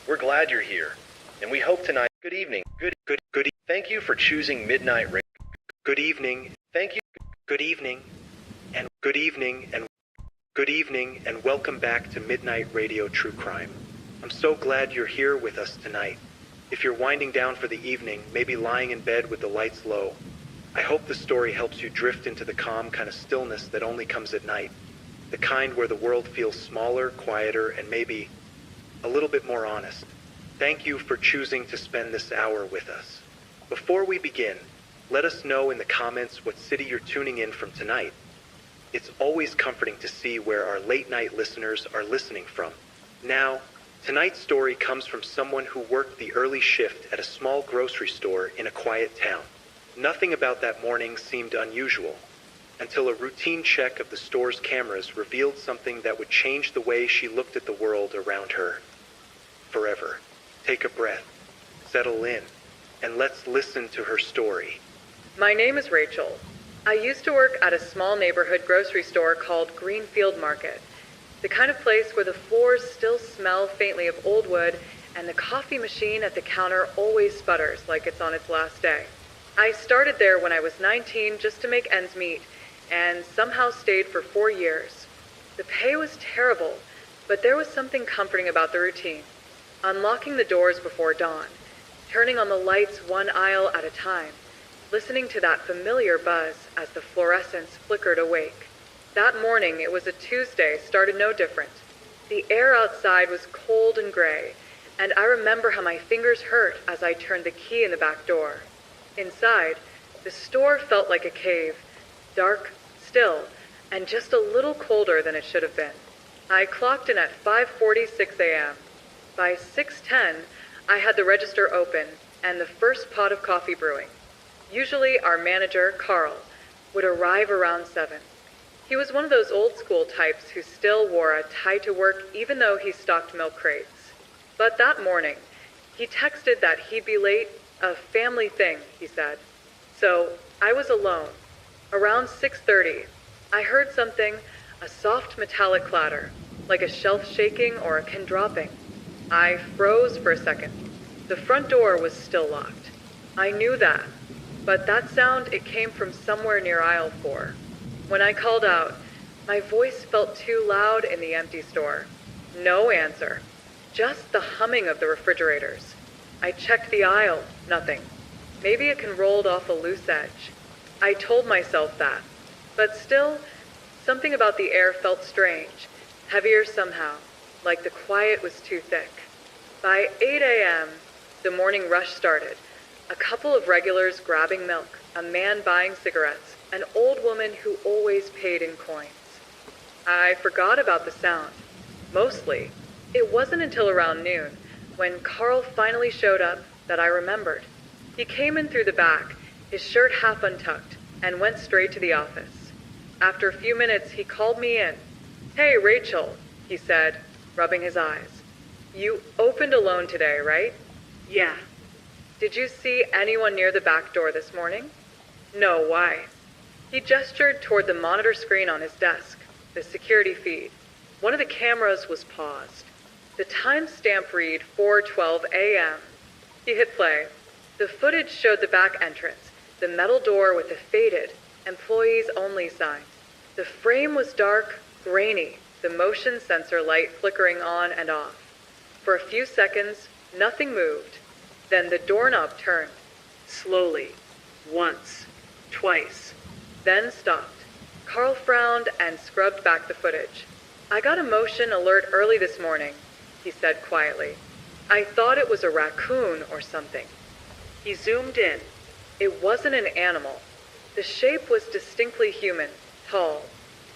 We're glad you're here, and we hope tonight. Good evening. Thank you for choosing Midnight Radio. Good evening. Thank you. Good evening, and good evening, and good evening, and welcome back to Midnight Radio True Crime. I'm so glad you're here with us tonight. If you're winding down for the evening, maybe lying in bed with the lights low, I hope the story helps you drift into the calm kind of stillness that only comes at night. The kind where the world feels smaller, quieter, and maybe a little bit more honest. Thank you for choosing to spend this hour with us. Before we begin, let us know in the comments what city you're tuning in from tonight. It's always comforting to see where our late-night listeners are listening from. Now, tonight's story comes from someone who worked the early shift at a small grocery store in a quiet town. Nothing about that morning seemed unusual, until a routine check of the store's cameras revealed something that would change the way she looked at the world around her. Forever. Take a breath, settle in, and let's listen to her story. My name is Rachel. I used to work at a small neighborhood grocery store called Greenfield Market, the kind of place where the floors still smell faintly of old wood and the coffee machine at the counter always sputters like it's on its last day. I started there when I was 19 just to make ends meet, and somehow stayed for 4 years. The pay was terrible, but there was something comforting about the routine. Unlocking the doors before dawn, turning on the lights one aisle at a time, listening to that familiar buzz as the fluorescents flickered awake. That morning, it was a Tuesday, started no different. The air outside was cold and gray, and I remember how my fingers hurt as I turned the key in the back door. Inside, the store felt like a cave, dark, still, and just a little colder than it should have been. I clocked in at 5:46 a.m. By 6:10, I had the register open and the first pot of coffee brewing. Usually our manager, Carl, would arrive around 7. He was one of those old school types who still wore a tie to work even though he stocked milk crates. But that morning, he texted that he'd be late, a family thing, he said. So I was alone. Around 6:30, I heard something, a soft metallic clatter, like a shelf shaking or a can dropping. I froze for a second. The front door was still locked. I knew that, but that sound, it came from somewhere near aisle 4. When I called out, my voice felt too loud in the empty store. No answer, just the humming of the refrigerators. I checked the aisle, nothing. Maybe it can rolled off a loose edge. I told myself that, but still, something about the air felt strange, heavier somehow, like the quiet was too thick. By 8 a.m., the morning rush started. A couple of regulars grabbing milk, a man buying cigarettes, an old woman who always paid in coins. I forgot about the sound. Mostly, it wasn't until around noon, when Carl finally showed up, that I remembered. He came in through the back, his shirt half untucked, and went straight to the office. After a few minutes, he called me in. "Hey, Rachel," he said, rubbing his eyes. "You opened alone today, right?" "Yeah." "Did you see anyone near the back door this morning?" "No, why?" He gestured toward the monitor screen on his desk, the security feed. One of the cameras was paused. The timestamp read 4:12 a.m. He hit play. The footage showed the back entrance, the metal door with the faded, employees only sign. The frame was dark, grainy, the motion sensor light flickering on and off. For a few seconds, nothing moved. Then the doorknob turned, slowly, once, twice, then stopped. Carl frowned and scrubbed back the footage. "I got a motion alert early this morning," he said quietly. "I thought it was a raccoon or something." He zoomed in. It wasn't an animal. The shape was distinctly human, tall.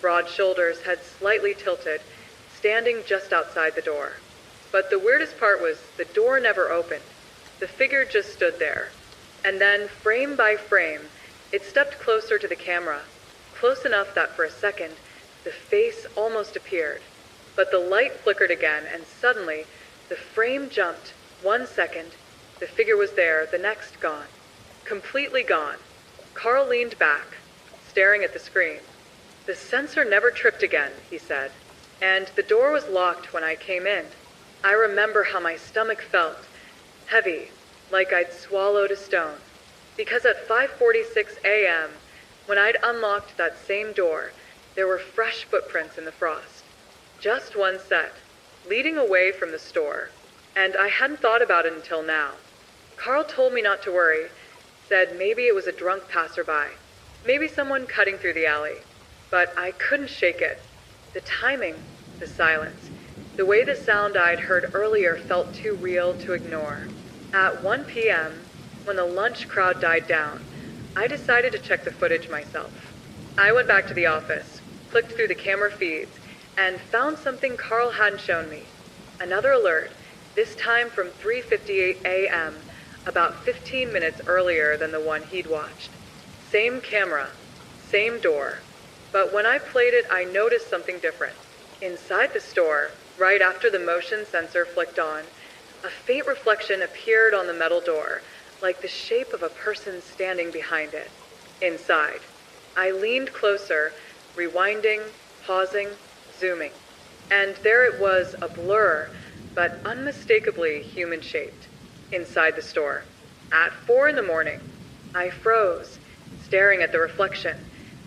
Broad shoulders had slightly tilted, standing just outside the door. But the weirdest part was the door never opened. The figure just stood there. And then, frame by frame, it stepped closer to the camera, close enough that for a second, the face almost appeared. But the light flickered again, and suddenly, the frame jumped. 1 second, the figure was there, the next gone. Completely gone. Carl leaned back, staring at the screen. "The sensor never tripped again," he said. "And the door was locked when I came in." I remember how my stomach felt, heavy, like I'd swallowed a stone. Because at 5:46 a.m., when I'd unlocked that same door, there were fresh footprints in the frost. Just one set, leading away from the store. And I hadn't thought about it until now. Carl told me not to worry, said maybe it was a drunk passerby, maybe someone cutting through the alley. But I couldn't shake it. The timing, the silence, the way the sound I'd heard earlier felt too real to ignore. At 1 p.m., when the lunch crowd died down, I decided to check the footage myself. I went back to the office, clicked through the camera feeds, and found something Carl hadn't shown me. Another alert, this time from 3:58 a.m., about 15 minutes earlier than the one he'd watched. Same camera, same door. But when I played it, I noticed something different. Inside the store, right after the motion sensor flicked on, a faint reflection appeared on the metal door, like the shape of a person standing behind it. Inside, I leaned closer, rewinding, pausing, zooming. And there it was, a blur, but unmistakably human-shaped, inside the store. At 4 in the morning, I froze, staring at the reflection,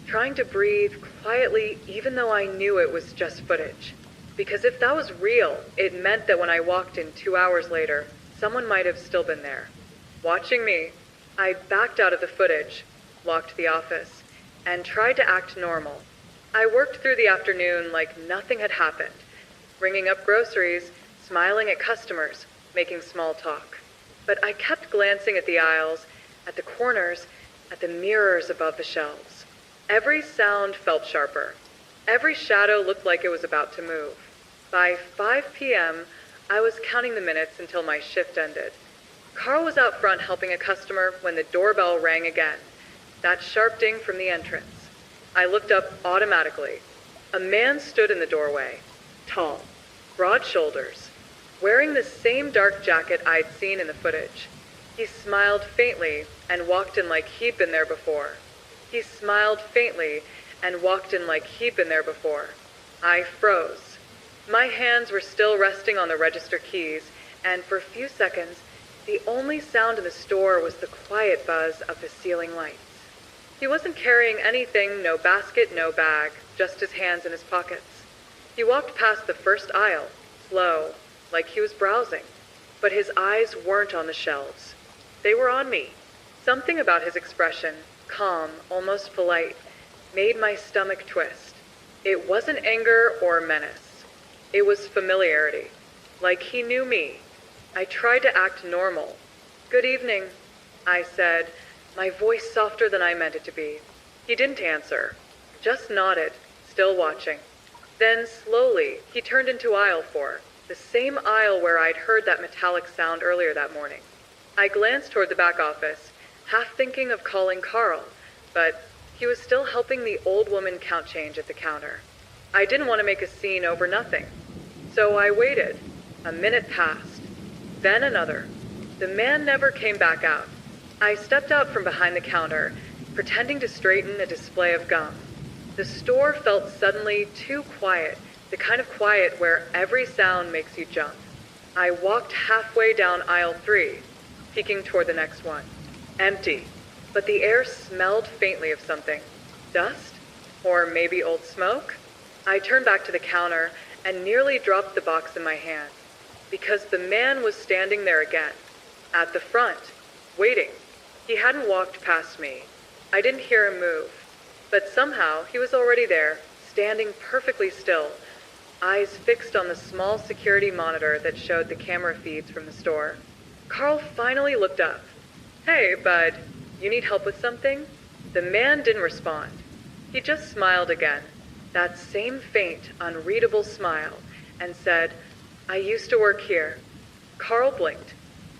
trying to breathe quietly even though I knew it was just footage. Because if that was real, it meant that when I walked in 2 hours later, someone might have still been there. Watching me, I backed out of the footage, locked the office, and tried to act normal. I worked through the afternoon like nothing had happened, ringing up groceries, smiling at customers, making small talk. But I kept glancing at the aisles, at the corners, at the mirrors above the shelves. Every sound felt sharper. Every shadow looked like it was about to move. By 5 p.m., I was counting the minutes until my shift ended. Carl was out front helping a customer when the doorbell rang again, that sharp ding from the entrance. I looked up automatically. A man stood in the doorway, tall, broad shoulders, wearing the same dark jacket I'd seen in the footage. He smiled faintly and walked in like he'd been there before. He smiled faintly and walked in like he'd been there before. I froze. My hands were still resting on the register keys, and for a few seconds, the only sound in the store was the quiet buzz of the ceiling lights. He wasn't carrying anything, no basket, no bag, just his hands in his pockets. He walked past the first aisle, slow, like he was browsing, but his eyes weren't on the shelves. They were on me. Something about his expression, calm, almost polite, made my stomach twist. It wasn't anger or menace. It was familiarity, like he knew me. I tried to act normal. "Good evening," I said, my voice softer than I meant it to be. He didn't answer, just nodded, still watching. Then, slowly, he turned into aisle 4, the same aisle where I'd heard that metallic sound earlier that morning. I glanced toward the back office, half thinking of calling Carl, but he was still helping the old woman count change at the counter. I didn't want to make a scene over nothing, so I waited. A minute passed. Then another. The man never came back out. I stepped out from behind the counter, pretending to straighten a display of gum. The store felt suddenly too quiet, the kind of quiet where every sound makes you jump. I walked halfway down aisle 3, peeking toward the next one. Empty, but the air smelled faintly of something. Dust? Or maybe old smoke? I turned back to the counter and nearly dropped the box in my hand, because the man was standing there again, at the front, waiting. He hadn't walked past me. I didn't hear him move, but somehow he was already there, standing perfectly still, eyes fixed on the small security monitor that showed the camera feeds from the store. Carl finally looked up. "Hey, bud, you need help with something?" The man didn't respond. He just smiled again, that same faint, unreadable smile, and said, "I used to work here." Carl blinked.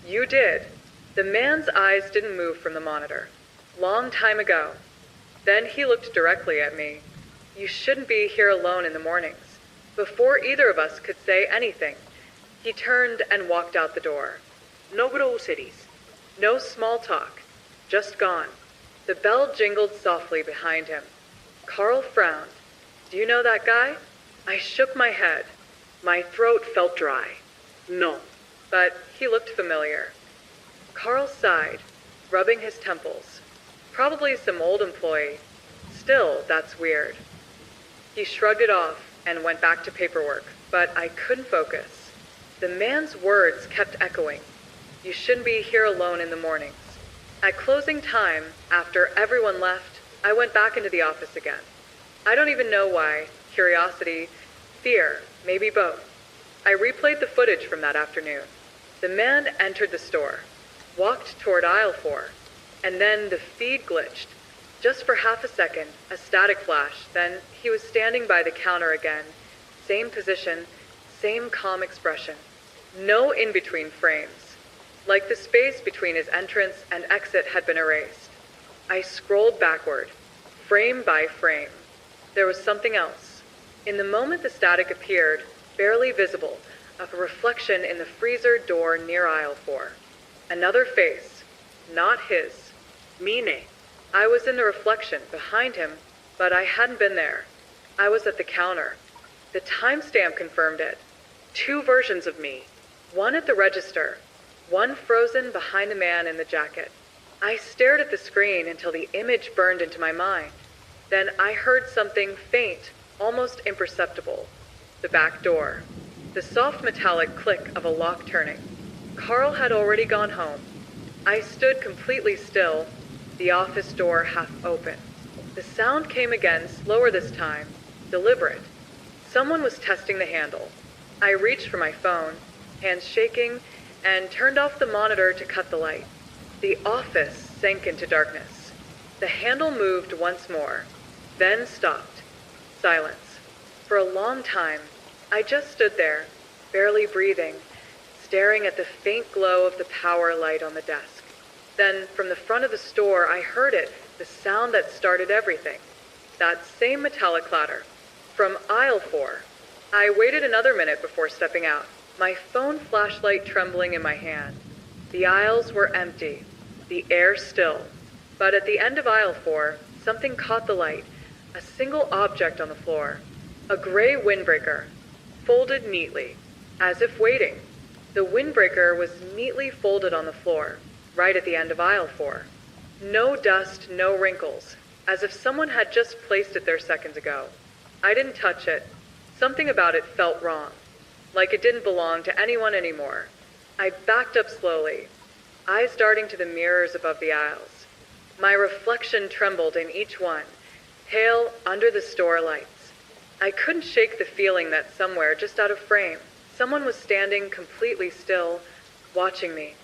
"You did." The man's eyes didn't move from the monitor. "Long time ago." Then he looked directly at me. "You shouldn't be here alone in the mornings." Before either of us could say anything, he turned and walked out the door. No groceries. No small talk. Just gone. The bell jingled softly behind him. Carl frowned. "Do you know that guy?" I shook my head. My throat felt dry. No. But he looked familiar. Carl sighed, rubbing his temples. Probably some old employee. Still, that's weird. He shrugged it off and went back to paperwork, but I couldn't focus. The man's words kept echoing. You shouldn't be here alone in the mornings. At closing time, after everyone left, I went back into the office again. I don't even know why. Curiosity, fear, maybe both. I replayed the footage from that afternoon. The man entered the store, walked toward aisle 4, and then the feed glitched. Just for half a second, a static flash, then he was standing by the counter again. Same position, same calm expression. No in-between frames. Like the space between his entrance and exit had been erased. I scrolled backward, frame by frame. There was something else. In the moment the static appeared, barely visible, of a reflection in the freezer door near aisle 4. Another face, not his. Mine. I was in the reflection behind him, but I hadn't been there. I was at the counter. The timestamp confirmed it. 2 versions of me. One at the register, one frozen behind the man in the jacket. I stared at the screen until the image burned into my mind. Then I heard something faint, almost imperceptible. The back door. The soft metallic click of a lock turning. Carl had already gone home. I stood completely still, the office door half open. The sound came again, slower this time, deliberate. Someone was testing the handle. I reached for my phone, hands shaking, and turned off the monitor to cut the light. The office sank into darkness. The handle moved once more, then stopped. Silence. For a long time, I just stood there, barely breathing, staring at the faint glow of the power light on the desk. Then, from the front of the store, I heard it, the sound that started everything. That same metallic clatter. From aisle 4. I waited another minute before stepping out, my phone flashlight trembling in my hand. The aisles were empty, the air still. But at the end of aisle 4, something caught the light, a single object on the floor. A gray windbreaker, folded neatly, as if waiting. The windbreaker was neatly folded on the floor, right at the end of aisle 4. No dust, no wrinkles, as if someone had just placed it there seconds ago. I didn't touch it. Something about it felt wrong, like it didn't belong to anyone anymore. I backed up slowly, eyes darting to the mirrors above the aisles. My reflection trembled in each one, pale under the store lights. I couldn't shake the feeling that somewhere, just out of frame, someone was standing completely still, watching me.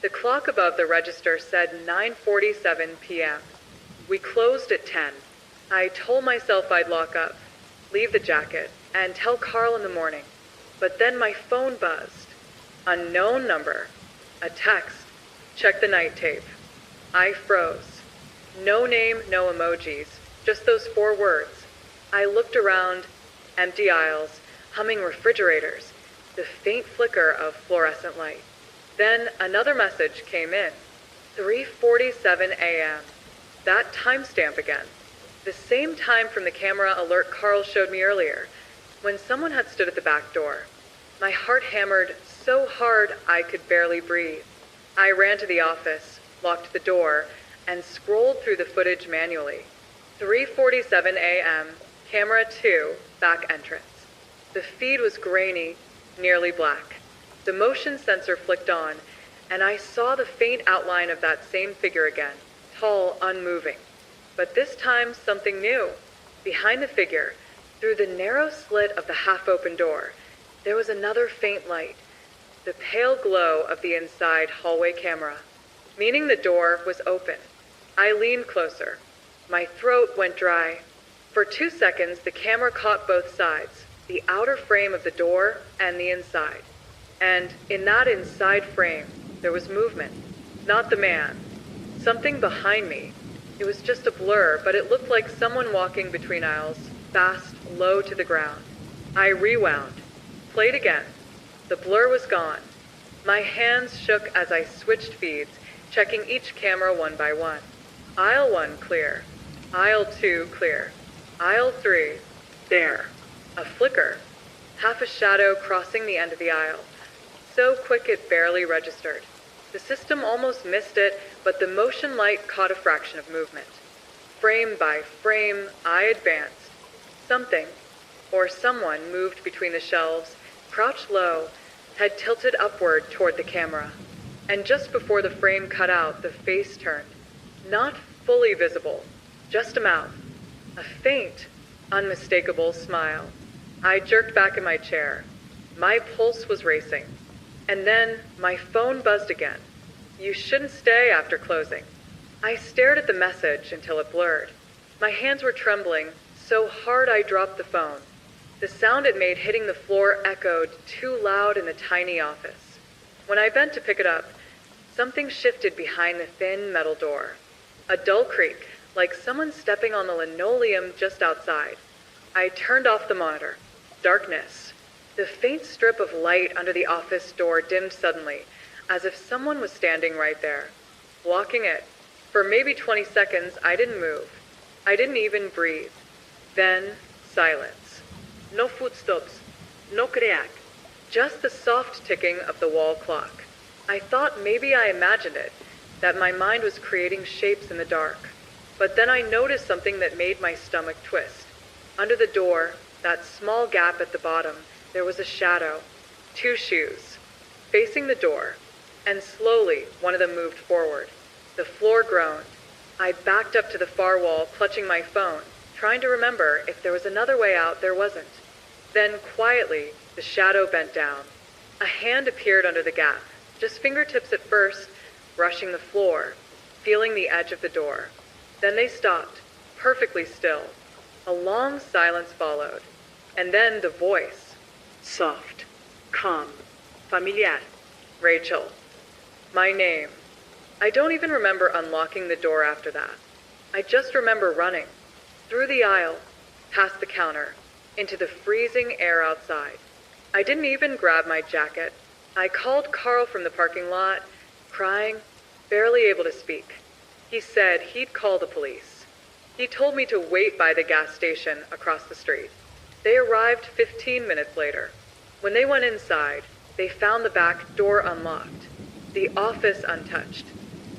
The clock above the register said 9:47 p.m. We closed at 10. I told myself I'd lock up, leave the jacket, and tell Carl in the morning. But then my phone buzzed. Unknown number. A text. Check the night tape. I froze. No name, no emojis, just those 4 words. I looked around, empty aisles, humming refrigerators, the faint flicker of fluorescent light. Then another message came in. 3:47 a.m. That timestamp again. The same time from the camera alert Carl showed me earlier, when someone had stood at the back door. My heart hammered so hard I could barely breathe. I ran to the office, locked the door, and scrolled through the footage manually. 3:47 a.m., camera 2, back entrance. The feed was grainy, nearly black. The motion sensor flicked on, and I saw the faint outline of that same figure again, tall, unmoving. But this time, something new. Behind the figure, through the narrow slit of the half-open door, there was another faint light, the pale glow of the inside hallway camera, meaning the door was open. I leaned closer. My throat went dry. For 2 seconds, the camera caught both sides, the outer frame of the door and the inside. And in that inside frame, there was movement. Not the man. Something behind me. It was just a blur, but it looked like someone walking between aisles, fast, low to the ground. I rewound. Played again. The blur was gone. My hands shook as I switched feeds, checking each camera one by one. Aisle 1 clear. Aisle 2 clear. Aisle 3, there. A flicker. Half a shadow crossing the end of the aisle. so quick it barely registered. The system almost missed it, but the motion light caught a fraction of movement. Frame by frame, I advanced. Something, or someone, moved between the shelves, crouched low, head tilted upward toward the camera. And just before the frame cut out, the face turned. Not fully visible, just a mouth. A faint, unmistakable smile. I jerked back in my chair. My pulse was racing. And then my phone buzzed again. You shouldn't stay after closing. I stared at the message until it blurred. My hands were trembling, so hard I dropped the phone. The sound it made hitting the floor echoed too loud in the tiny office. When I bent to pick it up, something shifted behind the thin metal door. A dull creak, like someone stepping on the linoleum just outside. I turned off the monitor. Darkness. The faint strip of light under the office door dimmed suddenly, as if someone was standing right there, blocking it. For maybe 20 seconds, I didn't move. I didn't even breathe. Then, silence. No footsteps. No crack. Just the soft ticking of the wall clock. I thought maybe I imagined it, that my mind was creating shapes in the dark. But then I noticed something that made my stomach twist. Under the door, that small gap at the bottom, there was a shadow. 2 shoes. Facing the door. And slowly, one of them moved forward. The floor groaned. I backed up to the far wall, clutching my phone, trying to remember if there was another way out. There wasn't. Then, quietly, the shadow bent down. A hand appeared under the gap, just fingertips at first, brushing the floor, feeling the edge of the door. Then they stopped, perfectly still. A long silence followed. And then the voice. Soft, calm, familiar. Rachel. My name. I don't even remember unlocking the door after that. I just remember running. Through the aisle, past the counter, into the freezing air outside. I didn't even grab my jacket. I called Carl from the parking lot, crying, barely able to speak. He said he'd call the police. He told me to wait by the gas station across the street. They arrived 15 minutes later. When they went inside, they found the back door unlocked, the office untouched.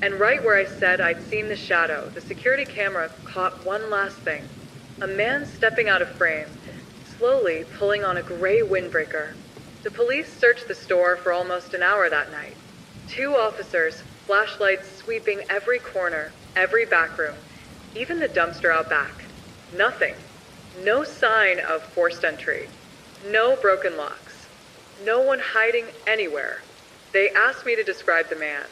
And right where I said I'd seen the shadow, the security camera caught one last thing. A man stepping out of frame, slowly pulling on a gray windbreaker. The police searched the store for almost an hour that night. 2 officers, flashlights sweeping every corner, every back room, even the dumpster out back. Nothing. No sign of forced entry. No broken locks. No one hiding anywhere. They asked me to describe the man.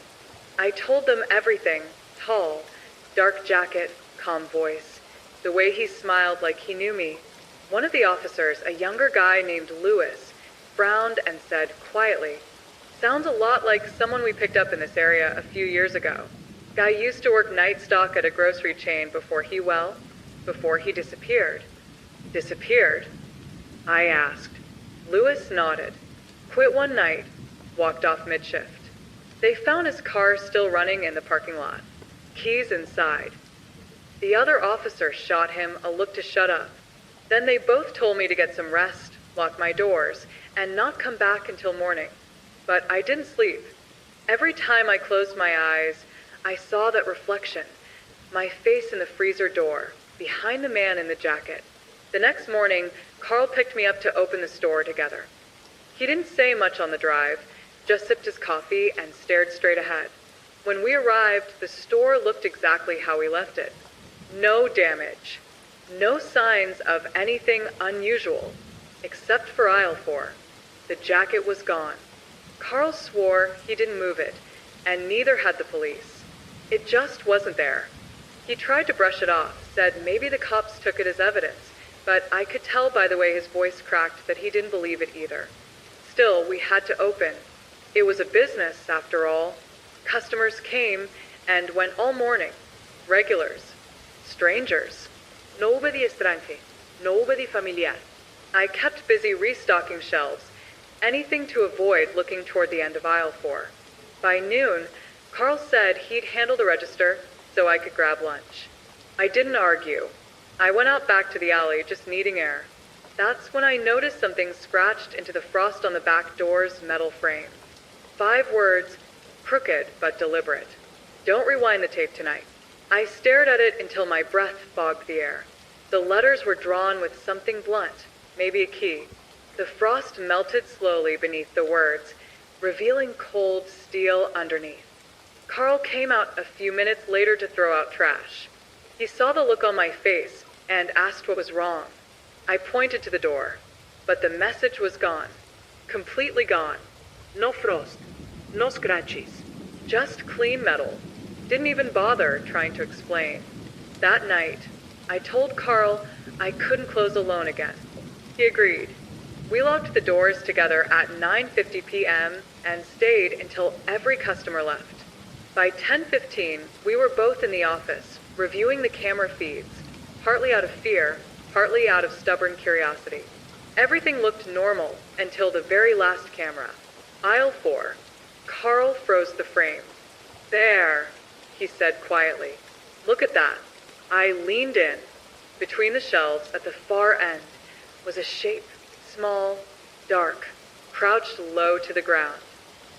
I told them everything. Tall, dark jacket, calm voice. The way he smiled like he knew me. One of the officers, a younger guy named Lewis, frowned and said quietly, "Sounds a lot like someone we picked up in this area a few years ago. Guy used to work night stock at a grocery chain before he disappeared." Disappeared? I asked. Lewis nodded. Quit one night, walked off mid-shift. They found his car still running in the parking lot. Keys inside. The other officer shot him a look to shut up. Then they both told me to get some rest, lock my doors, and not come back until morning. But I didn't sleep. Every time I closed my eyes, I saw that reflection. My face in the freezer door, behind the man in the jacket. The next morning, Carl picked me up to open the store together. He didn't say much on the drive, just sipped his coffee and stared straight ahead. When we arrived, the store looked exactly how we left it. No damage. No signs of anything unusual, except for aisle 4. The jacket was gone. Carl swore he didn't move it, and neither had the police. It just wasn't there. He tried to brush it off, said maybe the cops took it as evidence, but I could tell by the way his voice cracked that he didn't believe it either. Still, we had to open. It was a business, after all. Customers came and went all morning. Regulars. Strangers. Nobody extraño. Nobody familiar. I kept busy restocking shelves, anything to avoid looking toward the end of aisle 4. By noon, Carl said he'd handle the register so I could grab lunch. I didn't argue. I went out back to the alley, just needing air. That's when I noticed something scratched into the frost on the back door's metal frame. 5 words, crooked but deliberate. Don't rewind the tape tonight. I stared at it until my breath fogged the air. The letters were drawn with something blunt, maybe a key. The frost melted slowly beneath the words, revealing cold steel underneath. Carl came out a few minutes later to throw out trash. He saw the look on my face and asked what was wrong. I pointed to the door, but the message was gone. Completely gone. No frost, no scratches. Just clean metal. Didn't even bother trying to explain. That night, I told Carl I couldn't close alone again. He agreed. We locked the doors together at 9:50 p.m. and stayed until every customer left. By 10:15, we were both in the office, reviewing the camera feeds, partly out of fear, partly out of stubborn curiosity. Everything looked normal until the very last camera. Aisle 4. Carl froze the frame. There, he said quietly. Look at that. I leaned in. Between the shelves at the far end was a shape, small, dark, crouched low to the ground.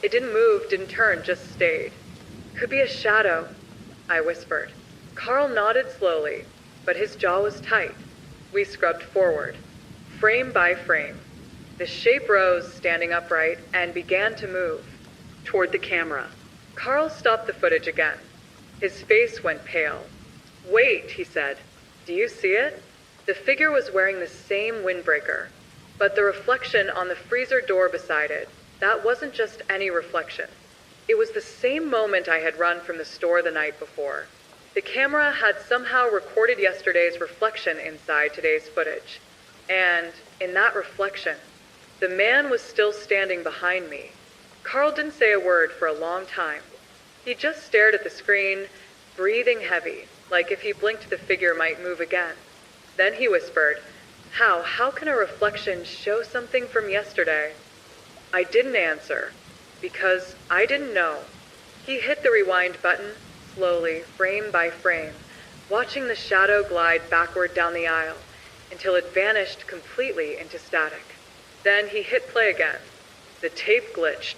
It didn't move, didn't turn, just stayed. Could be a shadow, I whispered. Carl nodded slowly, but his jaw was tight. We scrubbed forward, frame by frame. The shape rose, standing upright, and began to move. Toward the camera. Carl stopped the footage again. His face went pale. Wait, he said. Do you see it? The figure was wearing the same windbreaker, but the reflection on the freezer door beside it, that wasn't just any reflection. It was the same moment I had run from the store the night before. The camera had somehow recorded yesterday's reflection inside today's footage. And in that reflection, the man was still standing behind me. Carl didn't say a word for a long time. He just stared at the screen, breathing heavy, like if he blinked the figure might move again. Then he whispered, How can a reflection show something from yesterday? I didn't answer, because I didn't know. He hit the rewind button, slowly, frame by frame, watching the shadow glide backward down the aisle, until it vanished completely into static. Then he hit play again. The tape glitched.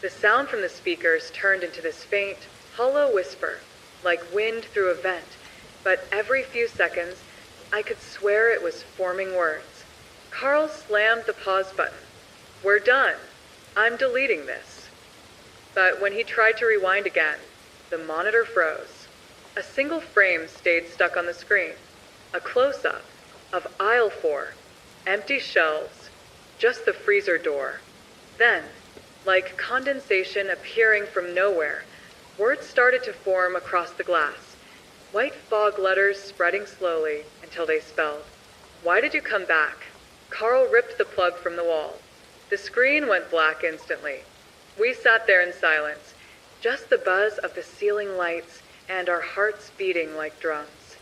The sound from the speakers turned into this faint, hollow whisper, like wind through a vent, but every few seconds, I could swear it was forming words. Carl slammed the pause button. We're done. I'm deleting this. But when he tried to rewind again, the monitor froze. A single frame stayed stuck on the screen. A close-up of aisle 4, empty shelves, just the freezer door. Then, like condensation appearing from nowhere, words started to form across the glass. White fog letters spreading slowly until they spelled, Why did you come back? Carl ripped the plug from the wall. The screen went black instantly. We sat there in silence, just the buzz of the ceiling lights and our hearts beating like drums.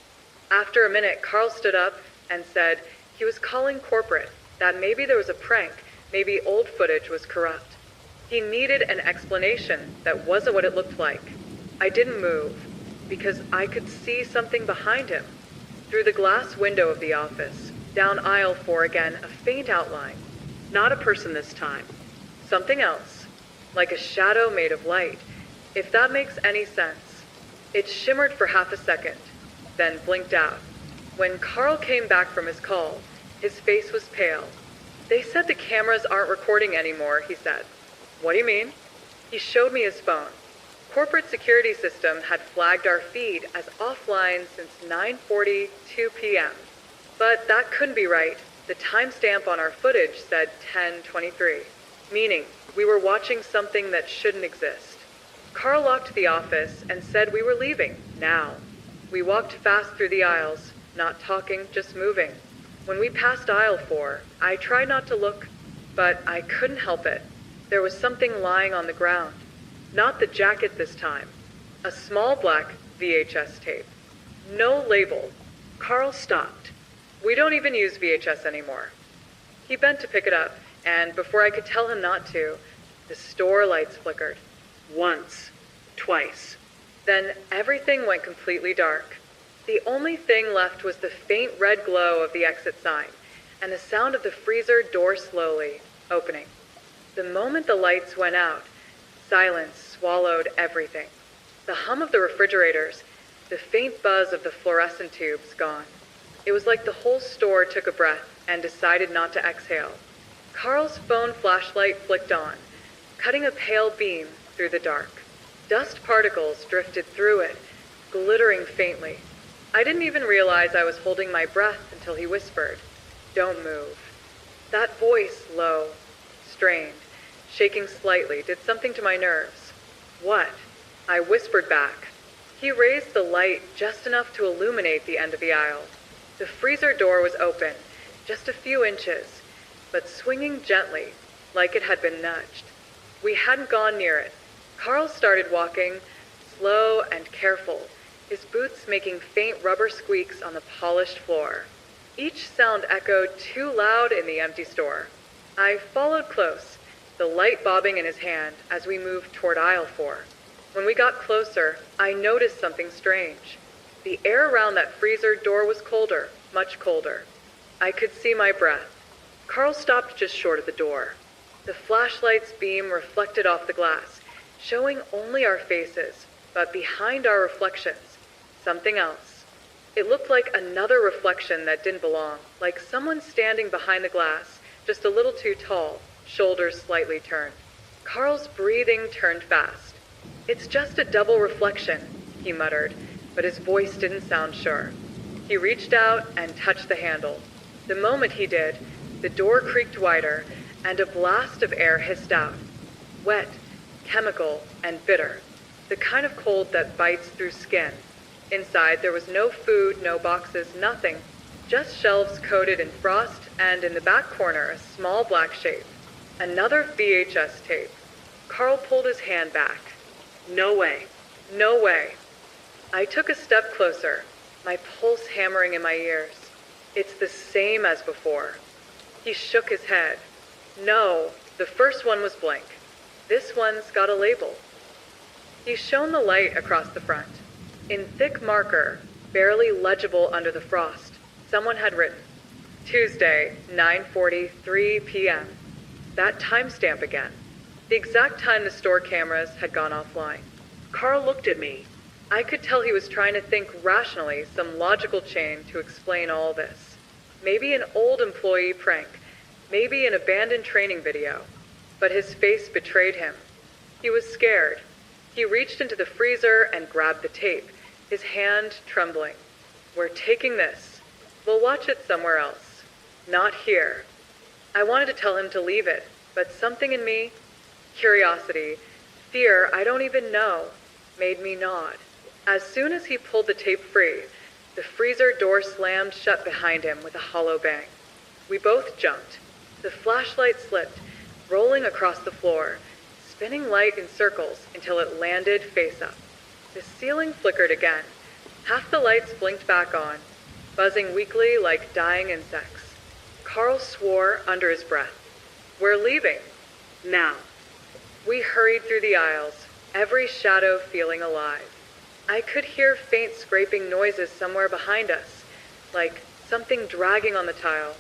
After a minute, Carl stood up and said he was calling corporate, that maybe there was a prank, maybe old footage was corrupt. He needed an explanation that wasn't what it looked like. I didn't move, because I could see something behind him. Through the glass window of the office, down aisle 4 again, a faint outline. Not a person this time. Something else, like a shadow made of light, if that makes any sense. It shimmered for half a second, then blinked out. When Carl came back from his call, his face was pale. They said the cameras aren't recording anymore, he said. What do you mean? He showed me his phone. Corporate security system had flagged our feed as offline since 9:42 p.m. But that couldn't be right. The timestamp on our footage said 10:23, meaning we were watching something that shouldn't exist. Carl locked the office and said we were leaving, now. We walked fast through the aisles, not talking, just moving. When we passed aisle 4, I tried not to look, but I couldn't help it. There was something lying on the ground. Not the jacket this time. A small black VHS tape. No label. Carl stopped. We don't even use VHS anymore. He bent to pick it up, and before I could tell him not to, the store lights flickered. Once. Twice. Then everything went completely dark. The only thing left was the faint red glow of the exit sign, and the sound of the freezer door slowly opening. The moment the lights went out, Silence swallowed everything. The hum of the refrigerators, the faint buzz of the fluorescent tubes gone. It was like the whole store took a breath and decided not to exhale. Carl's phone flashlight flicked on, cutting a pale beam through the dark. Dust particles drifted through it, glittering faintly. I didn't even realize I was holding my breath until he whispered, "Don't move." That voice, low, strained, shaking slightly, did something to my nerves. "What?" I whispered back. He raised the light just enough to illuminate the end of the aisle. The freezer door was open, just a few inches, but swinging gently, like it had been nudged. We hadn't gone near it. Carl started walking, slow and careful, his boots making faint rubber squeaks on the polished floor. Each sound echoed too loud in the empty store. I followed close, the light bobbing in his hand as we moved toward aisle 4. When we got closer, I noticed something strange. The air around that freezer door was colder, much colder. I could see my breath. Carl stopped just short of the door. The flashlight's beam reflected off the glass, showing only our faces, but behind our reflections, something else. It looked like another reflection that didn't belong, like someone standing behind the glass, just a little too tall, shoulders slightly turned. Carl's breathing turned fast. "It's just a double reflection," he muttered, but his voice didn't sound sure. He reached out and touched the handle. The moment he did, the door creaked wider, and a blast of air hissed out. Wet, chemical, and bitter. The kind of cold that bites through skin. Inside there was no food, no boxes, nothing. Just shelves coated in frost, and in the back corner a small black shape. Another VHS tape. Carl pulled his hand back. "No way. No way." I took a step closer, my pulse hammering in my ears. "It's the same as before." He shook his head. "No, the first one was blank. This one's got a label." He shone the light across the front. In thick marker, barely legible under the frost, someone had written, "Tuesday, 9:43 p.m. That timestamp again. The exact time the store cameras had gone offline. Carl looked at me. I could tell he was trying to think rationally, some logical chain to explain all this. Maybe an old employee prank, maybe an abandoned training video. But his face betrayed him. He was scared. He reached into the freezer and grabbed the tape, his hand trembling. "We're taking this. We'll watch it somewhere else. Not here." I wanted to tell him to leave it, but something in me, curiosity, fear I don't even know, made me nod. As soon as he pulled the tape free, the freezer door slammed shut behind him with a hollow bang. We both jumped. The flashlight slipped, rolling across the floor, spinning light in circles until it landed face up. The ceiling flickered again. Half the lights blinked back on, buzzing weakly like dying insects. Carl swore under his breath. "We're leaving. Now." We hurried through the aisles, every shadow feeling alive. I could hear faint scraping noises somewhere behind us, like something dragging on the tile.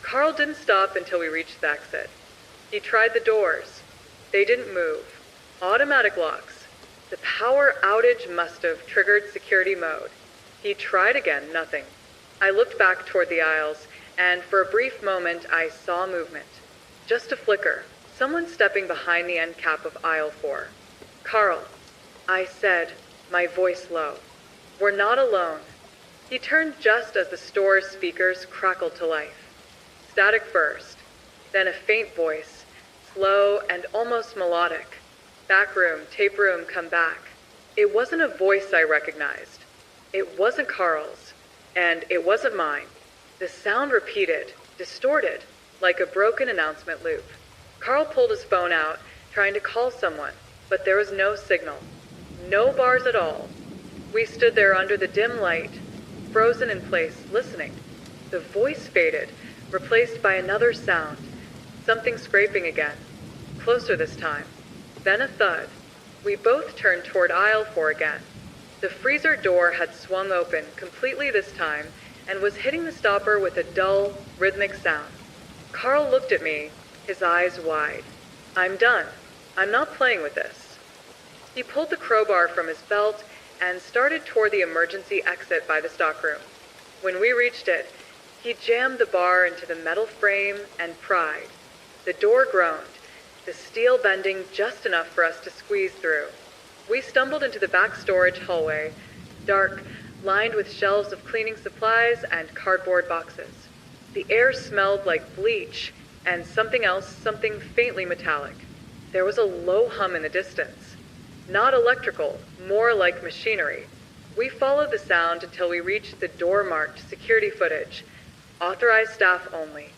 Carl didn't stop until we reached the exit. He tried the doors. They didn't move. Automatic locks. The power outage must have triggered security mode. He tried again, nothing. I looked back toward the aisles, and for a brief moment I saw movement. Just a flicker. Someone stepping behind the end cap of aisle 4. "Carl," I said, my voice low. "We're not alone." He turned just as the store's speakers crackled to life. Static first, then a faint voice, slow and almost melodic. "Back room, tape room, come back." It wasn't a voice I recognized. It wasn't Carl's, and it wasn't mine. The sound repeated, distorted, like a broken announcement loop. Carl pulled his phone out, trying to call someone, but there was no signal. No bars at all. We stood there under the dim light, frozen in place, listening. The voice faded, replaced by another sound. Something scraping again. Closer this time. Then a thud. We both turned toward aisle 4 again. The freezer door had swung open completely this time and was hitting the stopper with a dull, rhythmic sound. Carl looked at me, his eyes wide. "I'm done. I'm not playing with this." He pulled the crowbar from his belt and started toward the emergency exit by the stockroom. When we reached it, he jammed the bar into the metal frame and pried. The door groaned, the steel bending just enough for us to squeeze through. We stumbled into the back storage hallway, dark, lined with shelves of cleaning supplies and cardboard boxes. The air smelled like bleach and something else, something faintly metallic. There was a low hum in the distance. Not electrical, more like machinery. We followed the sound until we reached the door-marked security footage. Authorized staff only.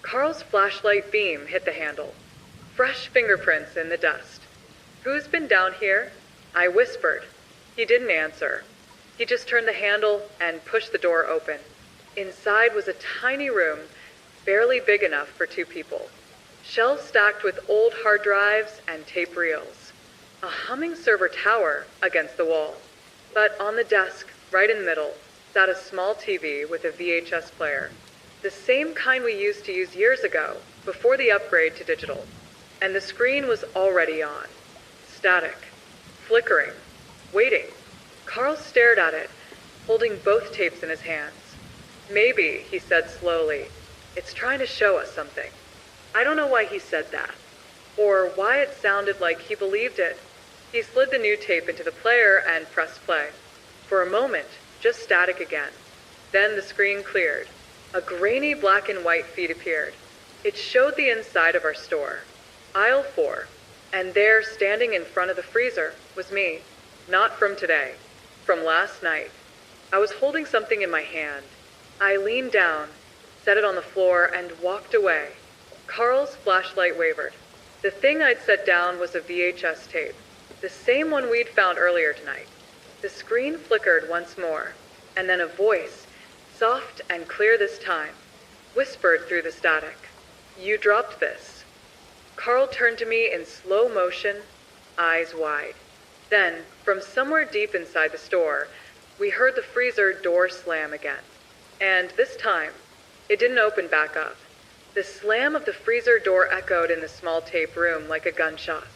Carl's flashlight beam hit the handle. Fresh fingerprints in the dust. "Who's been down here?" I whispered. He didn't answer. He just turned the handle and pushed the door open. Inside was a tiny room, barely big enough for 2 people. Shelves stacked with old hard drives and tape reels. A humming server tower against the wall. But on the desk, right in the middle, sat a small TV with a VHS player. The same kind we used to use years ago, before the upgrade to digital. And the screen was already on. Static. Flickering. Waiting. Carl stared at it, holding both tapes in his hands. "Maybe," he said slowly, "it's trying to show us something." I don't know why he said that, or why it sounded like he believed it. He slid the new tape into the player and pressed play. For a moment, just static again. Then the screen cleared. A grainy black and white feed appeared. It showed the inside of our store. Aisle 4. And there, standing in front of the freezer, was me. Not from today. From last night. I was holding something in my hand. I leaned down, set it on the floor, and walked away. Carl's flashlight wavered. The thing I'd set down was a VHS tape. The same one we'd found earlier tonight. The screen flickered once more, and then a voice, soft and clear this time, whispered through the static. "You dropped this." Carl turned to me in slow motion, eyes wide. Then, from somewhere deep inside the store, we heard the freezer door slam again. And this time, it didn't open back up. The slam of the freezer door echoed in the small tape room like a gunshot.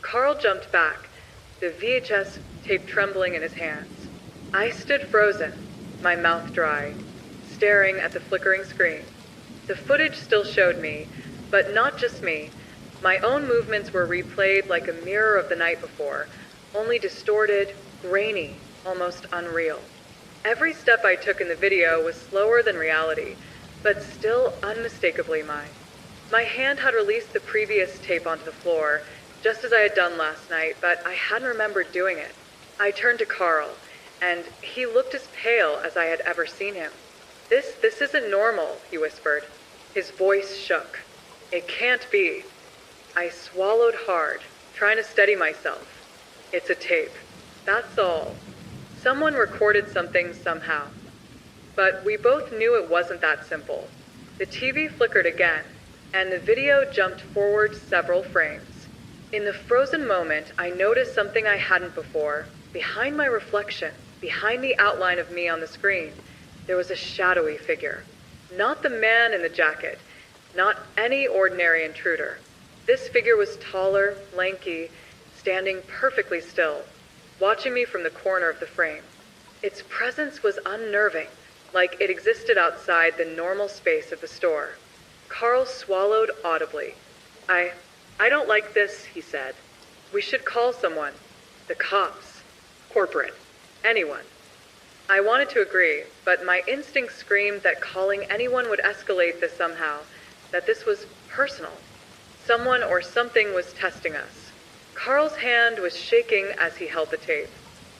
Carl jumped back, the VHS tape trembling in his hands. I stood frozen, my mouth dry, staring at the flickering screen. The footage still showed me, but not just me. My own movements were replayed like a mirror of the night before, only distorted, grainy, almost unreal. Every step I took in the video was slower than reality, but still unmistakably mine. My hand had released the previous tape onto the floor, just as I had done last night, but I hadn't remembered doing it. I turned to Carl, and he looked as pale as I had ever seen him. This isn't normal," he whispered. His voice shook. "It can't be." I swallowed hard, trying to steady myself. "It's a tape. That's all. Someone recorded something somehow." But we both knew it wasn't that simple. The TV flickered again, and the video jumped forward several frames. In the frozen moment, I noticed something I hadn't before. Behind my reflection, behind the outline of me on the screen, there was a shadowy figure. Not the man in the jacket, not any ordinary intruder. This figure was taller, lanky, standing perfectly still, watching me from the corner of the frame. Its presence was unnerving, like it existed outside the normal space of the store. Carl swallowed audibly. I don't like this," he said. "We should call someone. The cops. Corporate. Anyone." I wanted to agree, but my instinct screamed that calling anyone would escalate this somehow, that this was personal. Someone or something was testing us. Carl's hand was shaking as he held the tape.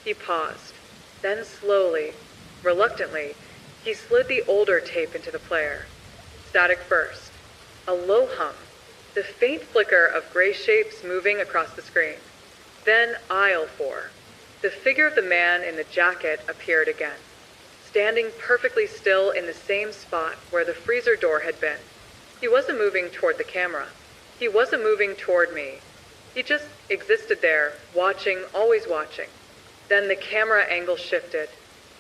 He paused. Then slowly, reluctantly, he slid the older tape into the player. Static first. A low hum. The faint flicker of gray shapes moving across the screen. Then aisle 4. The figure of the man in the jacket appeared again, standing perfectly still in the same spot where the freezer door had been. He wasn't moving toward the camera. He wasn't moving toward me. He just existed there, watching, always watching. Then the camera angle shifted.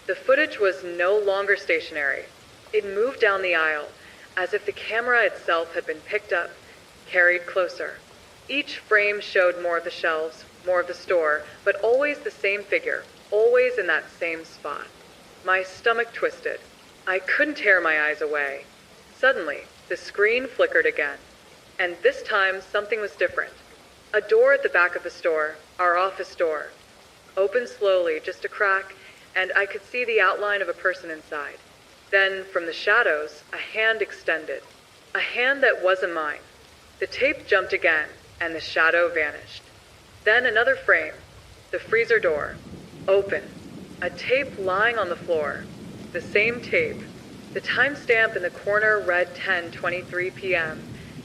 The footage was no longer stationary. It moved down the aisle, as if the camera itself had been picked up, carried closer. Each frame showed more of the shelves, more of the store, but always the same figure, always in that same spot. My stomach twisted. I couldn't tear my eyes away. Suddenly, the screen flickered again. And this time, something was different. A door at the back of the store, our office door, opened slowly, just a crack, and I could see the outline of a person inside. Then, from the shadows, a hand extended. A hand that wasn't mine. The tape jumped again, and the shadow vanished. Then another frame. The freezer door. Open. A tape lying on the floor. The same tape. The timestamp in the corner read 10:23 p.m.,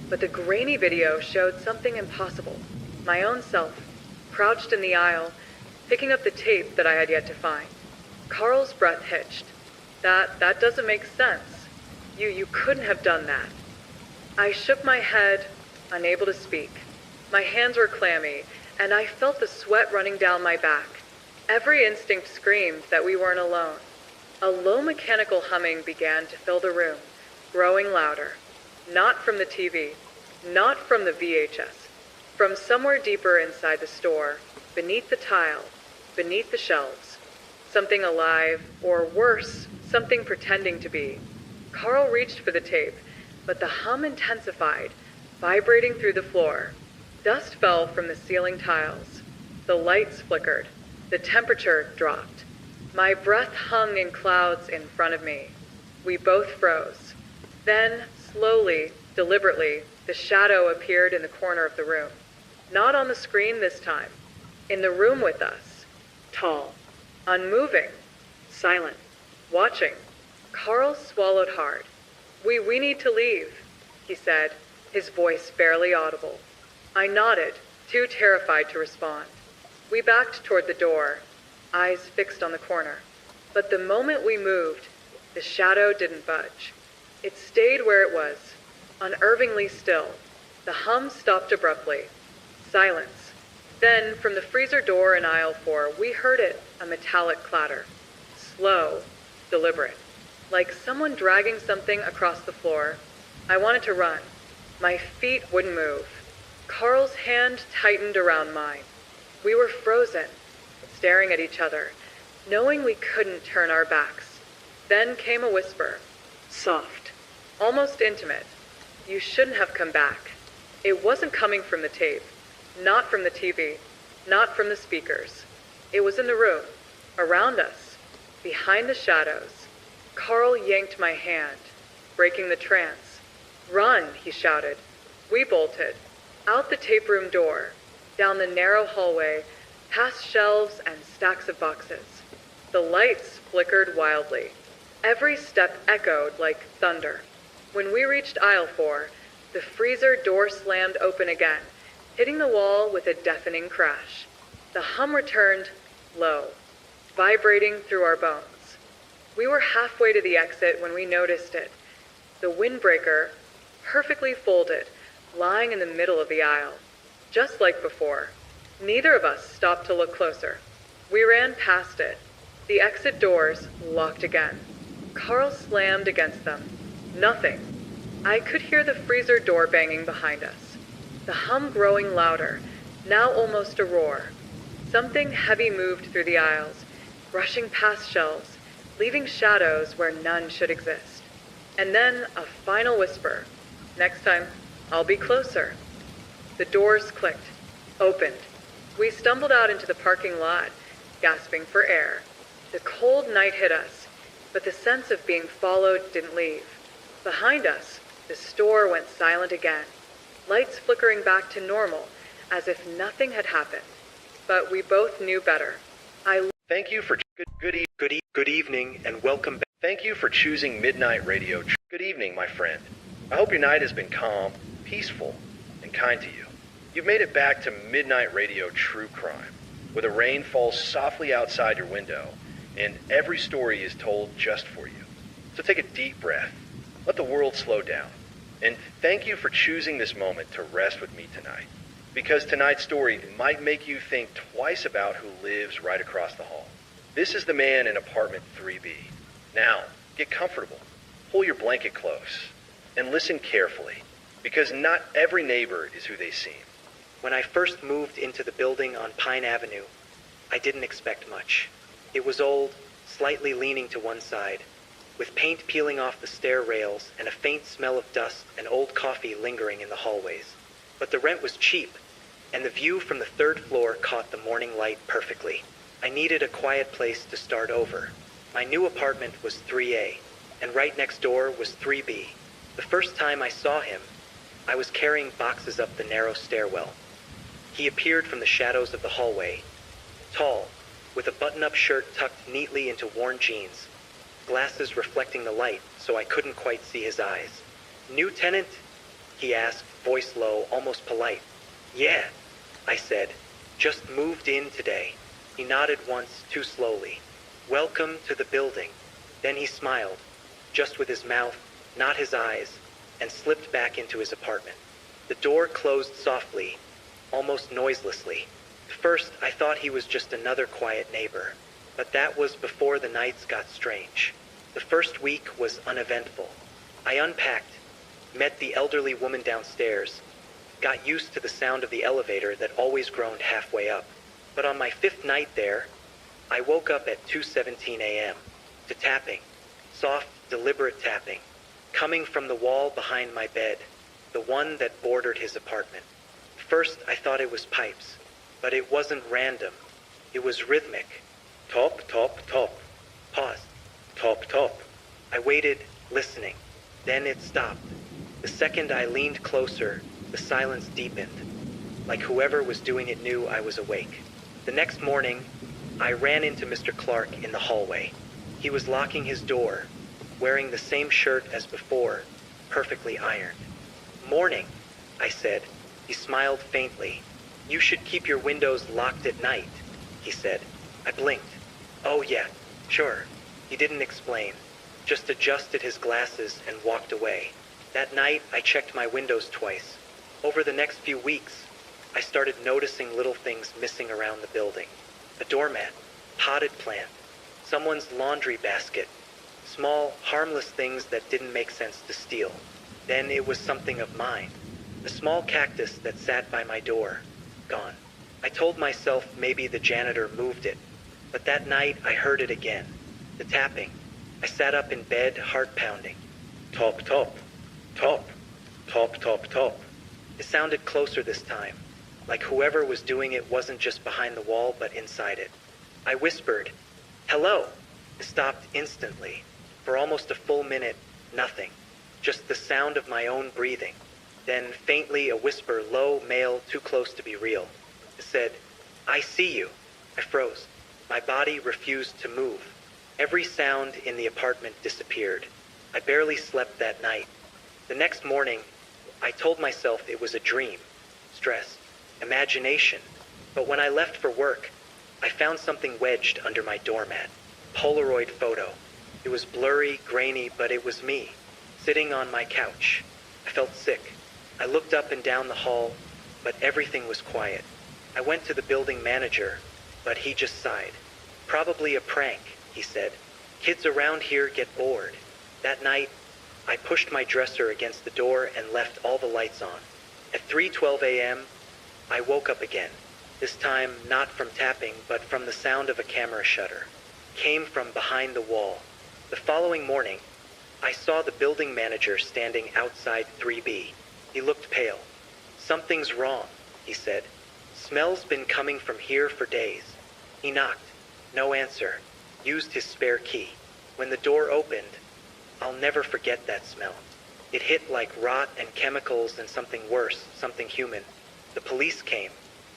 but the grainy video showed something impossible. My own self, crouched in the aisle, picking up the tape that I had yet to find. Carl's breath hitched. That doesn't make sense. You couldn't have done that. I shook my head, unable to speak. My hands were clammy, and I felt the sweat running down my back. Every instinct screamed that we weren't alone. A low mechanical humming began to fill the room, growing louder. Not from the TV, not from the VHS. From somewhere deeper inside the store, beneath the tile, beneath the shelves. Something alive, or worse, something pretending to be. Carl reached for the tape, but the hum intensified, vibrating through the floor. Dust fell from the ceiling tiles. The lights flickered. The temperature dropped. My breath hung in clouds in front of me. We both froze. Then, slowly, deliberately, the shadow appeared in the corner of the room. Not on the screen this time. In the room with us. Tall. Unmoving. Silent. Watching. Carl swallowed hard. We need to leave, he said, his voice barely audible. I nodded, too terrified to respond. We backed toward the door, eyes fixed on the corner. But the moment we moved, the shadow didn't budge. It stayed where it was, unnervingly still. The hum stopped abruptly. Silence. Then, from the freezer door in aisle 4, we heard it, a metallic clatter. Slow, deliberate. Like someone dragging something across the floor. I wanted to run. My feet wouldn't move. Carl's hand tightened around mine. We were frozen, staring at each other, knowing we couldn't turn our backs. Then came a whisper. Soft. Almost intimate. You shouldn't have come back. It wasn't coming from the tape. Not from the TV. Not from the speakers. It was in the room. Around us. Behind the shadows. Carl yanked my hand, breaking the trance. Run, he shouted. We bolted. Out the tape room door. Down the narrow hallway, past shelves and stacks of boxes. The lights flickered wildly. Every step echoed like thunder. When we reached aisle 4, the freezer door slammed open again, hitting the wall with a deafening crash. The hum returned, low, vibrating through our bones. We were halfway to the exit when we noticed it. The windbreaker, perfectly folded, lying in the middle of the aisle. Just like before. Neither of us stopped to look closer. We ran past it. The exit doors locked again. Carl slammed against them. Nothing. I could hear the freezer door banging behind us. The hum growing louder, now almost a roar. Something heavy moved through the aisles, brushing past shelves, leaving shadows where none should exist. And then a final whisper. Next time, I'll be closer. The doors clicked, opened. We stumbled out into the parking lot, gasping for air. The cold night hit us, but the sense of being followed didn't leave. Behind us, the store went silent again, lights flickering back to normal, as if nothing had happened. But we both knew better. Thank you for good evening and welcome back. Thank you for choosing Midnight Radio. Good evening, my friend. I hope your night has been calm, peaceful, and kind to you. You've made it back to Midnight Radio True Crime, where the rain falls softly outside your window and every story is told just for you. So take a deep breath, let the world slow down, and thank you for choosing this moment to rest with me tonight. Because tonight's story might make you think twice about who lives right across the hall. This is the man in apartment 3B. Now, get comfortable, pull your blanket close, and listen carefully, because not every neighbor is who they seem. When I first moved into the building on Pine Avenue, I didn't expect much. It was old, slightly leaning to one side, with paint peeling off the stair rails and a faint smell of dust and old coffee lingering in the hallways. But the rent was cheap, and the view from the third floor caught the morning light perfectly. I needed a quiet place to start over. My new apartment was 3A, and right next door was 3B. The first time I saw him, I was carrying boxes up the narrow stairwell. He appeared from the shadows of the hallway, tall, with a button-up shirt tucked neatly into worn jeans, glasses reflecting the light so I couldn't quite see his eyes. "New tenant?" he asked, voice low, almost polite. "Yeah," I said. "Just moved in today." He nodded once, too slowly. "Welcome to the building." Then he smiled, just with his mouth, not his eyes, and slipped back into his apartment. The door closed softly, almost noiselessly. At first, I thought he was just another quiet neighbor, but that was before the nights got strange. The first week was uneventful. I unpacked, met the elderly woman downstairs, got used to the sound of the elevator that always groaned halfway up. But on my 5th night there, I woke up at 2:17 a.m. to tapping, soft, deliberate tapping, coming from the wall behind my bed, the one that bordered his apartment. First, I thought it was pipes, but it wasn't random. It was rhythmic. Top, top, top. Pause. Top, top. I waited, listening. Then it stopped. The second I leaned closer, the silence deepened, like whoever was doing it knew I was awake. The next morning, I ran into Mr. Clark in the hallway. He was locking his door, wearing the same shirt as before, perfectly ironed. "Morning," I said. He smiled faintly. "You should keep your windows locked at night," he said. I blinked. "Oh yeah, sure." He didn't explain, just adjusted his glasses and walked away. That night, I checked my windows twice. Over the next few weeks, I started noticing little things missing around the building. A doormat, potted plant, someone's laundry basket, small, harmless things that didn't make sense to steal. Then it was something of mine. A small cactus that sat by my door, gone. I told myself maybe the janitor moved it, but that night I heard it again. The tapping. I sat up in bed, heart pounding. Top, top, top, top, top, top. It sounded closer this time, like whoever was doing it wasn't just behind the wall but inside it. I whispered, "Hello!" It stopped instantly. For almost a full minute, nothing. Just the sound of my own breathing. Then faintly a whisper, low, male, too close to be real. It said, "I see you." I froze. My body refused to move. Every sound in the apartment disappeared. I barely slept that night. The next morning, I told myself it was a dream, stress, imagination. But when I left for work, I found something wedged under my doormat. Polaroid photo. It was blurry, grainy, but it was me, sitting on my couch. I felt sick. I looked up and down the hall, but everything was quiet. I went to the building manager, but he just sighed. "Probably a prank," he said. "Kids around here get bored." That night, I pushed my dresser against the door and left all the lights on. At 3:12 a.m., I woke up again. This time, not from tapping, but from the sound of a camera shutter. Came from behind the wall. The following morning, I saw the building manager standing outside 3B. He looked pale. "Something's wrong," he said. "Smell's been coming from here for days." He knocked. No answer. Used his spare key. When the door opened, I'll never forget that smell. It hit like rot and chemicals and something worse, something human. The police came.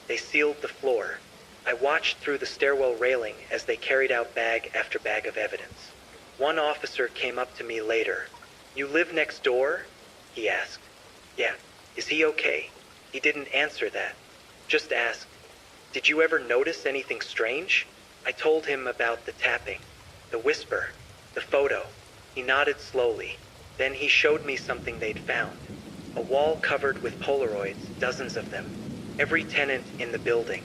They sealed the floor. I watched through the stairwell railing as they carried out bag after bag of evidence. One officer came up to me later. "You live next door?" he asked. "Yeah. Is he okay?" He didn't answer that. Just asked, "Did you ever notice anything strange?" I told him about the tapping, the whisper, the photo. He nodded slowly. Then he showed me something they'd found. A wall covered with Polaroids, dozens of them. Every tenant in the building,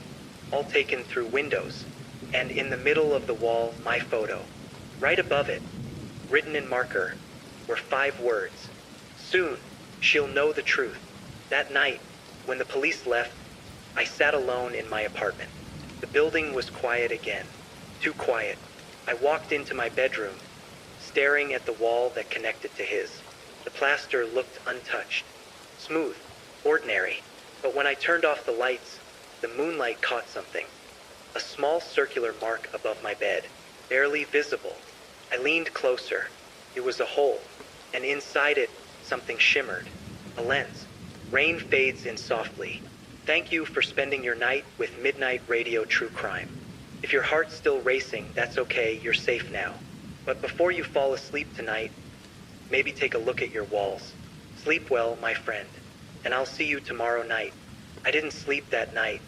all taken through windows. And in the middle of the wall, my photo. Right above it, written in marker, were 5 words. "Soon, she'll know the truth." That night, when the police left, I sat alone in my apartment. The building was quiet again. Too quiet. I walked into my bedroom, staring at the wall that connected to his. The plaster looked untouched, smooth, ordinary. But when I turned off the lights, the moonlight caught something. A small circular mark above my bed, barely visible. I leaned closer. It was a hole, and inside it, something shimmered. A lens. Rain fades in softly. Thank you for spending your night with Midnight Radio True Crime. If your heart's still racing, that's okay, you're safe now. But before you fall asleep tonight, maybe take a look at your walls. Sleep well, my friend, and I'll see you tomorrow night. I didn't sleep that night.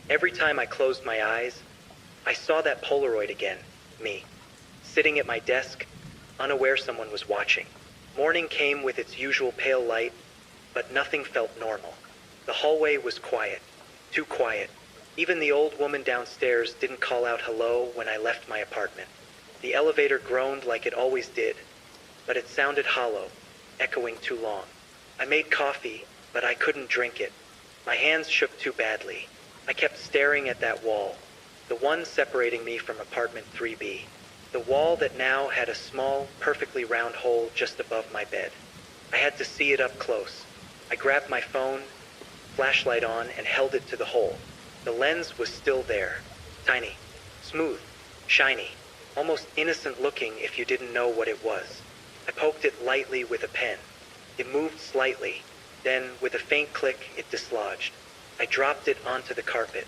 Every time I closed my eyes, I saw that Polaroid again, me, sitting at my desk, unaware someone was watching. Morning came with its usual pale light, but nothing felt normal. The hallway was quiet, too quiet. Even the old woman downstairs didn't call out hello when I left my apartment. The elevator groaned like it always did, but it sounded hollow, echoing too long. I made coffee, but I couldn't drink it. My hands shook too badly. I kept staring at that wall, the one separating me from apartment 3B. The wall that now had a small, perfectly round hole just above my bed. I had to see it up close. I grabbed my phone, flashlight on, and held it to the hole. The lens was still there, tiny, smooth, shiny, almost innocent looking if you didn't know what it was. I poked it lightly with a pen. It moved slightly. Then, with a faint click, it dislodged. I dropped it onto the carpet.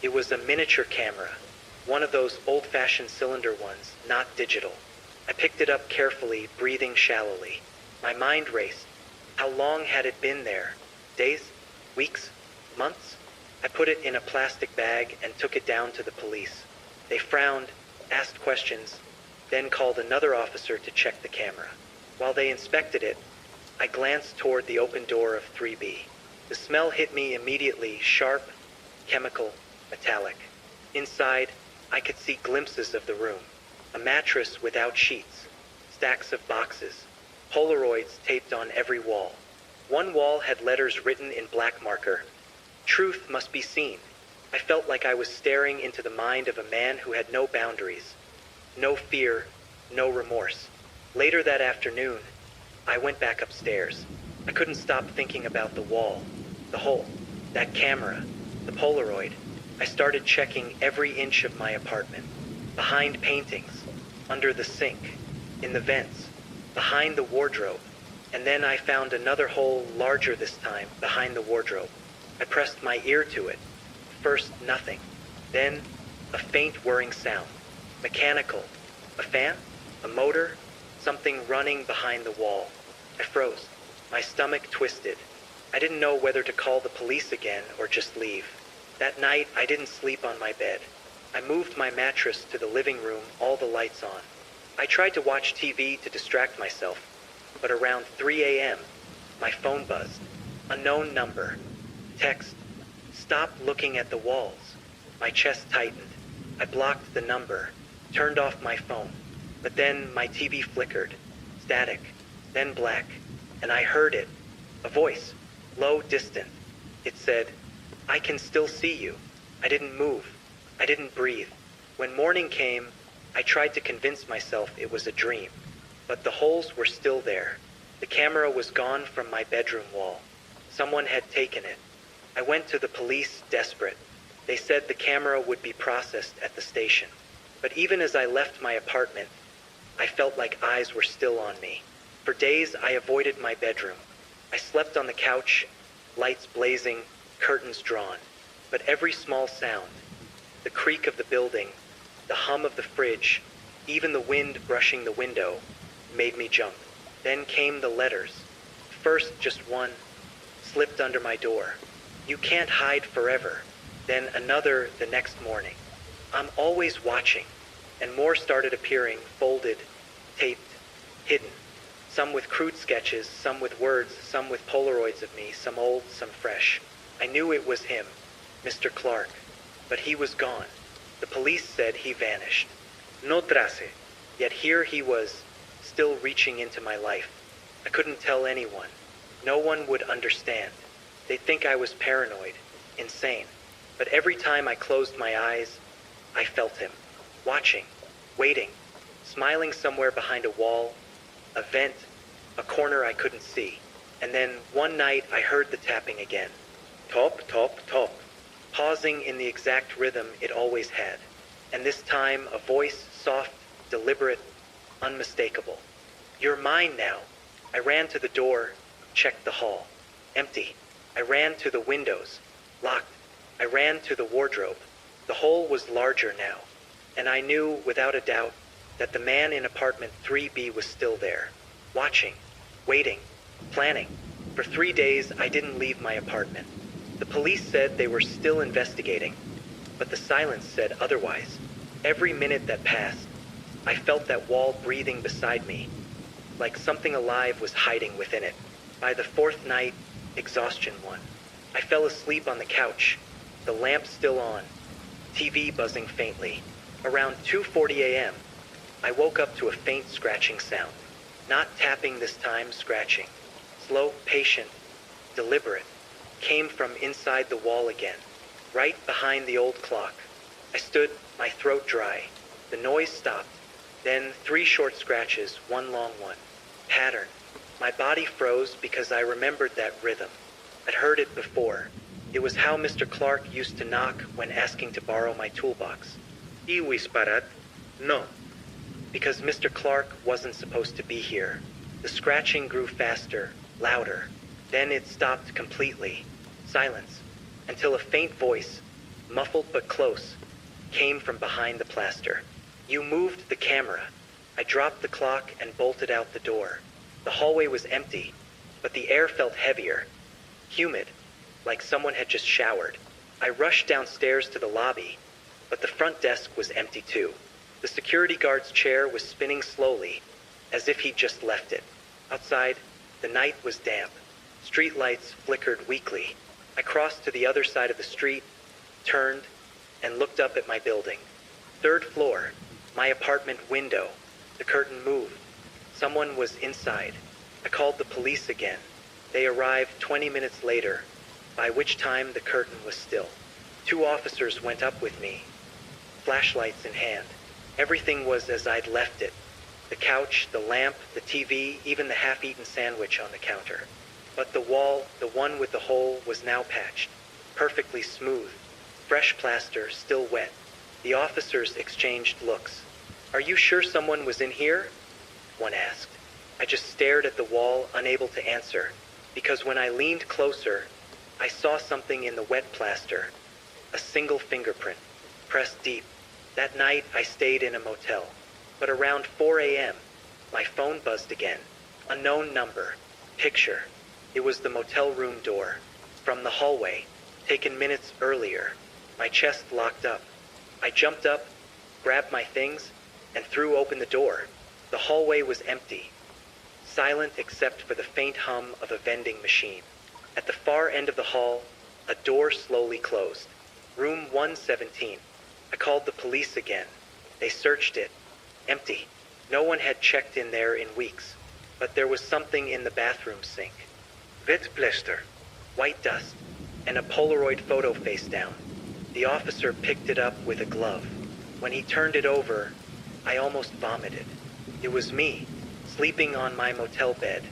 It was a miniature camera, one of those old-fashioned cylinder ones, not digital. I picked it up carefully, breathing shallowly. My mind raced. How long had it been there? Days? Weeks? Months? I put it in a plastic bag and took it down to the police. They frowned, asked questions, then called another officer to check the camera. While they inspected it, I glanced toward the open door of 3B. The smell hit me immediately, sharp, chemical, metallic. Inside, I could see glimpses of the room. A mattress without sheets, stacks of boxes, Polaroids taped on every wall. One wall had letters written in black marker. Truth must be seen. I felt like I was staring into the mind of a man who had no boundaries, no fear, no remorse. Later that afternoon, I went back upstairs. I couldn't stop thinking about the wall, the hole, that camera, the Polaroid. I started checking every inch of my apartment. Behind paintings, under the sink, in the vents, behind the wardrobe. And then I found another hole larger this time, behind the wardrobe. I pressed my ear to it. First, nothing. Then, a faint whirring sound. Mechanical. A fan? A motor? Something running behind the wall. I froze. My stomach twisted. I didn't know whether to call the police again or just leave. That night, I didn't sleep on my bed. I moved my mattress to the living room, all the lights on. I tried to watch TV to distract myself, but around 3 a.m., my phone buzzed. Unknown number. Text. Stop looking at the walls. My chest tightened. I blocked the number, turned off my phone. But then my TV flickered. Static. Then black. And I heard it. A voice. Low, distant. It said, "I can still see you." I didn't move. I didn't breathe. When morning came, I tried to convince myself it was a dream. But the holes were still there. The camera was gone from my bedroom wall. Someone had taken it. I went to the police, desperate. They said the camera would be processed at the station. But even as I left my apartment, I felt like eyes were still on me. For days, I avoided my bedroom. I slept on the couch, lights blazing, curtains drawn. But every small sound, the creak of the building, the hum of the fridge, even the wind brushing the window, made me jump. Then came the letters. First, just one, slipped under my door. "You can't hide forever." Then another the next morning. "I'm always watching." And more started appearing, folded, taped, hidden. Some with crude sketches, some with words, some with Polaroids of me, some old, some fresh. I knew it was him, Mr. Clark, but he was gone. The police said he vanished. No trace. Yet here he was, still reaching into my life. I couldn't tell anyone. No one would understand. They'd think I was paranoid, insane. But every time I closed my eyes, I felt him, watching, waiting, smiling somewhere behind a wall, a vent, a corner I couldn't see. And then one night I heard the tapping again. Top, top, top, pausing in the exact rhythm it always had. And this time a voice, soft, deliberate, unmistakable. You're mine now. I ran to the door, checked the hall. Empty. I ran to the windows. Locked. I ran to the wardrobe. The hole was larger now, and I knew without a doubt that the man in apartment 3B was still there, watching, waiting, planning. For 3 days, I didn't leave my apartment. The police said they were still investigating, but the silence said otherwise. Every minute that passed, I felt that wall breathing beside me, like something alive was hiding within it. By the fourth night, exhaustion won. I fell asleep on the couch, the lamp still on, TV buzzing faintly. Around 2:40 a.m., I woke up to a faint scratching sound. Not tapping this time, scratching. Slow, patient, deliberate. Came from inside the wall again, right behind the old clock. I stood, my throat dry. The noise stopped. Then 3 short scratches, 1 long one. Pattern. My body froze because I remembered that rhythm. I'd heard it before. It was how Mr. Clark used to knock when asking to borrow my toolbox. Y whisperat, no. Because Mr. Clark wasn't supposed to be here. The scratching grew faster, louder. Then it stopped completely. Silence. Until a faint voice, muffled but close, came from behind the plaster. You moved the camera. I dropped the clock and bolted out the door. The hallway was empty, but the air felt heavier, humid, like someone had just showered. I rushed downstairs to the lobby, but the front desk was empty too. The security guard's chair was spinning slowly, as if he'd just left it. Outside, the night was damp. Street lights flickered weakly. I crossed to the other side of the street, turned, and looked up at my building. 3rd floor, my apartment window. The curtain moved. Someone was inside. I called the police again. They arrived 20 minutes later, by which time the curtain was still. 2 officers went up with me, flashlights in hand. Everything was as I'd left it. The couch, the lamp, the TV, even the half-eaten sandwich on the counter. But the wall, the one with the hole, was now patched, perfectly smooth. Fresh plaster, still wet. The officers exchanged looks. Are you sure someone was in here? One asked. I just stared at the wall, unable to answer, because when I leaned closer, I saw something in the wet plaster. A single fingerprint, pressed deep. That night, I stayed in a motel. But around 4 a.m., my phone buzzed again. Unknown number. Picture. It was the motel room door. From the hallway, taken minutes earlier. My chest locked up. I jumped up, grabbed my things, and threw open the door. The hallway was empty, silent except for the faint hum of a vending machine. At the far end of the hall, a door slowly closed. Room 117. I called the police again. They searched it. Empty. No one had checked in there in weeks. But there was something in the bathroom sink. Wetplaster. White dust. And a Polaroid photo face down. The officer picked it up with a glove. When he turned it over, I almost vomited. It was me, sleeping on my motel bed.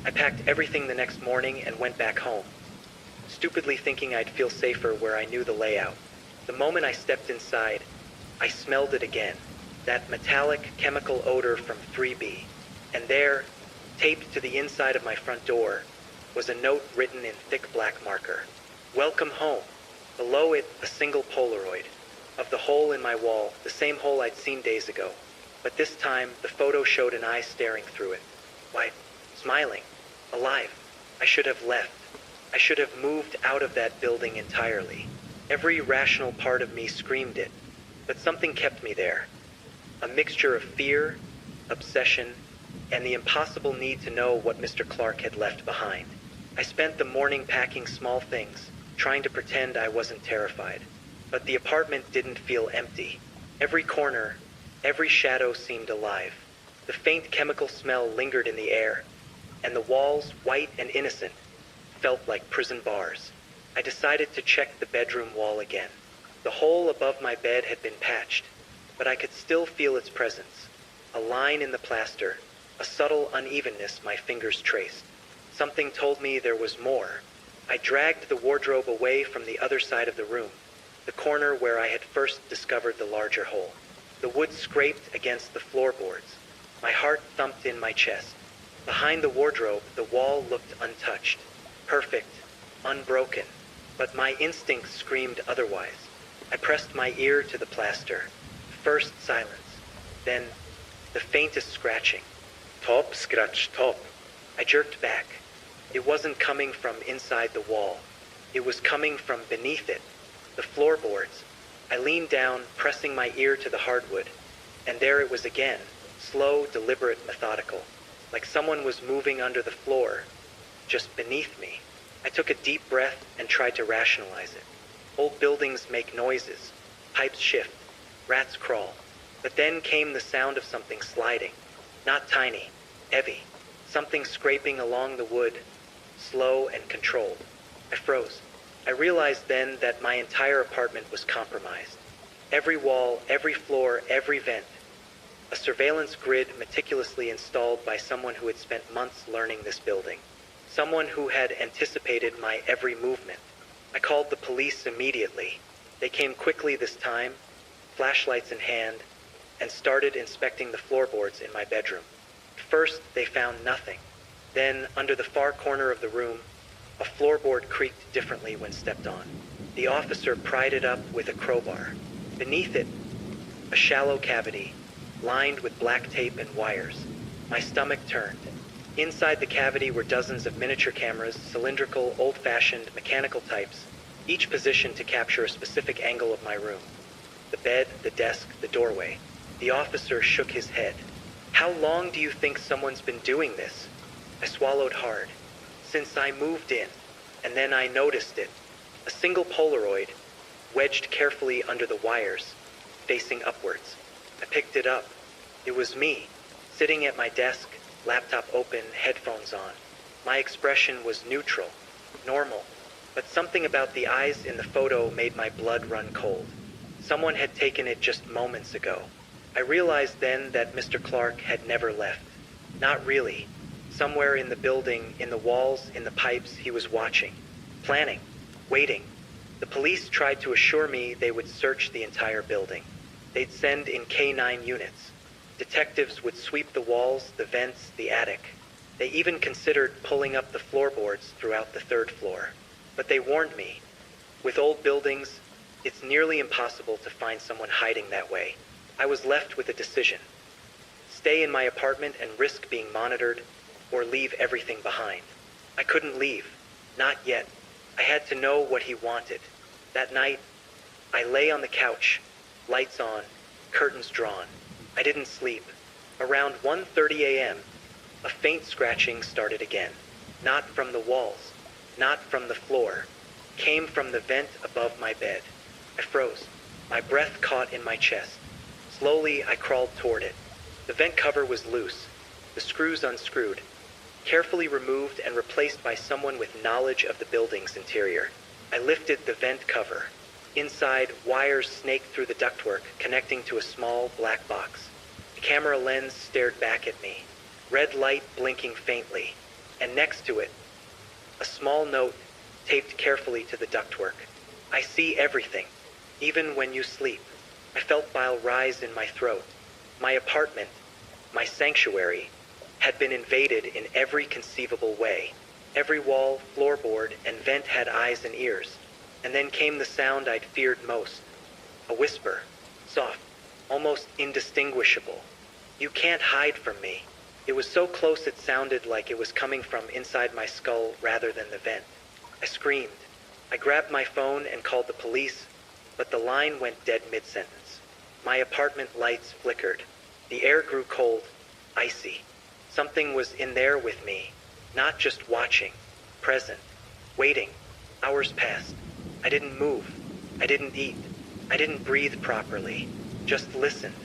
I packed everything the next morning and went back home, stupidly thinking I'd feel safer where I knew the layout. The moment I stepped inside, I smelled it again, that metallic chemical odor from 3B. And there, taped to the inside of my front door, was a note written in thick black marker. Welcome home. Below it, a single Polaroid of the hole in my wall, the same hole I'd seen days ago. But this time, the photo showed an eye staring through it. Why, smiling, alive. I should have left. I should have moved out of that building entirely. Every rational part of me screamed it, but something kept me there. A mixture of fear, obsession, and the impossible need to know what Mr. Clark had left behind. I spent the morning packing small things, trying to pretend I wasn't terrified. But the apartment didn't feel empty. Every corner, every shadow seemed alive. The faint chemical smell lingered in the air, and the walls, white and innocent, felt like prison bars. I decided to check the bedroom wall again. The hole above my bed had been patched, but I could still feel its presence. A line in the plaster, a subtle unevenness my fingers traced. Something told me there was more. I dragged the wardrobe away from the other side of the room, the corner where I had first discovered the larger hole. The wood scraped against the floorboards. My heart thumped in my chest. Behind the wardrobe, the wall looked untouched, perfect, unbroken, but my instincts screamed otherwise. I pressed my ear to the plaster. First silence, then the faintest scratching. Top, scratch, top. I jerked back. It wasn't coming from inside the wall. It was coming from beneath it, the floorboards. I leaned down, pressing my ear to the hardwood, and there it was again, slow, deliberate, methodical, like someone was moving under the floor, just beneath me. I took a deep breath and tried to rationalize it. Old buildings make noises, pipes shift, rats crawl. But then came the sound of something sliding, not tiny, heavy, something scraping along the wood, slow and controlled. I froze. I realized then that my entire apartment was compromised. Every wall, every floor, every vent. A surveillance grid meticulously installed by someone who had spent months learning this building. Someone who had anticipated my every movement. I called the police immediately. They came quickly this time, flashlights in hand, and started inspecting the floorboards in my bedroom. First, they found nothing. Then, under the far corner of the room, a floorboard creaked differently when stepped on. The officer pried it up with a crowbar. Beneath it, a shallow cavity, lined with black tape and wires. My stomach turned. Inside the cavity were dozens of miniature cameras, cylindrical, old-fashioned, mechanical types, each positioned to capture a specific angle of my room. The bed, the desk, the doorway. The officer shook his head. How long do you think someone's been doing this? I swallowed hard. Since I moved in, and then I noticed it. A single Polaroid, wedged carefully under the wires, facing upwards. I picked it up. It was me, sitting at my desk, laptop open, headphones on. My expression was neutral, normal, but something about the eyes in the photo made my blood run cold. Someone had taken it just moments ago. I realized then that Mr. Clark had never left. Not really. Somewhere in the building, in the walls, in the pipes, he was watching, planning, waiting. The police tried to assure me they would search the entire building. They'd send in K-9 units. Detectives would sweep the walls, the vents, the attic. They even considered pulling up the floorboards throughout the third floor. But they warned me, with old buildings, it's nearly impossible to find someone hiding that way. I was left with a decision. Stay in my apartment and risk being monitored, or leave everything behind. I couldn't leave. Not yet. I had to know what he wanted. That night, I lay on the couch, lights on, curtains drawn. I didn't sleep. Around 1:30 a.m., a faint scratching started again. Not from the walls, not from the floor. Came from the vent above my bed. I froze. My breath caught in my chest. Slowly, I crawled toward it. The vent cover was loose, the screws unscrewed, carefully removed and replaced by someone with knowledge of the building's interior. I lifted the vent cover. Inside, wires snaked through the ductwork, connecting to a small black box. The camera lens stared back at me, red light blinking faintly, and next to it, a small note taped carefully to the ductwork. I see everything, even when you sleep. I felt bile rise in my throat. My apartment, my sanctuary, had been invaded in every conceivable way. Every wall, floorboard, and vent had eyes and ears. And then came the sound I'd feared most. A whisper, soft, almost indistinguishable. You can't hide from me. It was so close it sounded like it was coming from inside my skull rather than the vent. I screamed. I grabbed my phone and called the police, but the line went dead mid-sentence. My apartment lights flickered. The air grew cold, icy. Something was in there with me, not just watching, present, waiting. Hours passed. I didn't move. I didn't eat. I didn't breathe properly. Just listened.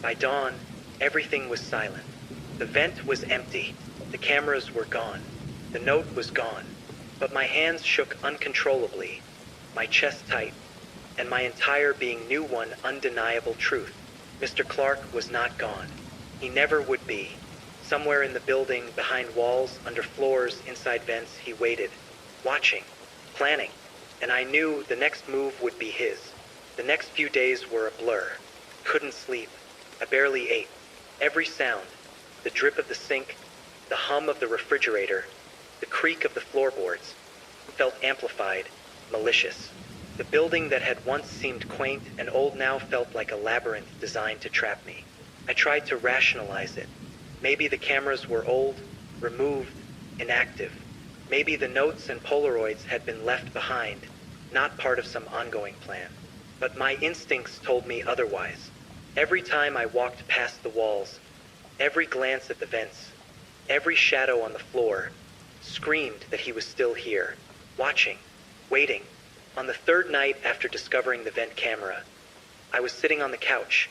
By dawn, everything was silent. The vent was empty. The cameras were gone. The note was gone. But my hands shook uncontrollably, my chest tight. and my entire being knew one undeniable truth. Mr. Clark was not gone. He never would be. Somewhere in the building, behind walls, under floors, inside vents, he waited, watching, planning, and I knew the next move would be his. The next few days were a blur. Couldn't sleep. I barely ate. Every sound, the drip of the sink, the hum of the refrigerator, the creak of the floorboards, felt amplified, malicious. The building that had once seemed quaint and old now felt like a labyrinth designed to trap me. I tried to rationalize it. Maybe the cameras were old, removed, inactive. Maybe the notes and Polaroids had been left behind, not part of some ongoing plan. But my instincts told me otherwise. Every time I walked past the walls, every glance at the vents, every shadow on the floor, screamed that he was still here, watching, waiting. On the third night after discovering the vent camera, I was sitting on the couch,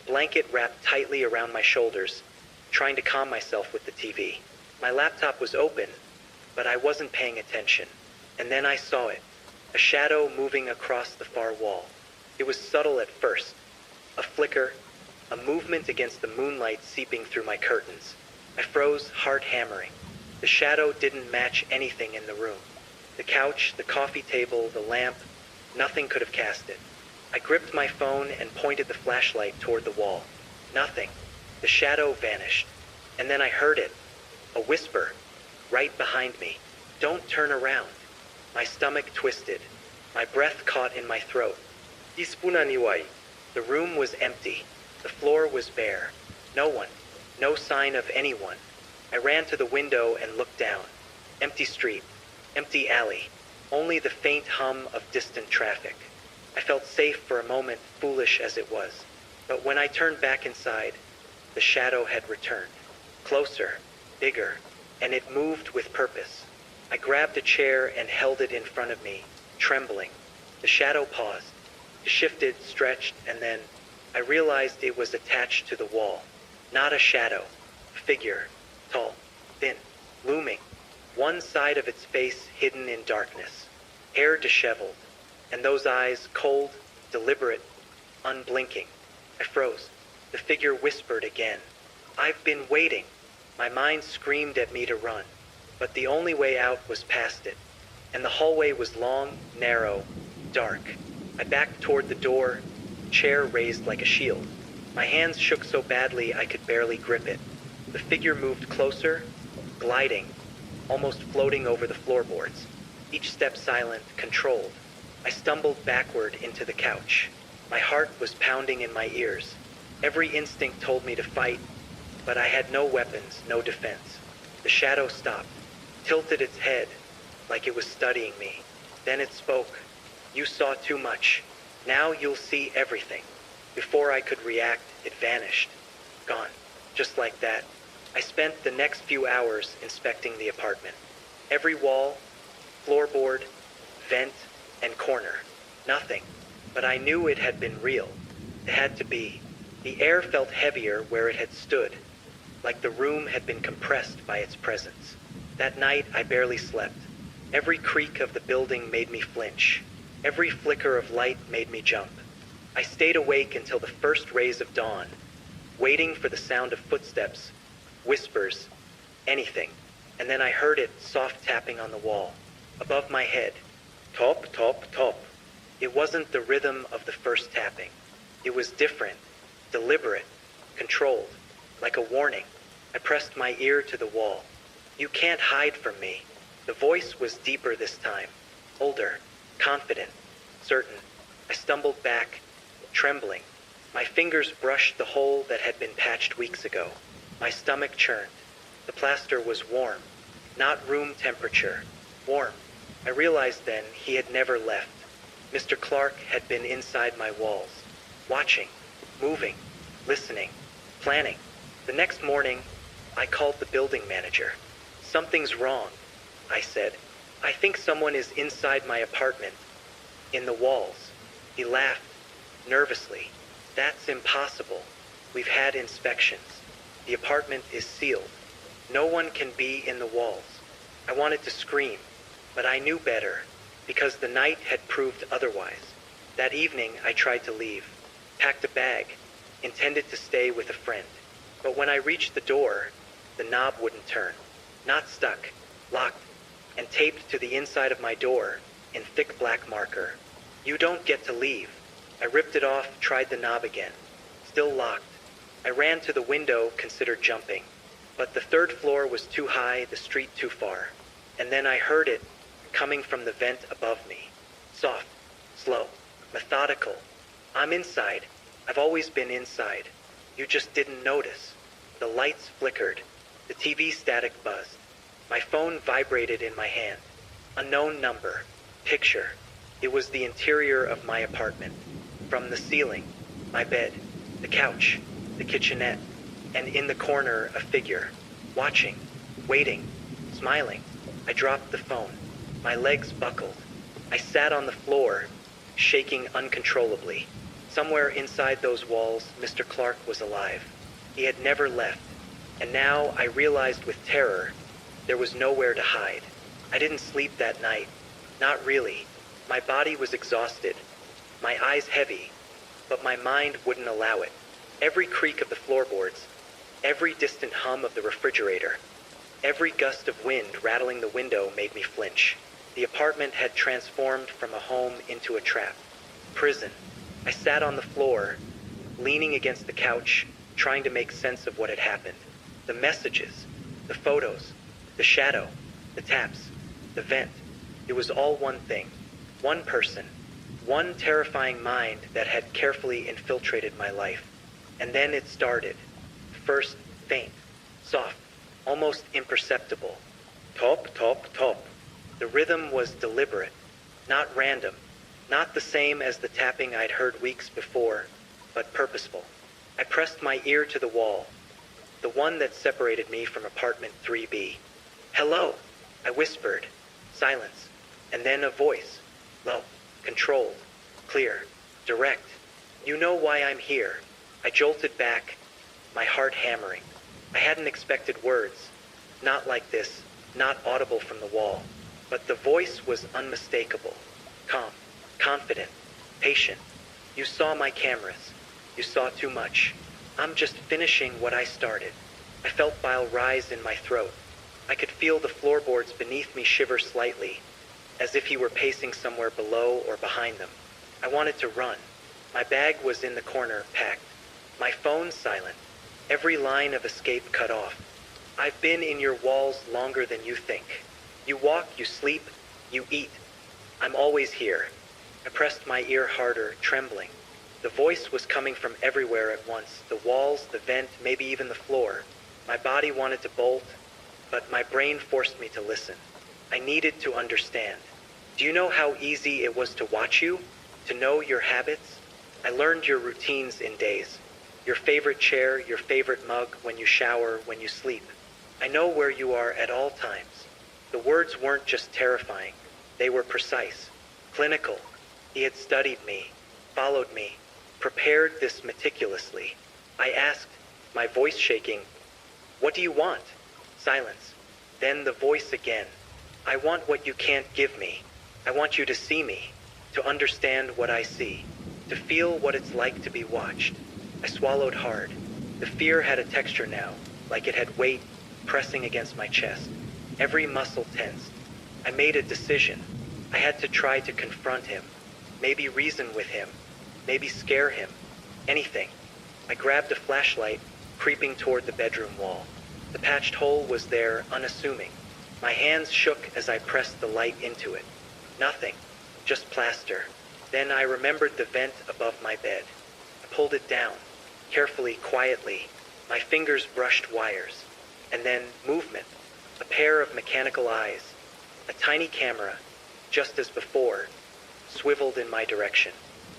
blanket wrapped tightly around my shoulders, trying to calm myself with the TV. My laptop was open, but I wasn't paying attention. And then I saw it, a shadow moving across the far wall. It was subtle at first, a flicker, a movement against the moonlight seeping through my curtains. I froze, heart hammering. The shadow didn't match anything in the room. The couch, the coffee table, the lamp, nothing could have cast it. I gripped my phone and pointed the flashlight toward the wall. Nothing. The shadow vanished. And then I heard it. A whisper, right behind me. Don't turn around. My stomach twisted. My breath caught in my throat. Ispunaniwai. The room was empty. The floor was bare. No one. No sign of anyone. I ran to the window and looked down. Empty street. Empty alley. Only the faint hum of distant traffic. I felt safe for a moment, foolish as it was. But when I turned back inside, the shadow had returned. Closer, bigger, and it moved with purpose. I grabbed a chair and held it in front of me, trembling. The shadow paused, shifted, stretched, and then I realized it was attached to the wall. Not a shadow, a figure, tall, thin, looming. One side of its face hidden in darkness, hair disheveled, and those eyes cold, deliberate, unblinking. I froze. The figure whispered again. I've been waiting. My mind screamed at me to run, but the only way out was past it, and the hallway was long, narrow, dark. I backed toward the door, chair raised like a shield. My hands shook so badly I could barely grip it. The figure moved closer, gliding, almost floating over the floorboards, each step silent, controlled. I stumbled backward into the couch. My heart was pounding in my ears. Every instinct told me to fight, but I had no weapons, no defense. The shadow stopped, tilted its head, like it was studying me. Then it spoke. You saw too much. Now you'll see everything. Before I could react, it vanished. Gone. Just like that. I spent the next few hours inspecting the apartment. Every wall, floorboard, vent, and corner. Nothing. But I knew it had been real. It had to be. The air felt heavier where it had stood, like the room had been compressed by its presence. That night, I barely slept. Every creak of the building made me flinch. Every flicker of light made me jump. I stayed awake until the first rays of dawn, waiting for the sound of footsteps, whispers, anything. And then I heard it soft tapping on the wall, above my head. Top, top, top. It wasn't the rhythm of the first tapping. It was different, deliberate, controlled, like a warning. I pressed my ear to the wall. You can't hide from me. The voice was deeper this time, older, confident, certain. I stumbled back, trembling. My fingers brushed the hole that had been patched weeks ago. My stomach churned. The plaster was warm, not room temperature, warm. I realized then he had never left. Mr. Clark had been inside my walls, watching, moving, listening, planning. The next morning, I called the building manager. Something's wrong, I said. I think someone is inside my apartment, in the walls. He laughed, nervously. That's impossible. We've had inspections. The apartment is sealed. No one can be in the walls. I wanted to scream, but I knew better, because the night had proved otherwise. That evening, I tried to leave, packed a bag, intended to stay with a friend. But when I reached the door, the knob wouldn't turn. Not stuck, locked, and taped to the inside of my door in thick black marker. You don't get to leave. I ripped it off, tried the knob again. Still locked. I ran to the window, considered jumping. But the third floor was too high, the street too far. And then I heard it coming from the vent above me. Soft, slow, methodical. I'm inside. I've always been inside. You just didn't notice. The lights flickered. The TV static buzzed. My phone vibrated in my hand. Unknown number. Picture. It was the interior of my apartment. From the ceiling, my bed, the couch, the kitchenette, and in the corner a figure. Watching, waiting, smiling. I dropped the phone. My legs buckled. I sat on the floor, shaking uncontrollably. Somewhere inside those walls, Mr. Clark was alive. He had never left. And now I realized with terror, there was nowhere to hide. I didn't sleep that night. Not really. My body was exhausted, my eyes heavy, but my mind wouldn't allow it. Every creak of the floorboards, every distant hum of the refrigerator, every gust of wind rattling the window made me flinch. The apartment had transformed from a home into a trap. Prison. I sat on the floor, leaning against the couch, trying to make sense of what had happened. The messages, the photos, the shadow, the taps, the vent. It was all one thing. One person. One terrifying mind that had carefully infiltrated my life. And then it started. First, faint, soft, almost imperceptible. Top, top, top. The rhythm was deliberate, not random, not the same as the tapping I'd heard weeks before, but purposeful. I pressed my ear to the wall, the one that separated me from apartment 3B. Hello, I whispered. Silence, and then a voice. Low, controlled, clear, direct. You know why I'm here. I jolted back, my heart hammering. I hadn't expected words. Not like this, not audible from the wall. But the voice was unmistakable. Calm, confident, patient. You saw my cameras. You saw too much. I'm just finishing what I started. I felt bile rise in my throat. I could feel the floorboards beneath me shiver slightly, as if he were pacing somewhere below or behind them. I wanted to run. My bag was in the corner, packed. My phone silent. Every line of escape cut off. I've been in your walls longer than you think. You walk, you sleep, you eat. I'm always here. I pressed my ear harder, trembling. The voice was coming from everywhere at once. The walls, the vent, maybe even the floor. My body wanted to bolt, but my brain forced me to listen. I needed to understand. Do you know how easy it was to watch you? To know your habits? I learned your routines in days. Your favorite chair, your favorite mug, when you shower, when you sleep. I know where you are at all times. The words weren't just terrifying. They were precise, clinical. He had studied me, followed me, prepared this meticulously. I asked, my voice shaking, "What do you want?" Silence. Then the voice again. "I want what you can't give me. I want you to see me, to understand what I see, to feel what it's like to be watched." I swallowed hard. The fear had a texture now, like it had weight pressing against my chest. Every muscle tensed. I made a decision. I had to try to confront him, maybe reason with him, maybe scare him, anything. I grabbed a flashlight, creeping toward the bedroom wall. The patched hole was there, unassuming. My hands shook as I pressed the light into it. Nothing, just plaster. Then I remembered the vent above my bed. I pulled it down, carefully, quietly. My fingers brushed wires. And then movement. A pair of mechanical eyes. A tiny camera, just as before, swiveled in my direction.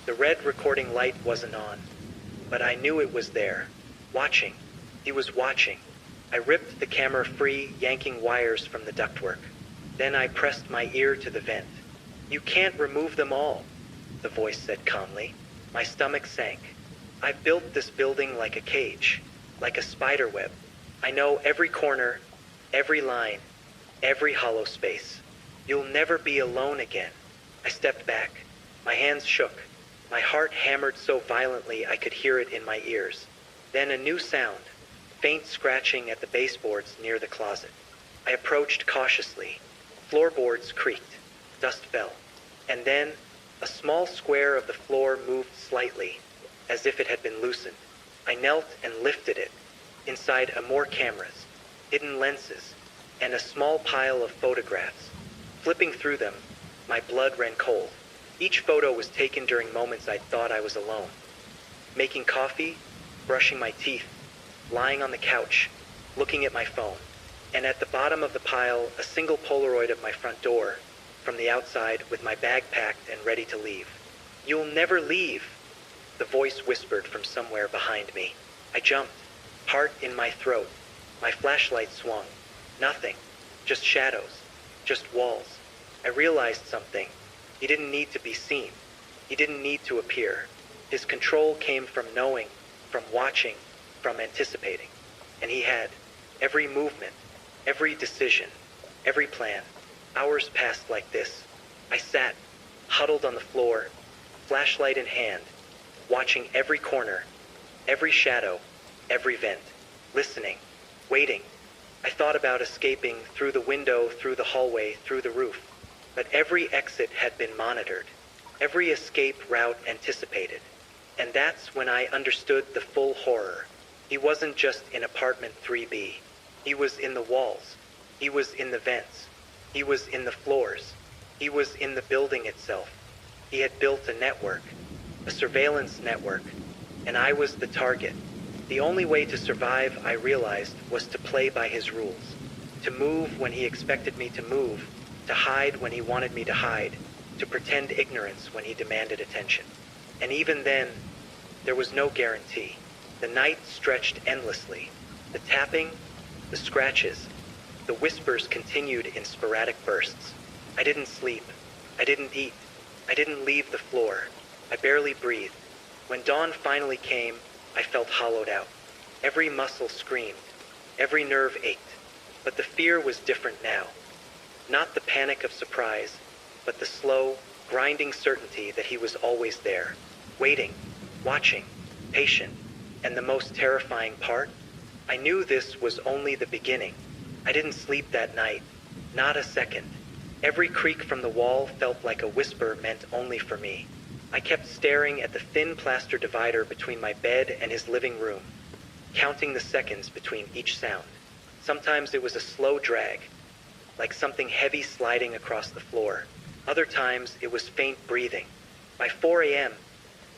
The red recording light wasn't on, but I knew it was there, watching. He was watching. I ripped the camera free, yanking wires from the ductwork. Then I pressed my ear to the vent. "You can't remove them all," the voice said calmly. My stomach sank. I've built this building like a cage, like a spider web. I know every corner, every line, every hollow space. You'll never be alone again. I stepped back. My hands shook. My heart hammered so violently I could hear it in my ears. Then a new sound, faint scratching at the baseboards near the closet. I approached cautiously. Floorboards creaked. Dust fell. And then, a small square of the floor moved slightly, as if it had been loosened. I knelt and lifted it. Inside more cameras, hidden lenses, and a small pile of photographs. Flipping through them, my blood ran cold. Each photo was taken during moments I thought I was alone. Making coffee, brushing my teeth, lying on the couch, looking at my phone. And at the bottom of the pile, a single Polaroid of my front door, from the outside with my bag packed and ready to leave. "You'll never leave," the voice whispered from somewhere behind me. I jumped, heart in my throat. My flashlight swung. Nothing. Just shadows. Just walls. I realized something. He didn't need to be seen. He didn't need to appear. His control came from knowing, from watching, from anticipating. And he had every movement, every decision, every plan. Hours passed like this. I sat, huddled on the floor, flashlight in hand, watching every corner, every shadow, every vent, listening, waiting. I thought about escaping through the window, through the hallway, through the roof. But every exit had been monitored, every escape route anticipated. And that's when I understood the full horror. He wasn't just in apartment 3B. He was in the walls. He was in the vents. He was in the floors. He was in the building itself. He had built a network, a surveillance network, and I was the target. The only way to survive, I realized, was to play by his rules. To move when he expected me to move, to hide when he wanted me to hide, to pretend ignorance when he demanded attention. And even then, there was no guarantee. The night stretched endlessly. The tapping, the scratches, the whispers continued in sporadic bursts. I didn't sleep. I didn't eat. I didn't leave the floor. I barely breathed. When dawn finally came, I felt hollowed out. Every muscle screamed. Every nerve ached. But the fear was different now. Not the panic of surprise, but the slow, grinding certainty that he was always there, waiting, watching, patient. And the most terrifying part? I knew this was only the beginning. I didn't sleep that night, not a second. Every creak from the wall felt like a whisper meant only for me. I kept staring at the thin plaster divider between my bed and his living room, counting the seconds between each sound. Sometimes it was a slow drag, like something heavy sliding across the floor. Other times it was faint breathing. By 4 a.m.,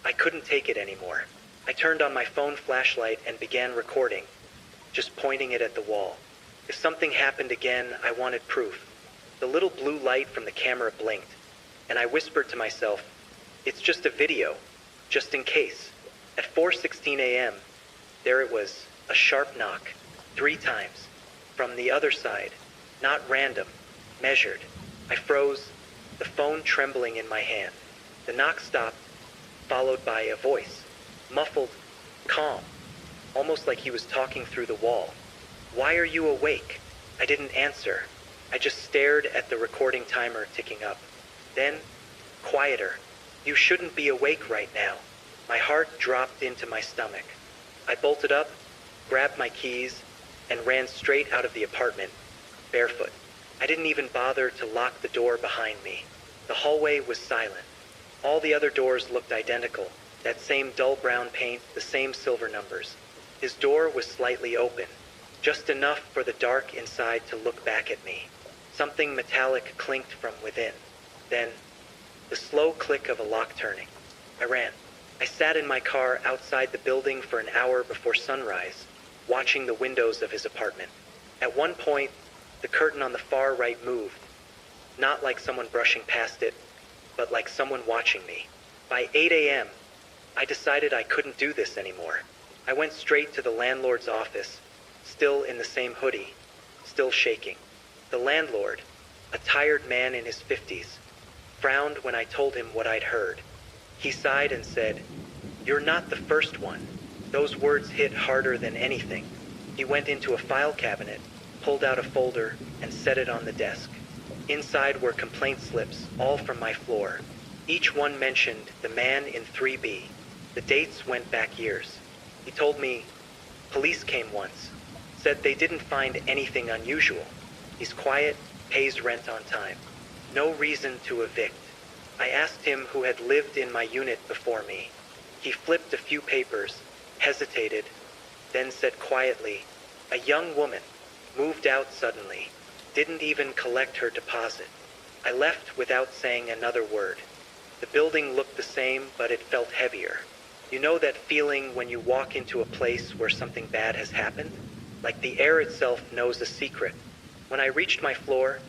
I couldn't take it anymore. I turned on my phone flashlight and began recording, just pointing it at the wall. If something happened again, I wanted proof. The little blue light from the camera blinked, and I whispered to myself, "It's just a video, just in case." At 4:16 a.m., there it was, a sharp knock, 3 times. From the other side, not random, measured. I froze, the phone trembling in my hand. The knock stopped, followed by a voice, muffled, calm, almost like he was talking through the wall. "Why are you awake?" I didn't answer. I just stared at the recording timer ticking up. Then, quieter. "You shouldn't be awake right now." My heart dropped into my stomach. I bolted up, grabbed my keys, and ran straight out of the apartment, barefoot. I didn't even bother to lock the door behind me. The hallway was silent. All the other doors looked identical, that same dull brown paint, the same silver numbers. His door was slightly open, just enough for the dark inside to look back at me. Something metallic clinked from within. Then, the slow click of a lock turning. I ran. I sat in my car outside the building for an hour before sunrise, watching the windows of his apartment. At one point, the curtain on the far right moved, not like someone brushing past it, but like someone watching me. By 8 a.m., I decided I couldn't do this anymore. I went straight to the landlord's office, still in the same hoodie, still shaking. The landlord, a tired man in his 50s, frowned when I told him what I'd heard. He sighed and said, "You're not the first one." Those words hit harder than anything. He went into a file cabinet, pulled out a folder, and set it on the desk. Inside were complaint slips, all from my floor. Each one mentioned the man in 3B. The dates went back years. He told me, police came once, said they didn't find anything unusual. He's quiet, pays rent on time. No reason to evict. I asked him who had lived in my unit before me. He flipped a few papers, hesitated, then said quietly, a young woman, moved out suddenly, didn't even collect her deposit. I left without saying another word. The building looked the same, but it felt heavier. You know that feeling when you walk into a place where something bad has happened? Like the air itself knows a secret. When I reached my floor,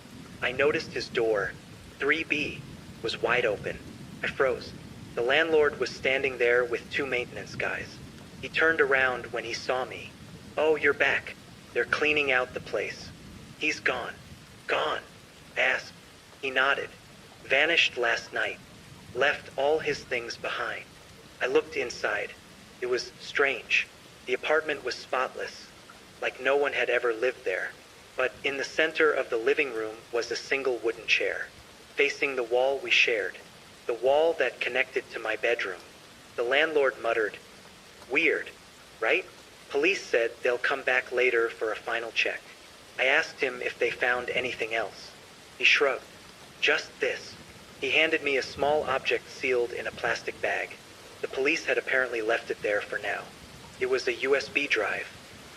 I noticed his door, 3B, was wide open. I froze. The landlord was standing there with 2 maintenance guys. He turned around when he saw me. Oh, you're back. They're cleaning out the place. He's gone. Gone. I asked. He nodded. Vanished last night. Left all his things behind. I looked inside. It was strange. The apartment was spotless, like no one had ever lived there. But in the center of the living room was a single wooden chair, facing the wall we shared, the wall that connected to my bedroom. The landlord muttered, weird, right? Police said they'll come back later for a final check. I asked him if they found anything else. He shrugged. Just this. He handed me a small object sealed in a plastic bag. The police had apparently left it there for now. It was a USB drive.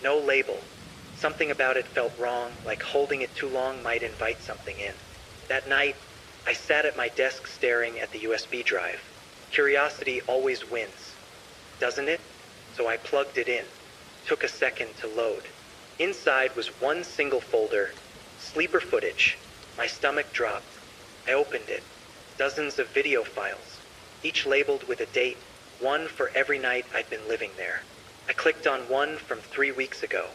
No label. Something about it felt wrong, like holding it too long might invite something in. That night, I sat at my desk staring at the USB drive. Curiosity always wins, doesn't it? So I plugged it in. Took a second to load. Inside was one single folder, sleeper footage. My stomach dropped. I opened it. Dozens of video files, each labeled with a date, one for every night I'd been living there. I clicked on one from 3 weeks ago.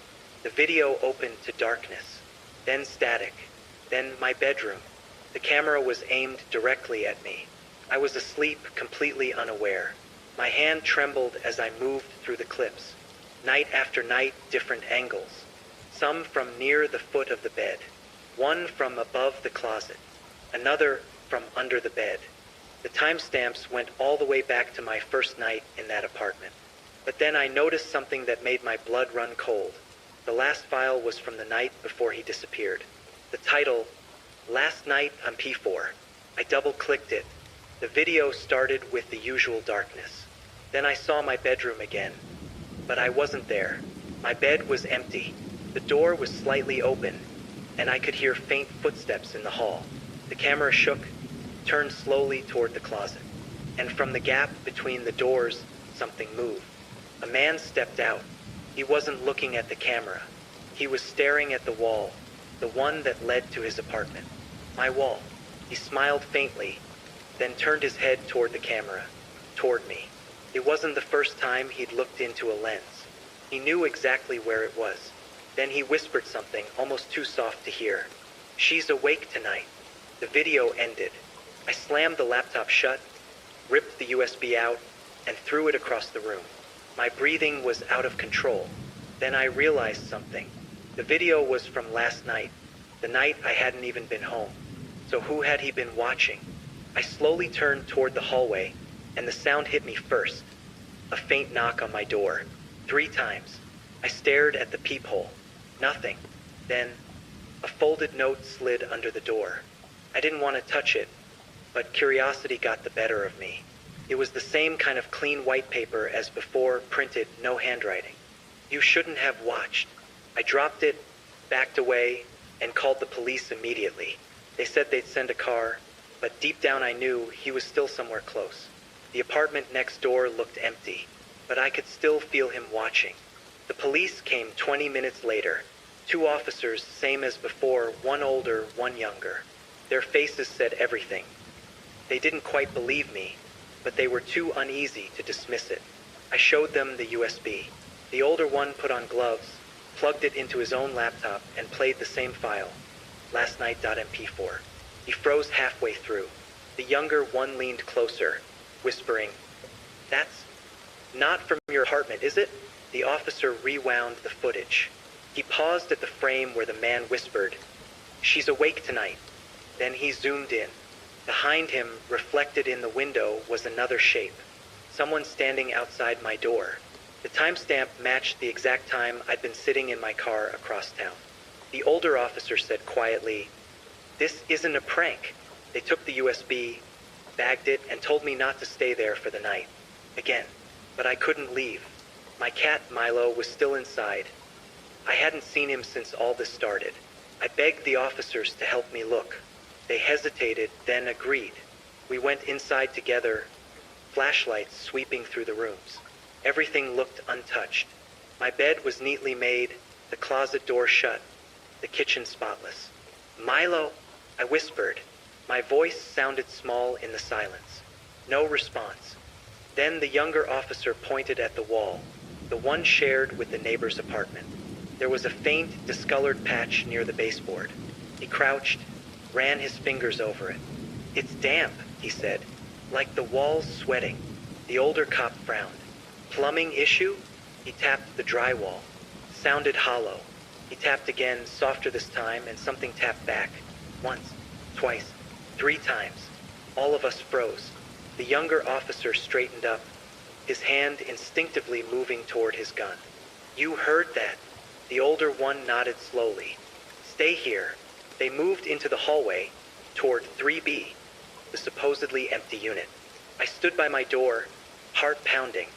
The video opened to darkness, then static, then my bedroom. The camera was aimed directly at me. I was asleep, completely unaware. My hand trembled as I moved through the clips. Night after night, different angles. Some from near the foot of the bed, one from above the closet, another from under the bed. The timestamps went all the way back to my first night in that apartment. But then I noticed something that made my blood run cold. The last file was from the night before he disappeared. The title, Last Night on P4. I double-clicked it. The video started with the usual darkness. Then I saw my bedroom again. But I wasn't there. My bed was empty. The door was slightly open, and I could hear faint footsteps in the hall. The camera shook, turned slowly toward the closet. And from the gap between the doors, something moved. A man stepped out. He wasn't looking at the camera. He was staring at the wall, the one that led to his apartment. My wall. He smiled faintly, then turned his head toward the camera, toward me. It wasn't the first time he'd looked into a lens. He knew exactly where it was. Then he whispered something almost too soft to hear. She's awake tonight. The video ended. I slammed the laptop shut, ripped the USB out, and threw it across the room. My breathing was out of control. Then I realized something. The video was from last night, the night I hadn't even been home. So who had he been watching? I slowly turned toward the hallway, and the sound hit me first. A faint knock on my door. 3 times. I stared at the peephole. Nothing. Then, a folded note slid under the door. I didn't want to touch it, but curiosity got the better of me. It was the same kind of clean white paper as before, printed, no handwriting. You shouldn't have watched. I dropped it, backed away, and called the police immediately. They said they'd send a car, but deep down I knew he was still somewhere close. The apartment next door looked empty, but I could still feel him watching. The police came 20 minutes later. 2 officers, same as before, one older, one younger. Their faces said everything. They didn't quite believe me, but they were too uneasy to dismiss it. I showed them the USB. The older one put on gloves, plugged it into his own laptop, and played the same file, lastnight.mp4. He froze halfway through. The younger one leaned closer, whispering, "That's not from your apartment, is it?" The officer rewound the footage. He paused at the frame where the man whispered, "She's awake tonight." Then he zoomed in. Behind him, reflected in the window, was another shape. Someone standing outside my door. The timestamp matched the exact time I'd been sitting in my car across town. The older officer said quietly, "This isn't a prank. They took the USB, bagged it, and told me not to stay there for the night. Again. But I couldn't leave. My cat, Milo, was still inside. I hadn't seen him since all this started. I begged the officers to help me look. They hesitated, then agreed. We went inside together, flashlights sweeping through the rooms. Everything looked untouched. My bed was neatly made, the closet door shut, the kitchen spotless. "Milo," I whispered. My voice sounded small in the silence. No response. Then the younger officer pointed at the wall, the one shared with the neighbor's apartment. There was a faint, discolored patch near the baseboard. He crouched, ran his fingers over it. "It's damp," he said, "like the wall's sweating." The older cop frowned. "Plumbing issue?" He tapped the drywall. Sounded hollow. He tapped again, softer this time, and something tapped back. Once, twice, 3 times. All of us froze. The younger officer straightened up, his hand instinctively moving toward his gun. "You heard that?" The older one nodded slowly. "Stay here." They moved into the hallway, toward 3B, the supposedly empty unit. I stood by my door, heart pounding,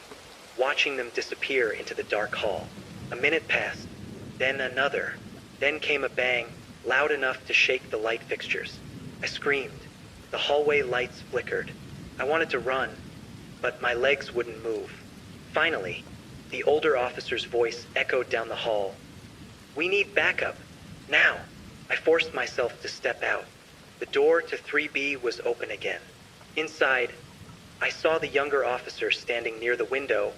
watching them disappear into the dark hall. A minute passed, then another. Then came a bang, loud enough to shake the light fixtures. I screamed. The hallway lights flickered. I wanted to run, but my legs wouldn't move. Finally, the older officer's voice echoed down the hall. "We need backup. Now." I forced myself to step out. The door to 3B was open again. Inside, I saw the younger officer standing near the window,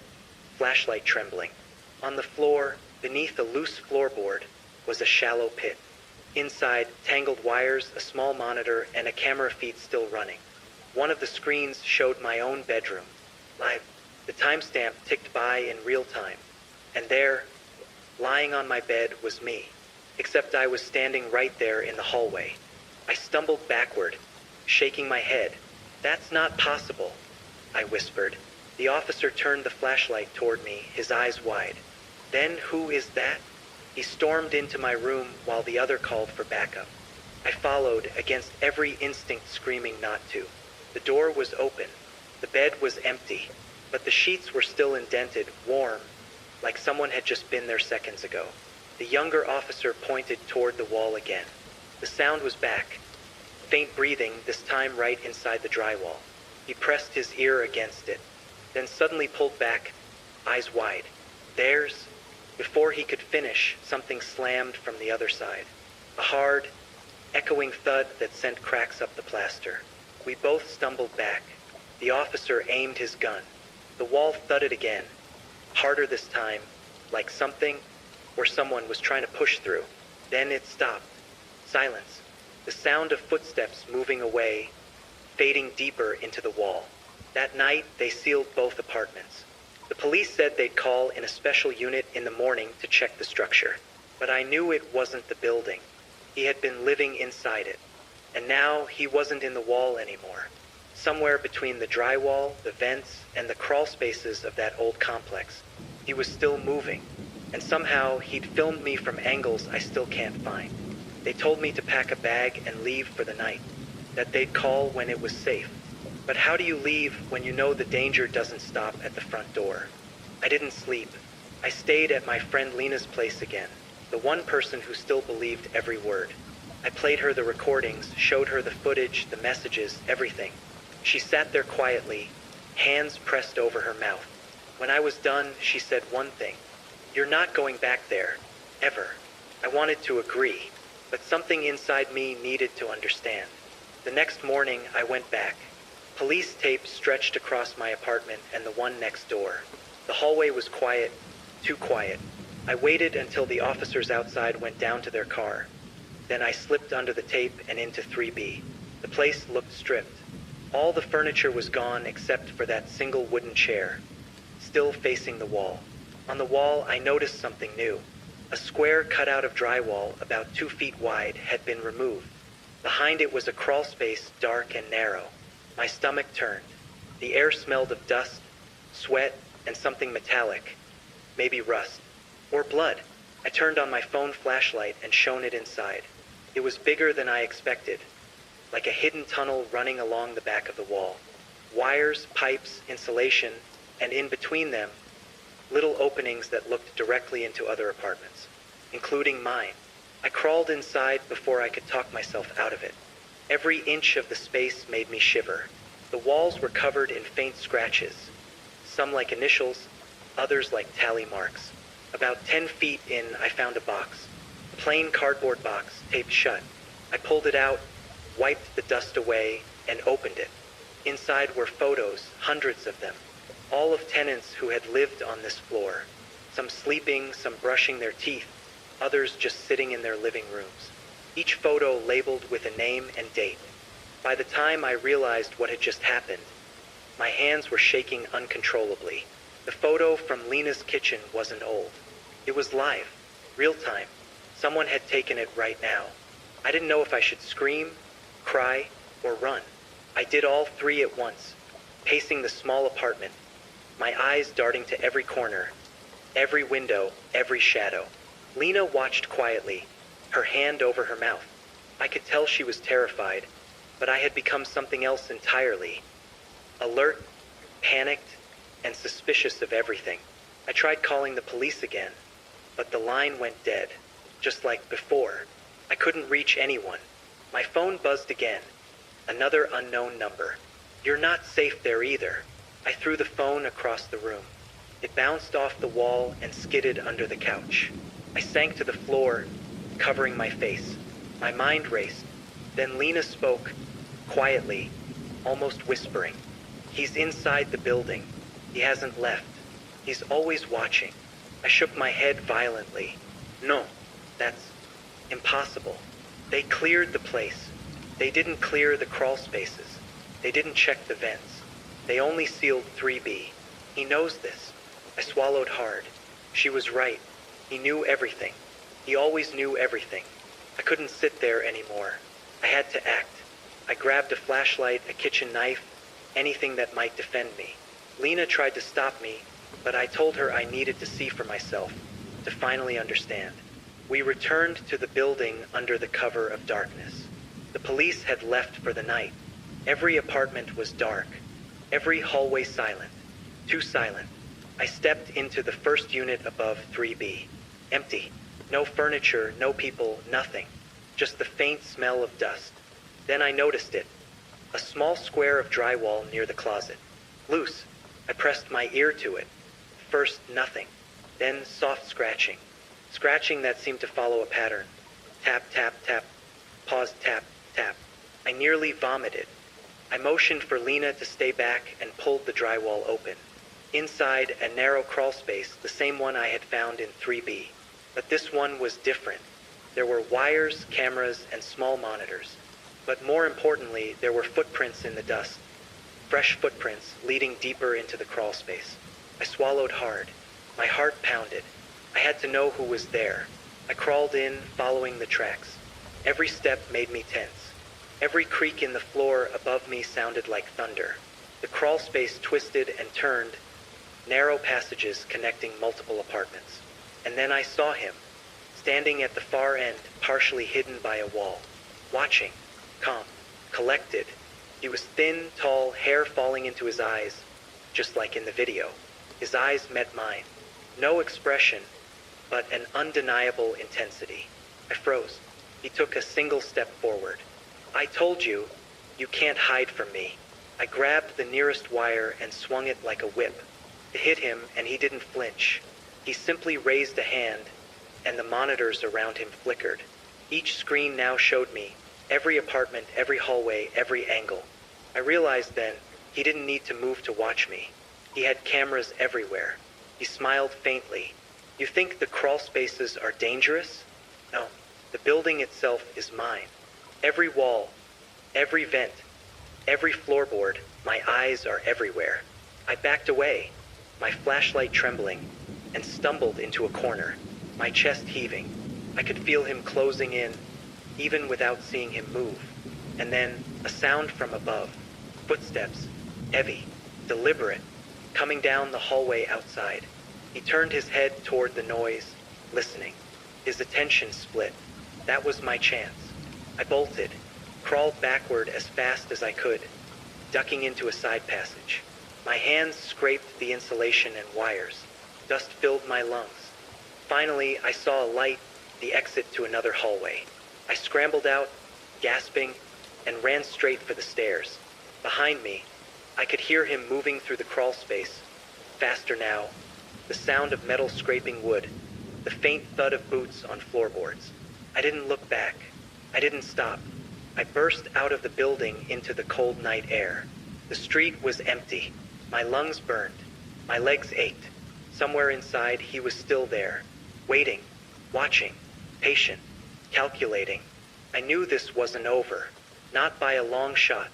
flashlight trembling. On the floor, beneath a loose floorboard, was a shallow pit. Inside, tangled wires, a small monitor, and a camera feed still running. One of the screens showed my own bedroom. Live. The timestamp ticked by in real time. And there, lying on my bed, was me. Except I was standing right there in the hallway. I stumbled backward, shaking my head. "That's not possible," I whispered. The officer turned the flashlight toward me, his eyes wide. "Then who is that?" He stormed into my room while the other called for backup. I followed, against every instinct screaming not to. The door was open. The bed was empty, but the sheets were still indented, warm, like someone had just been there seconds ago. The younger officer pointed toward the wall again. The sound was back. Faint breathing, this time right inside the drywall. He pressed his ear against it, then suddenly pulled back, eyes wide. "There's..." Before he could finish, something slammed from the other side. A hard, echoing thud that sent cracks up the plaster. We both stumbled back. The officer aimed his gun. The wall thudded again, harder this time, like something or someone was trying to push through. Then it stopped. Silence. The sound of footsteps moving away, fading deeper into the wall. That night, they sealed both apartments. The police said they'd call in a special unit in the morning to check the structure. But I knew it wasn't the building. He had been living inside it. And now he wasn't in the wall anymore. Somewhere between the drywall, the vents, and the crawl spaces of that old complex, he was still moving. And somehow he'd filmed me from angles I still can't find. They told me to pack a bag and leave for the night, that they'd call when it was safe. But how do you leave when you know the danger doesn't stop at the front door? I didn't sleep. I stayed at my friend Lena's place again, the one person who still believed every word. I played her the recordings, showed her the footage, the messages, everything. She sat there quietly, hands pressed over her mouth. When I was done, she said one thing. "You're not going back there. Ever." I wanted to agree, but something inside me needed to understand. The next morning, I went back. Police tape stretched across my apartment and the one next door. The hallway was quiet, too quiet. I waited until the officers outside went down to their car. Then I slipped under the tape and into 3B. The place looked stripped. All the furniture was gone except for that single wooden chair, still facing the wall. On the wall, I noticed something new. A square cut out of drywall about 2 feet wide had been removed. Behind it was a crawl space, dark and narrow. My stomach turned. The air smelled of dust, sweat, and something metallic. Maybe rust. Or blood. I turned on my phone flashlight and shone it inside. It was bigger than I expected, like a hidden tunnel running along the back of the wall. Wires, pipes, insulation, and in between them, little openings that looked directly into other apartments, including mine. I crawled inside before I could talk myself out of it. Every inch of the space made me shiver. The walls were covered in faint scratches, some like initials, others like tally marks. About 10 feet in, I found a box. A plain cardboard box, taped shut. I pulled it out, wiped the dust away, and opened it. Inside were photos, hundreds of them, all of tenants who had lived on this floor. Some sleeping, some brushing their teeth, others just sitting in their living rooms. Each photo labeled with a name and date. By the time I realized what had just happened, my hands were shaking uncontrollably. The photo from Lena's kitchen wasn't old. It was live, real time. Someone had taken it right now. I didn't know if I should scream, cry, or run. I did all three at once, pacing the small apartment, my eyes darting to every corner, every window, every shadow. Lena watched quietly, her hand over her mouth. I could tell she was terrified, but I had become something else entirely. Alert, panicked, and suspicious of everything. I tried calling the police again, but the line went dead, just like before. I couldn't reach anyone. My phone buzzed again. Another unknown number. You're not safe there either. I threw the phone across the room. It bounced off the wall and skidded under the couch. I sank to the floor, covering my face. My mind raced. Then Lena spoke, quietly, almost whispering. He's inside the building. He hasn't left. He's always watching. I shook my head violently. No, that's impossible. They cleared the place. They didn't clear the crawl spaces. They didn't check the vents. They only sealed 3B. He knows this. I swallowed hard. She was right. He knew everything. He always knew everything. I couldn't sit there anymore. I had to act. I grabbed a flashlight, a kitchen knife, anything that might defend me. Lena tried to stop me, but I told her I needed to see for myself, to finally understand. We returned to the building under the cover of darkness. The police had left for the night. Every apartment was dark. Every hallway silent. Too silent. I stepped into the first unit above 3B. Empty. No furniture, no people, nothing. Just the faint smell of dust. Then I noticed it. A small square of drywall near the closet. Loose. I pressed my ear to it. First, nothing. Then soft scratching. Scratching that seemed to follow a pattern. Tap, tap, tap. Pause, tap, tap. I nearly vomited. I motioned for Lena to stay back and pulled the drywall open. Inside, a narrow crawl space, the same one I had found in 3B. But this one was different. There were wires, cameras, and small monitors. But more importantly, there were footprints in the dust. Fresh footprints leading deeper into the crawl space. I swallowed hard. My heart pounded. I had to know who was there. I crawled in, following the tracks. Every step made me tense. Every creak in the floor above me sounded like thunder. The crawl space twisted and turned, narrow passages connecting multiple apartments. And then I saw him, standing at the far end, partially hidden by a wall. Watching. Calm. Collected. He was thin, tall, hair falling into his eyes, just like in the video. His eyes met mine. No expression, but an undeniable intensity. I froze. He took a single step forward. I told you, you can't hide from me. I grabbed the nearest wire and swung it like a whip. It hit him, and he didn't flinch. He simply raised a hand, and the monitors around him flickered. Each screen now showed me every apartment, every hallway, every angle. I realized then he didn't need to move to watch me. He had cameras everywhere. He smiled faintly. You think the crawl spaces are dangerous? No. The building itself is mine. Every wall, every vent, every floorboard, my eyes are everywhere. I backed away, my flashlight trembling, and stumbled into a corner, my chest heaving. I could feel him closing in, even without seeing him move. And then, a sound from above. Footsteps, heavy, deliberate, coming down the hallway outside. He turned his head toward the noise, listening. His attention split. That was my chance. I bolted, crawled backward as fast as I could, ducking into a side passage. My hands scraped the insulation and wires. Dust filled my lungs. Finally, I saw a light, the exit to another hallway. I scrambled out, gasping, and ran straight for the stairs. Behind me, I could hear him moving through the crawl space. Faster now, the sound of metal scraping wood, the faint thud of boots on floorboards. I didn't look back. I didn't stop. I burst out of the building into the cold night air. The street was empty. My lungs burned. My legs ached. Somewhere inside, he was still there, waiting, watching, patient, calculating. I knew this wasn't over, not by a long shot.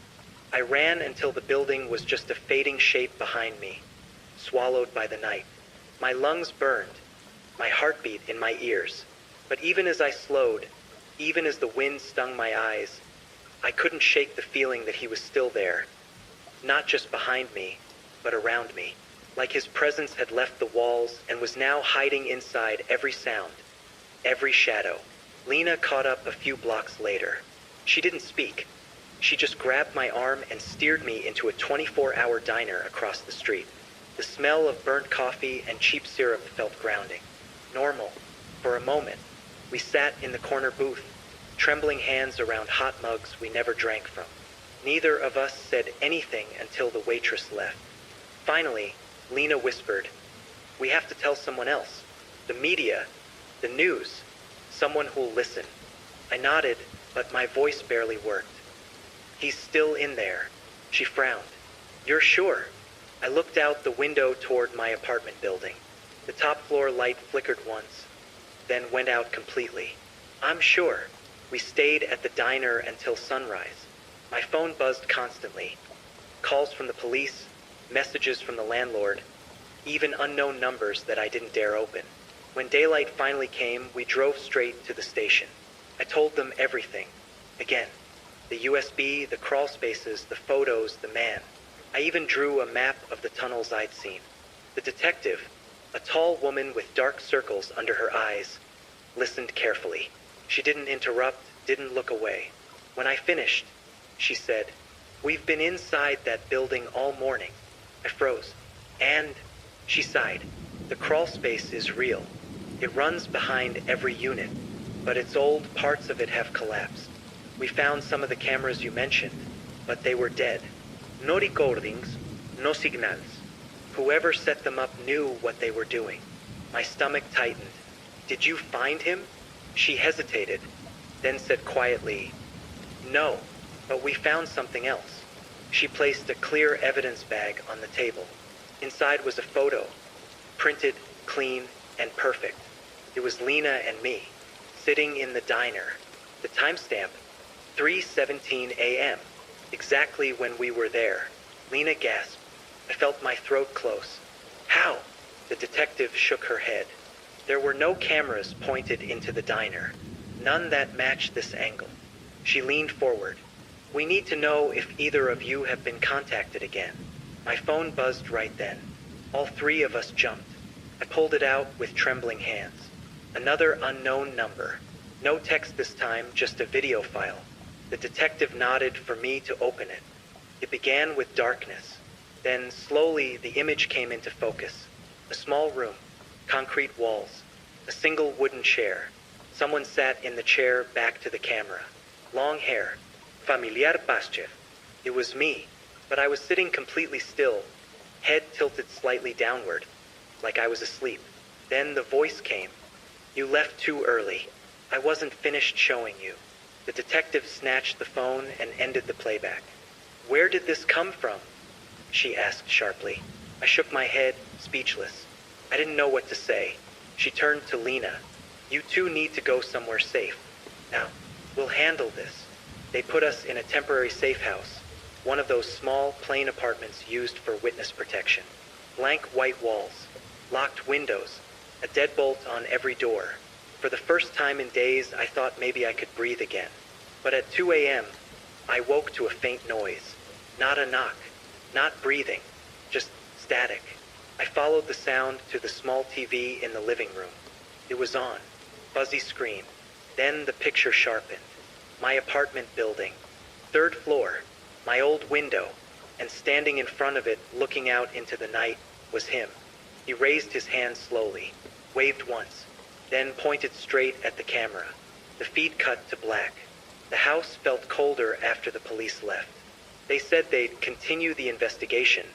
I ran until the building was just a fading shape behind me, swallowed by the night. My lungs burned, my heartbeat in my ears. But even as I slowed, even as the wind stung my eyes, I couldn't shake the feeling that he was still there. Not just behind me, but around me. Like his presence had left the walls and was now hiding inside every sound, every shadow. Lena caught up a few blocks later. She didn't speak. She just grabbed my arm and steered me into a 24-hour diner across the street. The smell of burnt coffee and cheap syrup felt grounding. Normal. For a moment, we sat in the corner booth, trembling hands around hot mugs we never drank from. Neither of us said anything until the waitress left. Finally, Lena whispered, "We have to tell someone else. The media, the news, someone who'll listen." I nodded, but my voice barely worked. "He's still in there." She frowned. "You're sure?" I looked out the window toward my apartment building. The top floor light flickered once, then went out completely. "I'm sure." We stayed at the diner until sunrise. My phone buzzed constantly. Calls from the police, messages from the landlord, even unknown numbers that I didn't dare open. When daylight finally came, we drove straight to the station. I told them everything. Again. The USB, the crawl spaces, the photos, the man. I even drew a map of the tunnels I'd seen. The detective, a tall woman with dark circles under her eyes, listened carefully. She didn't interrupt, didn't look away. When I finished, she said, "We've been inside that building all morning." I froze. "And," she sighed, "the crawl space is real. It runs behind every unit, but it's old, parts of it have collapsed. We found some of the cameras you mentioned, but they were dead. No recordings, no signals. Whoever set them up knew what they were doing." My stomach tightened. "Did you find him?" She hesitated, then said quietly, "No, but we found something else." She placed a clear evidence bag on the table. Inside was a photo, printed, clean, and perfect. It was Lena and me, sitting in the diner. The timestamp, 3:17 a.m., exactly when we were there. Lena gasped. I felt my throat close. "How?" The detective shook her head. "There were no cameras pointed into the diner. None that matched this angle." She leaned forward. "We need to know if either of you have been contacted again." My phone buzzed right then. All three of us jumped. I pulled it out with trembling hands. Another unknown number. No text this time, just a video file. The detective nodded for me to open it. It began with darkness. Then, slowly, the image came into focus. A small room, concrete walls, a single wooden chair. Someone sat in the chair back to the camera. Long hair. Familiar Pastchev. It was me, but I was sitting completely still, head tilted slightly downward, like I was asleep. Then the voice came. "You left too early. I wasn't finished showing you." The detective snatched the phone and ended the playback. "Where did this come from?" she asked sharply. I shook my head, speechless. I didn't know what to say. She turned to Lena. "You two need to go somewhere safe. Now, we'll handle this." They put us in a temporary safe house, one of those small, plain apartments used for witness protection. Blank white walls, locked windows, a deadbolt on every door. For the first time in days, I thought maybe I could breathe again. But at 2 a.m., I woke to a faint noise. Not a knock, not breathing, just static. I followed the sound to the small TV in the living room. It was on, fuzzy screen. Then the picture sharpened. My apartment building, 3rd floor, my old window, and standing in front of it, looking out into the night, was him. He raised his hand slowly, waved once, then pointed straight at the camera. The feed cut to black. The house felt colder after the police left. They said they'd continue the investigation,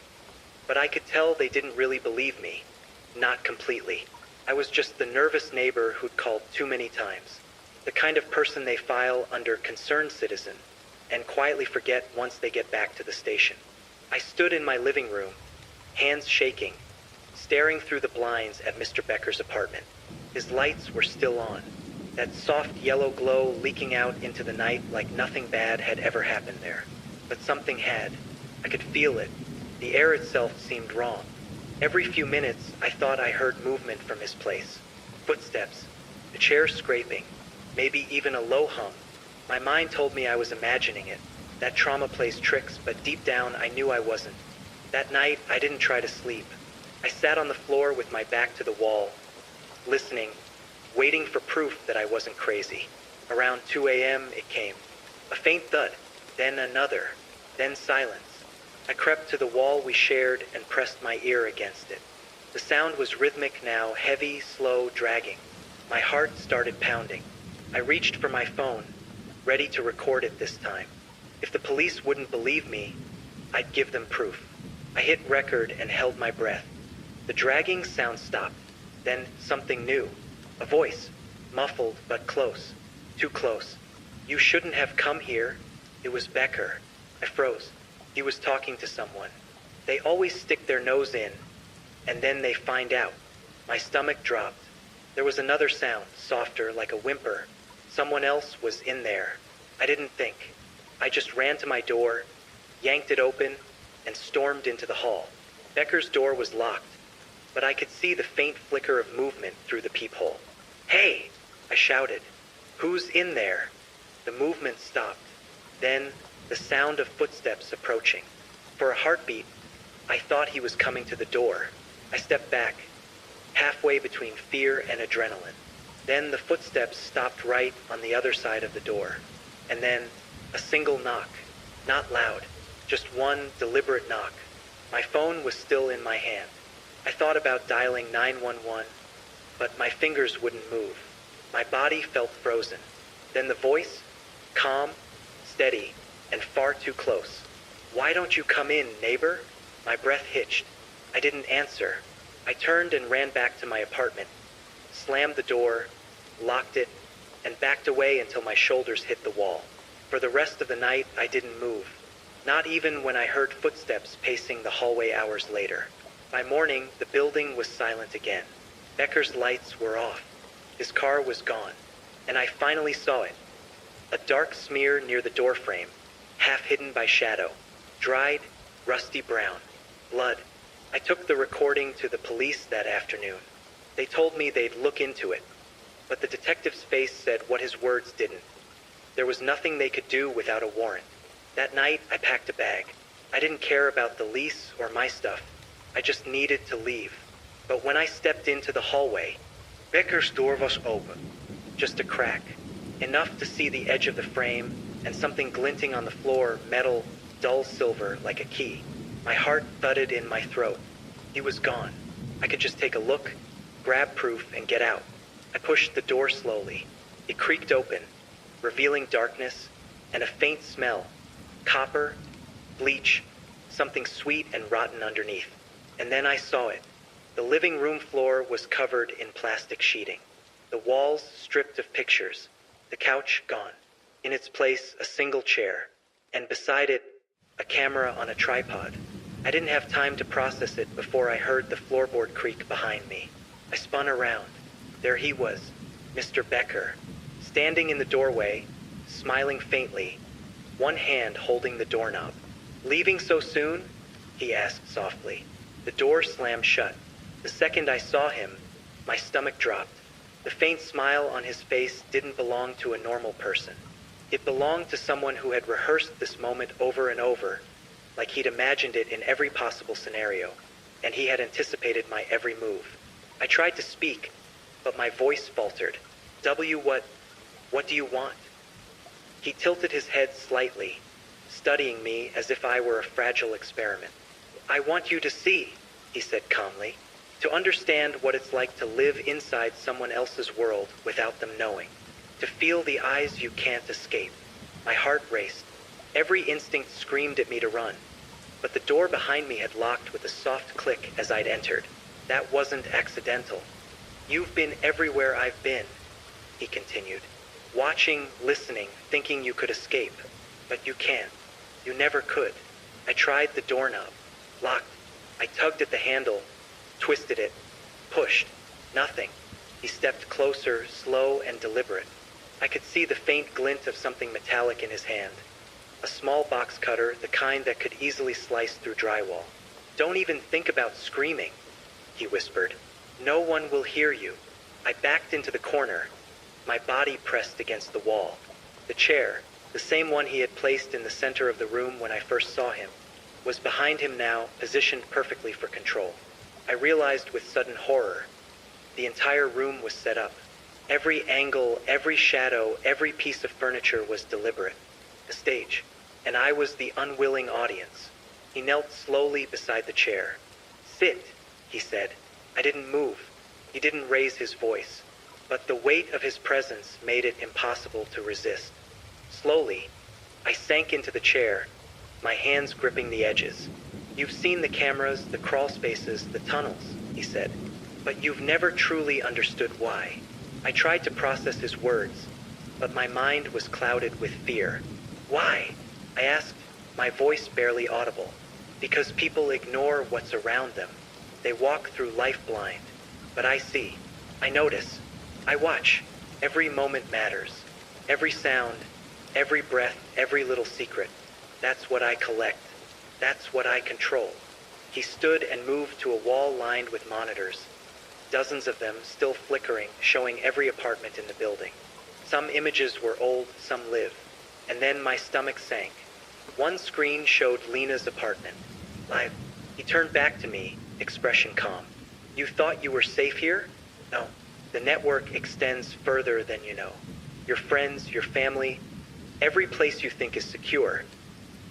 but I could tell they didn't really believe me. Not completely. I was just the nervous neighbor who'd called too many times. The kind of person they file under concerned citizen and quietly forget once they get back to the station. I stood in my living room, hands shaking, staring through the blinds at Mr. Becker's apartment. His lights were still on, that soft yellow glow leaking out into the night like nothing bad had ever happened there. But something had. I could feel it. The air itself seemed wrong. Every few minutes, I thought I heard movement from his place. Footsteps, a chair scraping, maybe even a low hum. My mind told me I was imagining it. That trauma plays tricks, but deep down I knew I wasn't. That night, I didn't try to sleep. I sat on the floor with my back to the wall, listening, waiting for proof that I wasn't crazy. Around 2 a.m. it came. A faint thud, then another, then silence. I crept to the wall we shared and pressed my ear against it. The sound was rhythmic now, heavy, slow, dragging. My heart started pounding. I reached for my phone, ready to record it this time. If the police wouldn't believe me, I'd give them proof. I hit record and held my breath. The dragging sound stopped. Then something new. A voice, muffled but close. Too close. "You shouldn't have come here." It was Becker. I froze. He was talking to someone. They always stick their nose in, and then they find out. My stomach dropped. There was another sound, softer, like a whimper. Someone else was in there. I didn't think. I just ran to my door, yanked it open, and stormed into the hall. Becker's door was locked, but I could see the faint flicker of movement through the peephole. "Hey!" I shouted. "Who's in there?" The movement stopped. Then, the sound of footsteps approaching. For a heartbeat, I thought he was coming to the door. I stepped back, halfway between fear and adrenaline. Then the footsteps stopped right on the other side of the door. And then, a single knock. Not loud, just one deliberate knock. My phone was still in my hand. I thought about dialing 911, but my fingers wouldn't move. My body felt frozen. Then the voice, calm, steady, and far too close. "Why don't you come in, neighbor?" My breath hitched. I didn't answer. I turned and ran back to my apartment, slammed the door, locked it, and backed away until my shoulders hit the wall. For the rest of the night, I didn't move. Not even when I heard footsteps pacing the hallway hours later. By morning, the building was silent again. Becker's lights were off. His car was gone. And I finally saw it. A dark smear near the doorframe, half hidden by shadow. Dried, rusty brown. Blood. I took the recording to the police that afternoon. They told me they'd look into it. But the detective's face said what his words didn't. There was nothing they could do without a warrant. That night, I packed a bag. I didn't care about the lease or my stuff. I just needed to leave. But when I stepped into the hallway, Becker's door was open. Just a crack. Enough to see the edge of the frame and something glinting on the floor, metal, dull silver, like a key. My heart thudded in my throat. He was gone. I could just take a look, grab proof, and get out. I pushed the door slowly. It creaked open, revealing darkness and a faint smell. Copper, bleach, something sweet and rotten underneath. And then I saw it. The living room floor was covered in plastic sheeting. The walls stripped of pictures. The couch gone. In its place, a single chair. And beside it, a camera on a tripod. I didn't have time to process it before I heard the floorboard creak behind me. I spun around. There he was, Mr. Becker, standing in the doorway, smiling faintly, one hand holding the doorknob. "Leaving so soon?" he asked softly. The door slammed shut. The second I saw him, my stomach dropped. The faint smile on his face didn't belong to a normal person. It belonged to someone who had rehearsed this moment over and over, like he'd imagined it in every possible scenario, and he had anticipated my every move. I tried to speak, but my voice faltered. What do you want? He tilted his head slightly, studying me as if I were a fragile experiment. I want you to see, he said calmly, to understand what it's like to live inside someone else's world without them knowing, to feel the eyes you can't escape. My heart raced. Every instinct screamed at me to run, but the door behind me had locked with a soft click as I'd entered. That wasn't accidental. You've been everywhere I've been, he continued. Watching, listening, thinking you could escape. But you can't. You never could. I tried the doorknob. Locked. I tugged at the handle, twisted it, pushed. Nothing. He stepped closer, slow and deliberate. I could see the faint glint of something metallic in his hand. A small box cutter, the kind that could easily slice through drywall. Don't even think about screaming, he whispered. No one will hear you. I backed into the corner, my body pressed against the wall. The chair, the same one he had placed in the center of the room when I first saw him, was behind him now, positioned perfectly for control. I realized with sudden horror, the entire room was set up. Every angle, every shadow, every piece of furniture was deliberate. The stage, and I was the unwilling audience. He knelt slowly beside the chair. Sit, he said. I didn't move. He didn't raise his voice, but the weight of his presence made it impossible to resist. Slowly, I sank into the chair, my hands gripping the edges. You've seen the cameras, the crawl spaces, the tunnels, he said, but you've never truly understood why. I tried to process his words, but my mind was clouded with fear. Why? I asked, my voice barely audible. Because people ignore what's around them. They walk through life blind. But I see. I notice. I watch. Every moment matters. Every sound, every breath, every little secret. That's what I collect. That's what I control. He stood and moved to a wall lined with monitors. Dozens of them still flickering, showing every apartment in the building. Some images were old, some live. And then my stomach sank. One screen showed Lena's apartment. Live. He turned back to me, expression calm. You thought you were safe here? No. The network extends further than you know. Your friends, your family, every place you think is secure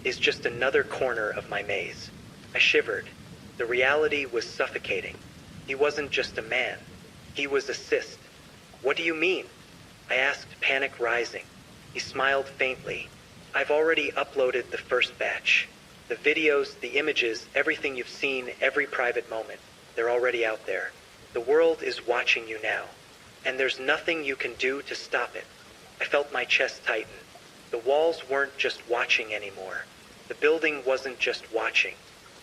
is just another corner of my maze. I shivered. The reality was suffocating. He wasn't just a man. He was a cyst. What do you mean? I asked, panic rising. He smiled faintly. I've already uploaded the first batch. The videos, the images, everything you've seen, every private moment. They're already out there. The world is watching you now. And there's nothing you can do to stop it. I felt my chest tighten. The walls weren't just watching anymore. The building wasn't just watching.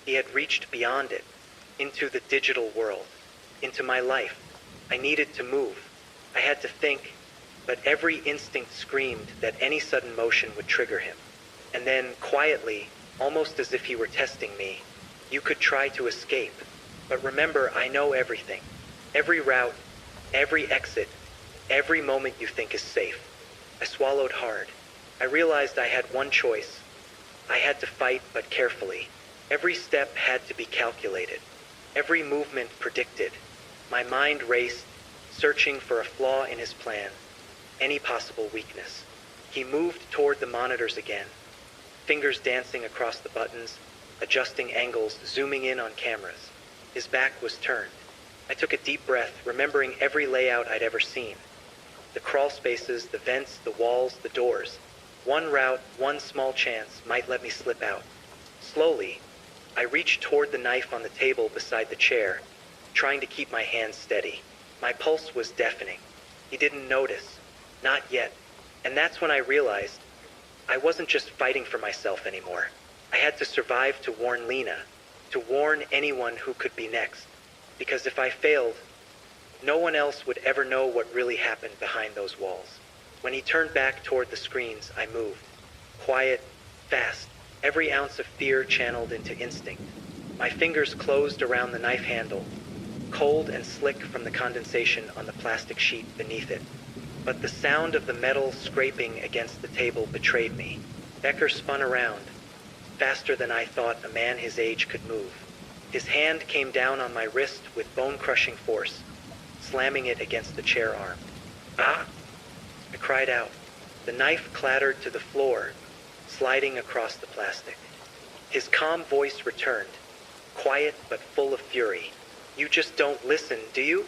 He had reached beyond it, into the digital world, into my life. I needed to move. I had to think, but every instinct screamed that any sudden motion would trigger him. And then, quietly, almost as if he were testing me, you could try to escape. But remember, I know everything. Every route, every exit, every moment you think is safe. I swallowed hard. I realized I had one choice. I had to fight, but carefully. Every step had to be calculated. Every movement predicted. My mind raced, searching for a flaw in his plan, any possible weakness. He moved toward the monitors again, fingers dancing across the buttons, adjusting angles, zooming in on cameras. His back was turned. I took a deep breath, remembering every layout I'd ever seen. The crawl spaces, the vents, the walls, the doors. One route, one small chance might let me slip out. Slowly, I reached toward the knife on the table beside the chair, trying to keep my hands steady. My pulse was deafening. He didn't notice. Not yet. And that's when I realized I wasn't just fighting for myself anymore. I had to survive to warn Lena, to warn anyone who could be next. Because if I failed, no one else would ever know what really happened behind those walls. When he turned back toward the screens, I moved. Quiet, fast, every ounce of fear channeled into instinct. My fingers closed around the knife handle, cold and slick from the condensation on the plastic sheet beneath it. But the sound of the metal scraping against the table betrayed me. Becker spun around, faster than I thought a man his age could move. His hand came down on my wrist with bone-crushing force, slamming it against the chair arm. "Ah!" I cried out. The knife clattered to the floor, sliding across the plastic. His calm voice returned, quiet but full of fury. "You just don't listen, do you?"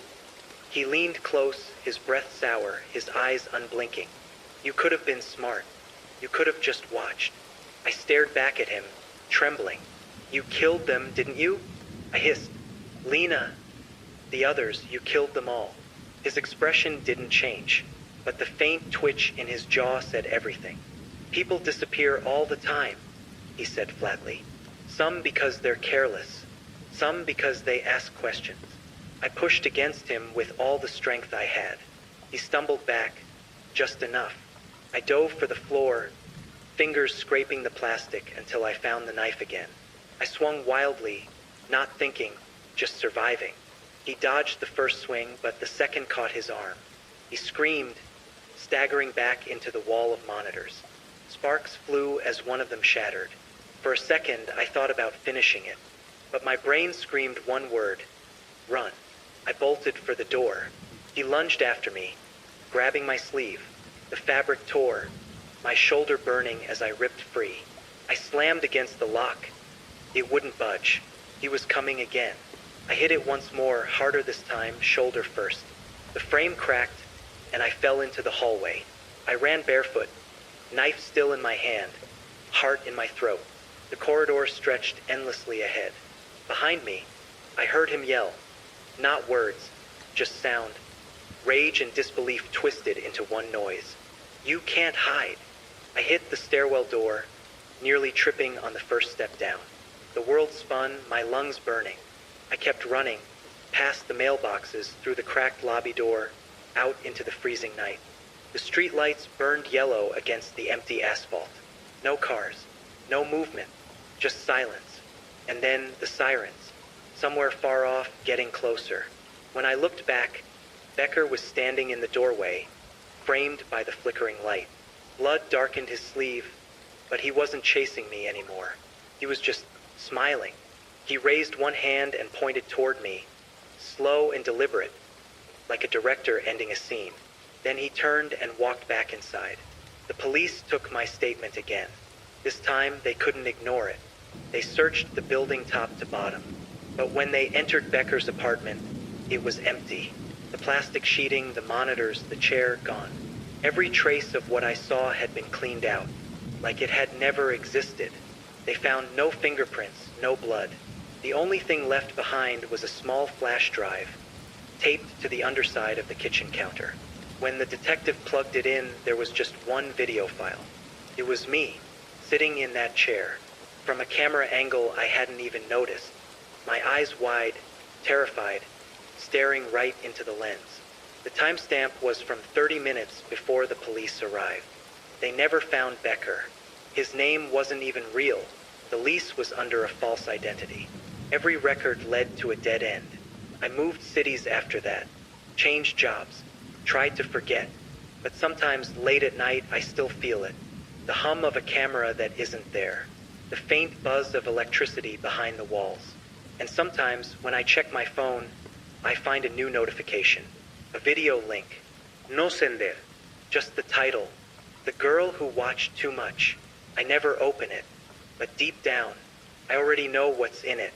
He leaned close, his breath sour, his eyes unblinking. "You could have been smart. You could have just watched." I stared back at him, trembling. "You killed them, didn't you?" I hissed. "Lena, the others, you killed them all." His expression didn't change, but the faint twitch in his jaw said everything. "People disappear all the time," he said flatly. "Some because they're careless, some because they ask questions." I pushed against him with all the strength I had. He stumbled back, just enough. I dove for the floor, fingers scraping the plastic until I found the knife again. I swung wildly, not thinking, just surviving. He dodged the first swing, but the second caught his arm. He screamed, staggering back into the wall of monitors. Sparks flew as one of them shattered. For a second, I thought about finishing it, but my brain screamed one word: run. I bolted for the door. He lunged after me, grabbing my sleeve. The fabric tore, my shoulder burning as I ripped free. I slammed against the lock. It wouldn't budge. He was coming again. I hit it once more, harder this time, shoulder first. The frame cracked, and I fell into the hallway. I ran barefoot, knife still in my hand, heart in my throat. The corridor stretched endlessly ahead. Behind me, I heard him yell. Not words, just sound. Rage and disbelief twisted into one noise. "You can't hide." I hit the stairwell door, nearly tripping on the first step down. The world spun, my lungs burning. I kept running, past the mailboxes, through the cracked lobby door, out into the freezing night. The street lights burned yellow against the empty asphalt. No cars, no movement, just silence. And then the sirens, somewhere far off, getting closer. When I looked back, Becker was standing in the doorway, framed by the flickering light. Blood darkened his sleeve, but he wasn't chasing me anymore. He was just smiling. He raised one hand and pointed toward me, slow and deliberate, like a director ending a scene. Then he turned and walked back inside. The police took my statement again. This time they couldn't ignore it. They searched the building top to bottom. But when they entered Becker's apartment, it was empty. The plastic sheeting, the monitors, the chair, gone. Every trace of what I saw had been cleaned out, like it had never existed. They found no fingerprints, no blood. The only thing left behind was a small flash drive, taped to the underside of the kitchen counter. When the detective plugged it in, there was just one video file. It was me, sitting in that chair. From a camera angle I hadn't even noticed, my eyes wide, terrified, staring right into the lens. The timestamp was from 30 minutes before the police arrived. They never found Becker. His name wasn't even real. The lease was under a false identity. Every record led to a dead end. I moved cities after that, changed jobs, tried to forget. But sometimes late at night I still feel it. The hum of a camera that isn't there. The faint buzz of electricity behind the walls. And sometimes when I check my phone, I find a new notification. A video link. No sender. Just the title. The Girl Who Watched Too Much. I never open it. But deep down, I already know what's in it.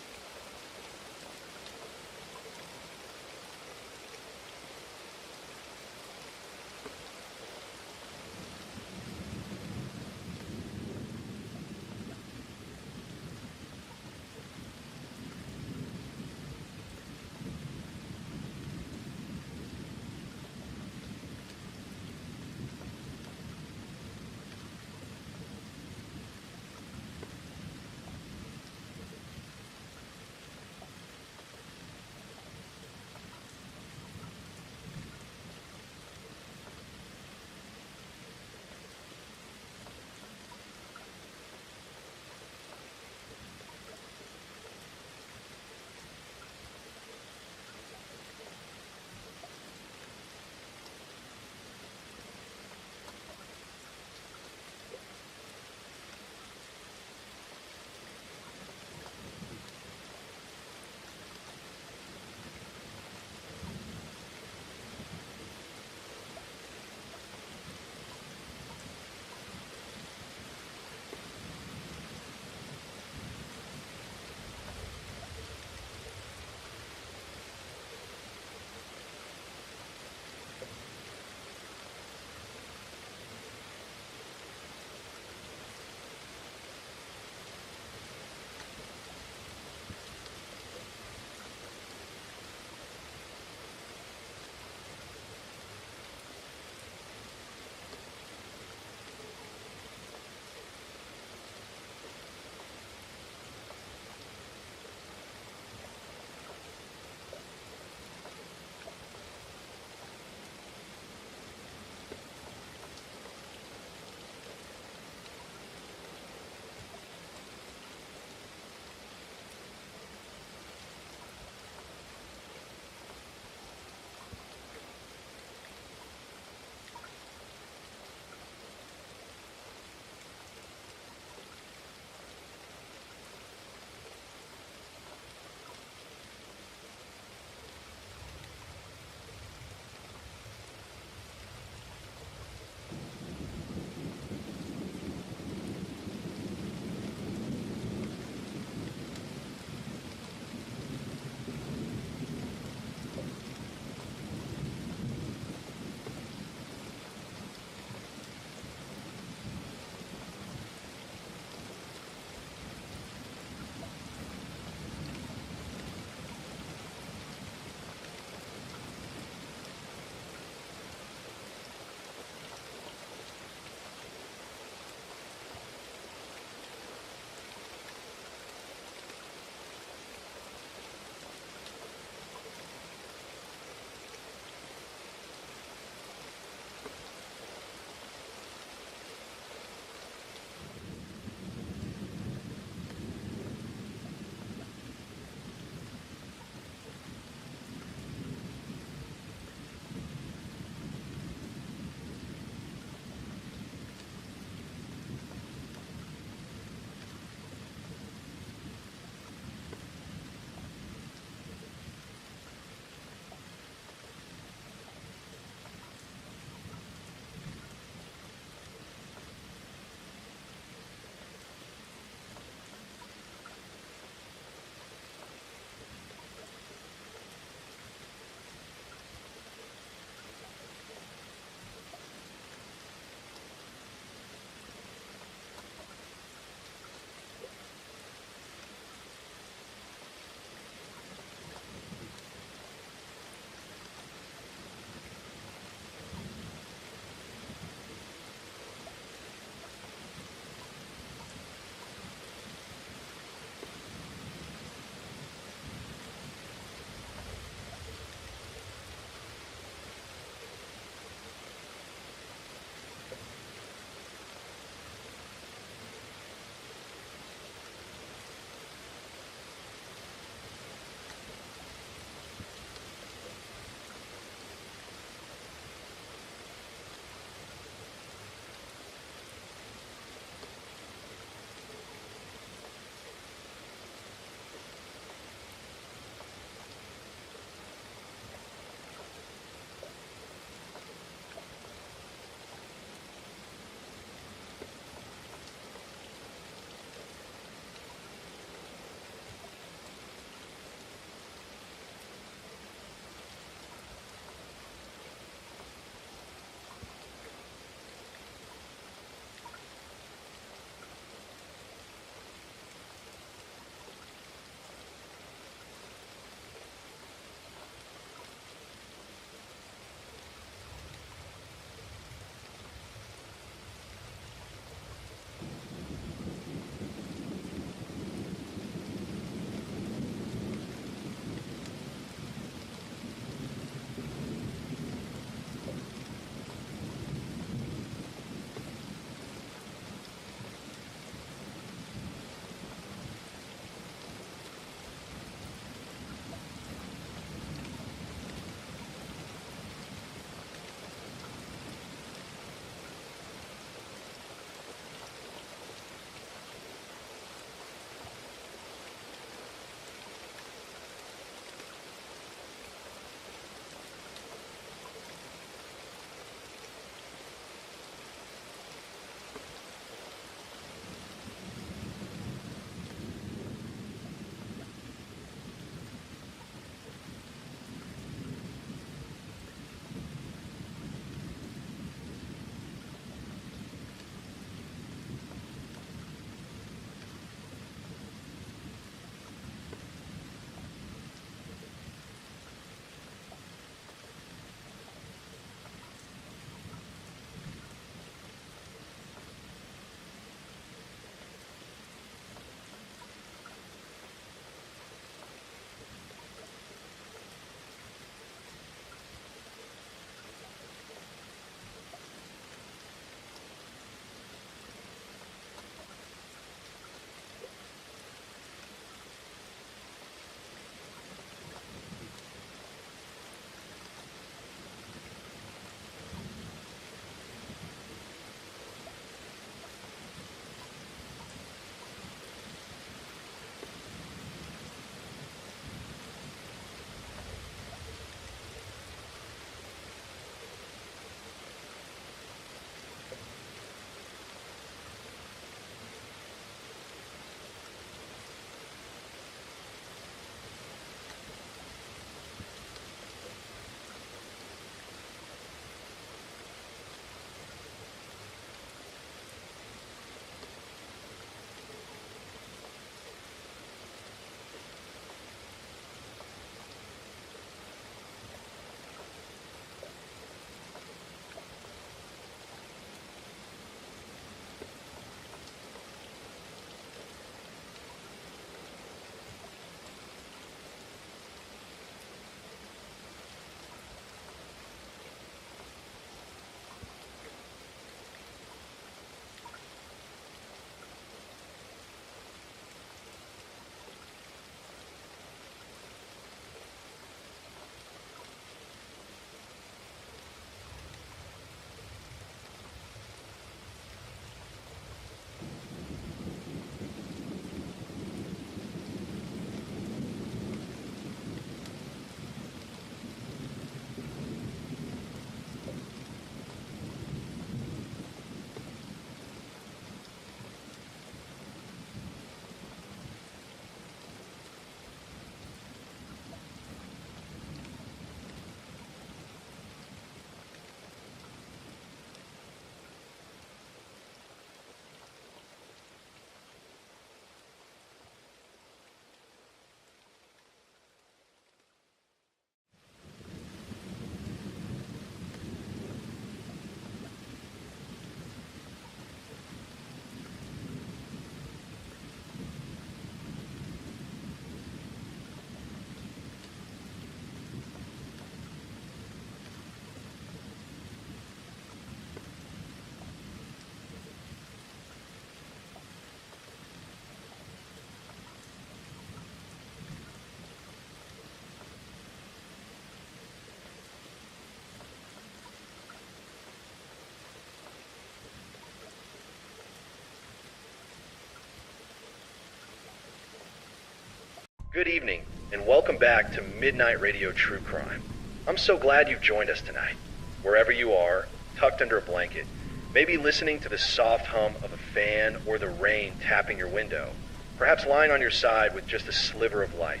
good evening, and welcome back to Midnight Radio True Crime. I'm so glad you've joined us tonight. Wherever you are, tucked under a blanket, maybe listening to the soft hum of a fan or the rain tapping your window, perhaps lying on your side with just a sliver of light.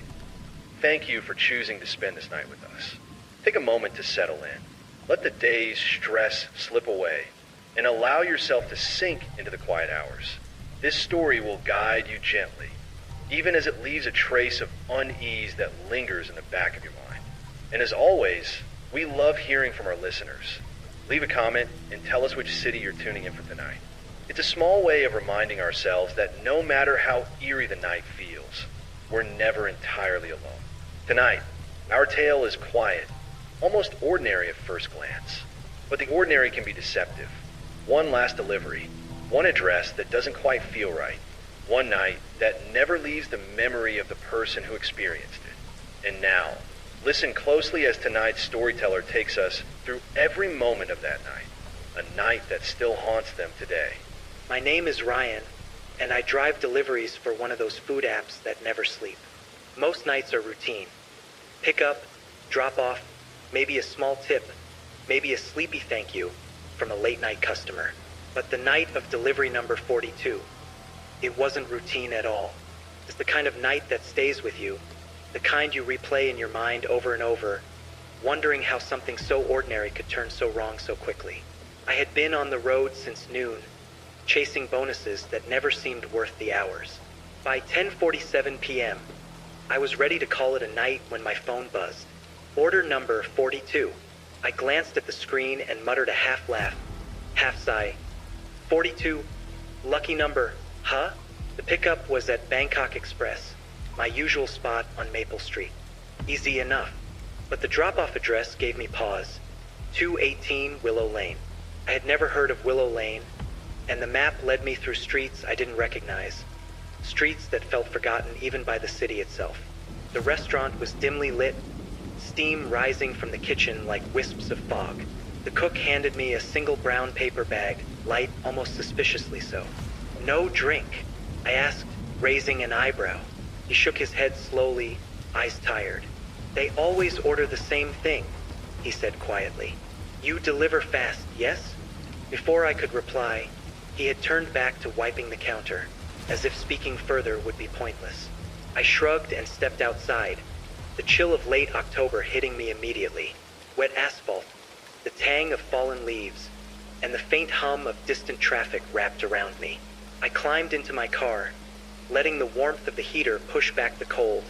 Thank you for choosing to spend this night with us. Take a moment to settle in. Let the day's stress slip away and allow yourself to sink into the quiet hours. This story will guide you gently, even as it leaves a trace of unease that lingers in the back of your mind. And as always, we love hearing from our listeners. Leave a comment and tell us which city you're tuning in from tonight. It's a small way of reminding ourselves that no matter how eerie the night feels, we're never entirely alone. Tonight, our tale is quiet, almost ordinary at first glance. But the ordinary can be deceptive. One last delivery, one address that doesn't quite feel right, one night that never leaves the memory of the person who experienced it. And now, listen closely as tonight's storyteller takes us through every moment of that night, a night that still haunts them today. My name is Ryan, and I drive deliveries for one of those food apps that never sleep. Most nights are routine. Pick up, drop off, maybe a small tip, maybe a sleepy thank you from a late night customer. But the night of delivery number 42, it wasn't routine at all. It's the kind of night that stays with you, the kind you replay in your mind over and over, wondering how something so ordinary could turn so wrong so quickly. I had been on the road since noon, chasing bonuses that never seemed worth the hours. By 10:47 p.m., I was ready to call it a night when my phone buzzed. Order number 42. I glanced at the screen and muttered a half laugh, half sigh. 42, lucky number, huh? The pickup was at Bangkok Express, my usual spot on Maple Street. Easy enough. But the drop-off address gave me pause. 218 Willow Lane. I had never heard of Willow Lane, and the map led me through streets I didn't recognize. Streets that felt forgotten even by the city itself. The restaurant was dimly lit, steam rising from the kitchen like wisps of fog. The cook handed me a single brown paper bag, light, almost suspiciously so. No drink, I asked, raising an eyebrow. He shook his head slowly, eyes tired. They always order the same thing, he said quietly. You deliver fast, yes? Before I could reply, he had turned back to wiping the counter, as if speaking further would be pointless. I shrugged and stepped outside, the chill of late October hitting me immediately. Wet asphalt, the tang of fallen leaves, and the faint hum of distant traffic wrapped around me. I climbed into my car, letting the warmth of the heater push back the cold,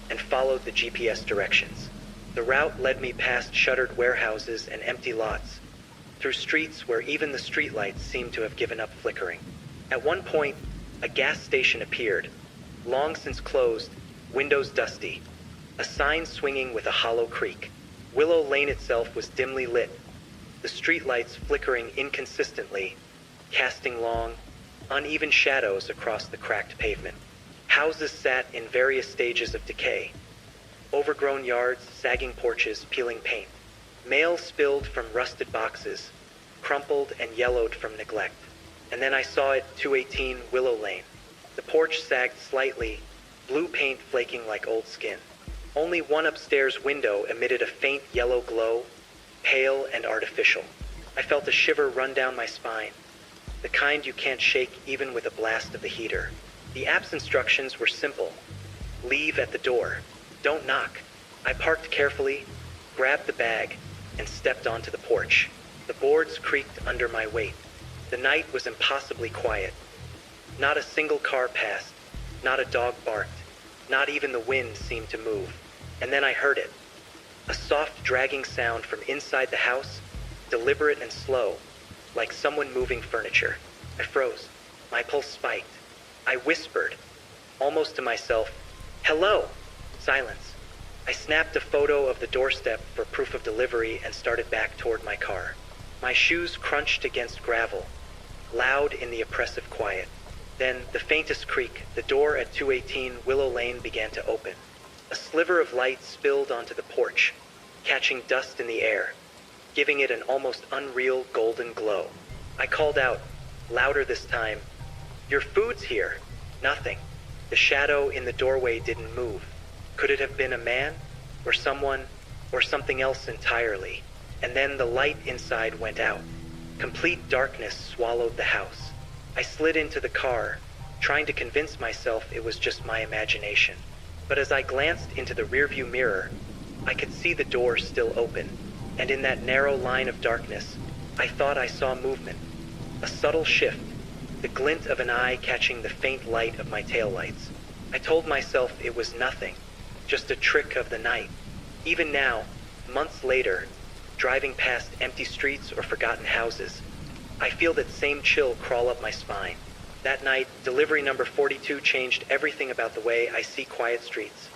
and followed the GPS directions. The route led me past shuttered warehouses and empty lots, through streets where even the streetlights seemed to have given up flickering. At one point, a gas station appeared, long since closed, windows dusty, a sign swinging with a hollow creak. Willow Lane itself was dimly lit, the streetlights flickering inconsistently, casting long, uneven shadows across the cracked pavement. Houses sat in various stages of decay, overgrown yards, sagging porches, peeling paint. Mail spilled from rusted boxes, crumpled and yellowed from neglect. And then I saw it, 218 Willow Lane. The porch sagged slightly, blue paint flaking like old skin. Only one upstairs window emitted a faint yellow glow, pale and artificial. I felt a shiver run down my spine, the kind you can't shake even with a blast of the heater. The app's instructions were simple. Leave at the door. Don't knock. I parked carefully, grabbed the bag, and stepped onto the porch. The boards creaked under my weight. The night was impossibly quiet. Not a single car passed, not a dog barked, not even the wind seemed to move. And then I heard it. A soft dragging sound from inside the house, deliberate and slow, like someone moving furniture. I froze. My pulse spiked. I whispered, almost to myself, "Hello!" Silence. I snapped a photo of the doorstep for proof of delivery and started back toward my car. My shoes crunched against gravel, loud in the oppressive quiet. Then, the faintest creak, the door at 218 Willow Lane began to open. A sliver of light spilled onto the porch, catching dust in the air, giving it an almost unreal golden glow. I called out, louder this time, "Your food's here." Nothing. The shadow in the doorway didn't move. Could it have been a man, or someone, or something else entirely? And then the light inside went out. Complete darkness swallowed the house. I slid into the car, trying to convince myself it was just my imagination. But as I glanced into the rearview mirror, I could see the door still open, and in that narrow line of darkness, I thought I saw movement. A subtle shift, the glint of an eye catching the faint light of my taillights. I told myself it was nothing, just a trick of the night. Even now, months later, driving past empty streets or forgotten houses, I feel that same chill crawl up my spine. That night, delivery number 42 changed everything about the way I see quiet streets,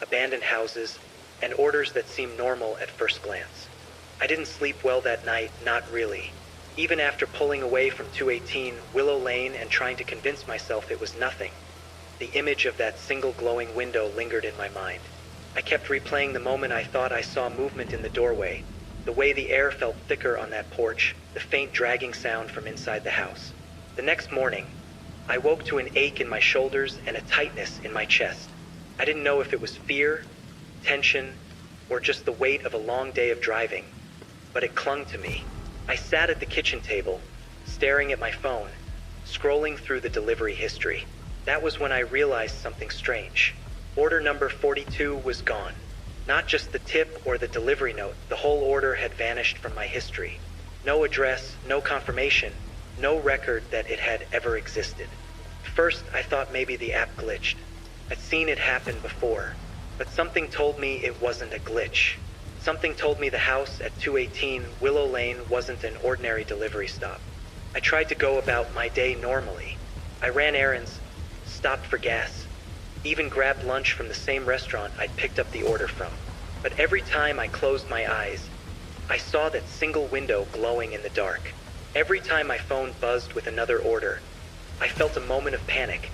abandoned houses, and orders that seem normal at first glance. I didn't sleep well that night, not really. Even after pulling away from 218 Willow Lane and trying to convince myself it was nothing, the image of that single glowing window lingered in my mind. I kept replaying the moment I thought I saw movement in the doorway, the way the air felt thicker on that porch, the faint dragging sound from inside the house. The next morning, I woke to an ache in my shoulders and a tightness in my chest. I didn't know if it was fear, tension, or just the weight of a long day of driving, but it clung to me. I sat at the kitchen table, staring at my phone, scrolling through the delivery history. That was when I realized something strange. Order number 42 was gone. Not just the tip or the delivery note, the whole order had vanished from my history. No address, no confirmation, no record that it had ever existed. First, I thought maybe the app glitched. I'd seen it happen before, but something told me it wasn't a glitch. Something told me the house at 218 Willow Lane wasn't an ordinary delivery stop. I tried to go about my day normally. I ran errands, stopped for gas, even grabbed lunch from the same restaurant I'd picked up the order from. But every time I closed my eyes, I saw that single window glowing in the dark. Every time my phone buzzed with another order, I felt a moment of panic,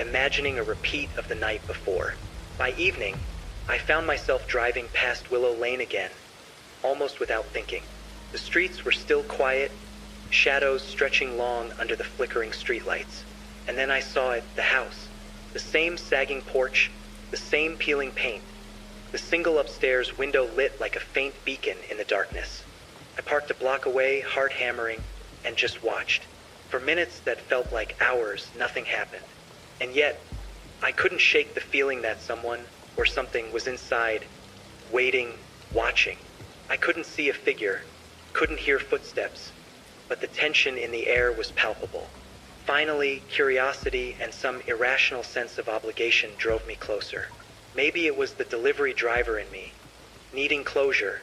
imagining a repeat of the night before. By evening, I found myself driving past Willow Lane again, almost without thinking. The streets were still quiet, shadows stretching long under the flickering streetlights. And then I saw it, the house. The same sagging porch, the same peeling paint, the single upstairs window lit like a faint beacon in the darkness. I parked a block away, heart hammering, and just watched. For minutes that felt like hours, nothing happened. And yet, I couldn't shake the feeling that someone or something was inside, waiting, watching. I couldn't see a figure, couldn't hear footsteps, but the tension in the air was palpable. Finally, curiosity and some irrational sense of obligation drove me closer. Maybe it was the delivery driver in me, needing closure,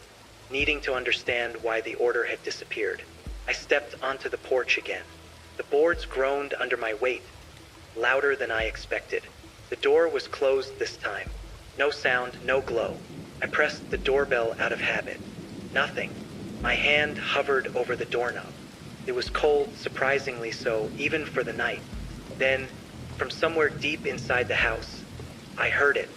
needing to understand why the order had disappeared. I stepped onto the porch again. The boards groaned under my weight, louder than I expected. The door was closed this time. No sound, no glow. I pressed the doorbell out of habit. Nothing. My hand hovered over the doorknob. It was cold, surprisingly so, even for the night. Then, from somewhere deep inside the house, I heard it.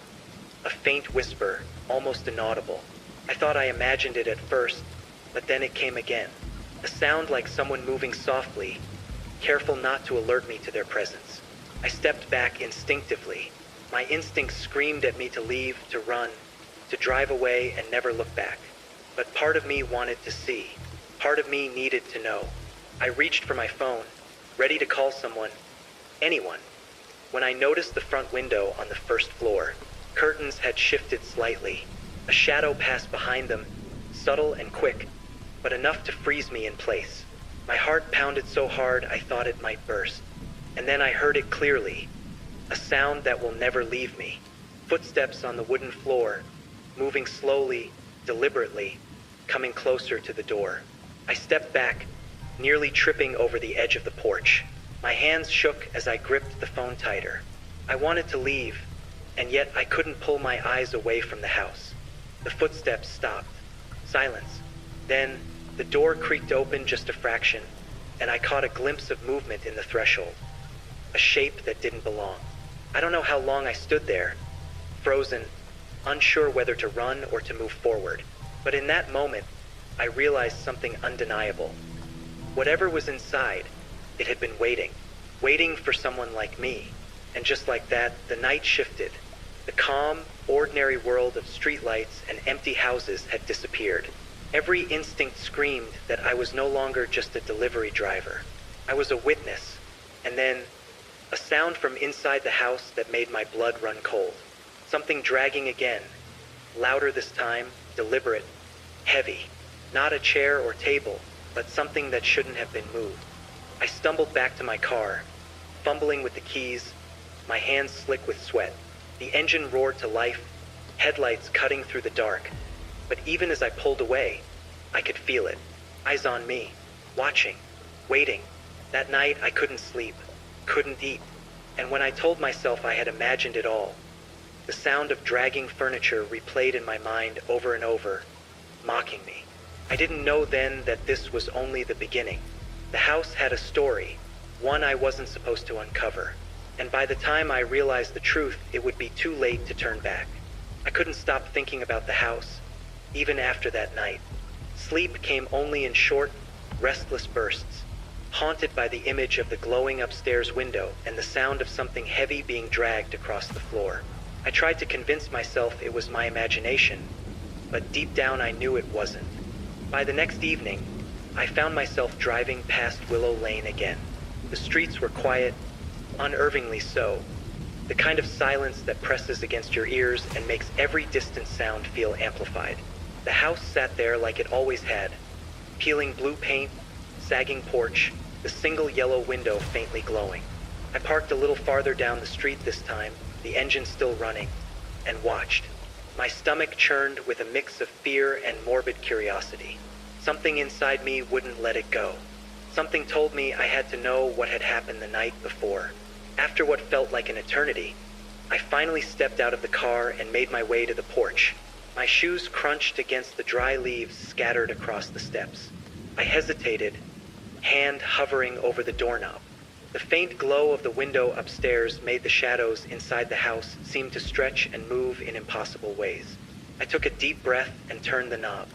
A faint whisper, almost inaudible. I thought I imagined it at first, but then it came again. A sound like someone moving softly, careful not to alert me to their presence. I stepped back instinctively. My instincts screamed at me to leave, to run, to drive away and never look back. But part of me wanted to see. Part of me needed to know. I reached for my phone, ready to call someone, anyone, when I noticed the front window on the first floor. Curtains had shifted slightly. A shadow passed behind them, subtle and quick, but enough to freeze me in place. My heart pounded so hard I thought it might burst. And then I heard it clearly, a sound that will never leave me. Footsteps on the wooden floor, moving slowly, deliberately, coming closer to the door. I stepped back, nearly tripping over the edge of the porch. My hands shook as I gripped the phone tighter. I wanted to leave, and yet I couldn't pull my eyes away from the house. The footsteps stopped. Silence. Then, the door creaked open just a fraction, and I caught a glimpse of movement in the threshold. A shape that didn't belong. I don't know how long I stood there, frozen, unsure whether to run or to move forward. But in that moment, I realized something undeniable. Whatever was inside, it had been waiting for someone like me. And just like that, the night shifted. The calm, ordinary world of streetlights and empty houses had disappeared. Every instinct screamed that I was no longer just a delivery driver. I was a witness, and then a sound from inside the house that made my blood run cold. Something dragging again, louder this time, deliberate, heavy. Not a chair or table, but something that shouldn't have been moved. I stumbled back to my car, fumbling with the keys, my hands slick with sweat. The engine roared to life, headlights cutting through the dark. But even as I pulled away, I could feel it. Eyes on me, watching, waiting. That night I couldn't sleep, couldn't eat. And when I told myself I had imagined it all, the sound of dragging furniture replayed in my mind over and over, mocking me. I didn't know then that this was only the beginning. The house had a story, one I wasn't supposed to uncover. And by the time I realized the truth, it would be too late to turn back. I couldn't stop thinking about the house, even after that night. Sleep came only in short, restless bursts, haunted by the image of the glowing upstairs window and the sound of something heavy being dragged across the floor. I tried to convince myself it was my imagination, but deep down I knew it wasn't. By the next evening, I found myself driving past Willow Lane again. The streets were quiet, unnervingly so, the kind of silence that presses against your ears and makes every distant sound feel amplified. The house sat there like it always had, peeling blue paint, sagging porch, the single yellow window faintly glowing. I parked a little farther down the street this time, the engine still running, and watched. My stomach churned with a mix of fear and morbid curiosity. Something inside me wouldn't let it go. Something told me I had to know what had happened the night before. After what felt like an eternity, I finally stepped out of the car and made my way to the porch. My shoes crunched against the dry leaves scattered across the steps. I hesitated, hand hovering over the doorknob. The faint glow of the window upstairs made the shadows inside the house seem to stretch and move in impossible ways. I took a deep breath and turned the knob.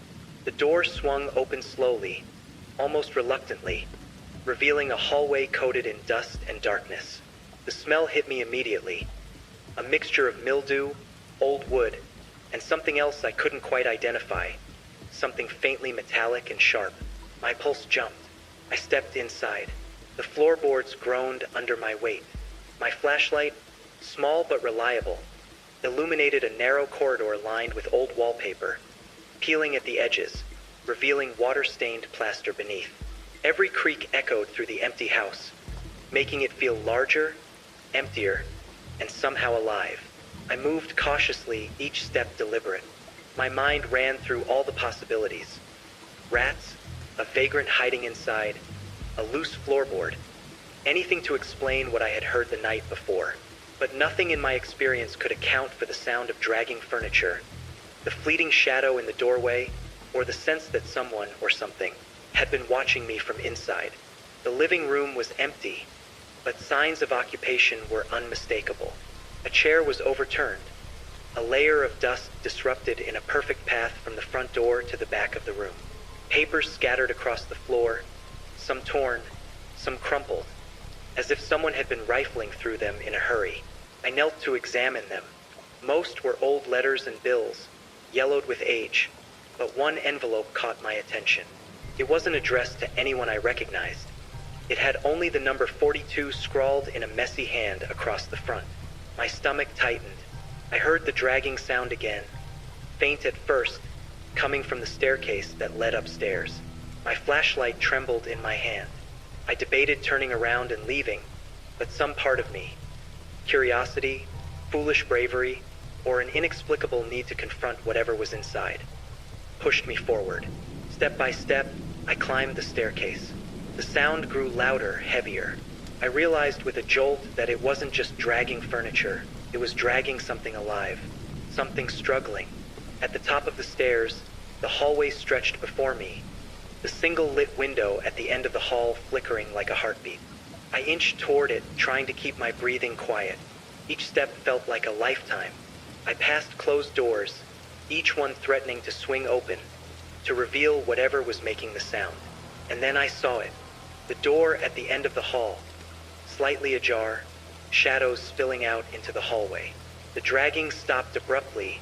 The door swung open slowly, almost reluctantly, revealing a hallway coated in dust and darkness. The smell hit me immediately, a mixture of mildew, old wood, and something else I couldn't quite identify, something faintly metallic and sharp. My pulse jumped. I stepped inside. The floorboards groaned under my weight. My flashlight, small but reliable, illuminated a narrow corridor lined with old wallpaper, peeling at the edges, revealing water-stained plaster beneath. Every creak echoed through the empty house, making it feel larger, emptier, and somehow alive. I moved cautiously, each step deliberate. My mind ran through all the possibilities. Rats, a vagrant hiding inside, a loose floorboard, anything to explain what I had heard the night before. But nothing in my experience could account for the sound of dragging furniture, the fleeting shadow in the doorway, or the sense that someone or something had been watching me from inside. The living room was empty, but signs of occupation were unmistakable. A chair was overturned, a layer of dust disrupted in a perfect path from the front door to the back of the room. Papers scattered across the floor, some torn, some crumpled, as if someone had been rifling through them in a hurry. I knelt to examine them. Most were old letters and bills, yellowed with age, but one envelope caught my attention. It wasn't addressed to anyone I recognized. It had only the number 42 scrawled in a messy hand across the front. My stomach tightened. I heard the dragging sound again, faint at first, coming from the staircase that led upstairs. My flashlight trembled in my hand. I debated turning around and leaving, but some part of me, curiosity, foolish bravery, or an inexplicable need to confront whatever was inside, pushed me forward. Step by step, I climbed the staircase. The sound grew louder, heavier. I realized with a jolt that it wasn't just dragging furniture, it was dragging something alive, something struggling. At the top of the stairs, the hallway stretched before me, the single lit window at the end of the hall flickering like a heartbeat. I inched toward it, trying to keep my breathing quiet. Each step felt like a lifetime. I passed closed doors, each one threatening to swing open, to reveal whatever was making the sound. And then I saw it. The door at the end of the hall, slightly ajar, shadows spilling out into the hallway. The dragging stopped abruptly,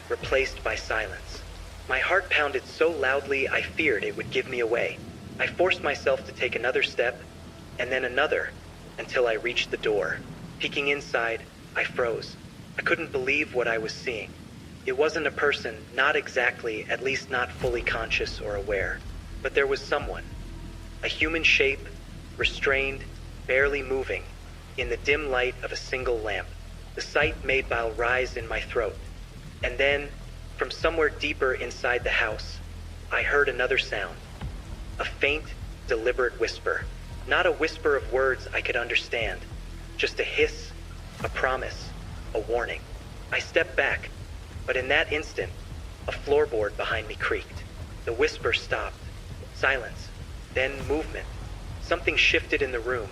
replaced by silence. My heart pounded so loudly I feared it would give me away. I forced myself to take another step, and then another, until I reached the door. Peeking inside, I froze. I couldn't believe what I was seeing. It wasn't a person, not exactly, at least not fully conscious or aware. But there was someone. A human shape, restrained, barely moving, in the dim light of a single lamp. The sight made bile rise in my throat. And then, from somewhere deeper inside the house, I heard another sound. A faint, deliberate whisper. Not a whisper of words I could understand. Just a hiss, a promise, a warning. I stepped back, but in that instant, a floorboard behind me creaked. The whisper stopped. Silence. Then movement. Something shifted in the room,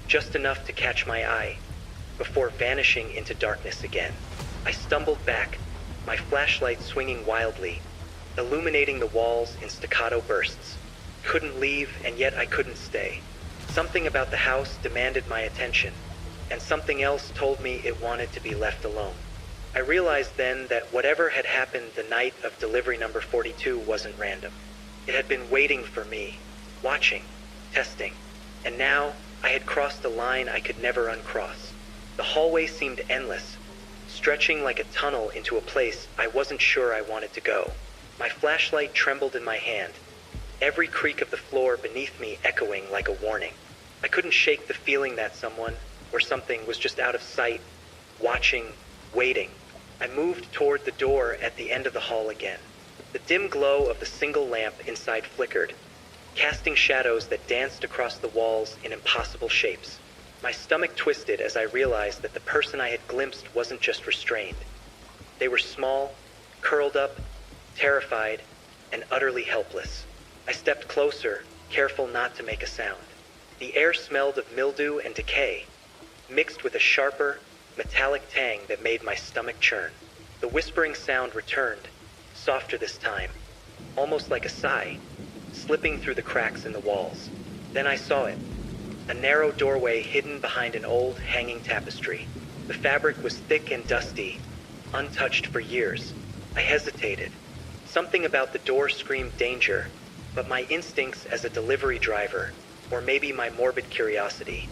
just enough to catch my eye, before vanishing into darkness again. I stumbled back, my flashlight swinging wildly, illuminating the walls in staccato bursts. Couldn't leave, and yet I couldn't stay. Something about the house demanded my attention, and something else told me it wanted to be left alone. I realized then that whatever had happened the night of delivery number 42 wasn't random. It had been waiting for me, watching, testing, and now I had crossed a line I could never uncross. The hallway seemed endless, stretching like a tunnel into a place I wasn't sure I wanted to go. My flashlight trembled in my hand, every creak of the floor beneath me echoing like a warning. I couldn't shake the feeling that someone, or something, was just out of sight, watching, waiting. I moved toward the door at the end of the hall again. The dim glow of the single lamp inside flickered, casting shadows that danced across the walls in impossible shapes. My stomach twisted as I realized that the person I had glimpsed wasn't just restrained. They were small, curled up, terrified, and utterly helpless. I stepped closer, careful not to make a sound. The air smelled of mildew and decay, mixed with a sharper, metallic tang that made my stomach churn. The whispering sound returned, softer this time, almost like a sigh, slipping through the cracks in the walls. Then I saw it. A narrow doorway hidden behind an old, hanging tapestry. The fabric was thick and dusty, untouched for years. I hesitated. Something about the door screamed danger, but my instincts as a delivery driver, or maybe my morbid curiosity,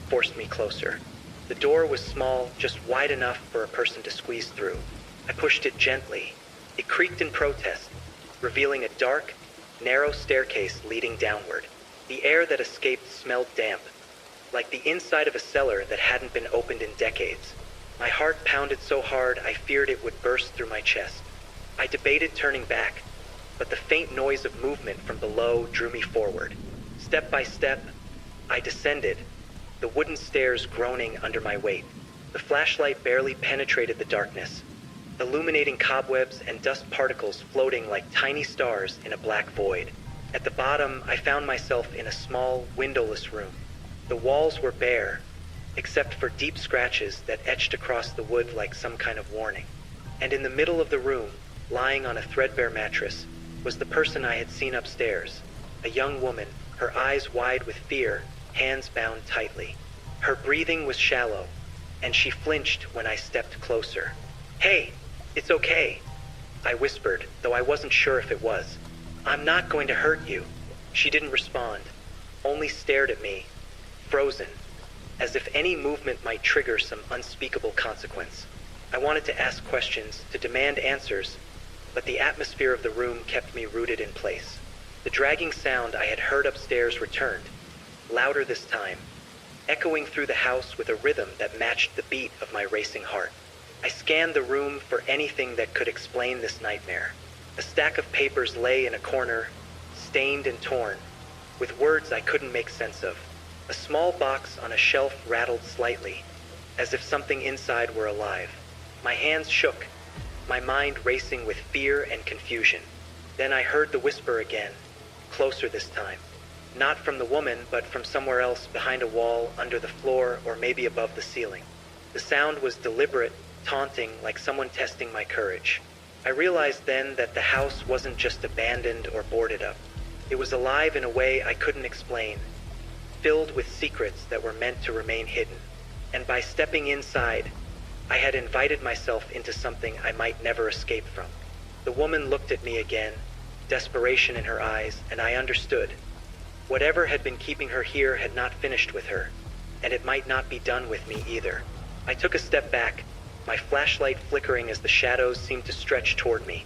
forced me closer. The door was small, just wide enough for a person to squeeze through. I pushed it gently. It creaked in protest, revealing a dark, narrow staircase leading downward. The air that escaped smelled damp, like the inside of a cellar that hadn't been opened in decades. My heart pounded so hard I feared it would burst through my chest. I debated turning back, but the faint noise of movement from below drew me forward. Step by step, I descended, the wooden stairs groaning under my weight. The flashlight barely penetrated the darkness, illuminating cobwebs and dust particles floating like tiny stars in a black void. At the bottom, I found myself in a small, windowless room. The walls were bare, except for deep scratches that etched across the wood like some kind of warning. And in the middle of the room, lying on a threadbare mattress, was the person I had seen upstairs, a young woman, her eyes wide with fear, hands bound tightly. Her breathing was shallow, and she flinched when I stepped closer. "Hey, it's okay," I whispered, though I wasn't sure if it was. "I'm not going to hurt you." She didn't respond, only stared at me, frozen, as if any movement might trigger some unspeakable consequence. I wanted to ask questions, to demand answers, but the atmosphere of the room kept me rooted in place. The dragging sound I had heard upstairs returned, louder this time, echoing through the house with a rhythm that matched the beat of my racing heart. I scanned the room for anything that could explain this nightmare. A stack of papers lay in a corner, stained and torn, with words I couldn't make sense of. A small box on a shelf rattled slightly, as if something inside were alive. My hands shook, my mind racing with fear and confusion. Then I heard the whisper again, closer this time. Not from the woman, but from somewhere else behind a wall, under the floor, or maybe above the ceiling. The sound was deliberate, taunting, like someone testing my courage. I realized then that the house wasn't just abandoned or boarded up. It was alive in a way I couldn't explain, filled with secrets that were meant to remain hidden. And by stepping inside, I had invited myself into something I might never escape from. The woman looked at me again, desperation in her eyes, and I understood. Whatever had been keeping her here had not finished with her, and it might not be done with me either. I took a step back, my flashlight flickering as the shadows seemed to stretch toward me,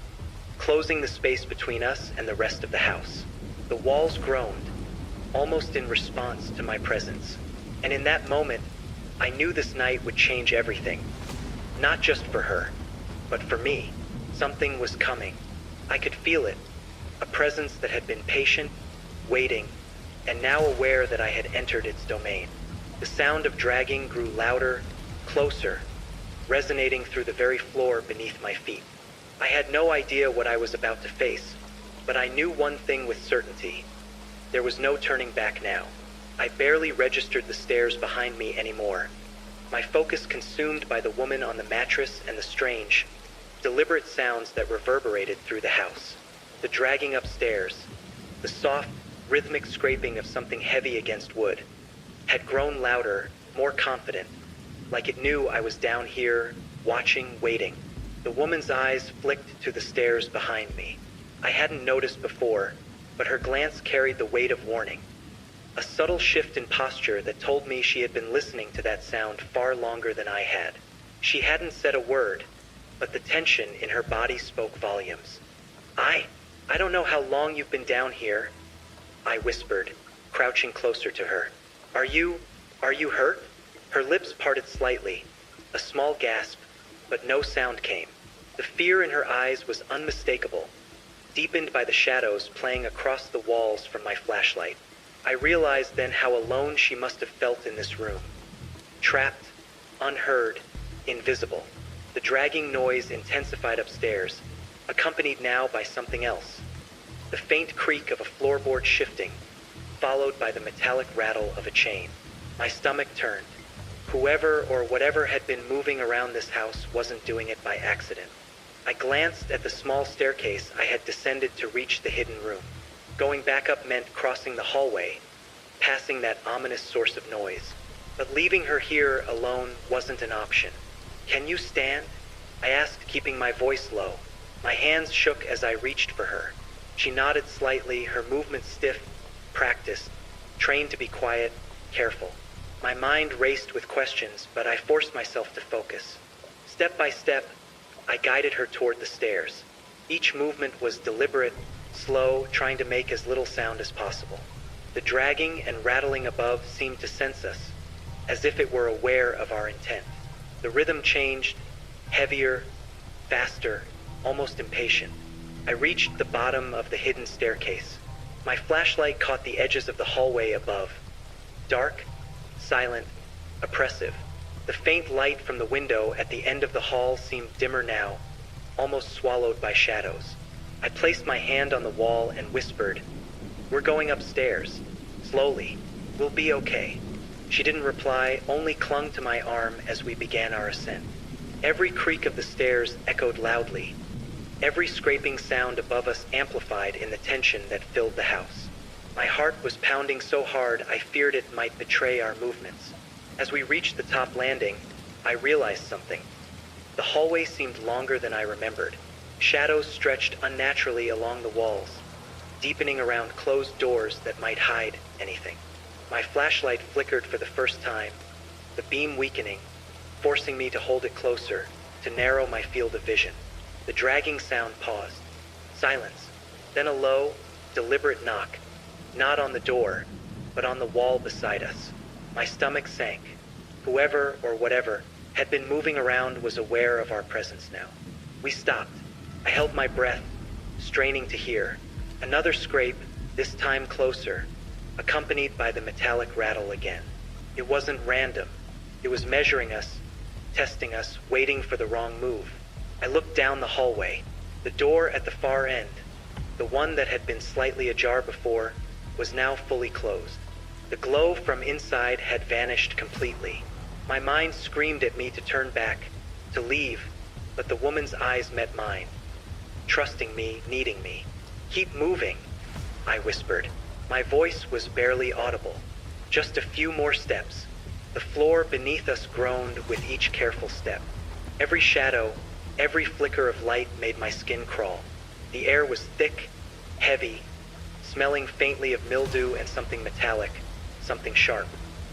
closing the space between us and the rest of the house. The walls groaned, almost in response to my presence. And in that moment, I knew this night would change everything. Not just for her, but for me. Something was coming. I could feel it. A presence that had been patient, waiting, and now aware that I had entered its domain. The sound of dragging grew louder, closer, resonating through the very floor beneath my feet. I had no idea what I was about to face, but I knew one thing with certainty. There was no turning back now. I barely registered the stairs behind me anymore, my focus consumed by the woman on the mattress and the strange, deliberate sounds that reverberated through the house. The dragging upstairs, the soft, rhythmic scraping of something heavy against wood, had grown louder, more confident, like it knew I was down here, watching, waiting. The woman's eyes flicked to the stairs behind me. I hadn't noticed before, but her glance carried the weight of warning. A subtle shift in posture that told me she had been listening to that sound far longer than I had. She hadn't said a word, but the tension in her body spoke volumes. I don't know how long you've been down here, I whispered, crouching closer to her. Are you hurt? Her lips parted slightly, a small gasp, but no sound came. The fear in her eyes was unmistakable, deepened by the shadows playing across the walls from my flashlight. I realized then how alone she must have felt in this room. Trapped, unheard, invisible. The dragging noise intensified upstairs, accompanied now by something else. The faint creak of a floorboard shifting, followed by the metallic rattle of a chain. My stomach turned. Whoever or whatever had been moving around this house wasn't doing it by accident. I glanced at the small staircase I had descended to reach the hidden room. Going back up meant crossing the hallway, passing that ominous source of noise. But leaving her here alone wasn't an option. Can you stand? I asked, keeping my voice low. My hands shook as I reached for her. She nodded slightly, her movements stiff, practiced, trained to be quiet, careful. My mind raced with questions, but I forced myself to focus. Step by step, I guided her toward the stairs. Each movement was deliberate, slow, trying to make as little sound as possible. The dragging and rattling above seemed to sense us, as if it were aware of our intent. The rhythm changed, heavier, faster, almost impatient. I reached the bottom of the hidden staircase. My flashlight caught the edges of the hallway above. Dark, silent, oppressive. The faint light from the window at the end of the hall seemed dimmer now, almost swallowed by shadows. I placed my hand on the wall and whispered, "We're going upstairs. Slowly. We'll be okay." She didn't reply, only clung to my arm as we began our ascent. Every creak of the stairs echoed loudly. Every scraping sound above us amplified in the tension that filled the house. My heart was pounding so hard I feared it might betray our movements. As we reached the top landing, I realized something. The hallway seemed longer than I remembered. Shadows stretched unnaturally along the walls, deepening around closed doors that might hide anything. My flashlight flickered for the first time, the beam weakening, forcing me to hold it closer, to narrow my field of vision. The dragging sound paused. Silence. Then a low, deliberate knock. Not on the door, but on the wall beside us. My stomach sank. Whoever or whatever had been moving around was aware of our presence now. We stopped. I held my breath, straining to hear. Another scrape, this time closer, accompanied by the metallic rattle again. It wasn't random. It was measuring us, testing us, waiting for the wrong move. I looked down the hallway. The door at the far end, the one that had been slightly ajar before, was now fully closed. The glow from inside had vanished completely. My mind screamed at me to turn back, to leave, but the woman's eyes met mine, trusting me, needing me. "Keep moving," I whispered. My voice was barely audible. Just a few more steps. The floor beneath us groaned with each careful step. Every shadow, every flicker of light made my skin crawl. The air was thick, heavy, smelling faintly of mildew and something metallic, something sharp.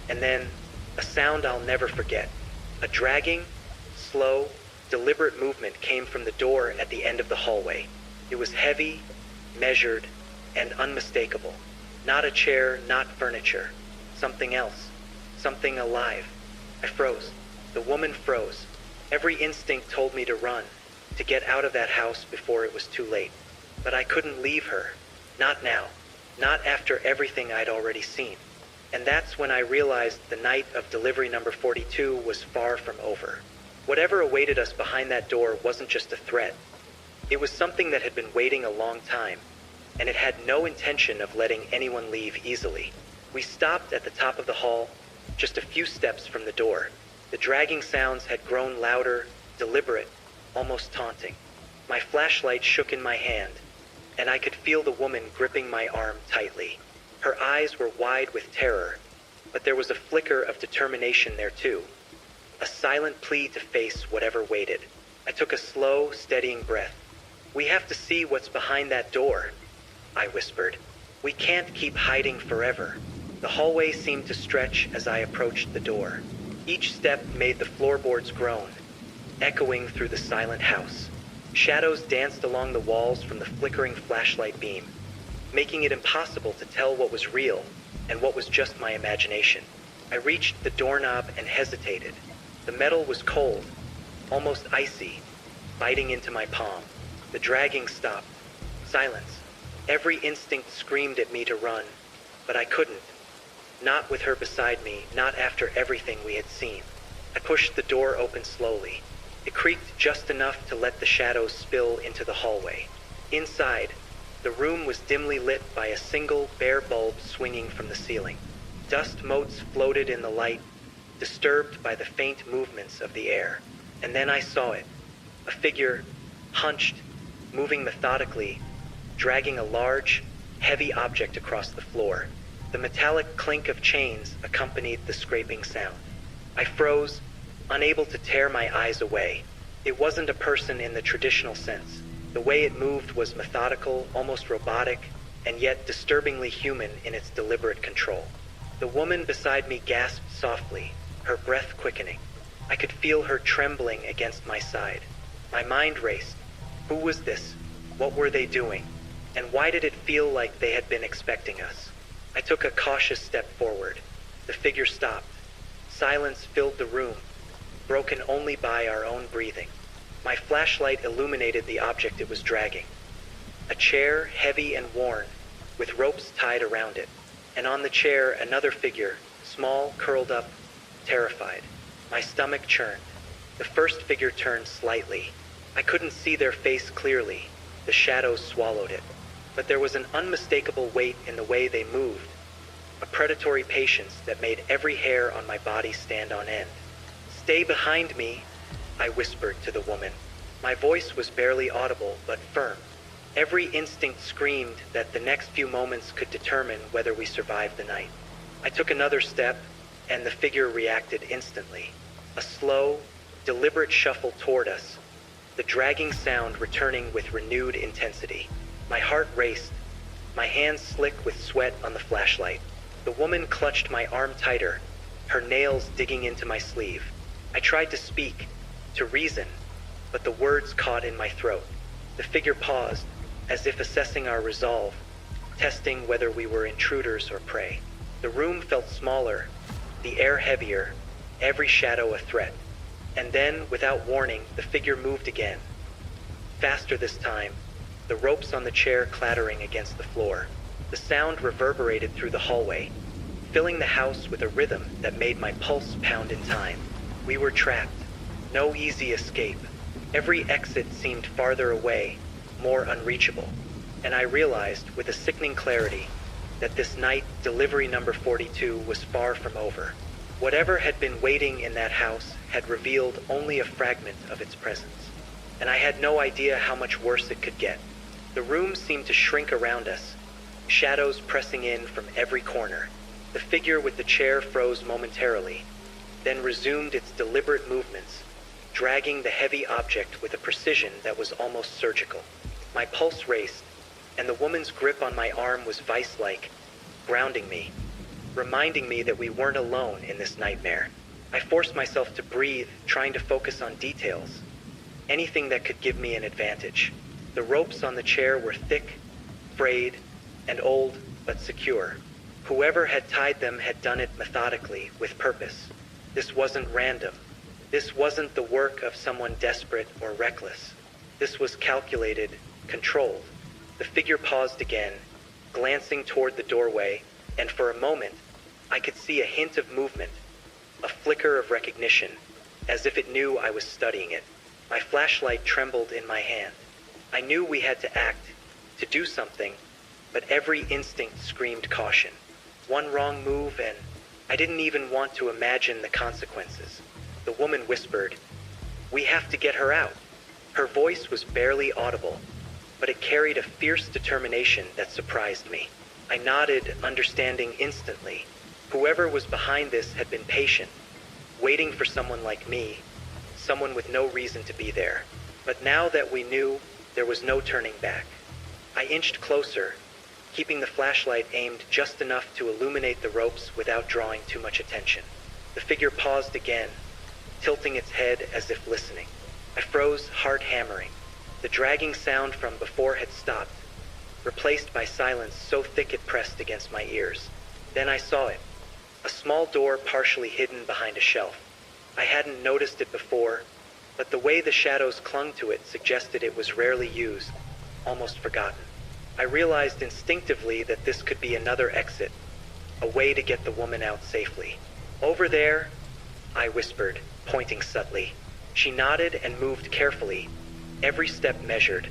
And then, a sound I'll never forget. A dragging, slow, deliberate movement came from the door at the end of the hallway. It was heavy, measured, and unmistakable. Not a chair, not furniture. Something else. Something alive. I froze. The woman froze. Every instinct told me to run, to get out of that house before it was too late. But I couldn't leave her. Not now. Not after everything I'd already seen. And that's when I realized the night of delivery number 42 was far from over. Whatever awaited us behind that door wasn't just a threat. It was something that had been waiting a long time, and it had no intention of letting anyone leave easily. We stopped at the top of the hall, just a few steps from the door. The dragging sounds had grown louder, deliberate, almost taunting. My flashlight shook in my hand, and I could feel the woman gripping my arm tightly. Her eyes were wide with terror, but there was a flicker of determination there too. A silent plea to face whatever waited. I took a slow, steadying breath. "We have to see what's behind that door," I whispered. "We can't keep hiding forever." The hallway seemed to stretch as I approached the door. Each step made the floorboards groan, echoing through the silent house. Shadows danced along the walls from the flickering flashlight beam, making it impossible to tell what was real and what was just my imagination. I reached the doorknob and hesitated. The metal was cold, almost icy, biting into my palm. The dragging stopped. Silence. Every instinct screamed at me to run, but I couldn't. Not with her beside me, not after everything we had seen. I pushed the door open slowly. It creaked just enough to let the shadows spill into the hallway. Inside, the room was dimly lit by a single bare bulb swinging from the ceiling. Dust motes floated in the light, disturbed by the faint movements of the air. And then I saw it. A figure, hunched, moving methodically, dragging a large, heavy object across the floor. The metallic clink of chains accompanied the scraping sound. I froze, unable to tear my eyes away. It wasn't a person in the traditional sense. The way it moved was methodical, almost robotic, and yet disturbingly human in its deliberate control. The woman beside me gasped softly, her breath quickening. I could feel her trembling against my side. My mind raced. Who was this? What were they doing? And why did it feel like they had been expecting us? I took a cautious step forward. The figure stopped. Silence filled the room, broken only by our own breathing. My flashlight illuminated the object it was dragging. A chair, heavy and worn, with ropes tied around it. And on the chair, another figure, small, curled up, terrified. My stomach churned. The first figure turned slightly. I couldn't see their face clearly. The shadows swallowed it. But there was an unmistakable weight in the way they moved, a predatory patience that made every hair on my body stand on end. "Stay behind me," I whispered to the woman. My voice was barely audible, but firm. Every instinct screamed that the next few moments could determine whether we survived the night. I took another step, and the figure reacted instantly. A slow, deliberate shuffle toward us, the dragging sound returning with renewed intensity. My heart raced, my hands slick with sweat on the flashlight. The woman clutched my arm tighter, her nails digging into my sleeve. I tried to speak, to reason, but the words caught in my throat. The figure paused, as if assessing our resolve, testing whether we were intruders or prey. The room felt smaller, the air heavier, every shadow a threat. And then, without warning, the figure moved again. Faster this time, the ropes on the chair clattering against the floor. The sound reverberated through the hallway, filling the house with a rhythm that made my pulse pound in time. We were trapped. No easy escape. Every exit seemed farther away, more unreachable. And I realized, with a sickening clarity, that this night, delivery number 42 was far from over. Whatever had been waiting in that house had revealed only a fragment of its presence. And I had no idea how much worse it could get. The room seemed to shrink around us, shadows pressing in from every corner. The figure with the chair froze momentarily, then resumed its deliberate movements, dragging the heavy object with a precision that was almost surgical. My pulse raced, and the woman's grip on my arm was vice-like, grounding me, reminding me that we weren't alone in this nightmare. I forced myself to breathe, trying to focus on details, anything that could give me an advantage. The ropes on the chair were thick, frayed, and old, but secure. Whoever had tied them had done it methodically, with purpose. This wasn't random. This wasn't the work of someone desperate or reckless. This was calculated, controlled. The figure paused again, glancing toward the doorway, and for a moment, I could see a hint of movement, a flicker of recognition, as if it knew I was studying it. My flashlight trembled in my hand. I knew we had to act, to do something, but every instinct screamed caution. One wrong move and I didn't even want to imagine the consequences. The woman whispered, "We have to get her out." Her voice was barely audible, but it carried a fierce determination that surprised me. I nodded, understanding instantly. Whoever was behind this had been patient, waiting for someone like me, someone with no reason to be there. But now that we knew, there was no turning back. I inched closer, keeping the flashlight aimed just enough to illuminate the ropes without drawing too much attention. The figure paused again, tilting its head as if listening. I froze, heart hammering. The dragging sound from before had stopped, replaced by silence so thick it pressed against my ears. Then I saw it, a small door partially hidden behind a shelf. I hadn't noticed it before, but the way the shadows clung to it suggested it was rarely used, almost forgotten. I realized instinctively that this could be another exit, a way to get the woman out safely. "Over there," I whispered, pointing subtly. She nodded and moved carefully, every step measured,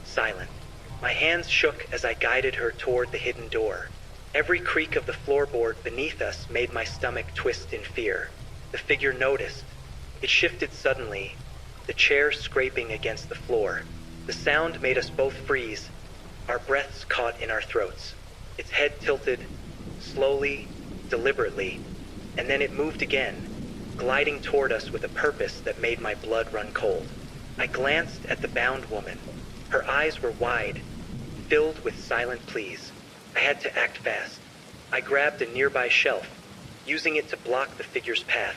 silent. My hands shook as I guided her toward the hidden door. Every creak of the floorboard beneath us made my stomach twist in fear. The figure noticed. It shifted suddenly, the chair scraping against the floor. The sound made us both freeze, our breaths caught in our throats. Its head tilted, slowly, deliberately, and then it moved again, gliding toward us with a purpose that made my blood run cold. I glanced at the bound woman. Her eyes were wide, filled with silent pleas. I had to act fast. I grabbed a nearby shelf, using it to block the figure's path,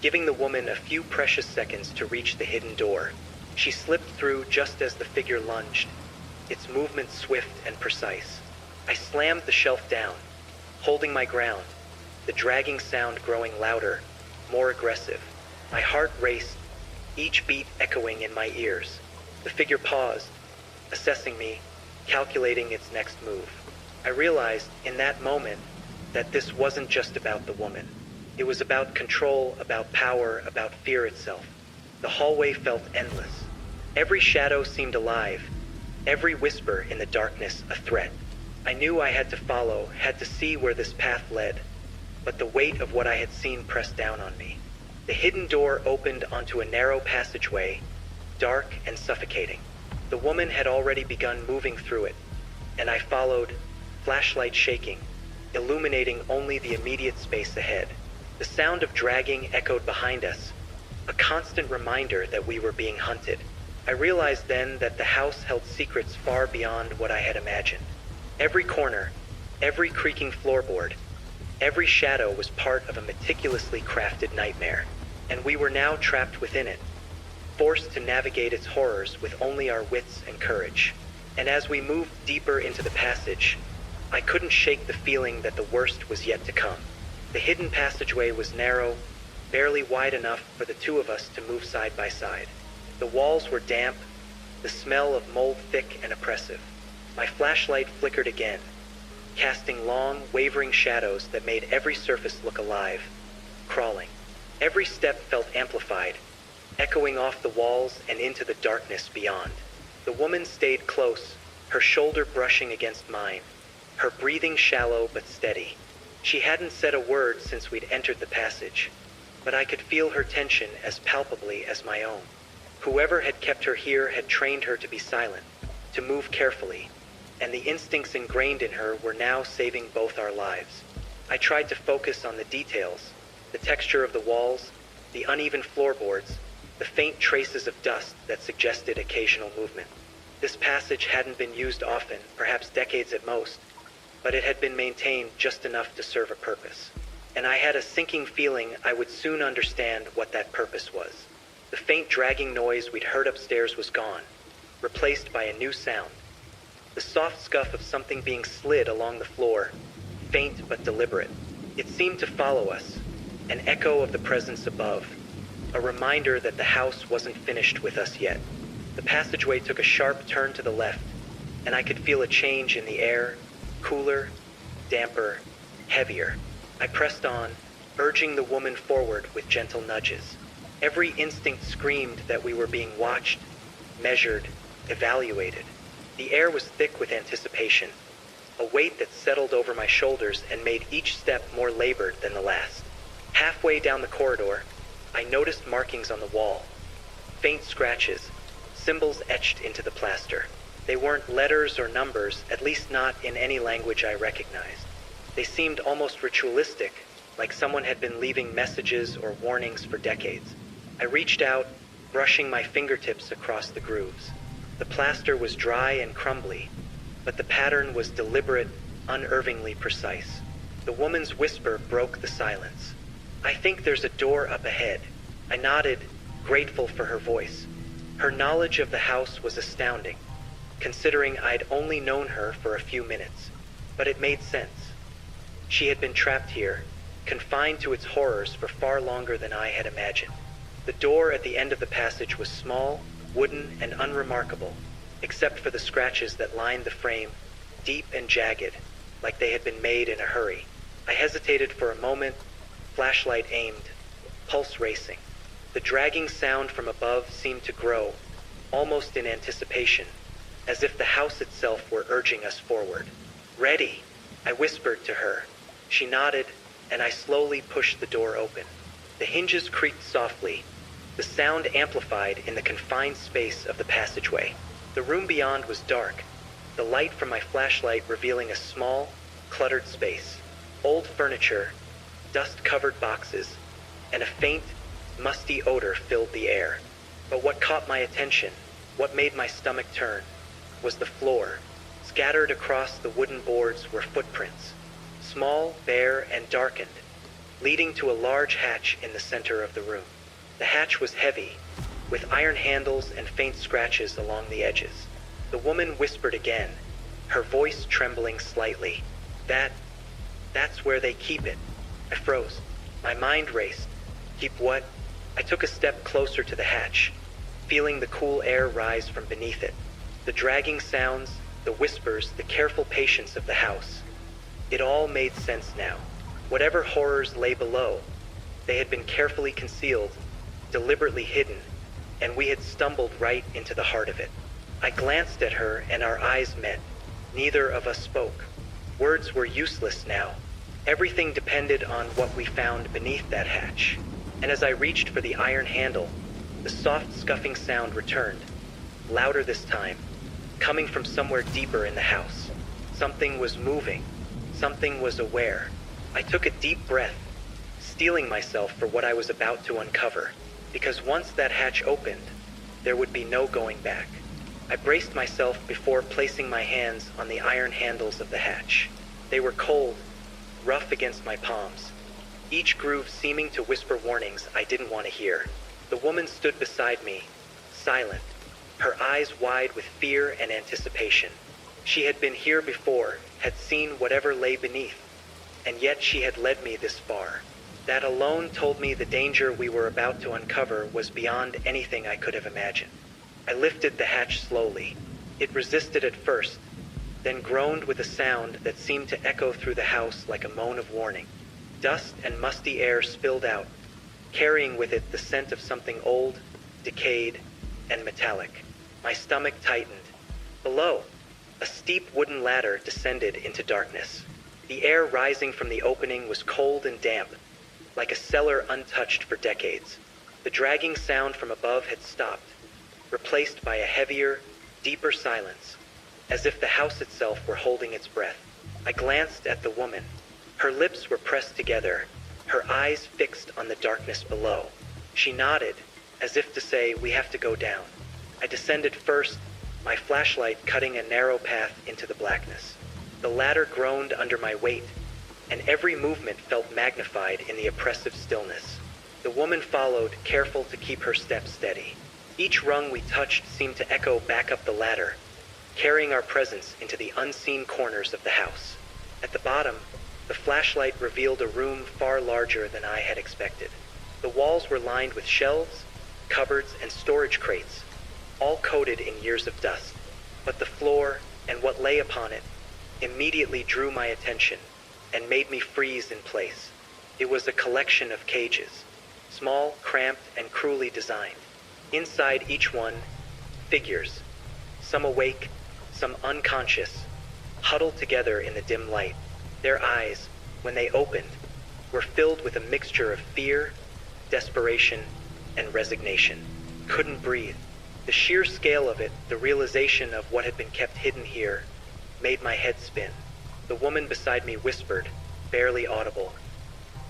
giving the woman a few precious seconds to reach the hidden door. She slipped through just as the figure lunged, its movement swift and precise. I slammed the shelf down, holding my ground, the dragging sound growing louder, more aggressive. My heart raced, each beat echoing in my ears. The figure paused, assessing me, calculating its next move. I realized in that moment that this wasn't just about the woman. It was about control, about power, about fear itself. The hallway felt endless. Every shadow seemed alive, every whisper in the darkness a threat. I knew I had to follow, had to see where this path led, but the weight of what I had seen pressed down on me. The hidden door opened onto a narrow passageway, dark and suffocating. The woman had already begun moving through it, and I followed, flashlight shaking, illuminating only the immediate space ahead. The sound of dragging echoed behind us, a constant reminder that we were being hunted. I realized then that the house held secrets far beyond what I had imagined. Every corner, every creaking floorboard, every shadow was part of a meticulously crafted nightmare, and we were now trapped within it, forced to navigate its horrors with only our wits and courage. And as we moved deeper into the passage, I couldn't shake the feeling that the worst was yet to come. The hidden passageway was narrow, barely wide enough for the two of us to move side by side. The walls were damp, the smell of mold thick and oppressive. My flashlight flickered again, casting long, wavering shadows that made every surface look alive, crawling. Every step felt amplified, echoing off the walls and into the darkness beyond. The woman stayed close, her shoulder brushing against mine, her breathing shallow but steady. She hadn't said a word since we'd entered the passage, but I could feel her tension as palpably as my own. Whoever had kept her here had trained her to be silent, to move carefully, and the instincts ingrained in her were now saving both our lives. I tried to focus on the details, the texture of the walls, the uneven floorboards, the faint traces of dust that suggested occasional movement. This passage hadn't been used often, perhaps decades at most, but it had been maintained just enough to serve a purpose. And I had a sinking feeling I would soon understand what that purpose was. The faint dragging noise we'd heard upstairs was gone, replaced by a new sound. The soft scuff of something being slid along the floor, faint but deliberate. It seemed to follow us, an echo of the presence above, a reminder that the house wasn't finished with us yet. The passageway took a sharp turn to the left, and I could feel a change in the air, cooler, damper, heavier. I pressed on, urging the woman forward with gentle nudges. Every instinct screamed that we were being watched, measured, evaluated. The air was thick with anticipation, a weight that settled over my shoulders and made each step more labored than the last. Halfway down the corridor, I noticed markings on the wall, faint scratches, symbols etched into the plaster. They weren't letters or numbers, at least not in any language I recognized. They seemed almost ritualistic, like someone had been leaving messages or warnings for decades. I reached out, brushing my fingertips across the grooves. The plaster was dry and crumbly, but the pattern was deliberate, unervingly precise. The woman's whisper broke the silence. "I think there's a door up ahead." I nodded, grateful for her voice. Her knowledge of the house was astounding, considering I'd only known her for a few minutes. But it made sense. She had been trapped here, confined to its horrors for far longer than I had imagined. The door at the end of the passage was small, wooden, and unremarkable, except for the scratches that lined the frame, deep and jagged, like they had been made in a hurry. I hesitated for a moment, flashlight aimed, pulse racing. The dragging sound from above seemed to grow, almost in anticipation, as if the house itself were urging us forward. "Ready," I whispered to her. She nodded, and I slowly pushed the door open. The hinges creaked softly, the sound amplified in the confined space of the passageway. The room beyond was dark, the light from my flashlight revealing a small, cluttered space. Old furniture, dust-covered boxes, and a faint, musty odor filled the air. But what caught my attention, what made my stomach turn, was the floor. Scattered across the wooden boards were footprints, small, bare, and darkened, leading to a large hatch in the center of the room. The hatch was heavy, with iron handles and faint scratches along the edges. The woman whispered again, her voice trembling slightly. That's where they keep it." I froze. My mind raced. Keep what? I took a step closer to the hatch, feeling the cool air rise from beneath it. The dragging sounds, the whispers, the careful patience of the house. It all made sense now. Whatever horrors lay below, they had been carefully concealed, deliberately hidden, and we had stumbled right into the heart of it. I glanced at her and our eyes met. Neither of us spoke. Words were useless now. Everything depended on what we found beneath that hatch. And as I reached for the iron handle, the soft scuffing sound returned, louder this time, coming from somewhere deeper in the house. Something was moving. Something was aware. I took a deep breath, steeling myself for what I was about to uncover, because once that hatch opened, there would be no going back. I braced myself before placing my hands on the iron handles of the hatch. They were cold, rough against my palms, each groove seeming to whisper warnings I didn't want to hear. The woman stood beside me, silent, her eyes wide with fear and anticipation. She had been here before, had seen whatever lay beneath, and yet she had led me this far. That alone told me the danger we were about to uncover was beyond anything I could have imagined. I lifted the hatch slowly. It resisted at first, then groaned with a sound that seemed to echo through the house like a moan of warning. Dust and musty air spilled out, carrying with it the scent of something old, decayed, and metallic. My stomach tightened. Below, a steep wooden ladder descended into darkness. The air rising from the opening was cold and damp, like a cellar untouched for decades. The dragging sound from above had stopped, replaced by a heavier, deeper silence, as if the house itself were holding its breath. I glanced at the woman. Her lips were pressed together, her eyes fixed on the darkness below. She nodded, as if to say, we have to go down. I descended first, my flashlight cutting a narrow path into the blackness. The ladder groaned under my weight, and every movement felt magnified in the oppressive stillness. The woman followed, careful to keep her steps steady. Each rung we touched seemed to echo back up the ladder, carrying our presence into the unseen corners of the house. At the bottom, the flashlight revealed a room far larger than I had expected. The walls were lined with shelves, cupboards, and storage crates, all coated in years of dust. But the floor, and what lay upon it, immediately drew my attention and made me freeze in place. It was a collection of cages, small, cramped, and cruelly designed. Inside each one, figures, some awake, some unconscious, huddled together in the dim light. Their eyes, when they opened, were filled with a mixture of fear, desperation, and resignation. Couldn't breathe. The sheer scale of it, the realization of what had been kept hidden here, made my head spin. The woman beside me whispered, barely audible,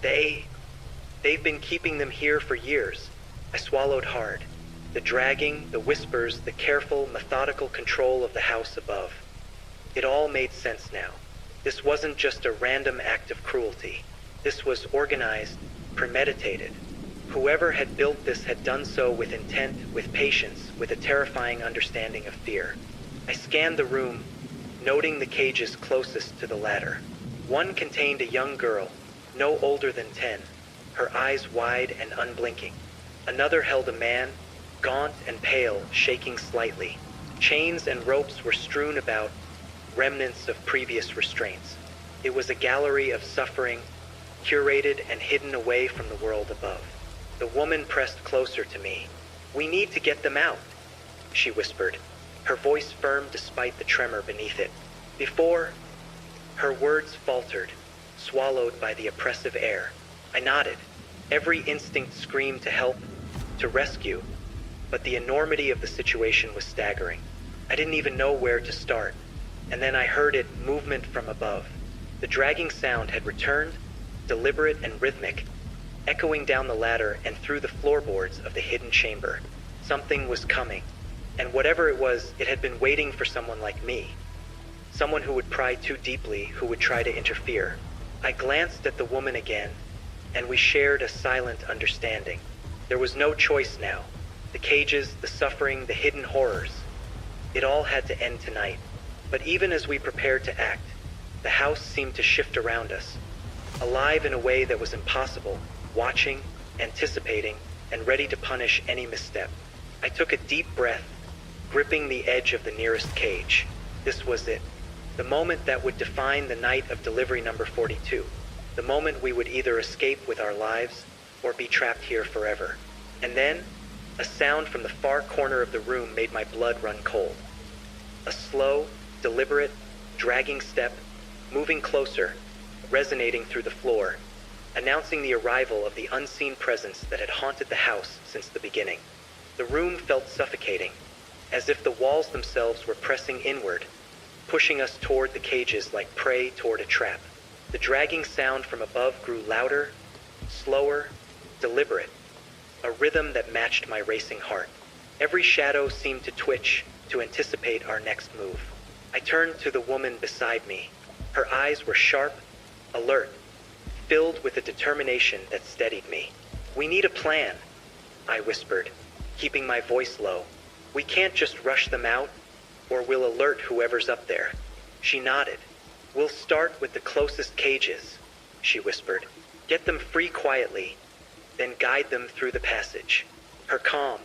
They've been keeping them here for years." I swallowed hard. The dragging, the whispers, the careful, methodical control of the house above. It all made sense now. This wasn't just a random act of cruelty. This was organized, premeditated. Whoever had built this had done so with intent, with patience, with a terrifying understanding of fear. I scanned the room, noting the cages closest to the ladder. One contained a young girl, no older than 10, her eyes wide and unblinking. Another held a man, gaunt and pale, shaking slightly. Chains and ropes were strewn about, remnants of previous restraints. It was a gallery of suffering, curated and hidden away from the world above. The woman pressed closer to me. "We need to get them out," she whispered, her voice firm despite the tremor beneath it. Before, her words faltered, swallowed by the oppressive air. I nodded. Every instinct screamed to help, to rescue, but the enormity of the situation was staggering. I didn't even know where to start, and then I heard it, movement from above. The dragging sound had returned, deliberate and rhythmic, echoing down the ladder and through the floorboards of the hidden chamber. Something was coming, and whatever it was, it had been waiting for someone like me. Someone who would pry too deeply, who would try to interfere. I glanced at the woman again, and we shared a silent understanding. There was no choice now. The cages, the suffering, the hidden horrors. It all had to end tonight. But even as we prepared to act, the house seemed to shift around us, alive in a way that was impossible, watching, anticipating, and ready to punish any misstep. I took a deep breath, gripping the edge of the nearest cage. This was it. The moment that would define the night of delivery number 42. The moment we would either escape with our lives or be trapped here forever. And then, a sound from the far corner of the room made my blood run cold. A slow, deliberate, dragging step, moving closer, resonating through the floor, announcing the arrival of the unseen presence that had haunted the house since the beginning. The room felt suffocating, as if the walls themselves were pressing inward, pushing us toward the cages like prey toward a trap. The dragging sound from above grew louder, slower, deliberate, a rhythm that matched my racing heart. Every shadow seemed to twitch, to anticipate our next move. I turned to the woman beside me. Her eyes were sharp, alert, filled with a determination that steadied me. "We need a plan," I whispered, keeping my voice low. "We can't just rush them out, or we'll alert whoever's up there." She nodded. "We'll start with the closest cages," she whispered. "Get them free quietly, then guide them through the passage." Her calm,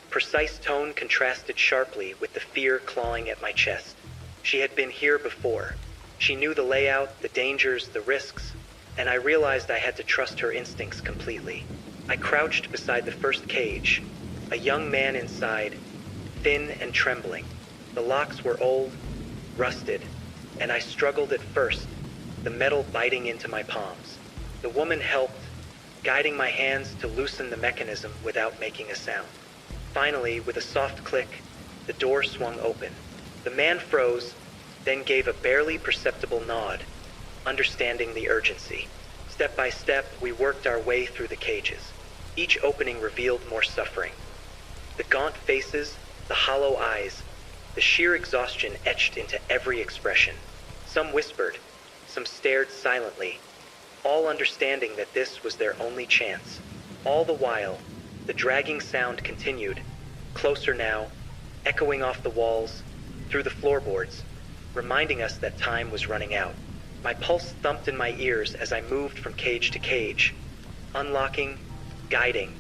precise tone contrasted sharply with the fear clawing at my chest. She had been here before. She knew the layout, the dangers, the risks, and I realized I had to trust her instincts completely. I crouched beside the first cage, a young man inside, thin and trembling. The locks were old, rusted, and I struggled at first, the metal biting into my palms. The woman helped, guiding my hands to loosen the mechanism without making a sound. Finally, with a soft click, the door swung open. The man froze, then gave a barely perceptible nod, understanding the urgency. Step by step, we worked our way through the cages. Each opening revealed more suffering. The gaunt faces, the hollow eyes, the sheer exhaustion etched into every expression. Some whispered, some stared silently, all understanding that this was their only chance. All the while, the dragging sound continued, closer now, echoing off the walls, through the floorboards, reminding us that time was running out. My pulse thumped in my ears as I moved from cage to cage, unlocking, guiding,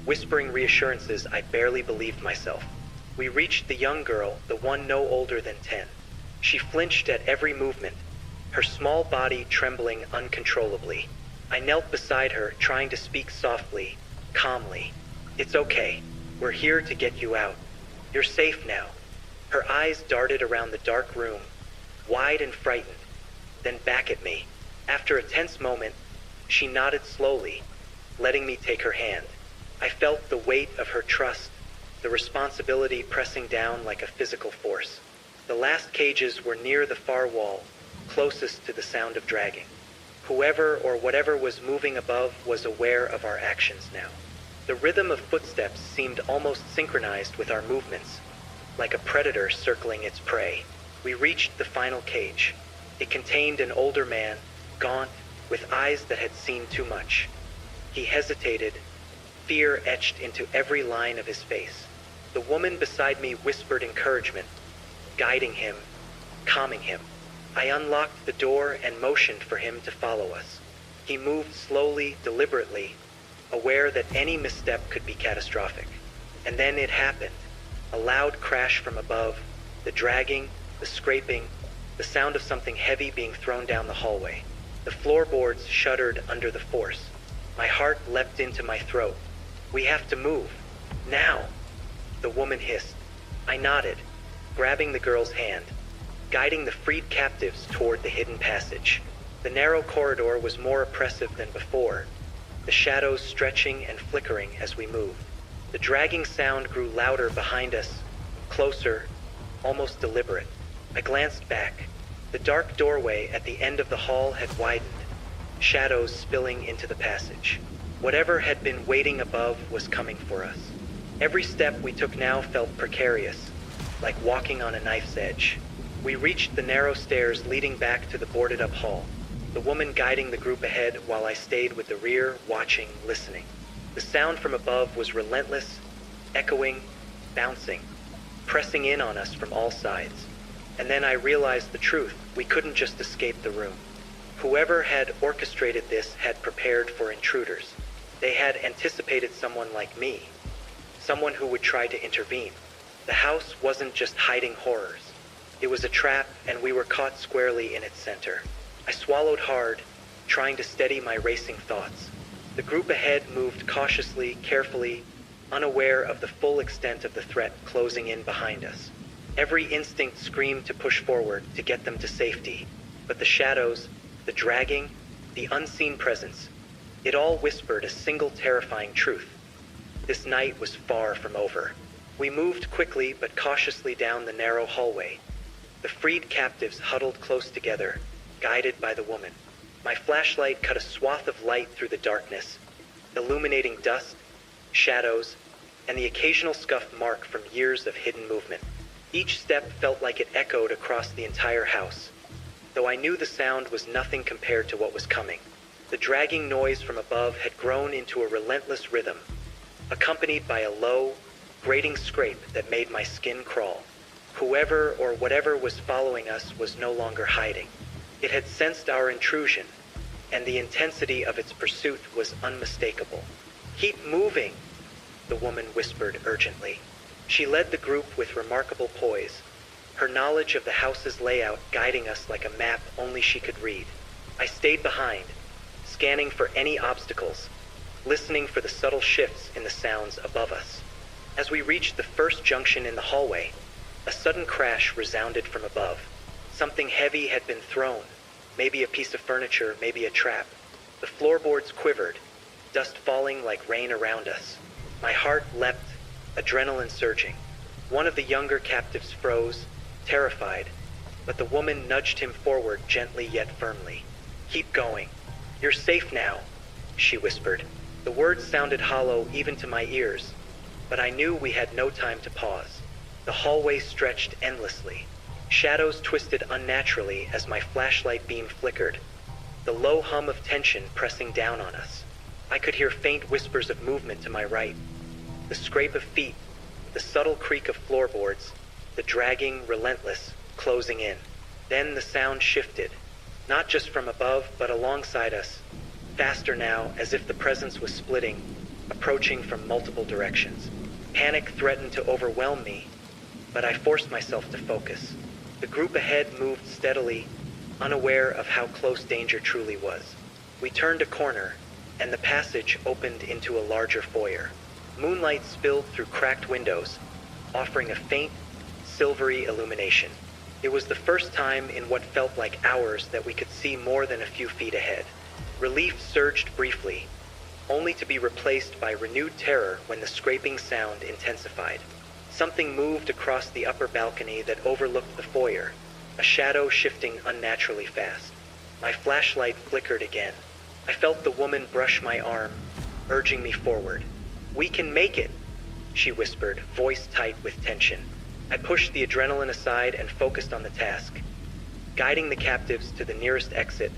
whispering reassurances I barely believed myself. We reached the young girl, the one no older than 10. She flinched at every movement, her small body trembling uncontrollably. I knelt beside her, trying to speak softly, calmly. "It's okay. We're here to get you out. You're safe now." Her eyes darted around the dark room, wide and frightened, then back at me. After a tense moment, she nodded slowly, letting me take her hand. I felt the weight of her trust, the responsibility pressing down like a physical force. The last cages were near the far wall, closest to the sound of dragging. Whoever or whatever was moving above was aware of our actions now. The rhythm of footsteps seemed almost synchronized with our movements, like a predator circling its prey. We reached the final cage. It contained an older man, gaunt, with eyes that had seen too much. He hesitated, fear etched into every line of his face. The woman beside me whispered encouragement, guiding him, calming him. I unlocked the door and motioned for him to follow us. He moved slowly, deliberately, aware that any misstep could be catastrophic. And then it happened. A loud crash from above, the dragging, the scraping, the sound of something heavy being thrown down the hallway. The floorboards shuddered under the force. My heart leapt into my throat. "We have to move. Now!" The woman hissed. I nodded, grabbing the girl's hand, guiding the freed captives toward the hidden passage. The narrow corridor was more oppressive than before, the shadows stretching and flickering as we moved. The dragging sound grew louder behind us, closer, almost deliberate. I glanced back. The dark doorway at the end of the hall had widened, shadows spilling into the passage. Whatever had been waiting above was coming for us. Every step we took now felt precarious, like walking on a knife's edge. We reached the narrow stairs leading back to the boarded-up hall, the woman guiding the group ahead while I stayed with the rear, watching, listening. The sound from above was relentless, echoing, bouncing, pressing in on us from all sides. And then I realized the truth. We couldn't just escape the room. Whoever had orchestrated this had prepared for intruders. They had anticipated someone like me, someone who would try to intervene. The house wasn't just hiding horrors. It was a trap, and we were caught squarely in its center. I swallowed hard, trying to steady my racing thoughts. The group ahead moved cautiously, carefully, unaware of the full extent of the threat closing in behind us. Every instinct screamed to push forward, to get them to safety. But the shadows, the dragging, the unseen presence, it all whispered a single terrifying truth. This night was far from over. We moved quickly but cautiously down the narrow hallway. The freed captives huddled close together, guided by the woman. My flashlight cut a swath of light through the darkness, illuminating dust, shadows, and the occasional scuff mark from years of hidden movement. Each step felt like it echoed across the entire house, though I knew the sound was nothing compared to what was coming. The dragging noise from above had grown into a relentless rhythm, accompanied by a low, grating scrape that made my skin crawl. Whoever or whatever was following us was no longer hiding. It had sensed our intrusion, and the intensity of its pursuit was unmistakable. "Keep moving," the woman whispered urgently. She led the group with remarkable poise, her knowledge of the house's layout guiding us like a map only she could read. I stayed behind, scanning for any obstacles, listening for the subtle shifts in the sounds above us. As we reached the first junction in the hallway, a sudden crash resounded from above. Something heavy had been thrown, maybe a piece of furniture, maybe a trap. The floorboards quivered, dust falling like rain around us. My heart leapt, adrenaline surging. One of the younger captives froze, terrified, but the woman nudged him forward gently yet firmly. "Keep going. You're safe now," she whispered. The words sounded hollow even to my ears, but I knew we had no time to pause. The hallway stretched endlessly. Shadows twisted unnaturally as my flashlight beam flickered, the low hum of tension pressing down on us. I could hear faint whispers of movement to my right, the scrape of feet, the subtle creak of floorboards, the dragging, relentless, closing in. Then the sound shifted, not just from above, but alongside us, faster now, as if the presence was splitting, approaching from multiple directions. Panic threatened to overwhelm me, but I forced myself to focus. The group ahead moved steadily, unaware of how close danger truly was. We turned a corner, and the passage opened into a larger foyer. Moonlight spilled through cracked windows, offering a faint, silvery illumination. It was the first time in what felt like hours that we could see more than a few feet ahead. Relief surged briefly, only to be replaced by renewed terror when the scraping sound intensified. Something moved across the upper balcony that overlooked the foyer, a shadow shifting unnaturally fast. My flashlight flickered again. I felt the woman brush my arm, urging me forward. "We can make it," she whispered, voice tight with tension. I pushed the adrenaline aside and focused on the task, guiding the captives to the nearest exit,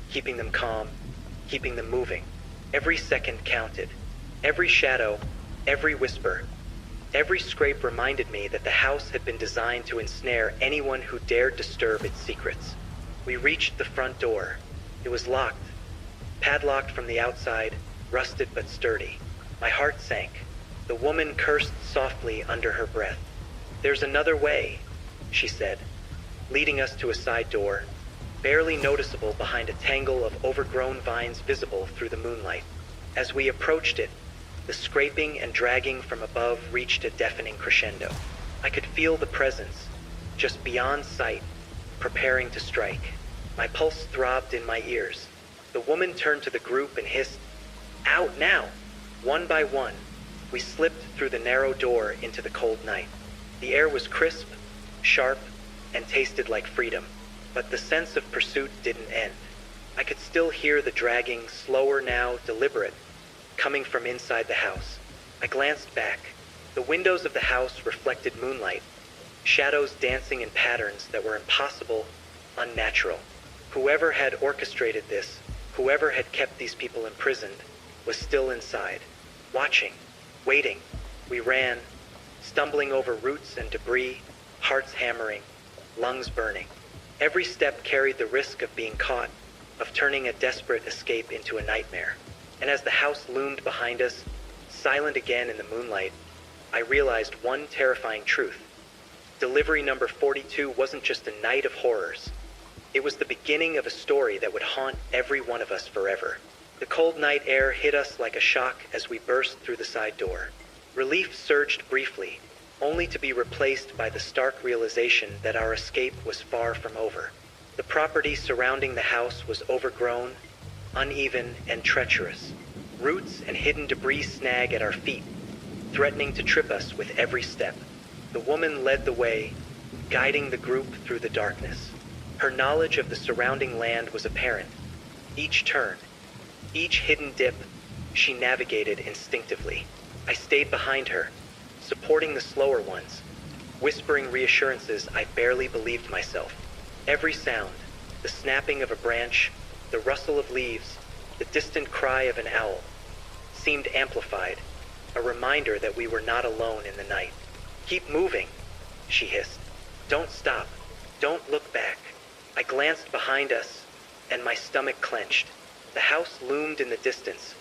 keeping them calm, keeping them moving. Every second counted. Every shadow, every whisper, every scrape reminded me that the house had been designed to ensnare anyone who dared disturb its secrets. We reached the front door. It was locked, padlocked from the outside, rusted but sturdy. My heart sank. The woman cursed softly under her breath. "There's another way," she said, leading us to a side door, barely noticeable behind a tangle of overgrown vines visible through the moonlight. As we approached it, the scraping and dragging from above reached a deafening crescendo. I could feel the presence, just beyond sight, preparing to strike. My pulse throbbed in my ears. The woman turned to the group and hissed, "Out now!" One by one, we slipped through the narrow door into the cold night. The air was crisp, sharp, and tasted like freedom, but the sense of pursuit didn't end. I could still hear the dragging, slower now, deliberate, coming from inside the house. I glanced back. The windows of the house reflected moonlight, shadows dancing in patterns that were impossible, unnatural. Whoever had orchestrated this, whoever had kept these people imprisoned, was still inside, watching, waiting. We ran, stumbling over roots and debris, hearts hammering, lungs burning. Every step carried the risk of being caught, of turning a desperate escape into a nightmare. And as the house loomed behind us, silent again in the moonlight, I realized one terrifying truth. Delivery number 42 wasn't just a night of horrors. It was the beginning of a story that would haunt every one of us forever. The cold night air hit us like a shock as we burst through the side door. Relief surged briefly, only to be replaced by the stark realization that our escape was far from over. The property surrounding the house was overgrown, uneven, and treacherous. Roots and hidden debris snag at our feet, threatening to trip us with every step. The woman led the way, guiding the group through the darkness. Her knowledge of the surrounding land was apparent. Each turn, each hidden dip, she navigated instinctively. I stayed behind her, supporting the slower ones, whispering reassurances I barely believed myself. Every sound, the snapping of a branch, the rustle of leaves, the distant cry of an owl, seemed amplified, a reminder that we were not alone in the night. "Keep moving," she hissed. "Don't stop. Don't look back." I glanced behind us, and my stomach clenched. The house loomed in the distance,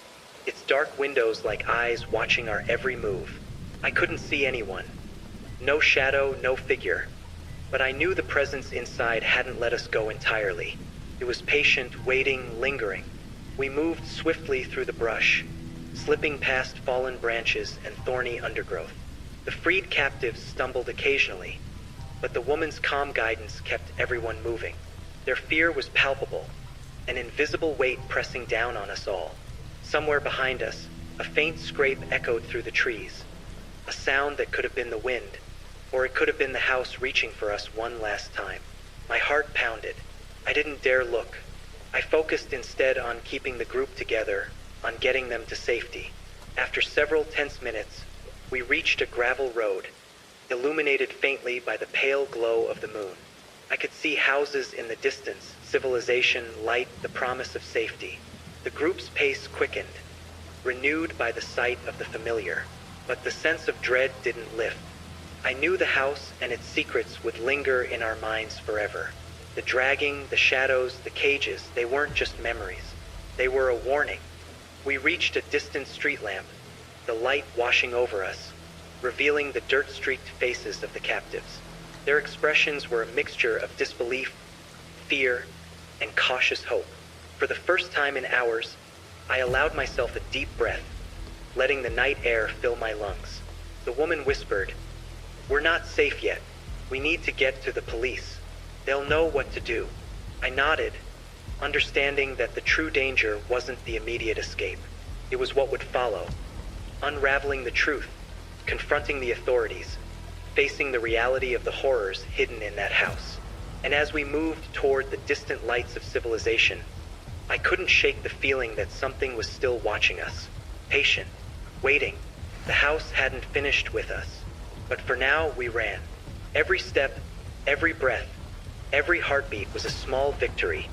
its dark windows like eyes watching our every move. I couldn't see anyone. No shadow, no figure. But I knew the presence inside hadn't let us go entirely. It was patient, waiting, lingering. We moved swiftly through the brush, slipping past fallen branches and thorny undergrowth. The freed captives stumbled occasionally, but the woman's calm guidance kept everyone moving. Their fear was palpable, an invisible weight pressing down on us all. Somewhere behind us, a faint scrape echoed through the trees, a sound that could have been the wind, or it could have been the house reaching for us one last time. My heart pounded. I didn't dare look. I focused instead on keeping the group together, on getting them to safety. After several tense minutes, we reached a gravel road, illuminated faintly by the pale glow of the moon. I could see houses in the distance, civilization, light, the promise of safety. The group's pace quickened, renewed by the sight of the familiar, but the sense of dread didn't lift. I knew the house and its secrets would linger in our minds forever. The dragging, the shadows, the cages, they weren't just memories. They were a warning. We reached a distant street lamp, the light washing over us, revealing the dirt-streaked faces of the captives. Their expressions were a mixture of disbelief, fear, and cautious hope. For the first time in hours, I allowed myself a deep breath, letting the night air fill my lungs. The woman whispered, "We're not safe yet. We need to get to the police. They'll know what to do." I nodded, understanding that the true danger wasn't the immediate escape. It was what would follow. Unraveling the truth, confronting the authorities, facing the reality of the horrors hidden in that house. And as we moved toward the distant lights of civilization, I couldn't shake the feeling that something was still watching us, patient, waiting. The house hadn't finished with us, but for now we ran. Every step, every breath, every heartbeat was a small victory,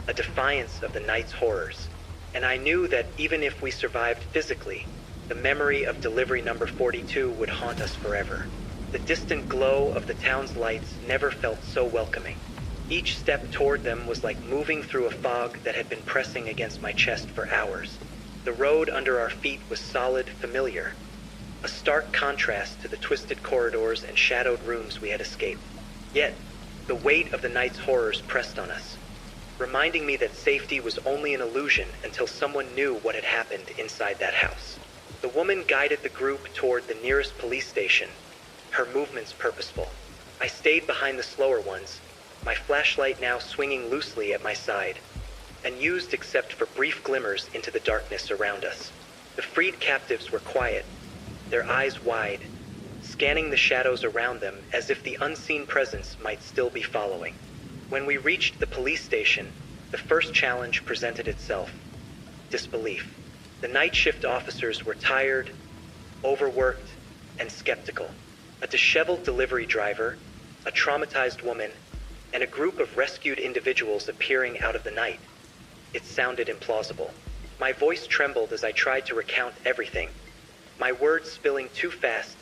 a defiance of the night's horrors. And I knew that even if we survived physically, the memory of delivery number 42 would haunt us forever. The distant glow of the town's lights never felt so welcoming. Each step toward them was like moving through a fog that had been pressing against my chest for hours. The road under our feet was solid, familiar, a stark contrast to the twisted corridors and shadowed rooms we had escaped. Yet, the weight of the night's horrors pressed on us, reminding me that safety was only an illusion until someone knew what had happened inside that house. The woman guided the group toward the nearest police station, her movements purposeful. I stayed behind the slower ones, my flashlight now swinging loosely at my side, unused except for brief glimmers into the darkness around us. The freed captives were quiet, their eyes wide, scanning the shadows around them as if the unseen presence might still be following. When we reached the police station, the first challenge presented itself: disbelief. The night shift officers were tired, overworked, and skeptical. A disheveled delivery driver, a traumatized woman, and a group of rescued individuals appearing out of the night. It sounded implausible. My voice trembled as I tried to recount everything, my words spilling too fast,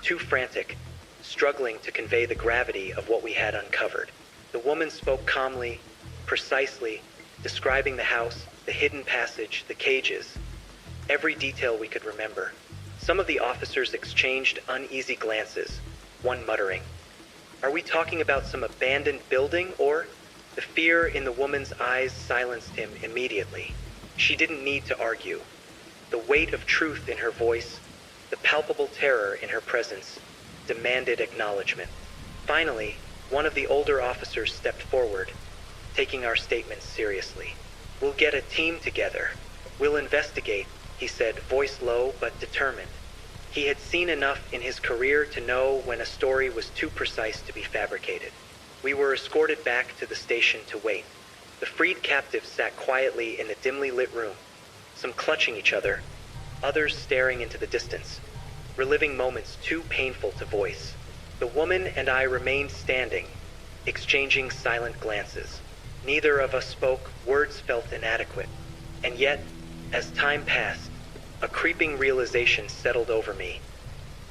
too frantic, struggling to convey the gravity of what we had uncovered. The woman spoke calmly, precisely, describing the house, the hidden passage, the cages, every detail we could remember. Some of the officers exchanged uneasy glances, one muttering, "Are we talking about some abandoned building?" Or, the fear in the woman's eyes silenced him immediately. She didn't need to argue. The weight of truth in her voice, the palpable terror in her presence, demanded acknowledgement. Finally, one of the older officers stepped forward, taking our statements seriously. "We'll get a team together. We'll investigate," he said, voice low but determined. He had seen enough in his career to know when a story was too precise to be fabricated. We were escorted back to the station to wait. The freed captives sat quietly in the dimly lit room, some clutching each other, others staring into the distance, reliving moments too painful to voice. The woman and I remained standing, exchanging silent glances. Neither of us spoke, words felt inadequate. And yet, as time passed, a creeping realization settled over me.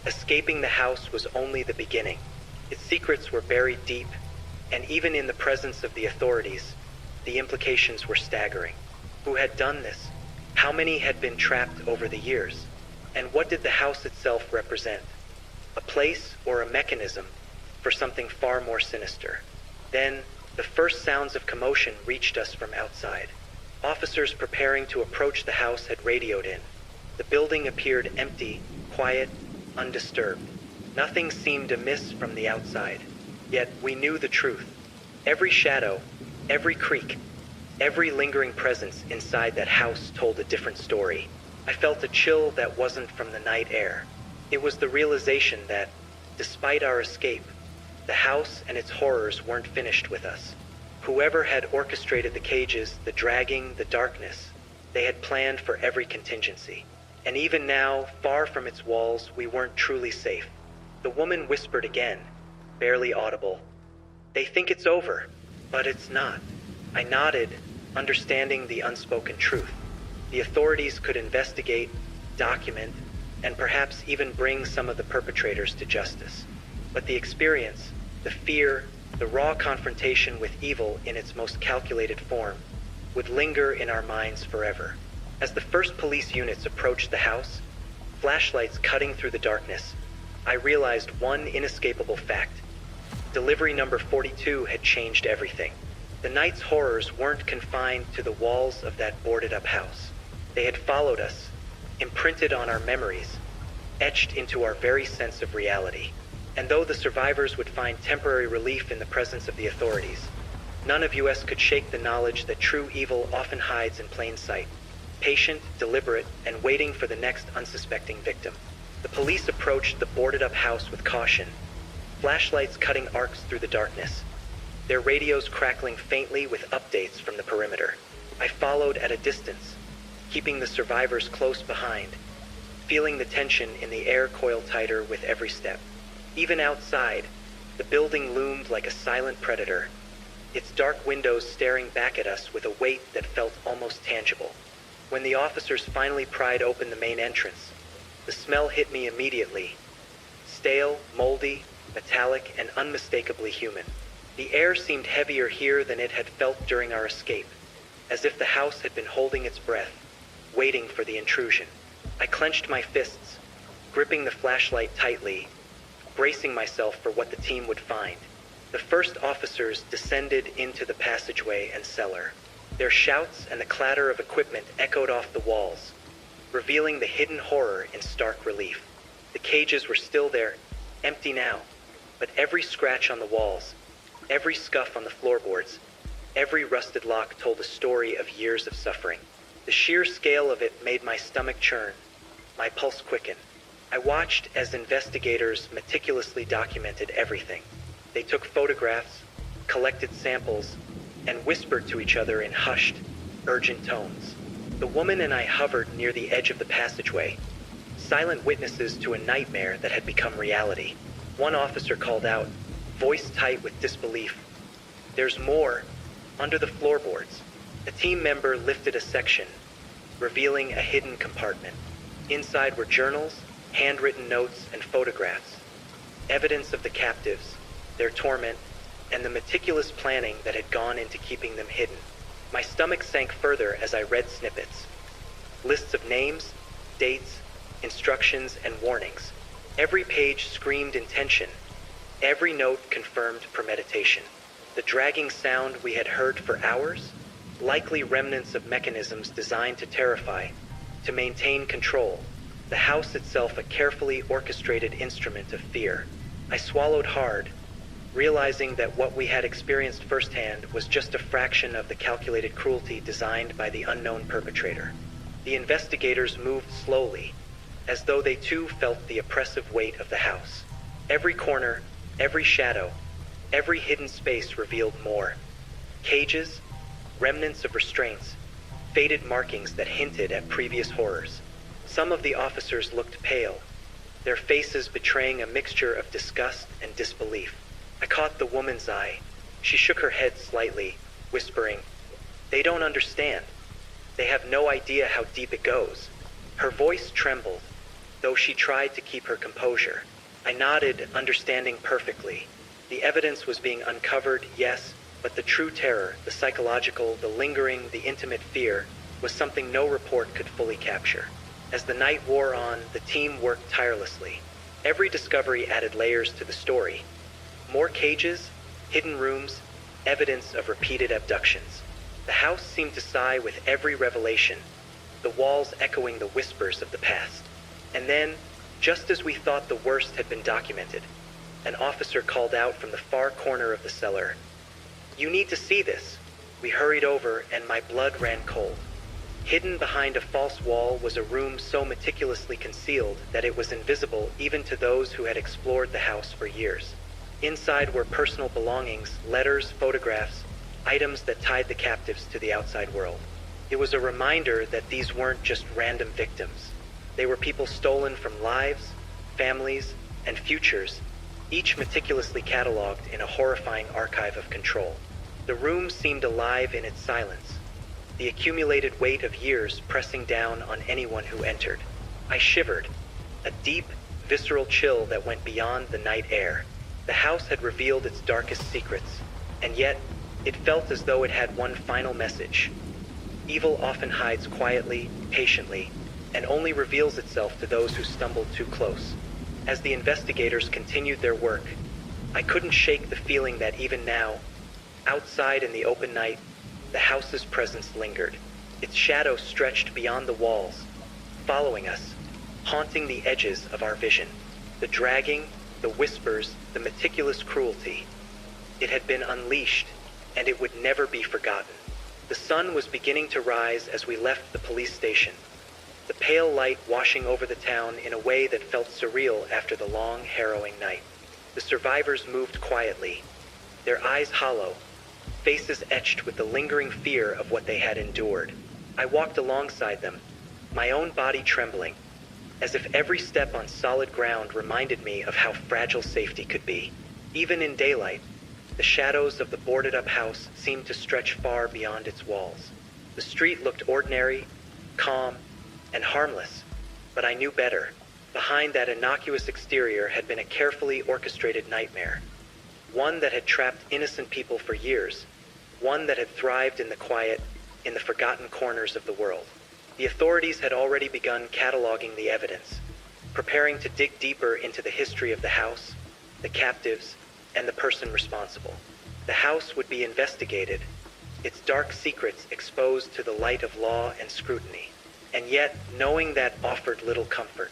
Escaping the house was only the beginning. Its secrets were buried deep, and even in the presence of the authorities, the implications were staggering. Who had done this? How many had been trapped over the years? And what did the house itself represent? A place or a mechanism for something far more sinister? Then, the first sounds of commotion reached us from outside. Officers preparing to approach the house had radioed in. The building appeared empty, quiet, undisturbed. Nothing seemed amiss from the outside. Yet we knew the truth. Every shadow, every creak, every lingering presence inside that house told a different story. I felt a chill that wasn't from the night air. It was the realization that, despite our escape, the house and its horrors weren't finished with us. Whoever had orchestrated the cages, the dragging, the darkness, They had planned for every contingency. And even now, far from its walls, we weren't truly safe. The woman whispered again, barely audible. "They think it's over, but it's not." I nodded, understanding the unspoken truth. The authorities could investigate, document, and perhaps even bring some of the perpetrators to justice. But the experience, the fear, the raw confrontation with evil in its most calculated form, would linger in our minds forever. As the first police units approached the house, flashlights cutting through the darkness, I realized one inescapable fact. Delivery number 42 had changed everything. The night's horrors weren't confined to the walls of that boarded-up house. They had followed us, imprinted on our memories, etched into our very sense of reality. And though the survivors would find temporary relief in the presence of the authorities, none of us could shake the knowledge that true evil often hides in plain sight, patient, deliberate, and waiting for the next unsuspecting victim. The police approached the boarded-up house with caution, flashlights cutting arcs through the darkness, their radios crackling faintly with updates from the perimeter. I followed at a distance, keeping the survivors close behind, feeling the tension in the air coil tighter with every step. Even outside, the building loomed like a silent predator, its dark windows staring back at us with a weight that felt almost tangible. When the officers finally pried open the main entrance, the smell hit me immediately. Stale, moldy, metallic, and unmistakably human. The air seemed heavier here than it had felt during our escape, as if the house had been holding its breath, waiting for the intrusion. I clenched my fists, gripping the flashlight tightly, bracing myself for what the team would find. The first officers descended into the passageway and cellar. Their shouts and the clatter of equipment echoed off the walls, revealing the hidden horror in stark relief. The cages were still there, empty now, but every scratch on the walls, every scuff on the floorboards, every rusted lock told a story of years of suffering. The sheer scale of it made my stomach churn, my pulse quicken. I watched as investigators meticulously documented everything. They took photographs, collected samples, and whispered to each other in hushed, urgent tones. The woman and I hovered near the edge of the passageway, silent witnesses to a nightmare that had become reality. One officer called out, voice tight with disbelief, "There's more, under the floorboards." A team member lifted a section, revealing a hidden compartment. Inside were journals, handwritten notes, and photographs, evidence of the captives, their torment, and the meticulous planning that had gone into keeping them hidden. My stomach sank further as I read snippets. Lists of names, dates, instructions, and warnings. Every page screamed intention. Every note confirmed premeditation. The dragging sound we had heard for hours? Likely remnants of mechanisms designed to terrify, to maintain control. The house itself a carefully orchestrated instrument of fear. I swallowed hard, realizing that what we had experienced firsthand was just a fraction of the calculated cruelty designed by the unknown perpetrator. The investigators moved slowly, as though they too felt the oppressive weight of the house. Every corner, every shadow, every hidden space revealed more. Cages, remnants of restraints, faded markings that hinted at previous horrors. Some of the officers looked pale, their faces betraying a mixture of disgust and disbelief. I caught the woman's eye. She shook her head slightly, whispering, "They don't understand. They have no idea how deep it goes." Her voice trembled, though she tried to keep her composure. I nodded, understanding perfectly. The evidence was being uncovered, yes, but the true terror, the psychological, the lingering, the intimate fear, was something no report could fully capture. As the night wore on, the team worked tirelessly. Every discovery added layers to the story. More cages, hidden rooms, evidence of repeated abductions. The house seemed to sigh with every revelation, the walls echoing the whispers of the past. And then, just as we thought the worst had been documented, an officer called out from the far corner of the cellar, "You need to see this." We hurried over, and my blood ran cold. Hidden behind a false wall was a room so meticulously concealed that it was invisible even to those who had explored the house for years. Inside were personal belongings, letters, photographs, items that tied the captives to the outside world. It was a reminder that these weren't just random victims. They were people stolen from lives, families, and futures, each meticulously cataloged in a horrifying archive of control. The room seemed alive in its silence, the accumulated weight of years pressing down on anyone who entered. I shivered, a deep, visceral chill that went beyond the night air. The house had revealed its darkest secrets, and yet it felt as though it had one final message. Evil often hides quietly, patiently, and only reveals itself to those who stumble too close. As the investigators continued their work, I couldn't shake the feeling that even now, outside in the open night, the house's presence lingered. Its shadow stretched beyond the walls, following us, haunting the edges of our vision. The dragging, the whispers, the meticulous cruelty. It had been unleashed, and it would never be forgotten. The sun was beginning to rise as we left the police station, the pale light washing over the town in a way that felt surreal after the long, harrowing night. The survivors moved quietly, their eyes hollow, faces etched with the lingering fear of what they had endured. I walked alongside them, my own body trembling, as if every step on solid ground reminded me of how fragile safety could be. Even in daylight, the shadows of the boarded-up house seemed to stretch far beyond its walls. The street looked ordinary, calm, and harmless, but I knew better. Behind that innocuous exterior had been a carefully orchestrated nightmare, one that had trapped innocent people for years, one that had thrived in the quiet, in the forgotten corners of the world. The authorities had already begun cataloging the evidence, preparing to dig deeper into the history of the house, the captives, and the person responsible. The house would be investigated, its dark secrets exposed to the light of law and scrutiny. And yet, knowing that offered little comfort.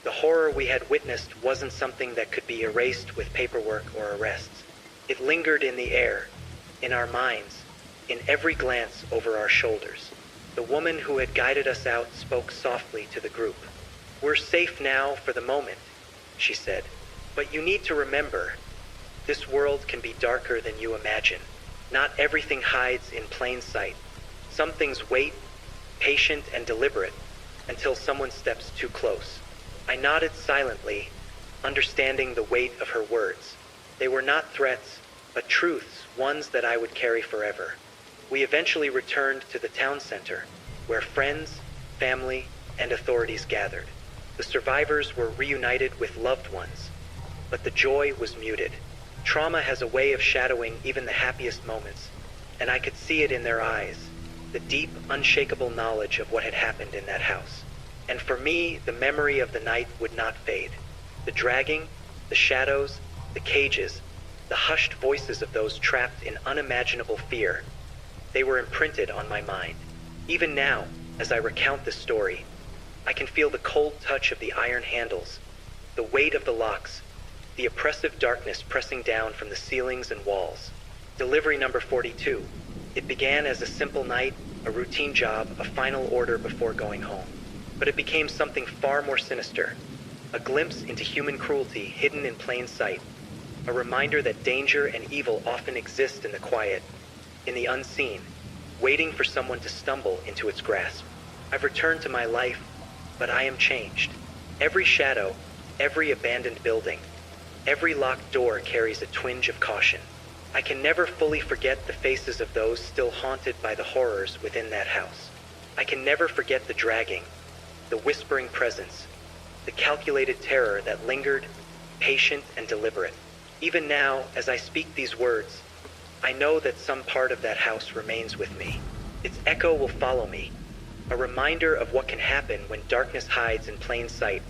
The horror we had witnessed wasn't something that could be erased with paperwork or arrests. It lingered in the air, in our minds, in every glance over our shoulders. The woman who had guided us out spoke softly to the group. "We're safe now for the moment," she said. "But you need to remember, this world can be darker than you imagine. Not everything hides in plain sight. Some things wait, patient and deliberate, until someone steps too close." I nodded silently, understanding the weight of her words. They were not threats, but truths, ones that I would carry forever. We eventually returned to the town center, where friends, family, and authorities gathered. The survivors were reunited with loved ones, but the joy was muted. Trauma has a way of shadowing even the happiest moments, and I could see it in their eyes, the deep, unshakable knowledge of what had happened in that house. And for me, the memory of the night would not fade. The dragging, the shadows, the cages, the hushed voices of those trapped in unimaginable fear, they were imprinted on my mind. Even now, as I recount this story, I can feel the cold touch of the iron handles, the weight of the locks, the oppressive darkness pressing down from the ceilings and walls. Delivery number 42. It began as a simple night, a routine job, a final order before going home. But it became something far more sinister, a glimpse into human cruelty hidden in plain sight, a reminder that danger and evil often exist in the quiet, in the unseen, waiting for someone to stumble into its grasp. I've returned to my life, but I am changed. Every shadow, every abandoned building, every locked door carries a twinge of caution. I can never fully forget the faces of those still haunted by the horrors within that house. I can never forget the dragging, the whispering presence, the calculated terror that lingered, patient and deliberate. Even now, as I speak these words, I know that some part of that house remains with me. Its echo will follow me, a reminder of what can happen when darkness hides in plain sight,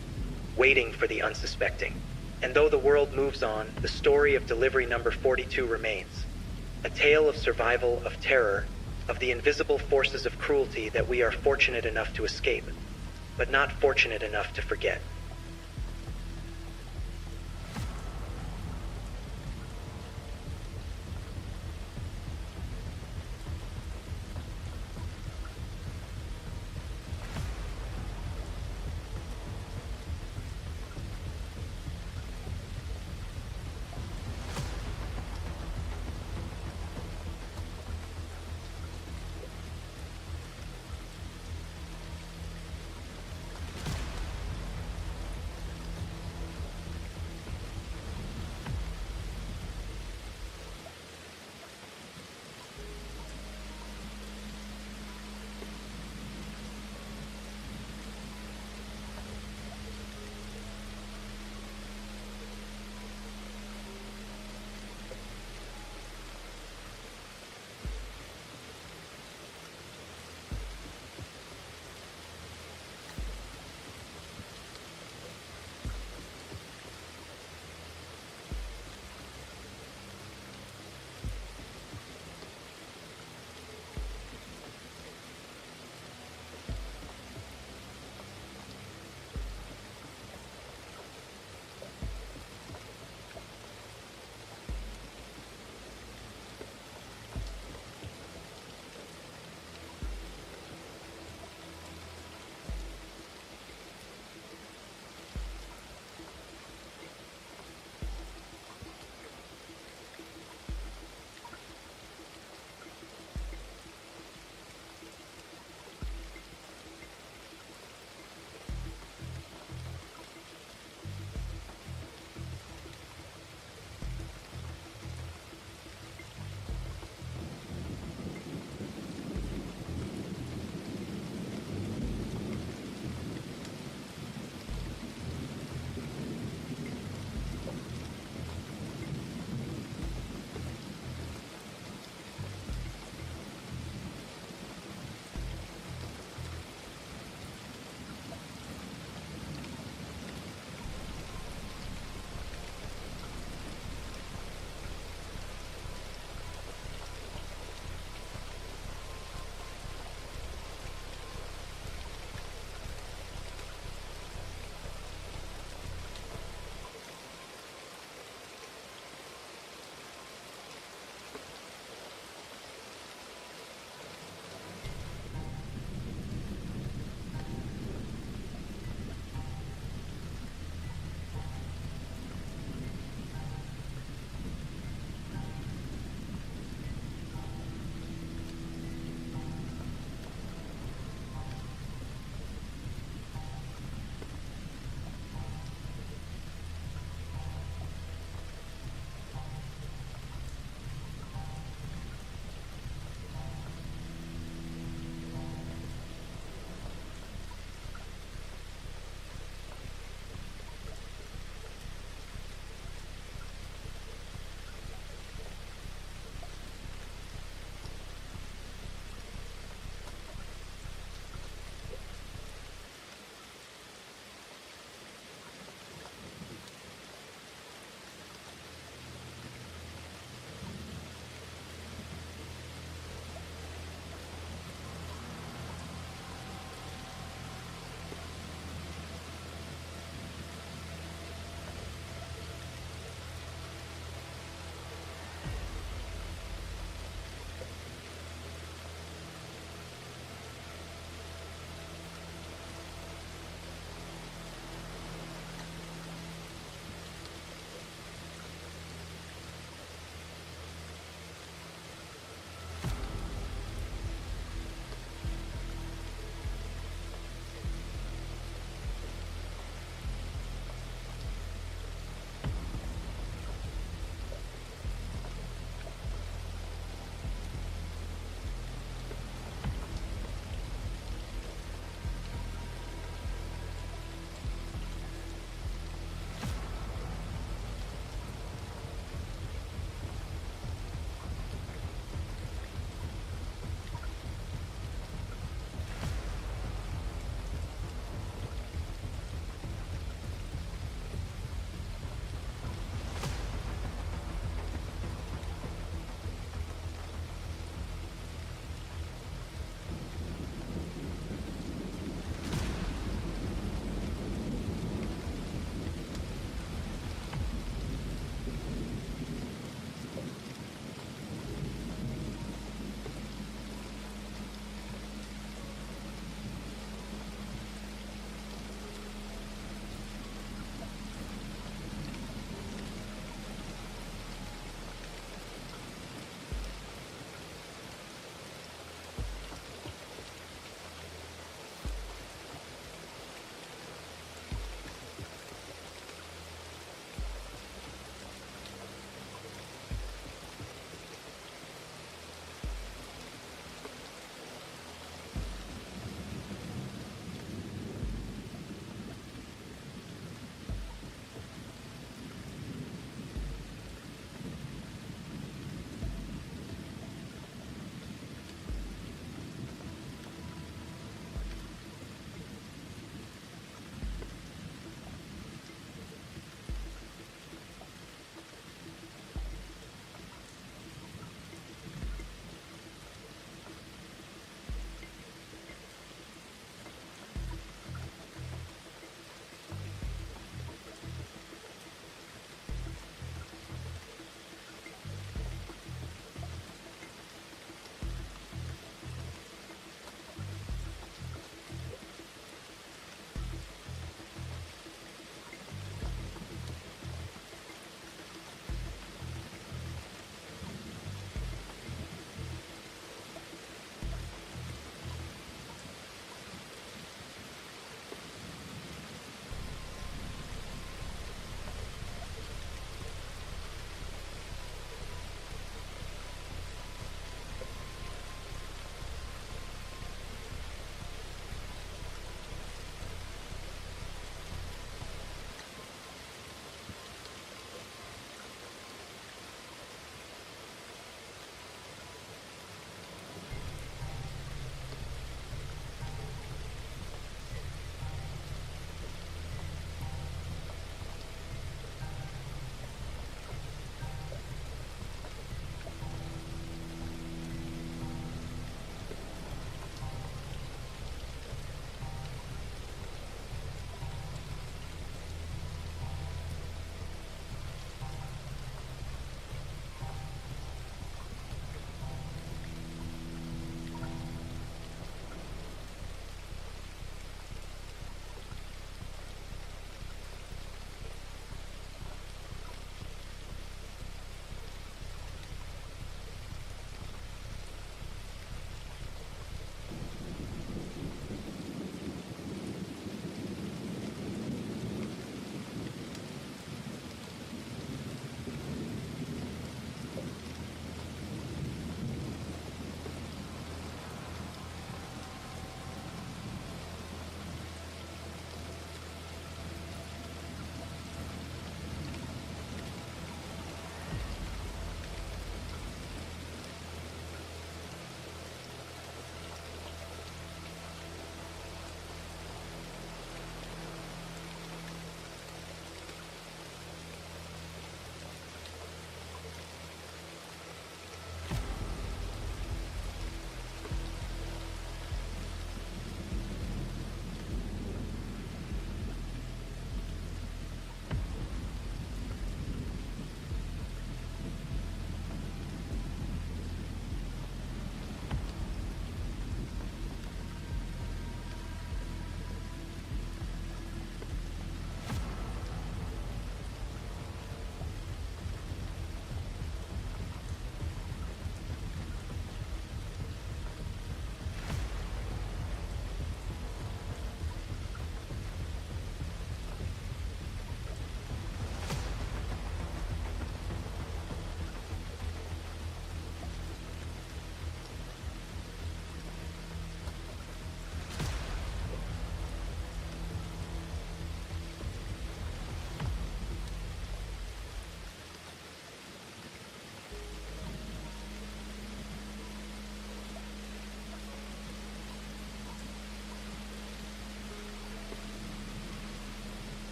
waiting for the unsuspecting. And though the world moves on, the story of delivery number 42 remains. A tale of survival, of terror, of the invisible forces of cruelty that we are fortunate enough to escape, but not fortunate enough to forget.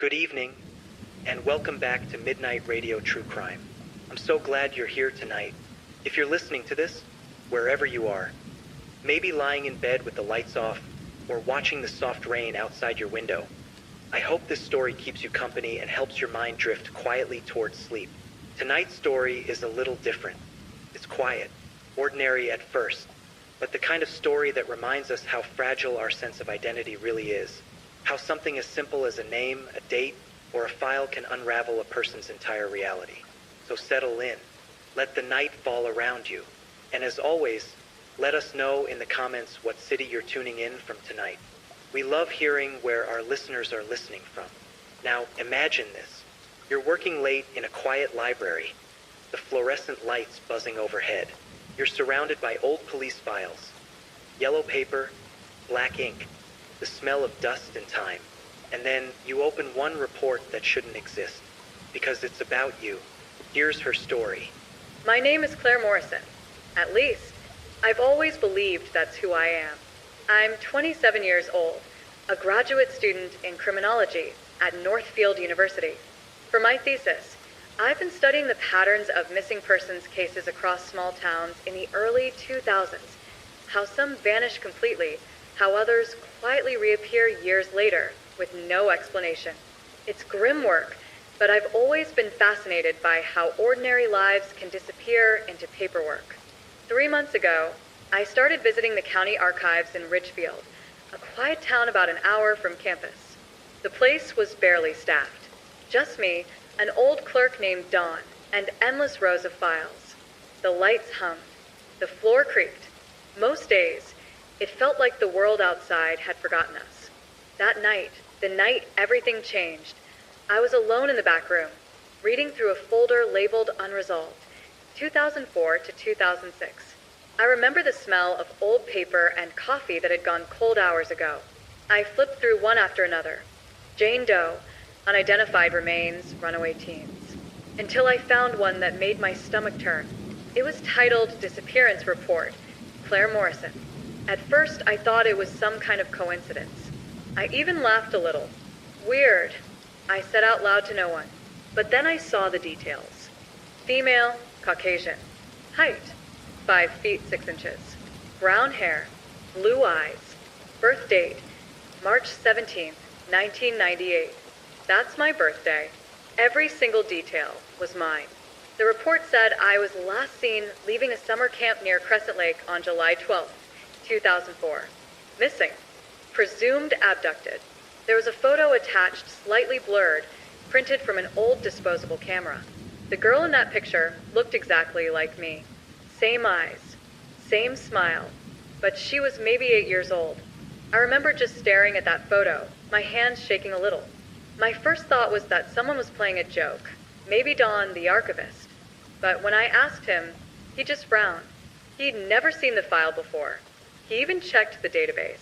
good evening, and welcome back to Midnight Radio True Crime. I'm so glad you're here tonight. If you're listening to this, wherever you are, maybe lying in bed with the lights off, or watching the soft rain outside your window, I hope this story keeps you company and helps your mind drift quietly towards sleep. Tonight's story is a little different. It's quiet, ordinary at first, but the kind of story that reminds us how fragile our sense of identity really is. How something as simple as a name, a date, or a file can unravel a person's entire reality. So settle in. Let the night fall around you. And as always, let us know in the comments what city you're tuning in from tonight. We love hearing where our listeners are listening from. Now, imagine this. You're working late in a quiet library, the fluorescent lights buzzing overhead. You're surrounded by old police files, yellow paper, black ink, the smell of dust and time. And then you open one report that shouldn't exist, because it's about you. Here's her story. My name is Claire Morrison. At least, I've always believed that's who I am. I'm 27 years old, a graduate student in criminology at Northfield University. For my thesis, I've been studying the patterns of missing persons cases across small towns in the early 2000s, how some vanish completely, how others quietly reappear years later with no explanation. It's grim work, but I've always been fascinated by how ordinary lives can disappear into paperwork. 3 months ago, I started visiting the county archives in Ridgefield, a quiet town about an hour from campus. The place was barely staffed. Just me, an old clerk named Dawn, and endless rows of files. The lights hummed. The floor creaked. Most days, it felt like the world outside had forgotten us. That night, the night everything changed, I was alone in the back room, reading through a folder labeled Unresolved, 2004 to 2006. I remember the smell of old paper and coffee that had gone cold hours ago. I flipped through one after another. Jane Doe, unidentified remains, runaway teens. Until I found one that made my stomach turn. It was titled Disappearance Report, Claire Morrison. At first, I thought it was some kind of coincidence. I even laughed a little. Weird, I said out loud to no one. But then I saw the details. Female, Caucasian. Height, 5 feet 6 inches. Brown hair, blue eyes. Birth date, March 17th, 1998. That's my birthday. Every single detail was mine. The report said I was last seen leaving a summer camp near Crescent Lake on July 12th, 2004. Missing. Presumed abducted. There was a photo attached, slightly blurred, printed from an old disposable camera. The girl in that picture looked exactly like me. Same eyes, same smile, but she was maybe 8 years old. I remember just staring at that photo, my hands shaking a little. My first thought was that someone was playing a joke, maybe Don, the archivist. But when I asked him, he just frowned. He'd never seen the file before. He even checked the database.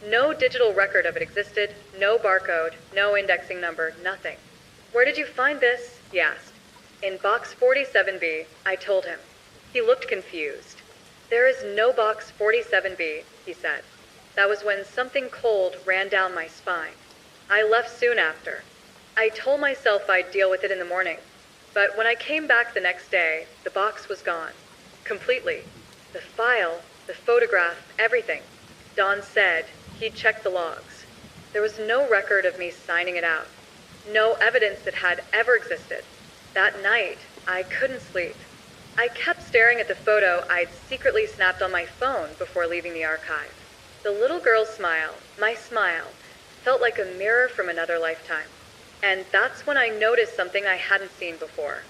No digital record of it existed, no barcode, no indexing number, nothing. Where did you find this? He asked. In box 47B, I told him. He looked confused. There is no box 47B, he said. That was when something cold ran down my spine. I left soon after. I told myself I'd deal with it in the morning. But when I came back the next day, the box was gone. Completely. The file, the photograph, everything. Don said he'd checked the logs. There was no record of me signing it out. No evidence it had ever existed. That night, I couldn't sleep. I kept staring at the photo I'd secretly snapped on my phone before leaving the archive. The little girl's smile, my smile, felt like a mirror from another lifetime. And that's when I noticed something I hadn't seen before.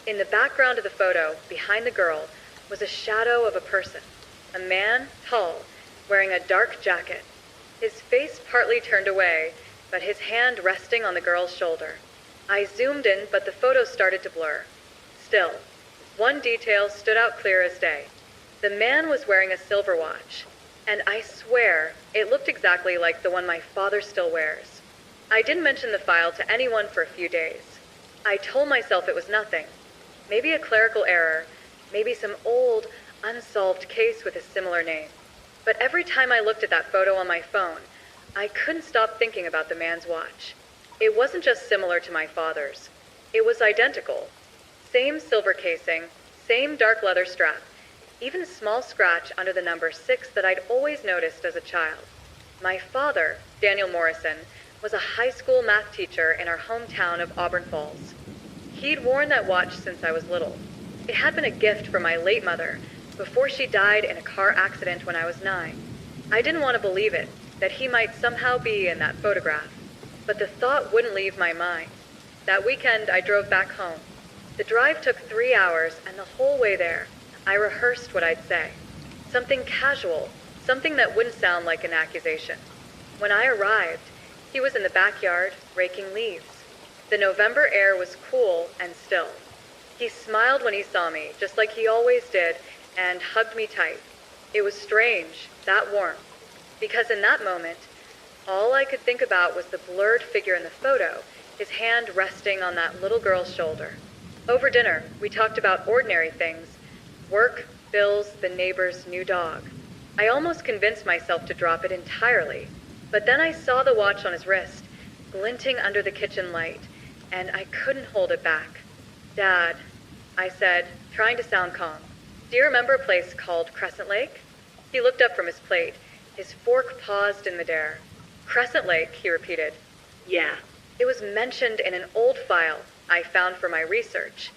In the background of the photo, behind the girl, was a shadow of a person. A man, tall, wearing a dark jacket. His face partly turned away, but his hand resting on the girl's shoulder. I zoomed in, but the photo started to blur. Still, one detail stood out clear as day. The man was wearing a silver watch, and I swear it looked exactly like the one my father still wears. I didn't mention the file to anyone for a few days. I told myself it was nothing. Maybe a clerical error, maybe some old, unsolved case with a similar name. But every time I looked at that photo on my phone, I couldn't stop thinking about the man's watch. It wasn't just similar to my father's. It was identical. Same silver casing, same dark leather strap, even a small scratch under the number 6 that I'd always noticed as a child. My father, Daniel Morrison, was a high school math teacher in our hometown of Auburn Falls. He'd worn that watch since I was little. It had been a gift from my late mother before she died in a car accident when I was 9. I didn't want to believe it, that he might somehow be in that photograph, but the thought wouldn't leave my mind. That weekend, I drove back home. The drive took 3 hours, and the whole way there, I rehearsed what I'd say. Something casual, something that wouldn't sound like an accusation. When I arrived, he was in the backyard, raking leaves. The November air was cool and still. He smiled when he saw me, just like he always did, and hugged me tight. It was strange, that warmth, because in that moment, all I could think about was the blurred figure in the photo, his hand resting on that little girl's shoulder. Over dinner, we talked about ordinary things: work, bills, the neighbor's new dog. I almost convinced myself to drop it entirely, but then I saw the watch on his wrist, glinting under the kitchen light, and I couldn't hold it back. "Dad," I said, trying to sound calm, "do you remember a place called Crescent Lake?" He looked up from his plate, his fork paused in midair. "Crescent Lake," he repeated. Yeah. "It was mentioned in an old file I found for my research."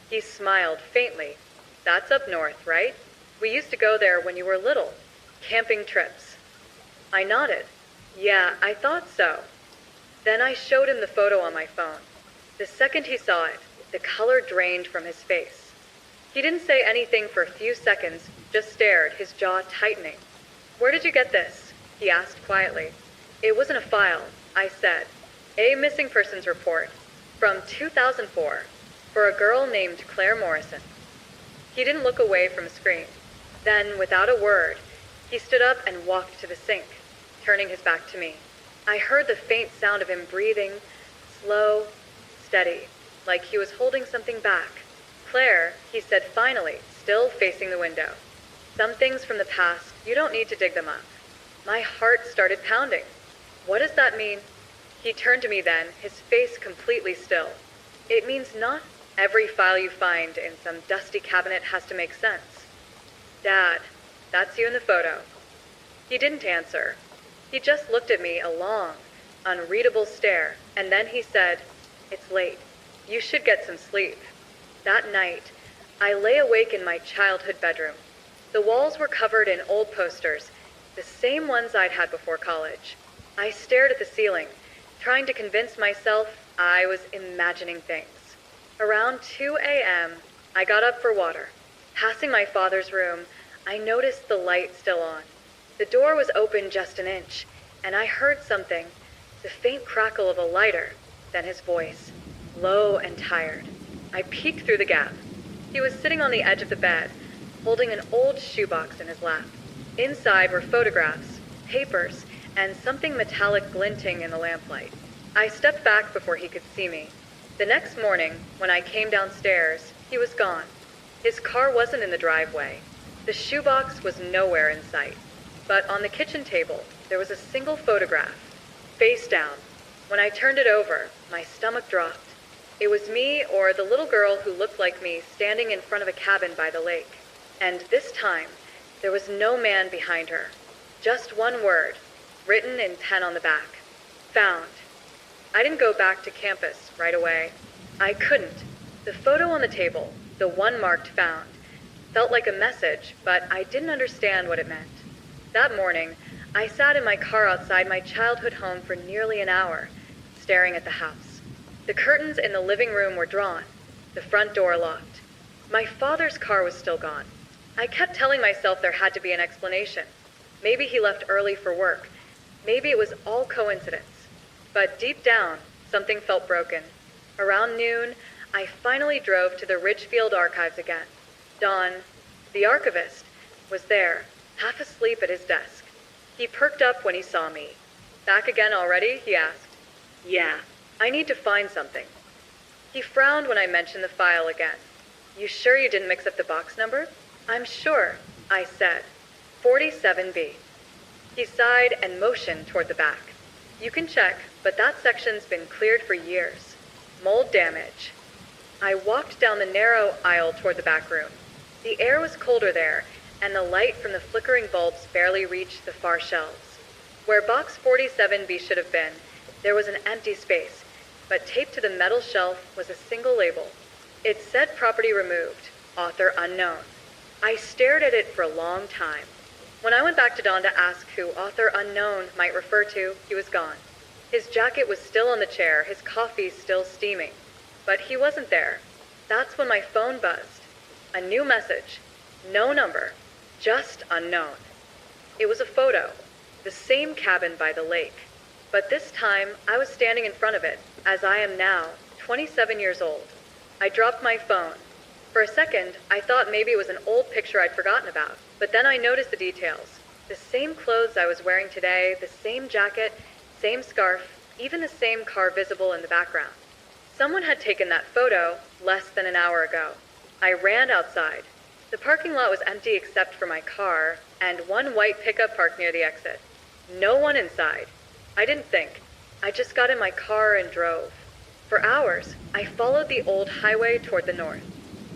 He smiled faintly. "That's up north, right? We used to go there when you were little. Camping trips." I nodded. "Yeah, I thought so." Then I showed him the photo on my phone. The second he saw it, the color drained from his face. He didn't say anything for a few seconds, just stared, his jaw tightening. "Where did you get this?" he asked quietly. "It wasn't a file," I said. "A missing persons report from 2004 for a girl named Claire Morrison." He didn't look away from the screen. Then, without a word, he stood up and walked to the sink, turning his back to me. I heard the faint sound of him breathing, slow, steady, like he was holding something back. "Claire," he said finally, still facing the window. "Some things from the past, you don't need to dig them up." My heart started pounding. "What does that mean?" He turned to me then, his face completely still. "It means not every file you find in some dusty cabinet has to make sense." "Dad, that's you in the photo." He didn't answer. He just looked at me a long, unreadable stare, and then he said, "It's late. You should get some sleep." That night, I lay awake in my childhood bedroom. The walls were covered in old posters, the same ones I'd had before college. I stared at the ceiling, trying to convince myself I was imagining things. Around 2 a.m., I got up for water. Passing my father's room, I noticed the light still on. The door was open just an inch, and I heard something, the faint crackle of a lighter, then his voice, low and tired. I peeked through the gap. He was sitting on the edge of the bed, holding an old shoebox in his lap. Inside were photographs, papers, and something metallic glinting in the lamplight. I stepped back before he could see me. The next morning, when I came downstairs, he was gone. His car wasn't in the driveway. The shoebox was nowhere in sight. But on the kitchen table, there was a single photograph, face down. When I turned it over, my stomach dropped. It was me or the little girl who looked like me standing in front of a cabin by the lake. And this time, there was no man behind her. Just one word, written in pen on the back. Found. I didn't go back to campus right away. I couldn't. The photo on the table, the one marked found, felt like a message, but I didn't understand what it meant. That morning, I sat in my car outside my childhood home for nearly an hour, staring at the house. The curtains in the living room were drawn, the front door locked. My father's car was still gone. I kept telling myself there had to be an explanation. Maybe he left early for work. Maybe it was all coincidence. But deep down, something felt broken. Around noon, I finally drove to the Ridgefield archives again. Don, the archivist, was there, half asleep at his desk. He perked up when he saw me. "Back again already?" he asked. Yeah. "I need to find something." He frowned when I mentioned the file again. "You sure you didn't mix up the box number?" "I'm sure," I said. 47B. He sighed and motioned toward the back. You can check, but that section's been cleared for years. Mold damage. I walked down the narrow aisle toward the back room. The air was colder there, and the light from the flickering bulbs barely reached the far shelves. Where box 47B should have been, there was an empty space, but taped to the metal shelf was a single label. It said property removed, author unknown. I stared at it for a long time. When I went back to Dawn to ask who author unknown might refer to, he was gone. His jacket was still on the chair, his coffee still steaming. But he wasn't there. That's when my phone buzzed. A new message. No number. Just unknown. It was a photo. The same cabin by the lake. But this time, I was standing in front of it, as I am now, 27 years old. I dropped my phone. For a second, I thought maybe it was an old picture I'd forgotten about. But then I noticed the details. The same clothes I was wearing today, the same jacket, same scarf, even the same car visible in the background. Someone had taken that photo less than an hour ago. I ran outside. The parking lot was empty except for my car and one white pickup parked near the exit. No one inside. I didn't think. I just got in my car and drove. For hours, I followed the old highway toward the north.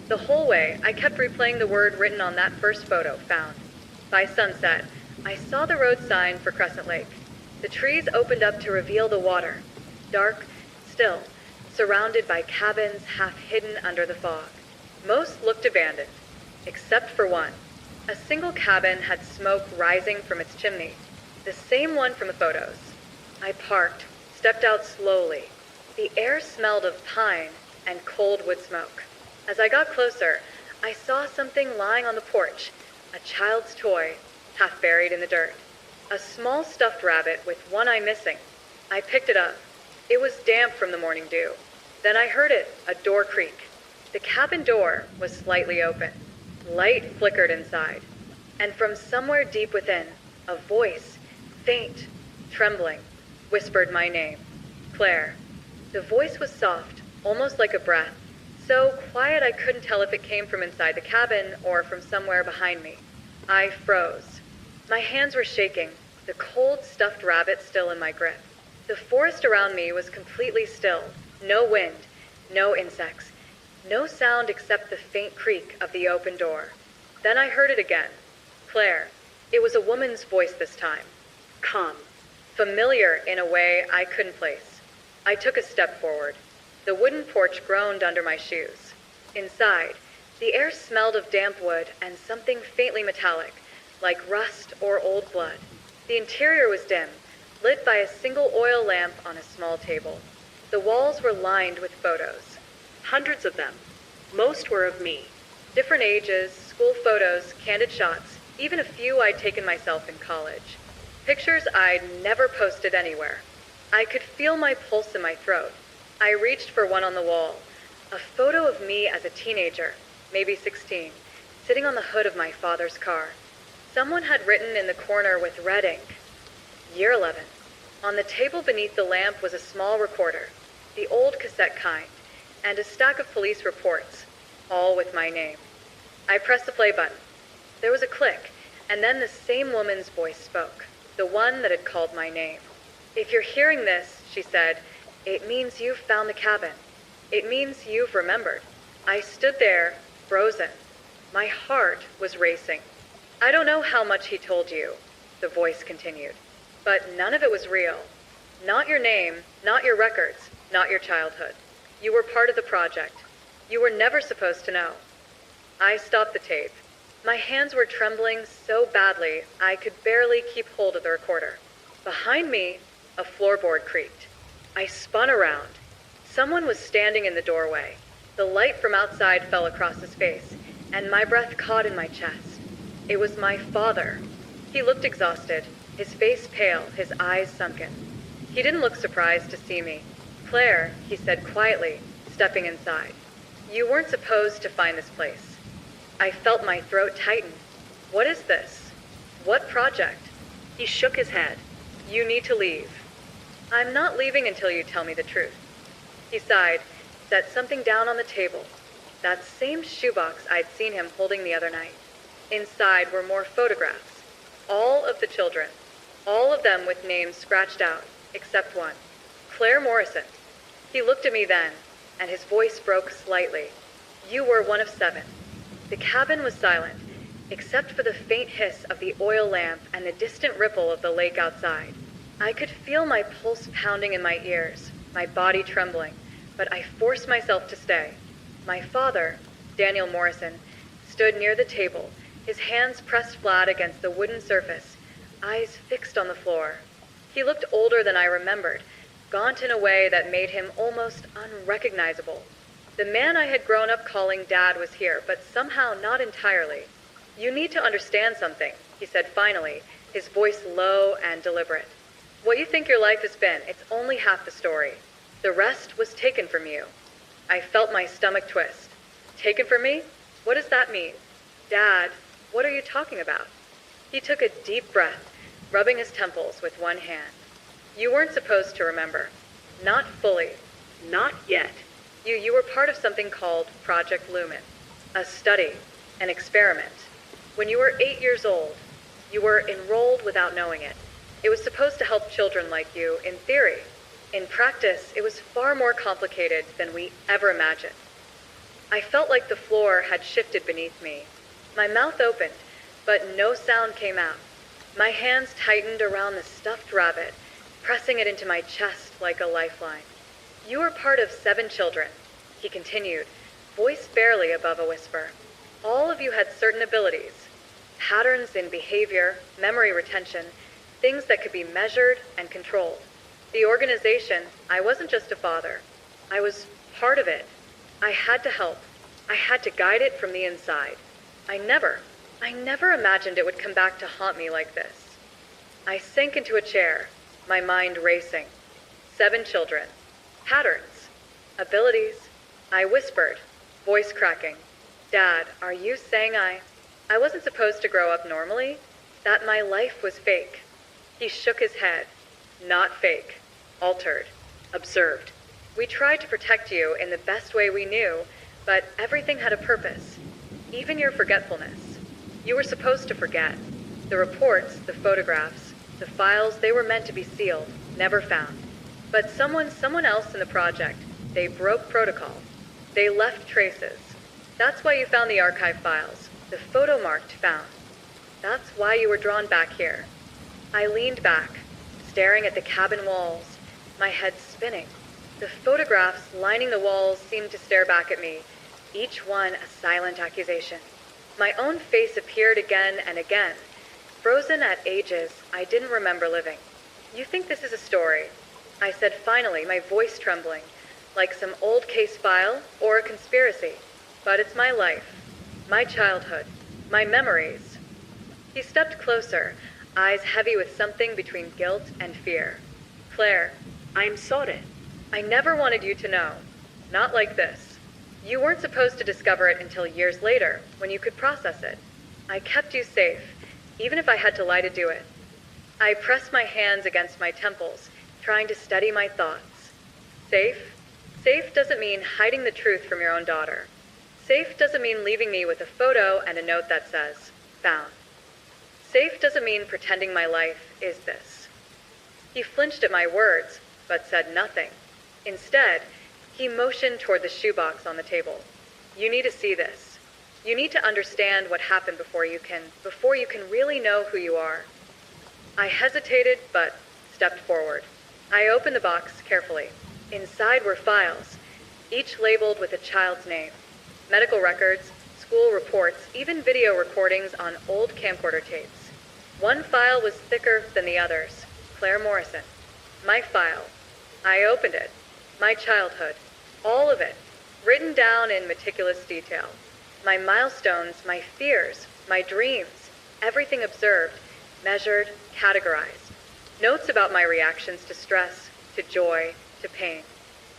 The whole way, I kept replaying the word written on that first photo found. By sunset, I saw the road sign for Crescent Lake. The trees opened up to reveal the water. Dark, still, surrounded by cabins half hidden under the fog. Most looked abandoned, except for one. A single cabin had smoke rising from its chimney, the same one from the photos. I parked, stepped out slowly. The air smelled of pine and cold wood smoke. As I got closer, I saw something lying on the porch, a child's toy, half buried in the dirt. A small stuffed rabbit with one eye missing. I picked it up. It was damp from the morning dew. Then I heard it, a door creak. The cabin door was slightly open. Light flickered inside. And from somewhere deep within, a voice, faint, trembling, whispered my name, Claire. The voice was soft, almost like a breath, so quiet I couldn't tell if it came from inside the cabin or from somewhere behind me. I froze. My hands were shaking, the cold stuffed rabbit still in my grip. The forest around me was completely still. No wind, no insects, no sound except the faint creak of the open door. Then I heard it again. Claire. It was a woman's voice this time. Come. Familiar in a way I couldn't place. I took a step forward. The wooden porch groaned under my shoes. Inside, the air smelled of damp wood and something faintly metallic, like rust or old blood. The interior was dim, lit by a single oil lamp on a small table. The walls were lined with photos. Hundreds of them. Most were of me. Different ages, school photos, candid shots, even a few I'd taken myself in college. Pictures I'd never posted anywhere. I could feel my pulse in my throat. I reached for one on the wall. A photo of me as a teenager, maybe 16, sitting on the hood of my father's car. Someone had written in the corner with red ink, Year 11. On the table beneath the lamp was a small recorder, the old cassette kind, and a stack of police reports, all with my name. I pressed the play button. There was a click, and then the same woman's voice spoke, the one that had called my name. If you're hearing this, she said, it means you've found the cabin. It means you've remembered. I stood there, frozen. My heart was racing. I don't know how much he told you, the voice continued, but none of it was real. Not your name, not your records, not your childhood. You were part of the project. You were never supposed to know. I stopped the tape. My hands were trembling so badly I could barely keep hold of the recorder. Behind me, a floorboard creaked. I spun around. Someone was standing in the doorway. The light from outside fell across his face, and my breath caught in my chest. It was my father. He looked exhausted, his face pale, his eyes sunken. He didn't look surprised to see me. Claire, he said quietly, stepping inside. You weren't supposed to find this place. I felt my throat tighten. What is this? What project? He shook his head. You need to leave. I'm not leaving until you tell me the truth. He sighed, set something down on the table. That same shoebox I'd seen him holding the other night. Inside were more photographs. All of the children. All of them with names scratched out. except one. Claire Morrison. He looked at me then, and his voice broke slightly. You were one of 7. The cabin was silent, except for the faint hiss of the oil lamp and the distant ripple of the lake outside. I could feel my pulse pounding in my ears, my body trembling, but I forced myself to stay. My father, Daniel Morrison, stood near the table, his hands pressed flat against the wooden surface, eyes fixed on the floor. He looked older than I remembered, gaunt in a way that made him almost unrecognizable. The man I had grown up calling Dad was here, but somehow not entirely. You need to understand something, he said finally, his voice low and deliberate. What you think your life has been, it's only half the story. The rest was taken from you. I felt my stomach twist. Taken from me? What does that mean? Dad, what are you talking about? He took a deep breath, rubbing his temples with one hand. You weren't supposed to remember. Not fully. Not yet. You were part of something called Project Lumen. A study, an experiment. When you were 8 years old, you were enrolled without knowing it. It was supposed to help children like you in theory. In practice, it was far more complicated than we ever imagined. I felt like the floor had shifted beneath me. My mouth opened, but no sound came out. My hands tightened around the stuffed rabbit, pressing it into my chest like a lifeline. You were part of 7 children, he continued, voice barely above a whisper. All of you had certain abilities, patterns in behavior, memory retention, things that could be measured and controlled. The organization, I wasn't just a father. I was part of it. I had to help. I had to guide it from the inside. I never imagined it would come back to haunt me like this. I sank into a chair, my mind racing. 7 children. Patterns. Abilities. I whispered, voice cracking. Dad, are you saying I wasn't supposed to grow up normally? That my life was fake? He shook his head. Not fake. Altered. Observed. We tried to protect you in the best way we knew, but everything had a purpose. Even your forgetfulness. You were supposed to forget. The reports, the photographs, the files, they were meant to be sealed, never found. But someone else in the project, they broke protocol. They left traces. That's why you found the archive files, the photo marked found. That's why you were drawn back here. I leaned back, staring at the cabin walls, my head spinning. The photographs lining the walls seemed to stare back at me, each one a silent accusation. My own face appeared again and again, frozen at ages I didn't remember living. You think this is a story? I said finally, my voice trembling, like some old case file or a conspiracy. But it's my life, my childhood, my memories. He stepped closer, eyes heavy with something between guilt and fear. Claire, I'm sorry. I never wanted you to know. Not like this. You weren't supposed to discover it until years later, when you could process it. I kept you safe, even if I had to lie to do it. I pressed my hands against my temples, trying to steady my thoughts. Safe? Safe doesn't mean hiding the truth from your own daughter. Safe doesn't mean leaving me with a photo and a note that says, found. Safe doesn't mean pretending my life is this. He flinched at my words, but said nothing. Instead, he motioned toward the shoebox on the table. You need to see this. You need to understand what happened before you can really know who you are. I hesitated, but stepped forward. I opened the box carefully. Inside were files, each labeled with a child's name. Medical records, school reports, even video recordings on old camcorder tapes. One file was thicker than the others. Claire Morrison. My file. I opened it. My childhood. All of it. Written down in meticulous detail. My milestones, my fears, my dreams. Everything observed, measured, categorized. Notes about my reactions to stress, to joy, to pain.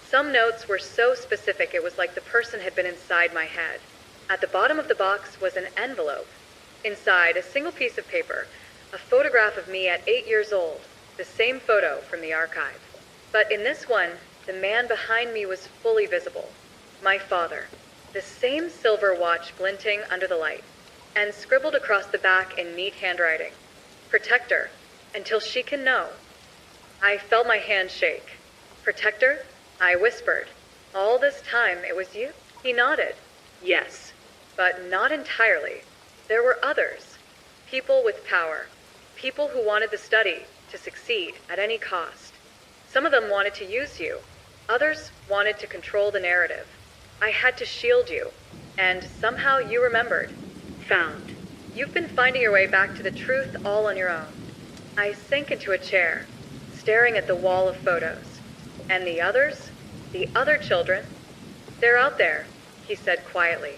Some notes were so specific it was like the person had been inside my head. At the bottom of the box was an envelope. Inside, a single piece of paper, a photograph of me at 8 years old, the same photo from the archive. But in this one, the man behind me was fully visible. My father. The same silver watch glinting under the light. And scribbled across the back in neat handwriting. Protect her, until she can know. I felt my hand shake. Protector? I whispered. All this time it was you? He nodded. Yes. But not entirely. There were others. People with power. People who wanted the study to succeed at any cost. Some of them wanted to use you. Others wanted to control the narrative. I had to shield you. And somehow you remembered. Found. You've been finding your way back to the truth all on your own. I sank into a chair, staring at the wall of photos. And the others? The other children? They're out there, he said quietly.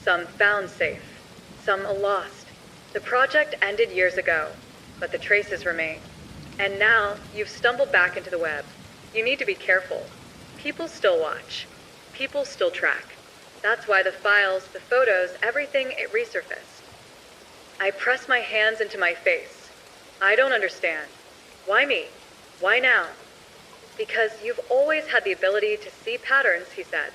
Some found safe. Some lost. The project ended years ago, but the traces remain. And now you've stumbled back into the web. You need to be careful. People still watch. People still track. That's why the files, the photos, everything, it resurfaced. I press my hands into my face. I don't understand. Why me? Why now? Because you've always had the ability to see patterns, he said,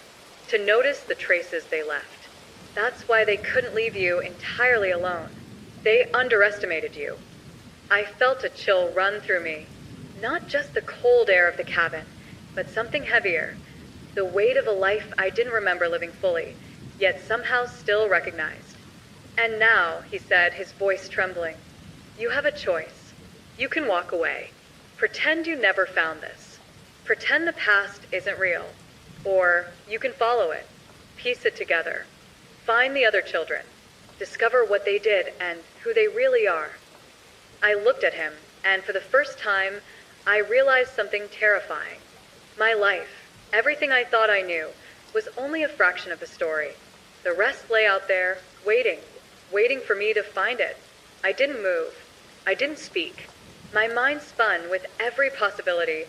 to notice the traces they left. That's why they couldn't leave you entirely alone. They underestimated you. I felt a chill run through me. Not just the cold air of the cabin, but something heavier. The weight of a life I didn't remember living fully, yet somehow still recognized. And now, he said, his voice trembling, you have a choice. You can walk away. Pretend you never found this. Pretend the past isn't real. Or you can follow it. Piece it together. Find the other children. Discover what they did and who they really are. I looked at him, and for the first time, I realized something terrifying. My life, everything I thought I knew, was only a fraction of the story. The rest lay out there, waiting for me to find it. I didn't move. I didn't speak. My mind spun with every possibility,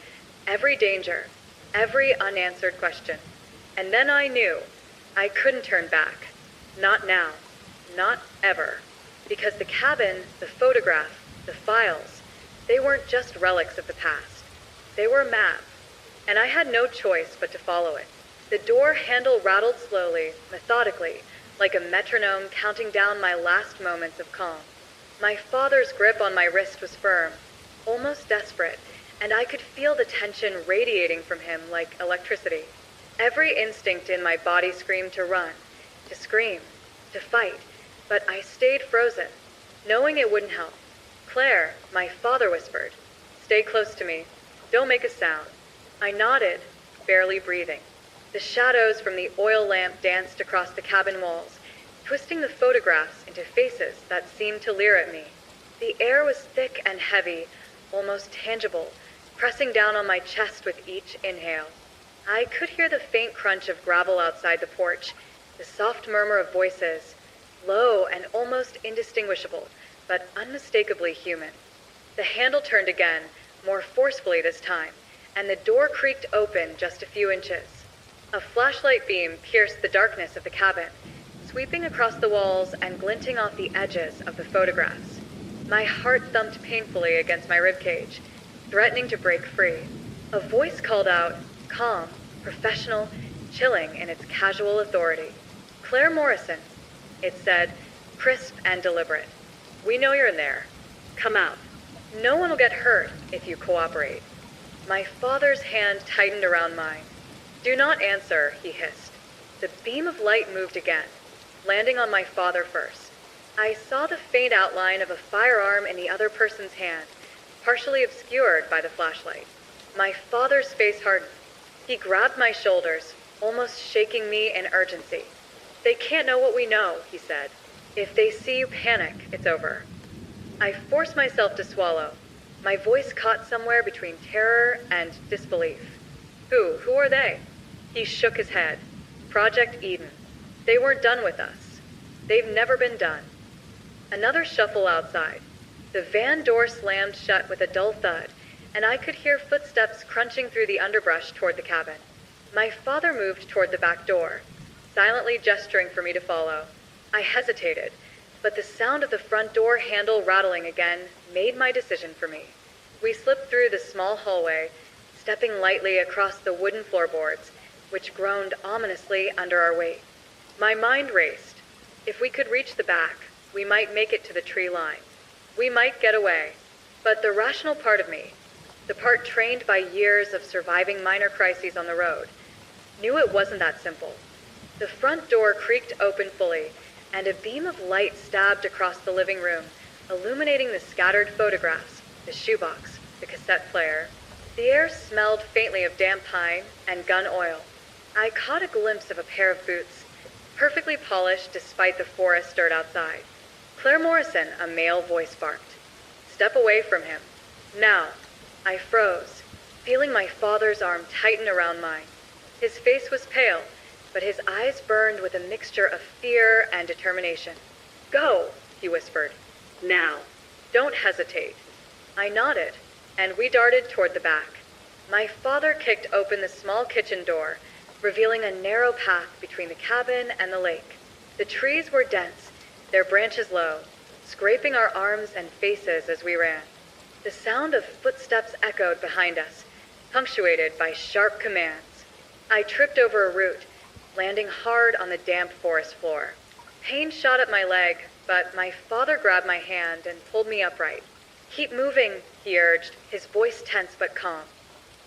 every danger, every unanswered question. And then I knew I couldn't turn back. Not now. Not ever. Because the cabin, the photograph, the files, they weren't just relics of the past. They were a map. And I had no choice but to follow it. The door handle rattled slowly, methodically, like a metronome counting down my last moments of calm. My father's grip on my wrist was firm, almost desperate, and I could feel the tension radiating from him like electricity. Every instinct in my body screamed to run, to scream, to fight, but I stayed frozen, knowing it wouldn't help. Claire, my father whispered, stay close to me. Don't make a sound. I nodded, barely breathing. The shadows from the oil lamp danced across the cabin walls, twisting the photographs into faces that seemed to leer at me. The air was thick and heavy, almost tangible, pressing down on my chest with each inhale. I could hear the faint crunch of gravel outside the porch, the soft murmur of voices, low and almost indistinguishable, but unmistakably human. The handle turned again, more forcefully this time, and the door creaked open just a few inches. A flashlight beam pierced the darkness of the cabin, sweeping across the walls and glinting off the edges of the photographs. My heart thumped painfully against my ribcage, threatening to break free. A voice called out, calm, professional, chilling in its casual authority. Claire Morrison, it said, crisp and deliberate. We know you're in there. Come out. No one will get hurt if you cooperate. My father's hand tightened around mine. Do not answer, he hissed. The beam of light moved again, landing on my father first. I saw the faint outline of a firearm in the other person's hand, partially obscured by the flashlight. My father's face hardened. He grabbed my shoulders, almost shaking me in urgency. They can't know what we know, he said. If they see you panic, it's over. I forced myself to swallow. My voice caught somewhere between terror and disbelief. Who are they? He shook his head. Project Eden. They weren't done with us. They've never been done. Another shuffle outside. The van door slammed shut with a dull thud, and I could hear footsteps crunching through the underbrush toward the cabin. My father moved toward the back door, silently gesturing for me to follow. I hesitated, but the sound of the front door handle rattling again made my decision for me. We slipped through the small hallway, stepping lightly across the wooden floorboards, which groaned ominously under our weight. My mind raced. If we could reach the back, we might make it to the tree line. We might get away. But the rational part of me, the part trained by years of surviving minor crises on the road, knew it wasn't that simple. The front door creaked open fully, and a beam of light stabbed across the living room, illuminating the scattered photographs, the shoebox, the cassette player. The air smelled faintly of damp pine and gun oil. I caught a glimpse of a pair of boots, perfectly polished despite the forest dirt outside. Claire Morrison, a male voice barked. Step away from him. Now. I froze, feeling my father's arm tighten around mine. His face was pale, but his eyes burned with a mixture of fear and determination. Go, he whispered. Now. Don't hesitate. I nodded, and we darted toward the back. My father kicked open the small kitchen door, revealing a narrow path between the cabin and the lake. The trees were dense, their branches low, scraping our arms and faces as we ran. The sound of footsteps echoed behind us, punctuated by sharp commands. I tripped over a root, landing hard on the damp forest floor. Pain shot up my leg, but my father grabbed my hand and pulled me upright. Keep moving, he urged, his voice tense but calm.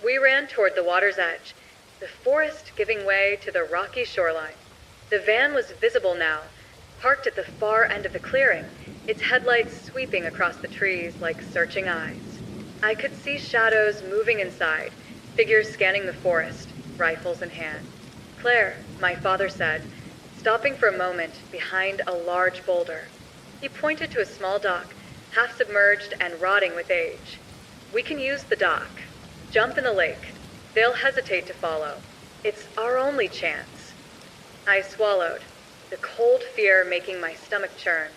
We ran toward the water's edge, the forest giving way to the rocky shoreline. The van was visible now, parked at the far end of the clearing, its headlights sweeping across the trees like searching eyes. I could see shadows moving inside, figures scanning the forest, rifles in hand. Claire, my father said, stopping for a moment behind a large boulder. He pointed to a small dock, half submerged and rotting with age. We can use the dock. Jump in the lake. They'll hesitate to follow. It's our only chance. I swallowed, the cold fear making my stomach churn.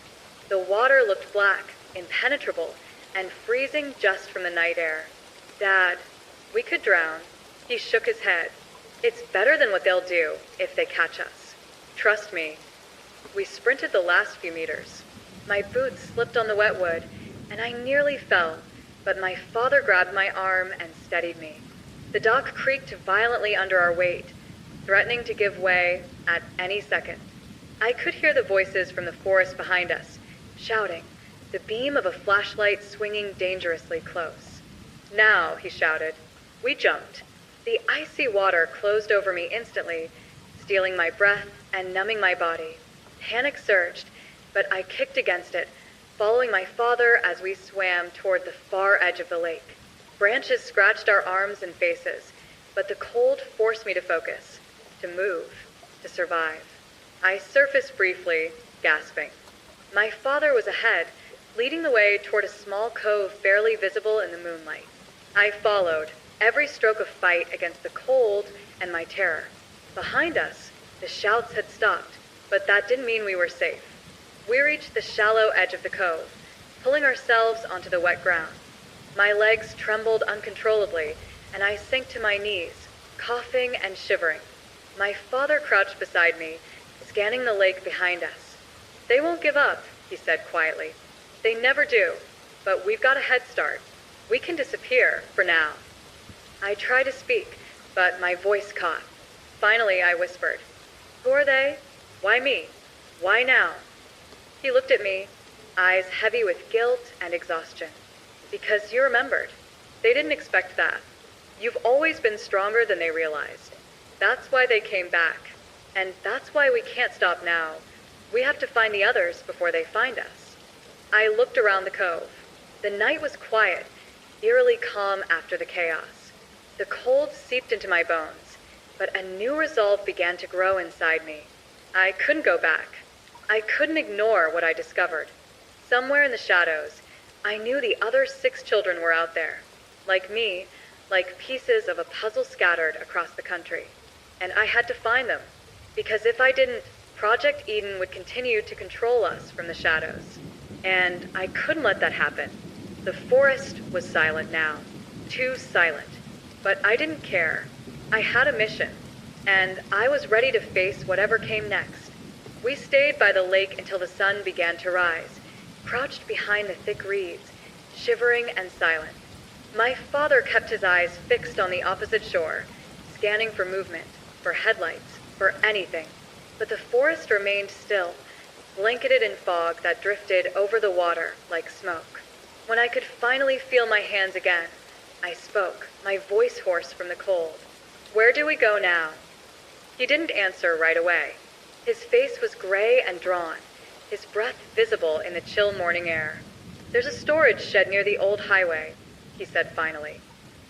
The water looked black, impenetrable, and freezing just from the night air. Dad, we could drown. He shook his head. It's better than what they'll do if they catch us. Trust me. We sprinted the last few meters. My boots slipped on the wet wood, and I nearly fell, but my father grabbed my arm and steadied me. The dock creaked violently under our weight, threatening to give way at any second. I could hear the voices from the forest behind us, shouting, the beam of a flashlight swinging dangerously close. Now, he shouted. We jumped. The icy water closed over me instantly, stealing my breath and numbing my body. Panic surged, but I kicked against it, following my father as we swam toward the far edge of the lake. Branches scratched our arms and faces, but the cold forced me to focus, to move, to survive. I surfaced briefly, gasping. My father was ahead, leading the way toward a small cove barely visible in the moonlight. I followed, every stroke of fight against the cold and my terror. Behind us, the shouts had stopped, but that didn't mean we were safe. We reached the shallow edge of the cove, pulling ourselves onto the wet ground. My legs trembled uncontrollably, and I sank to my knees, coughing and shivering. My father crouched beside me, scanning the lake behind us. They won't give up, he said quietly. They never do, but we've got a head start. We can disappear, for now. I tried to speak, but my voice caught. Finally, I whispered, Who are they? Why me? Why now? He looked at me, eyes heavy with guilt and exhaustion. Because you remembered. They didn't expect that. You've always been stronger than they realized. That's why they came back. And that's why we can't stop now. We have to find the others before they find us. I looked around the cove. The night was quiet, eerily calm after the chaos. The cold seeped into my bones, but a new resolve began to grow inside me. I couldn't go back. I couldn't ignore what I discovered. Somewhere in the shadows, I knew the other 6 children were out there, like me, like pieces of a puzzle scattered across the country. And I had to find them, because if I didn't, Project Eden would continue to control us from the shadows. And I couldn't let that happen. The forest was silent now, too silent. But I didn't care. I had a mission, and I was ready to face whatever came next. We stayed by the lake until the sun began to rise, crouched behind the thick reeds, shivering and silent. My father kept his eyes fixed on the opposite shore, scanning for movement, for headlights, for anything. But the forest remained still, blanketed in fog that drifted over the water like smoke. When I could finally feel my hands again, I spoke, my voice hoarse from the cold. "Where do we go now?" He didn't answer right away. His face was gray and drawn, his breath visible in the chill morning air. "There's a storage shed near the old highway," he said finally.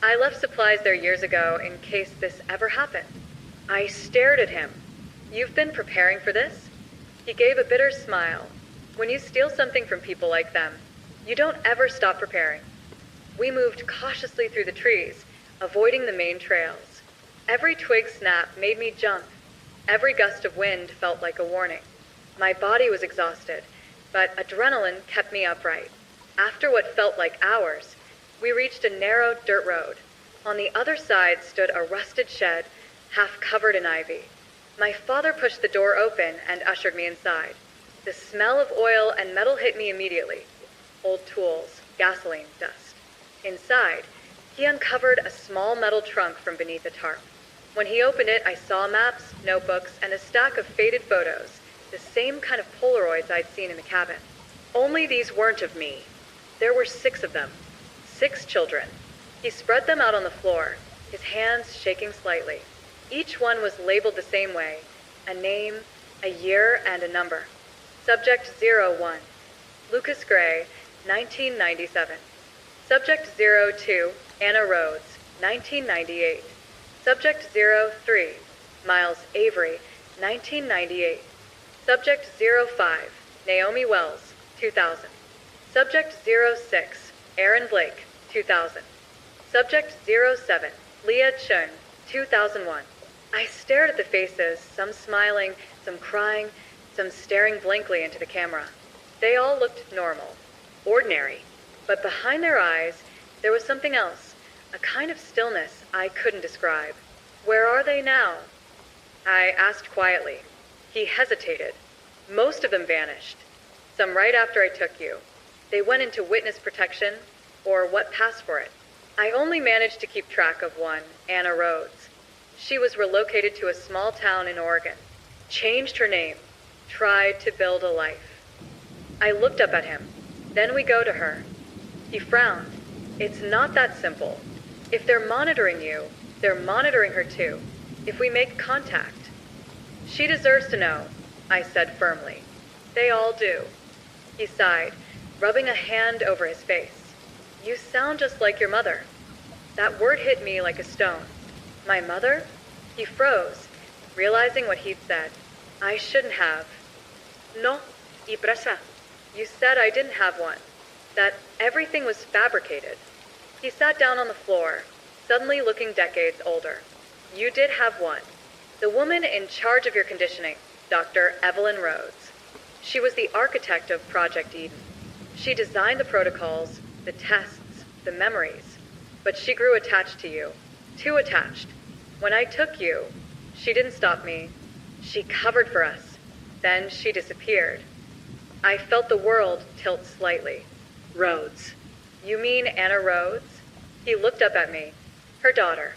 "I left supplies there years ago in case this ever happened." I stared at him. "You've been preparing for this?" He gave a bitter smile. "When you steal something from people like them, you don't ever stop preparing." We moved cautiously through the trees, avoiding the main trails. Every twig snap made me jump. Every gust of wind felt like a warning. My body was exhausted, but adrenaline kept me upright. After what felt like hours, we reached a narrow dirt road. On the other side stood a rusted shed, half covered in ivy. My father pushed the door open and ushered me inside. The smell of oil and metal hit me immediately. Old tools, gasoline, dust. Inside, he uncovered a small metal trunk from beneath a tarp. When he opened it, I saw maps, notebooks, and a stack of faded photos, the same kind of Polaroids I'd seen in the cabin. Only these weren't of me. There were 6 of them. 6 children. He spread them out on the floor, his hands shaking slightly. Each one was labeled the same way, a name, a year, and a number. Subject 01, Lucas Gray, 1997. Subject 02, Anna Rhodes, 1998. Subject 03, Miles Avery, 1998. Subject 05, Naomi Wells, 2000. Subject 06, Aaron Blake, 2000. Subject 07, Leah Chun, 2001. I stared at the faces, some smiling, some crying, some staring blankly into the camera. They all looked normal, ordinary. But behind their eyes, there was something else, a kind of stillness I couldn't describe. "Where are they now?" I asked quietly. He hesitated. "Most of them vanished. Some right after I took you. They went into witness protection, or what passed for it. I only managed to keep track of one, Anna Rhodes. She was relocated to a small town in Oregon, changed her name, tried to build a life." I looked up at him. "Then we go to her." He frowned. "It's not that simple. If they're monitoring you, they're monitoring her too. If we make contact." "She deserves to know," I said firmly. "They all do." He sighed, rubbing a hand over his face. "You sound just like your mother." That word hit me like a stone. My mother? He froze, realizing what he'd said. I shouldn't have. "No, y presa." "You said I didn't have one. That everything was fabricated." He sat down on the floor, suddenly looking decades older. "You did have one. The woman in charge of your conditioning, Dr. Evelyn Rhodes. She was the architect of Project Eden. She designed the protocols, the tests, the memories. But she grew attached to you. Too attached. When I took you, she didn't stop me. She covered for us. Then she disappeared." I felt the world tilt slightly. "Rhodes. You mean Anna Rhodes?" He looked up at me. "Her daughter."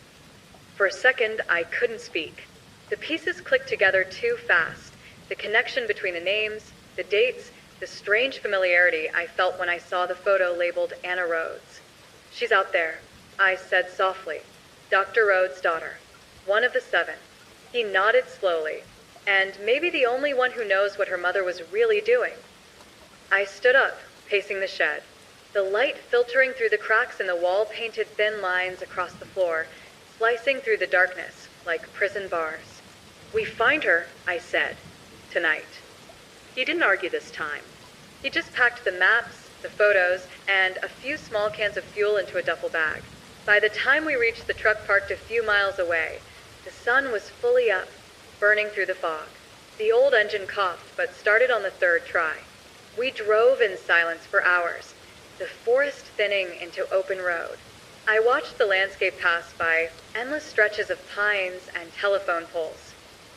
For a second, I couldn't speak. The pieces clicked together too fast. The connection between the names, the dates, the strange familiarity I felt when I saw the photo labeled Anna Rhodes. "She's out there," I said softly. "Dr. Rhodes' daughter. One of the 7. He nodded slowly. "And maybe the only one who knows what her mother was really doing." I stood up, pacing the shed. The light filtering through the cracks in the wall painted thin lines across the floor, slicing through the darkness like prison bars. "We find her," I said, "tonight." He didn't argue this time. He just packed the maps, the photos, and a few small cans of fuel into a duffel bag. By the time we reached the truck parked a few miles away, the sun was fully up, burning through the fog. The old engine coughed, but started on the 3rd try. We drove in silence for hours, the forest thinning into open road. I watched the landscape pass by, endless stretches of pines and telephone poles.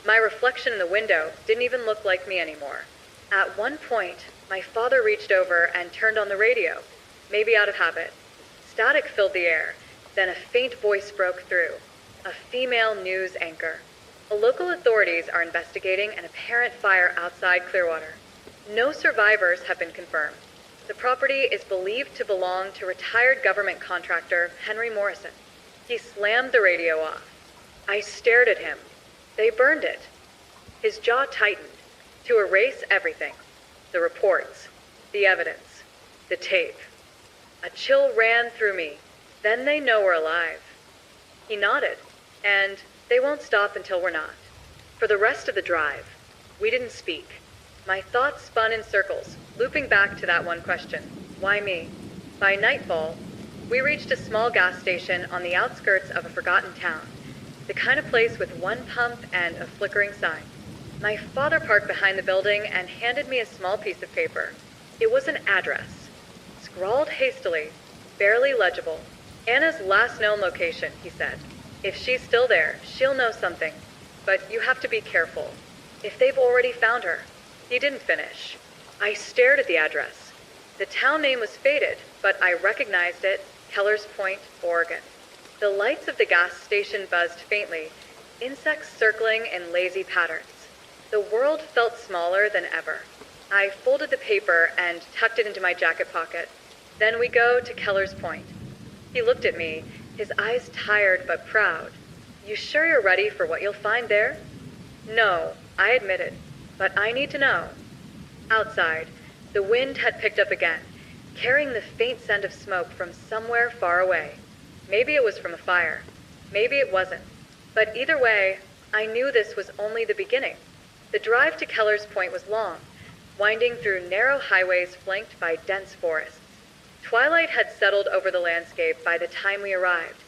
My reflection in the window didn't even look like me anymore. At one point, my father reached over and turned on the radio, maybe out of habit. Static filled the air, then a faint voice broke through, a female news anchor. Local authorities are investigating an apparent fire outside Clearwater. No survivors have been confirmed. The property is believed to belong to retired government contractor Henry Morrison. He slammed the radio off. I stared at him. They burned it. His jaw tightened to erase everything. The reports, the evidence, the tape. A chill ran through me. Then they know we're alive. He nodded, and they won't stop until we're not. For the rest of the drive, we didn't speak. My thoughts spun in circles, looping back to that one question. Why me? By nightfall, we reached a small gas station on the outskirts of a forgotten town. The kind of place with one pump and a flickering sign. My father parked behind the building and handed me a small piece of paper. It was an address, scrawled hastily, barely legible. Anna's last known location, he said. If she's still there, she'll know something. But you have to be careful. If they've already found her. He didn't finish. I stared at the address. The town name was faded, but I recognized it, Kellers Point, Oregon. The lights of the gas station buzzed faintly, insects circling in lazy patterns. The world felt smaller than ever. I folded the paper and tucked it into my jacket pocket. Then we go to Kellers Point. He looked at me, his eyes tired but proud. You sure you're ready for what you'll find there? No, I admitted, but I need to know. Outside, the wind had picked up again, carrying the faint scent of smoke from somewhere far away. Maybe it was from a fire. Maybe it wasn't. But either way, I knew this was only the beginning. The drive to Kellers Point was long, winding through narrow highways flanked by dense forests. Twilight had settled over the landscape by the time we arrived,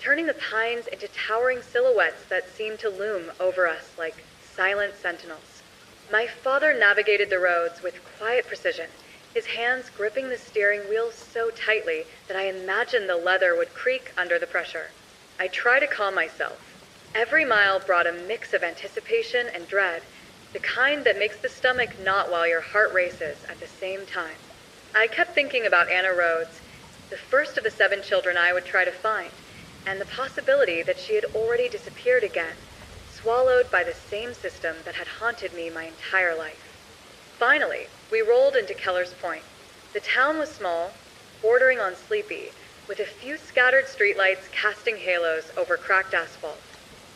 turning the pines into towering silhouettes that seemed to loom over us like silent sentinels. My father navigated the roads with quiet precision, his hands gripping the steering wheel so tightly that I imagined the leather would creak under the pressure. I tried to calm myself. Every mile brought a mix of anticipation and dread, the kind that makes the stomach knot while your heart races at the same time. I kept thinking about Anna Rhodes, the first of the 7 children I would try to find, and the possibility that she had already disappeared again, swallowed by the same system that had haunted me my entire life. Finally, we rolled into Kellers Point. The town was small, bordering on sleepy, with a few scattered streetlights casting halos over cracked asphalt.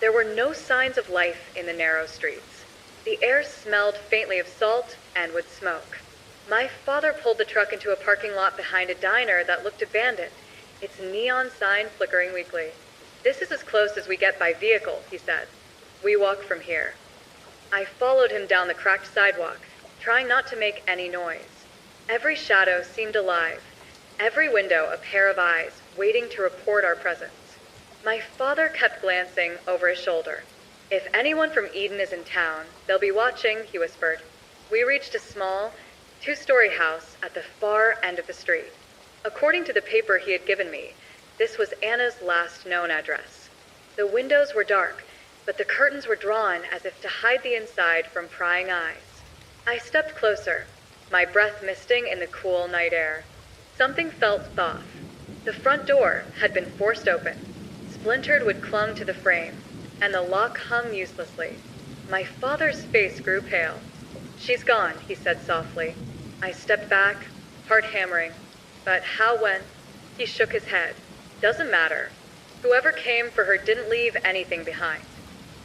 There were no signs of life in the narrow streets. The air smelled faintly of salt and wood smoke. My father pulled the truck into a parking lot behind a diner that looked abandoned, its neon sign flickering weakly. This is as close as we get by vehicle, he said. We walk from here. I followed him down the cracked sidewalk, trying not to make any noise. Every shadow seemed alive, every window a pair of eyes waiting to report our presence. My father kept glancing over his shoulder. If anyone from Eden is in town, they'll be watching, he whispered. We reached a small, 2-story house at the far end of the street. According to the paper he had given me, this was Anna's last known address. The windows were dark, but the curtains were drawn as if to hide the inside from prying eyes. I stepped closer, my breath misting in the cool night air. Something felt off. The front door had been forced open. Splintered wood clung to the frame, and the lock hung uselessly. My father's face grew pale. She's gone, he said softly. I stepped back, heart hammering. But how when? He shook his head. Doesn't matter. Whoever came for her didn't leave anything behind.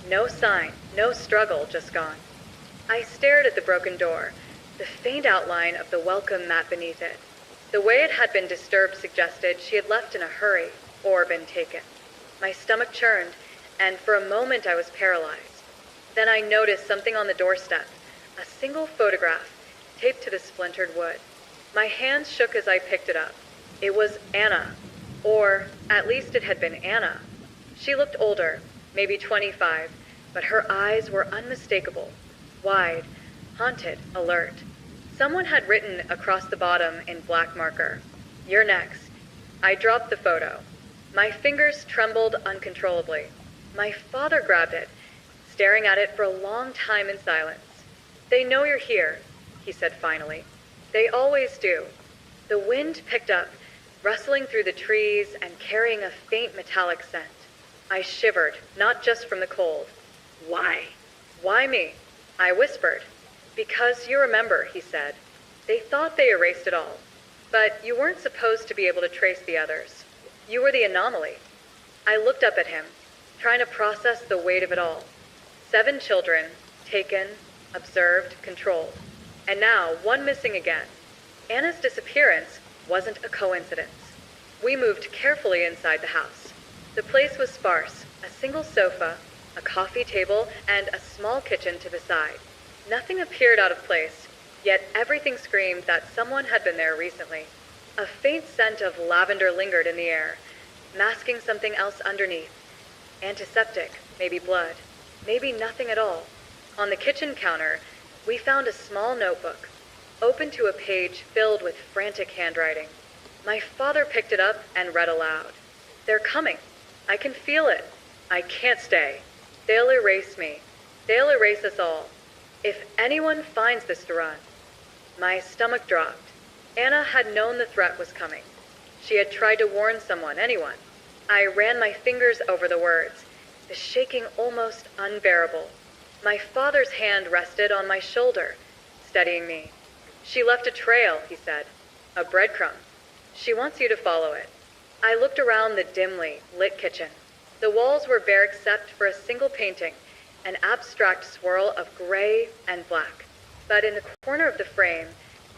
No sign, no struggle, just gone. I stared at the broken door, the faint outline of the welcome mat beneath it. The way it had been disturbed suggested she had left in a hurry or been taken. My stomach churned, and for a moment I was paralyzed. Then I noticed something on the doorstep, a single photograph taped to the splintered wood. My hands shook as I picked it up. It was Anna, or at least it had been Anna. She looked older, maybe 25, but her eyes were unmistakable, wide, haunted, alert. Someone had written across the bottom in black marker, "You're next." I dropped the photo. My fingers trembled uncontrollably. My father grabbed it, staring at it for a long time in silence. "They know you're here," he said finally. "They always do." The wind picked up, rustling through the trees and carrying a faint metallic scent. I shivered, not just from the cold. Why? "Why me?" I whispered. "Because you remember," he said. "They thought they erased it all. But you weren't supposed to be able to trace the others. You were the anomaly. I looked up at him, trying to process the weight of it all. 7 children, taken, observed, controlled. And now, one missing again. Anna's disappearance wasn't a coincidence. We moved carefully inside the house. The place was sparse, a single sofa, a coffee table, and a small kitchen to the side. Nothing appeared out of place, yet everything screamed that someone had been there recently. A faint scent of lavender lingered in the air, masking something else underneath. Antiseptic, maybe blood, maybe nothing at all. On the kitchen counter, we found a small notebook, open to a page filled with frantic handwriting. My father picked it up and read aloud. "They're coming. I can feel it. I can't stay. They'll erase me. They'll erase us all. If anyone finds this to run." My stomach dropped. Anna had known the threat was coming. She had tried to warn someone, anyone. I ran my fingers over the words, the shaking almost unbearable. My father's hand rested on my shoulder, steadying me. "She left a trail," he said. "A breadcrumb. She wants you to follow it." I looked around the dimly lit kitchen. The walls were bare except for a single painting, an abstract swirl of gray and black. But in the corner of the frame,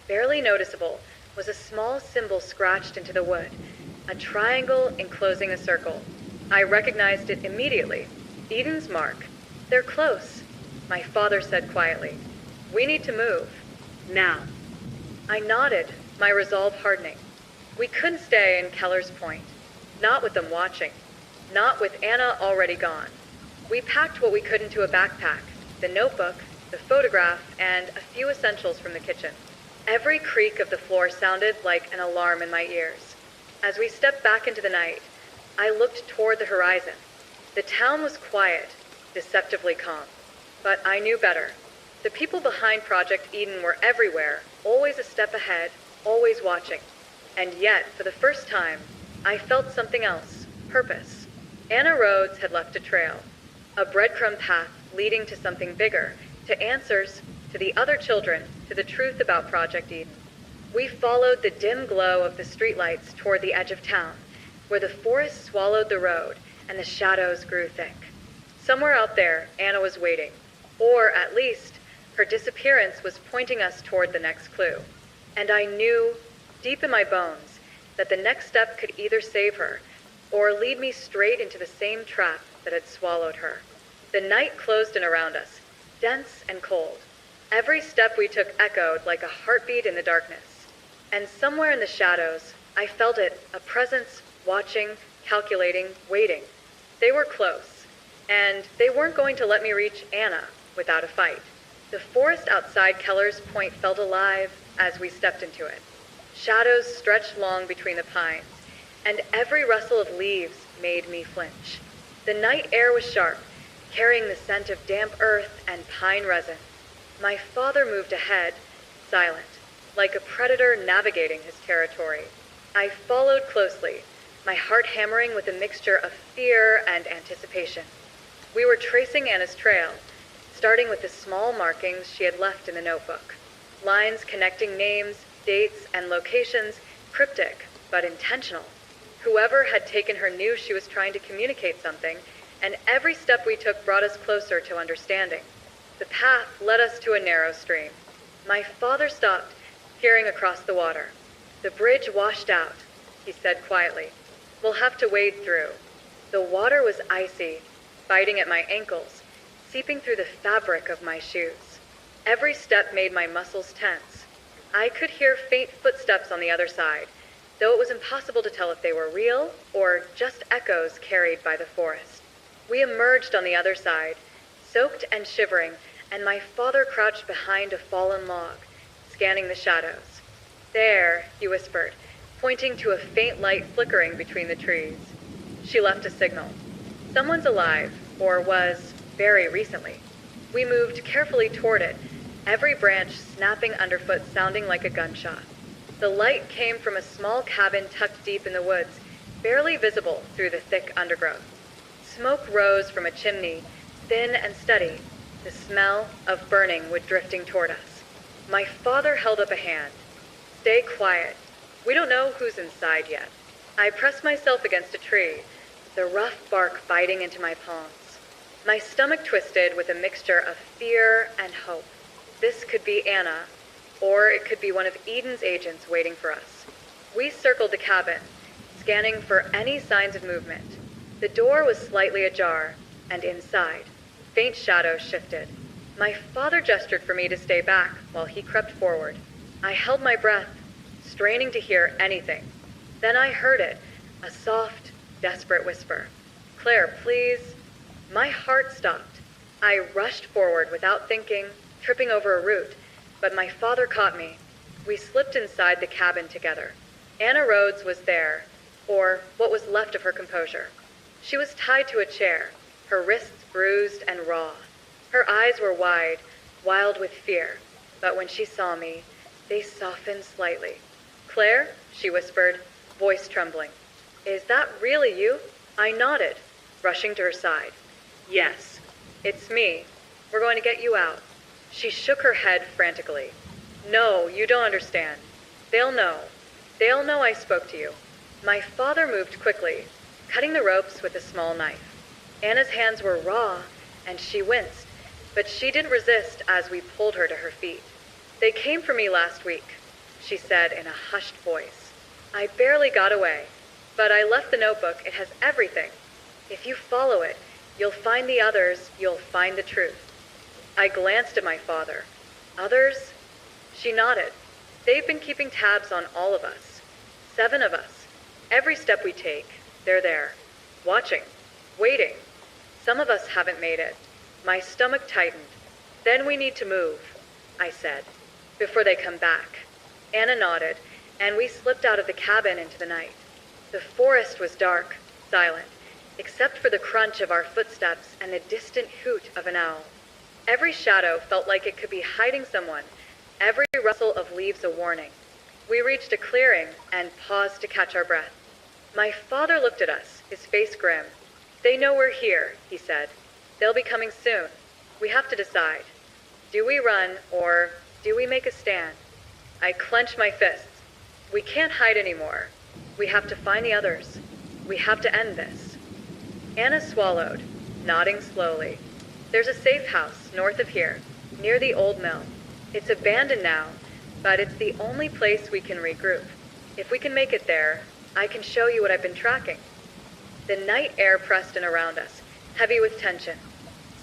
barely noticeable, was a small symbol scratched into the wood, a triangle enclosing a circle. I recognized it immediately. Eden's mark. "They're close," my father said quietly. "We need to move." Now. I nodded, my resolve hardening. We couldn't stay in Keller's Point. Not with them watching. Not with Anna already gone. We packed what we could into a backpack, the notebook, the photograph, and a few essentials from the kitchen. Every creak of the floor sounded like an alarm in my ears. As we stepped back into the night, I looked toward the horizon. The town was quiet, deceptively calm. But I knew better. The people behind Project Eden were everywhere, always a step ahead, always watching. And yet, for the first time, I felt something else, purpose. Anna Rhodes had left a trail, a breadcrumb path leading to something bigger, to answers, to the other children, to the truth about Project Eden. We followed the dim glow of the streetlights toward the edge of town, where the forest swallowed the road and the shadows grew thick. Somewhere out there, Anna was waiting, or at least, her disappearance was pointing us toward the next clue. And I knew, deep in my bones, that the next step could either save her, or lead me straight into the same trap that had swallowed her. The night closed in around us, dense and cold. Every step we took echoed like a heartbeat in the darkness. And somewhere in the shadows, I felt it, a presence, watching, calculating, waiting. They were close, and they weren't going to let me reach Anna without a fight. The forest outside Keller's Point felt alive as we stepped into it. Shadows stretched long between the pines, and every rustle of leaves made me flinch. The night air was sharp, carrying the scent of damp earth and pine resin. My father moved ahead, silent, like a predator navigating his territory. I followed closely, my heart hammering with a mixture of fear and anticipation. We were tracing Anna's trail, starting with the small markings she had left in the notebook. Lines connecting names, dates, and locations, cryptic, but intentional. Whoever had taken her knew she was trying to communicate something, and every step we took brought us closer to understanding. The path led us to a narrow stream. My father stopped, peering across the water. "The bridge washed out," he said quietly. "We'll have to wade through." The water was icy, biting at my ankles, seeping through the fabric of my shoes. Every step made my muscles tense. I could hear faint footsteps on the other side, though it was impossible to tell if they were real or just echoes carried by the forest. We emerged on the other side, soaked and shivering, and my father crouched behind a fallen log, scanning the shadows. "There," he whispered, pointing to a faint light flickering between the trees. "She left a signal. Someone's alive, or was, very recently." We moved carefully toward it, every branch snapping underfoot sounding like a gunshot. The light came from a small cabin tucked deep in the woods, barely visible through the thick undergrowth. Smoke rose from a chimney, thin and steady, the smell of burning wood drifting toward us. My father held up a hand. "Stay quiet. We don't know who's inside yet. I press myself against a tree, the rough bark biting into my palms. My stomach twisted with a mixture of fear and hope. This could be Anna, or it could be one of Eden's agents waiting for us. We circled the cabin, scanning for any signs of movement. The door was slightly ajar, and inside, faint shadows shifted. My father gestured for me to stay back while he crept forward. I held my breath, straining to hear anything. Then I heard it, a soft, desperate whisper. "Claire, please." My heart stopped. I rushed forward without thinking, tripping over a root, but my father caught me. We slipped inside the cabin together. Anna Rhodes was there, or what was left of her composure. She was tied to a chair, her wrists bruised and raw. Her eyes were wide, wild with fear, but when she saw me, they softened slightly. "Claire," she whispered, voice trembling. "Is that really you?" I nodded, rushing to her side. Yes. "It's me. We're going to get you out." She shook her head frantically. "No, you don't understand. They'll know. They'll know I spoke to you." My father moved quickly, cutting the ropes with a small knife. Anna's hands were raw, and she winced, but she didn't resist as we pulled her to her feet. "They came for me last week," she said in a hushed voice. "I barely got away, but I left the notebook. It has everything. If you follow it, you'll find the others, you'll find the truth." I glanced at my father. "Others?" She nodded. "They've been keeping tabs on all of us. 7 of us. Every step we take, they're there. Watching. Waiting. Some of us haven't made it." My stomach tightened. "Then we need to move," I said, "before they come back." Anna nodded, and we slipped out of the cabin into the night. The forest was dark, silent, except for the crunch of our footsteps and the distant hoot of an owl. Every shadow felt like it could be hiding someone, every rustle of leaves a warning. We reached a clearing and paused to catch our breath. My father looked at us, his face grim. "They know we're here," he said. "They'll be coming soon. We have to decide. Do we run, or do we make a stand?" I clenched my fists. We can't hide anymore. We have to find the others. We have to end this. Anna swallowed, nodding slowly. "There's a safe house north of here, near the old mill. It's abandoned now, but it's the only place we can regroup. If we can make it there, I can show you what I've been tracking." The night air pressed in around us, heavy with tension.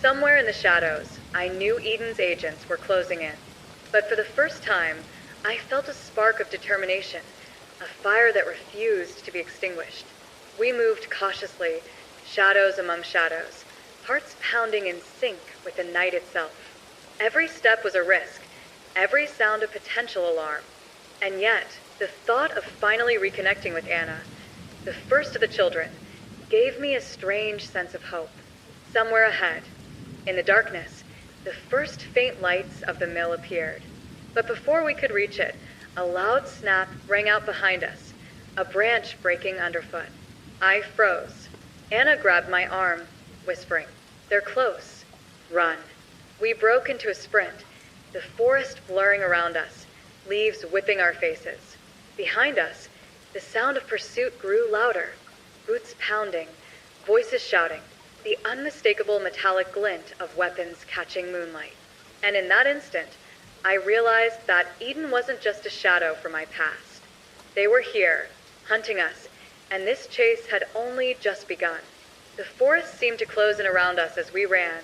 Somewhere in the shadows, I knew Eden's agents were closing in. But for the first time, I felt a spark of determination, a fire that refused to be extinguished. We moved cautiously, shadows among shadows, hearts pounding in sync with the night itself. Every step was a risk, every sound a potential alarm. And yet, the thought of finally reconnecting with Anna, the first of the children, gave me a strange sense of hope. Somewhere ahead, in the darkness, the first faint lights of the mill appeared. But before we could reach it, a loud snap rang out behind us, a branch breaking underfoot. I froze. Anna grabbed my arm, whispering, "They're close. Run." We broke into a sprint, the forest blurring around us, leaves whipping our faces. Behind us, the sound of pursuit grew louder, boots pounding, voices shouting, the unmistakable metallic glint of weapons catching moonlight. And in that instant, I realized that Eden wasn't just a shadow from my past. They were here, hunting us, and this chase had only just begun. The forest seemed to close in around us as we ran,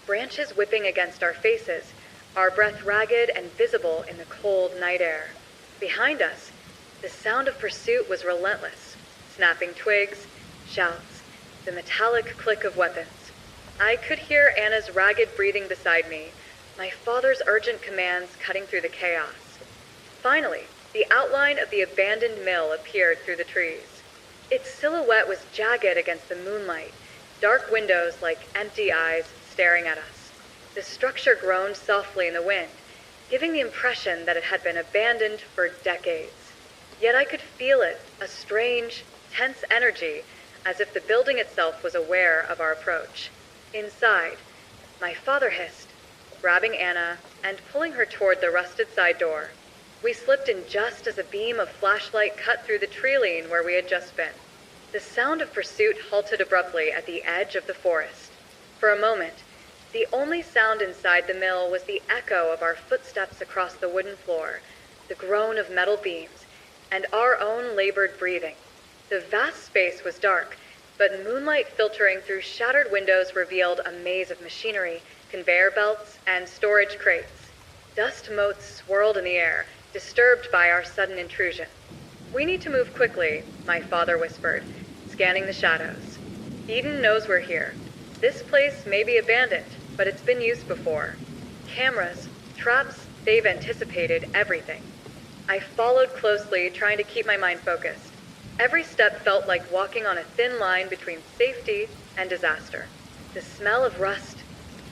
branches whipping against our faces, our breath ragged and visible in the cold night air. Behind us, the sound of pursuit was relentless, snapping twigs, shouts, the metallic click of weapons. I could hear Anna's ragged breathing beside me, my father's urgent commands cutting through the chaos. Finally, the outline of the abandoned mill appeared through the trees. Its silhouette was jagged against the moonlight, dark windows like empty eyes staring at us. The structure groaned softly in the wind, giving the impression that it had been abandoned for decades. Yet I could feel it, a strange, tense energy, as if the building itself was aware of our approach. Inside, my father hissed, grabbing Anna and pulling her toward the rusted side door. We slipped in just as a beam of flashlight cut through the tree where we had just been. The sound of pursuit halted abruptly at the edge of the forest. For a moment, the only sound inside the mill was the echo of our footsteps across the wooden floor, the groan of metal beams, and our own labored breathing. The vast space was dark, but moonlight filtering through shattered windows revealed a maze of machinery, conveyor belts, and storage crates. Dust motes swirled in the air, disturbed by our sudden intrusion. "We need to move quickly," my father whispered, scanning the shadows. "Eden knows we're here. This place may be abandoned, but it's been used before. Cameras, traps, they've anticipated everything." I followed closely, trying to keep my mind focused. Every step felt like walking on a thin line between safety and disaster. The smell of rust,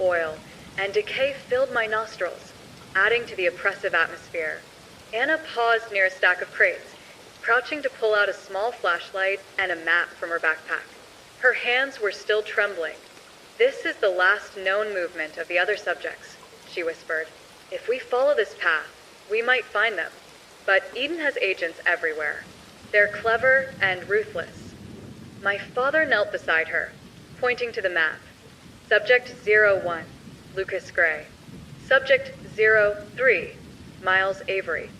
oil, and decay filled my nostrils, adding to the oppressive atmosphere. Anna paused near a stack of crates, crouching to pull out a small flashlight and a map from her backpack. Her hands were still trembling. "This is the last known movement of the other subjects," she whispered. "If we follow this path, we might find them. But Eden has agents everywhere. They're clever and ruthless." My father knelt beside her, pointing to the map. "Subject 01, Lucas Gray. Subject 03, Miles Avery.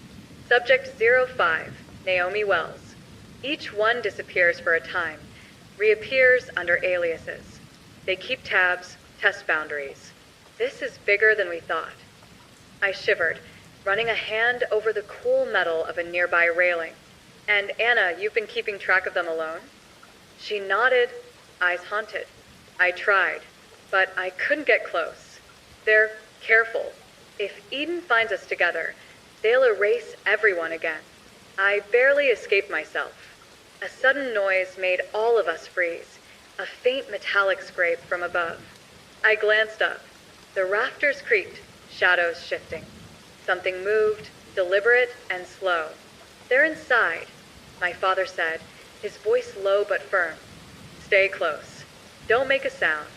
Subject 05, Naomi Wells. Each one disappears for a time, reappears under aliases. They keep tabs, test boundaries. This is bigger than we thought." I shivered, running a hand over the cool metal of a nearby railing. "And Anna, you've been keeping track of them alone?" She nodded, eyes haunted. "I tried, but I couldn't get close. They're careful. If Eden finds us together, they'll erase everyone again." I barely escaped myself. A sudden noise made all of us freeze, a faint metallic scrape from above. I glanced up. The rafters creaked, shadows shifting. Something moved, deliberate and slow. "They're inside," my father said, his voice low but firm. "Stay close. Don't make a sound."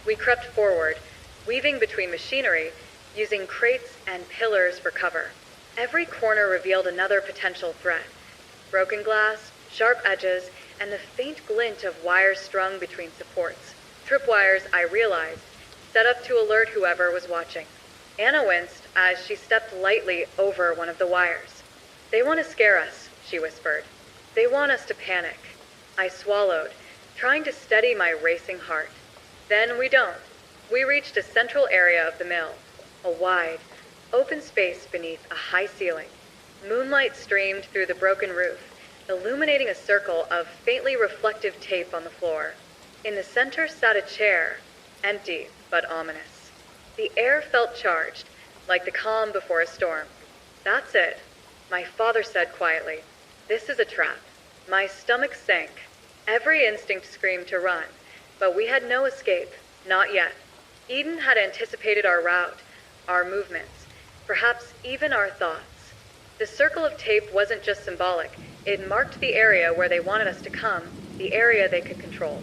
We crept forward, weaving between machinery, using crates and pillars for cover. Every corner revealed another potential threat. Broken glass, sharp edges, and the faint glint of wires strung between supports. Tripwires, I realized, set up to alert whoever was watching. Anna winced as she stepped lightly over one of the wires. "They want to scare us," she whispered. "They want us to panic." I swallowed, trying to steady my racing heart. Then we don't. We reached a central area of the mill, a wide, open space beneath a high ceiling. Moonlight streamed through the broken roof, illuminating a circle of faintly reflective tape on the floor. In the center sat a chair, empty but ominous. The air felt charged, like the calm before a storm. "That's it," my father said quietly. "This is a trap." My stomach sank. Every instinct screamed to run, but we had no escape, not yet. Eden had anticipated our route, our movements, perhaps even our thoughts. The circle of tape wasn't just symbolic. It marked the area where they wanted us to come, the area they could control.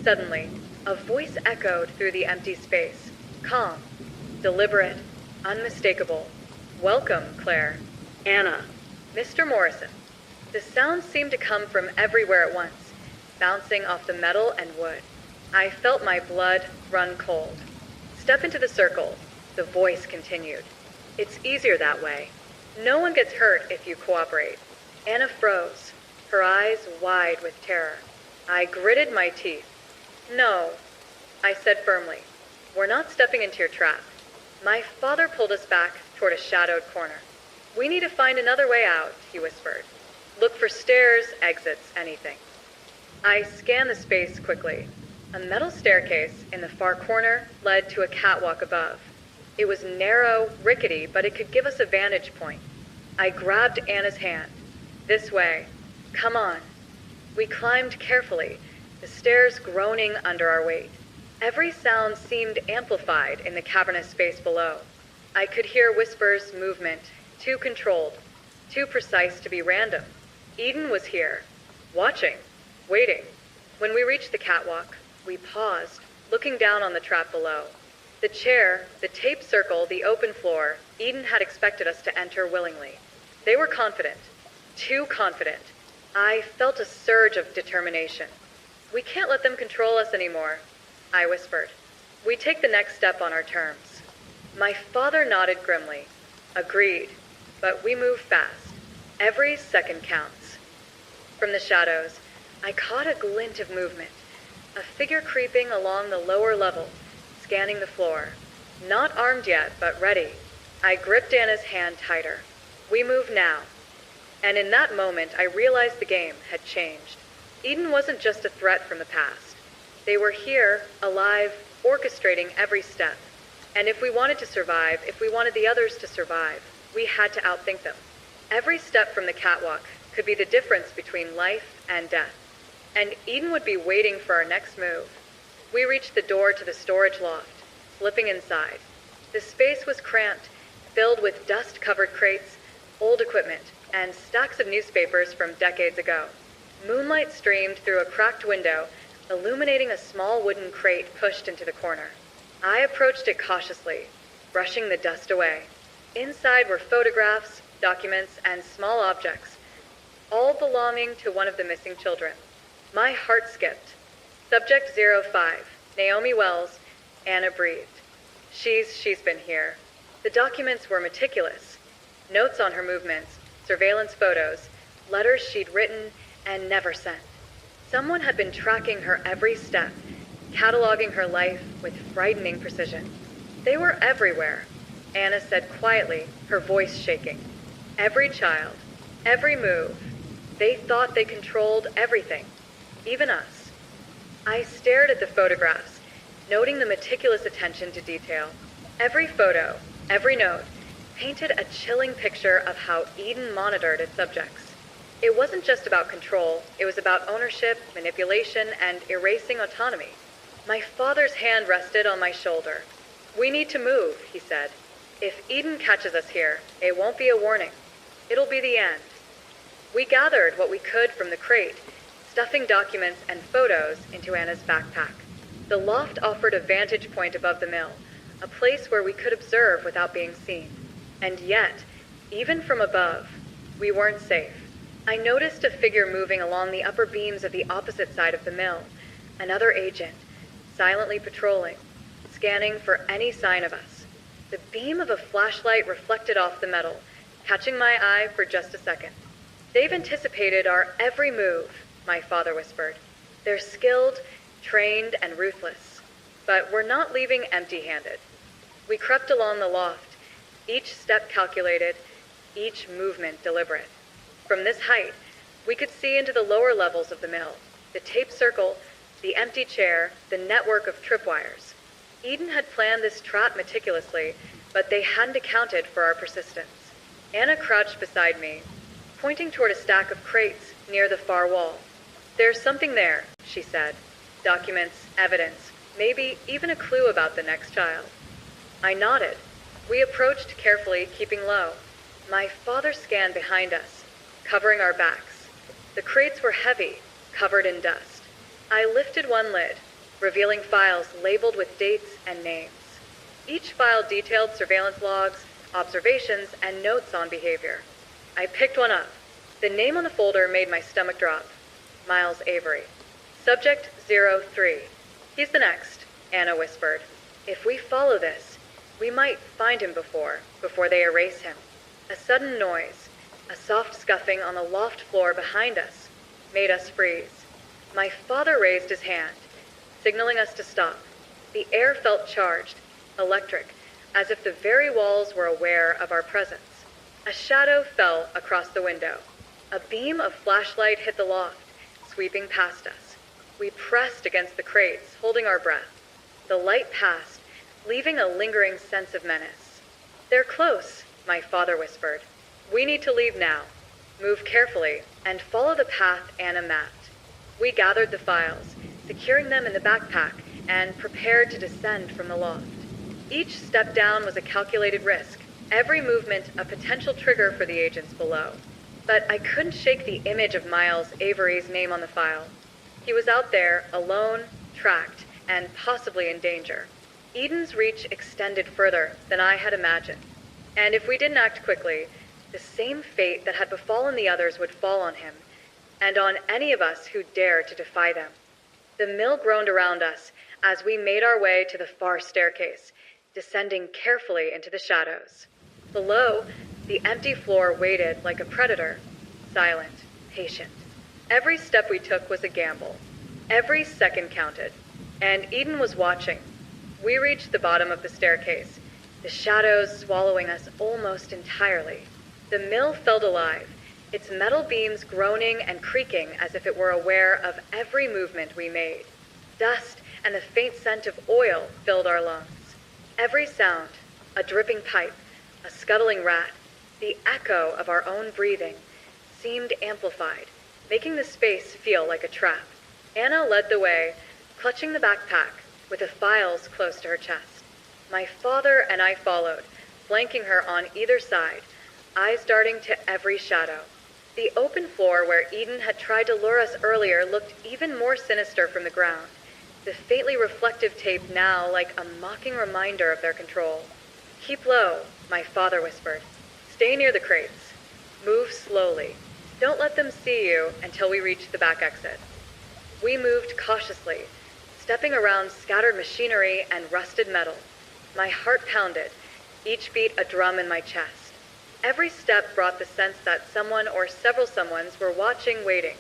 Suddenly, a voice echoed through the empty space. Calm, deliberate, unmistakable. "Welcome, Claire." Anna. "Mr. Morrison." The sound seemed to come from everywhere at once, bouncing off the metal and wood. I felt my blood run cold. "Step into the circle," the voice continued. "It's easier that way. No one gets hurt if you cooperate." Anna froze, her eyes wide with terror. I gritted my teeth. "No," I said firmly. "We're not stepping into your trap." My father pulled us back toward a shadowed corner. "We need to find another way out," he whispered. "Look for stairs, exits, anything." I scanned the space quickly. A metal staircase in the far corner led to a catwalk above. It was narrow, rickety, but it could give us a vantage point. I grabbed Anna's hand. "This way. Come on." We climbed carefully, the stairs groaning under our weight. Every sound seemed amplified in the cavernous space below. I could hear whispers, movement, too controlled, too precise to be random. Eden was here, watching, waiting. When we reached the catwalk, we paused, looking down on the trap below. The chair, the tape circle, the open floor, Eden had expected us to enter willingly. They were confident. Too confident. I felt a surge of determination. We can't let them control us anymore, I whispered. We take the next step on our terms. My father nodded grimly. Agreed. But we move fast. Every second counts. From the shadows, I caught a glint of movement. A figure creeping along the lower level, scanning the floor. Not armed yet, but ready. I gripped Anna's hand tighter. We move now. And in that moment, I realized the game had changed. Eden wasn't just a threat from the past. They were here, alive, orchestrating every step. And if we wanted to survive, if we wanted the others to survive, we had to outthink them. Every step from the catwalk could be the difference between life and death. And Eden would be waiting for our next move. We reached the door to the storage loft, slipping inside. The space was cramped, filled with dust-covered crates, old equipment, and stacks of newspapers from decades ago. Moonlight streamed through a cracked window, illuminating a small wooden crate pushed into the corner. I approached it cautiously, brushing the dust away. Inside were photographs, documents, and small objects, all belonging to one of the missing children. My heart skipped. Subject 05, Naomi Wells. Anna breathed. She's been here. The documents were meticulous. Notes on her movements, surveillance photos, letters she'd written and never sent. Someone had been tracking her every step, cataloging her life with frightening precision. They were everywhere, Anna said quietly, her voice shaking. Every child, every move. They thought they controlled everything, even us. I stared at the photographs, noting the meticulous attention to detail. Every photo, every note, painted a chilling picture of how Eden monitored its subjects. It wasn't just about control, it was about ownership, manipulation, and erasing autonomy. My father's hand rested on my shoulder. We need to move, he said. If Eden catches us here, it won't be a warning. It'll be the end. We gathered what we could from the crate, stuffing documents and photos into Anna's backpack. The loft offered a vantage point above the mill, a place where we could observe without being seen. And yet, even from above, we weren't safe. I noticed a figure moving along the upper beams of the opposite side of the mill, another agent, silently patrolling, scanning for any sign of us. The beam of a flashlight reflected off the metal, catching my eye for just a second. They've anticipated our every move, my father whispered. They're skilled, trained, and ruthless. But we're not leaving empty-handed. We crept along the loft, each step calculated, each movement deliberate. From this height, we could see into the lower levels of the mill, the taped circle, the empty chair, the network of tripwires. Eden had planned this trap meticulously, but they hadn't accounted for our persistence. Anna crouched beside me, pointing toward a stack of crates near the far wall. There's something there, she said. Documents, evidence, maybe even a clue about the next child. I nodded. We approached carefully, keeping low. My father scanned behind us, covering our backs. The crates were heavy, covered in dust. I lifted one lid, revealing files labeled with dates and names. Each file detailed surveillance logs, observations, and notes on behavior. I picked one up. The name on the folder made my stomach drop. Miles Avery. Subject 03. He's the next, Anna whispered. If we follow this, we might find him before they erase him. A sudden noise, a soft scuffing on the loft floor behind us, made us freeze. My father raised his hand, signaling us to stop. The air felt charged, electric, as if the very walls were aware of our presence. A shadow fell across the window. A beam of flashlight hit the loft, sweeping past us. We pressed against the crates, holding our breath. The light passed, leaving a lingering sense of menace. They're close, my father whispered. We need to leave now. Move carefully and follow the path Anna mapped. We gathered the files, securing them in the backpack, and prepared to descend from the loft. Each step down was a calculated risk, every movement a potential trigger for the agents below. But I couldn't shake the image of Miles Avery's name on the file. He was out there, alone, tracked, and possibly in danger. Eden's reach extended further than I had imagined. And if we didn't act quickly, The same fate that had befallen the others would fall on him, and on any of us who dared to defy them. The mill groaned around us as we made our way to the far staircase, descending carefully into the shadows. Below, the empty floor waited like a predator, silent, patient. Every step we took was a gamble. Every second counted, and Eden was watching. We reached the bottom of the staircase, the shadows swallowing us almost entirely. The mill felt alive, its metal beams groaning and creaking as if it were aware of every movement we made. Dust and the faint scent of oil filled our lungs. Every sound, a dripping pipe, a scuttling rat, the echo of our own breathing, seemed amplified, making the space feel like a trap. Anna led the way, clutching the backpack, with the files close to her chest. My father and I followed, flanking her on either side, eyes darting to every shadow. The open floor where Eden had tried to lure us earlier looked even more sinister from the ground, the faintly reflective tape now like a mocking reminder of their control. "Keep low," my father whispered. "Stay near the crates. Move slowly. Don't let them see you until we reach the back exit." We moved cautiously, stepping around scattered machinery and rusted metal. My heart pounded, each beat a drum in my chest. Every step brought the sense that someone or several someones were watching, waiting.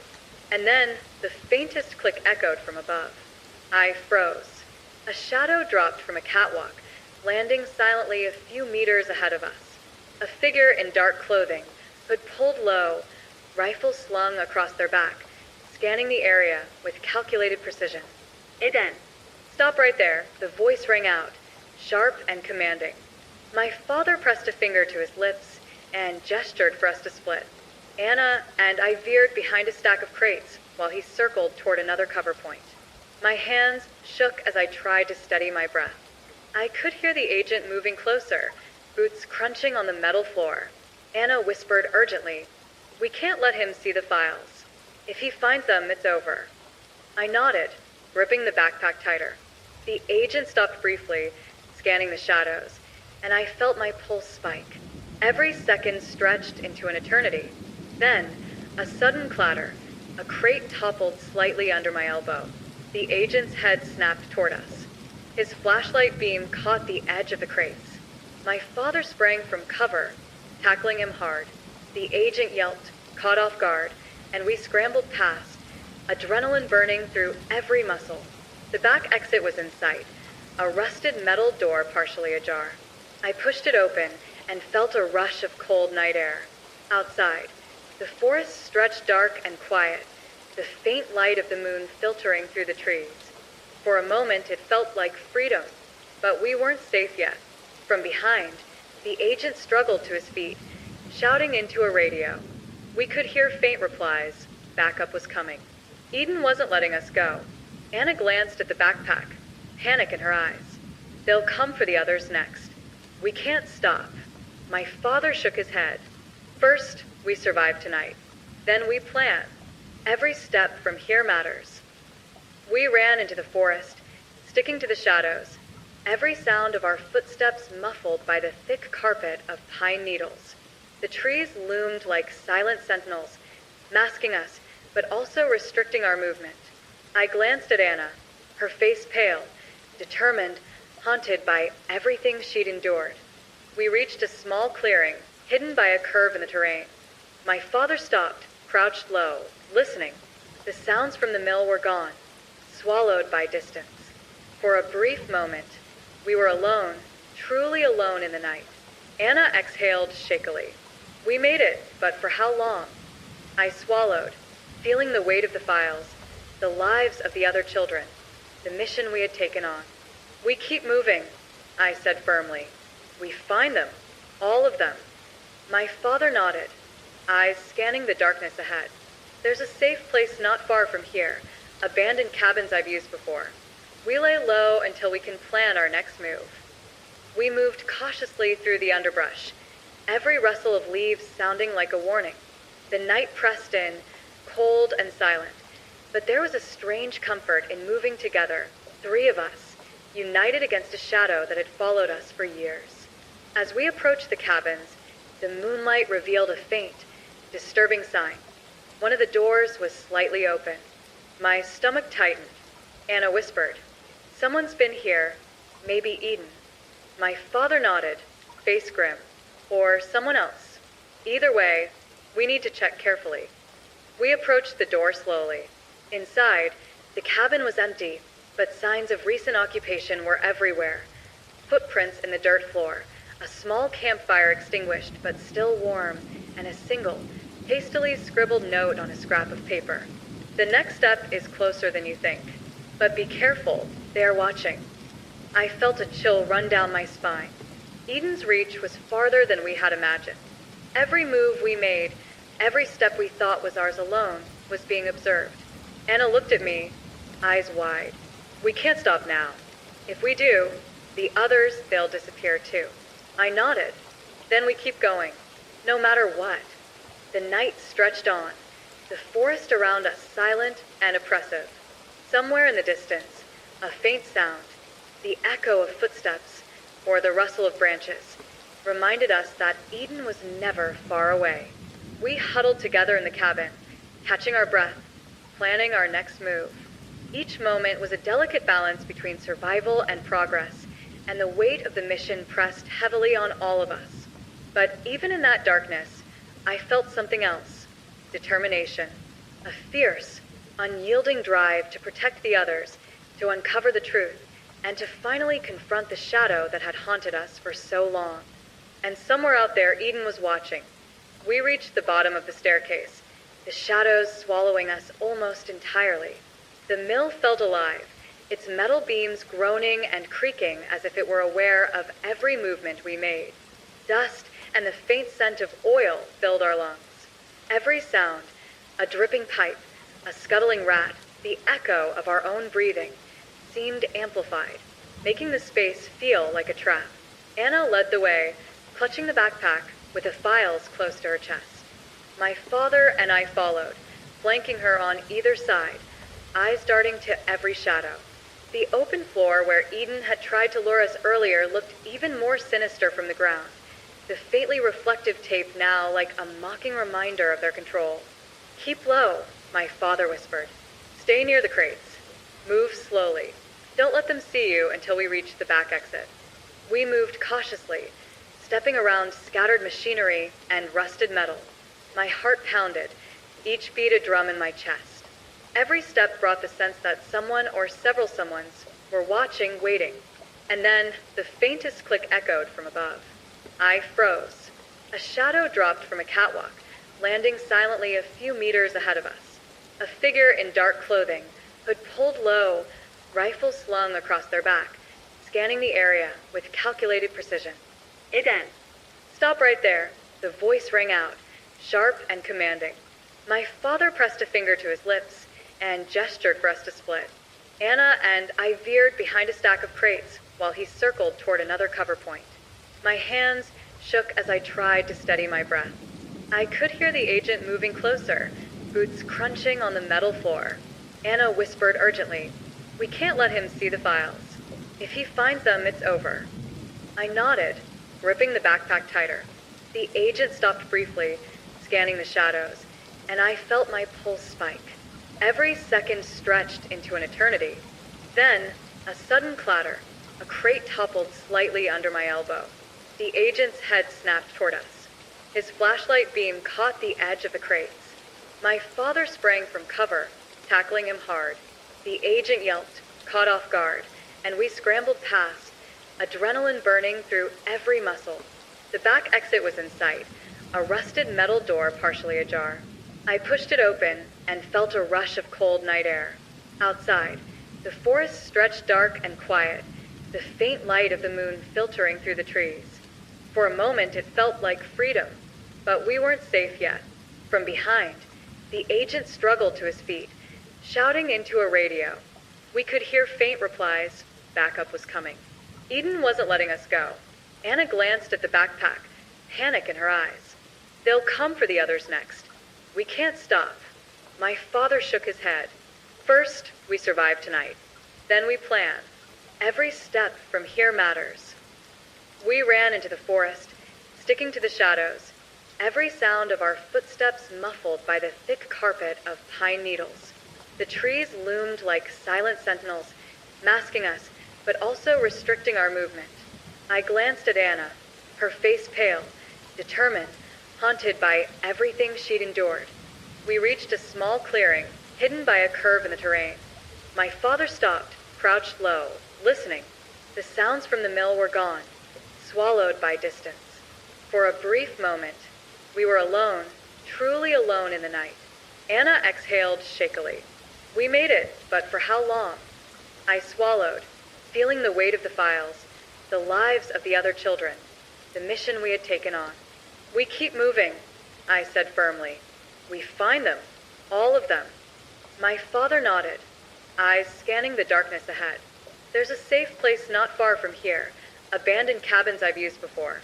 And then the faintest click echoed from above. I froze. A shadow dropped from a catwalk, landing silently a few meters ahead of us. A figure in dark clothing, hood pulled low, rifle slung across their back, scanning the area with calculated precision. "Eden." "Stop right there," the voice rang out, sharp and commanding. My father pressed a finger to his lips and gestured for us to split. Anna and I veered behind a stack of crates while he circled toward another cover point. My hands shook as I tried to steady my breath. I could hear the agent moving closer, boots crunching on the metal floor. Anna whispered urgently, "We can't let him see the files. If he finds them, it's over." I nodded, gripping the backpack tighter. The agent stopped briefly, scanning the shadows, and I felt my pulse spike. Every second stretched into an eternity. Then, a sudden clatter. A crate toppled slightly under my elbow. The agent's head snapped toward us. His flashlight beam caught the edge of the crates. My father sprang from cover, tackling him hard. The agent yelped, caught off guard, and we scrambled past, adrenaline burning through every muscle. The back exit was in sight, a rusted metal door partially ajar. I pushed it open and felt a rush of cold night air. Outside, the forest stretched dark and quiet, the faint light of the moon filtering through the trees. For a moment it felt like freedom, but we weren't safe yet. From behind, the agent struggled to his feet, shouting into a radio. We could hear faint replies. Backup was coming. Eden wasn't letting us go. Anna glanced at the backpack, panic in her eyes. "They'll come for the others next. We can't stop." My father shook his head. "First, we survive tonight. Then we plan. Every step from here matters." We ran into the forest, sticking to the shadows, every sound of our footsteps muffled by the thick carpet of pine needles. The trees loomed like silent sentinels, masking us, but also restricting our movement. I glanced at Anna, her face pale, determined, haunted by everything she'd endured. We reached a small clearing, hidden by a curve in the terrain. My father stopped, crouched low, listening. The sounds from the mill were gone, swallowed by distance. For a brief moment, we were alone, truly alone in the night. Anna exhaled shakily. We made it, but for how long? I swallowed, feeling the weight of the files, the lives of the other children, the mission we had taken on. "We keep moving," I said firmly. "We find them, all of them." My father nodded, eyes scanning the darkness ahead. "There's a safe place not far from here, abandoned cabins I've used before. We lay low until we can plan our next move." We moved cautiously through the underbrush, every rustle of leaves sounding like a warning. The night pressed in, cold and silent, but there was a strange comfort in moving together, three of us, united against a shadow that had followed us for years. As we approached the cabins, The moonlight revealed a faint, disturbing sign. One of the doors was slightly open. My stomach tightened. Anna whispered, "Someone's been here. Maybe Eden." My father nodded, face grim. Or someone else. Either way, we need to check carefully. We approached the door slowly. Inside, the cabin was empty, but signs of recent occupation were everywhere. Footprints in the dirt floor, a small campfire extinguished but still warm, and a single, hastily scribbled note on a scrap of paper. "The next step is closer than you think. But be careful, they are watching." I felt a chill run down my spine. Eden's reach was farther than we had imagined. Every move we made, every step we thought was ours alone, was being observed. Anna looked at me, eyes wide. "We can't stop now. If we do, the others, they'll disappear too." I nodded. "Then we keep going, no matter what." The night stretched on, the forest around us silent and oppressive. Somewhere in the distance, a faint sound, the echo of footsteps, or the rustle of branches, reminded us that Eden was never far away. We huddled together in the cabin, catching our breath, planning our next move. Each moment was a delicate balance between survival and progress, and the weight of the mission pressed heavily on all of us. But even in that darkness, I felt something else: determination. A fierce, unyielding drive to protect the others, to uncover the truth, and to finally confront the shadow that had haunted us for so long. And somewhere out there, Eden was watching. We reached the bottom of the staircase, the shadows swallowing us almost entirely. The mill felt alive, its metal beams groaning and creaking as if it were aware of every movement we made. Dust and the faint scent of oil filled our lungs. Every sound, a dripping pipe, a scuttling rat, the echo of our own breathing, seemed amplified, making the space feel like a trap. Anna led the way, clutching the backpack with the files close to her chest. My father and I followed, flanking her on either side, eyes darting to every shadow. The open floor where Eden had tried to lure us earlier looked even more sinister from the ground, the faintly reflective tape now like a mocking reminder of their control. "Keep low," my father whispered. "Stay near the crates. Move slowly. Don't let them see you until we reach the back exit." We moved cautiously, stepping around scattered machinery and rusted metal. My heart pounded, each beat a drum in my chest. Every step brought the sense that someone or several someones were watching, waiting. And then the faintest click echoed from above. I froze. A shadow dropped from a catwalk, landing silently a few meters ahead of us. A figure in dark clothing, hood pulled low, rifle slung across their back, scanning the area with calculated precision. "Eden!" "Stop right there," the voice rang out, sharp and commanding. My father pressed a finger to his lips and gestured for us to split. Anna and I veered behind a stack of crates while he circled toward another cover point. My hands shook as I tried to steady my breath. I could hear the agent moving closer, boots crunching on the metal floor. Anna whispered urgently, "We can't let him see the files. If he finds them, it's over." I nodded, gripping the backpack tighter. The agent stopped briefly, scanning the shadows, and I felt my pulse spike. Every second stretched into an eternity. Then, a sudden clatter. A crate toppled slightly under my elbow. The agent's head snapped toward us. His flashlight beam caught the edge of the crates. My father sprang from cover, tackling him hard. The agent yelped, caught off guard, and we scrambled past, adrenaline burning through every muscle. The back exit was in sight, a rusted metal door partially ajar. I pushed it open and felt a rush of cold night air. Outside, the forest stretched dark and quiet, the faint light of the moon filtering through the trees. For a moment it felt like freedom, but we weren't safe yet. From behind, the agent struggled to his feet, shouting into a radio. We could hear faint replies. Backup was coming. Eden wasn't letting us go. Anna glanced at the backpack, panic in her eyes. "They'll come for the others next. We can't stop." My father shook his head. "First, we survive tonight. Then we plan. Every step from here matters." We ran into the forest, sticking to the shadows, every sound of our footsteps muffled by the thick carpet of pine needles. The trees loomed like silent sentinels, masking us, but also restricting our movement. I glanced at Anna, her face pale, determined, haunted by everything she'd endured. We reached a small clearing, hidden by a curve in the terrain. My father stopped, crouched low, listening. The sounds from the mill were gone, swallowed by distance. For a brief moment, we were alone, truly alone in the night. Anna exhaled shakily. We made it, but for how long? I swallowed, feeling the weight of the files, the lives of the other children, the mission we had taken on. We keep moving, I said firmly. We find them, all of them. My father nodded, eyes scanning the darkness ahead. There's a safe place not far from here, abandoned cabins I've used before.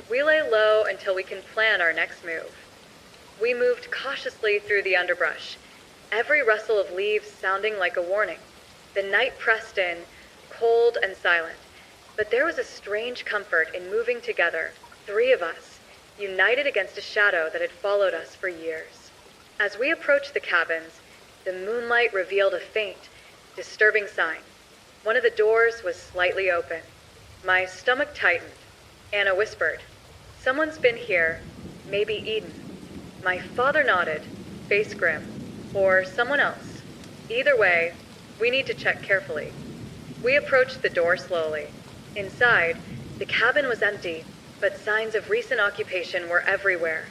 We lay low until we can plan our next move. We moved cautiously through the underbrush, every rustle of leaves sounding like a warning. The night pressed in, cold and silent, but there was a strange comfort in moving together, three of us, united against a shadow that had followed us for years. As we approached the cabins, the moonlight revealed a faint, disturbing sign. One of the doors was slightly open. My stomach tightened. Anna whispered, "Someone's been here, maybe Eden." My father nodded, face grim. Or someone else. Either way, we need to check carefully. We approached the door slowly. Inside, the cabin was empty, but signs of recent occupation were everywhere.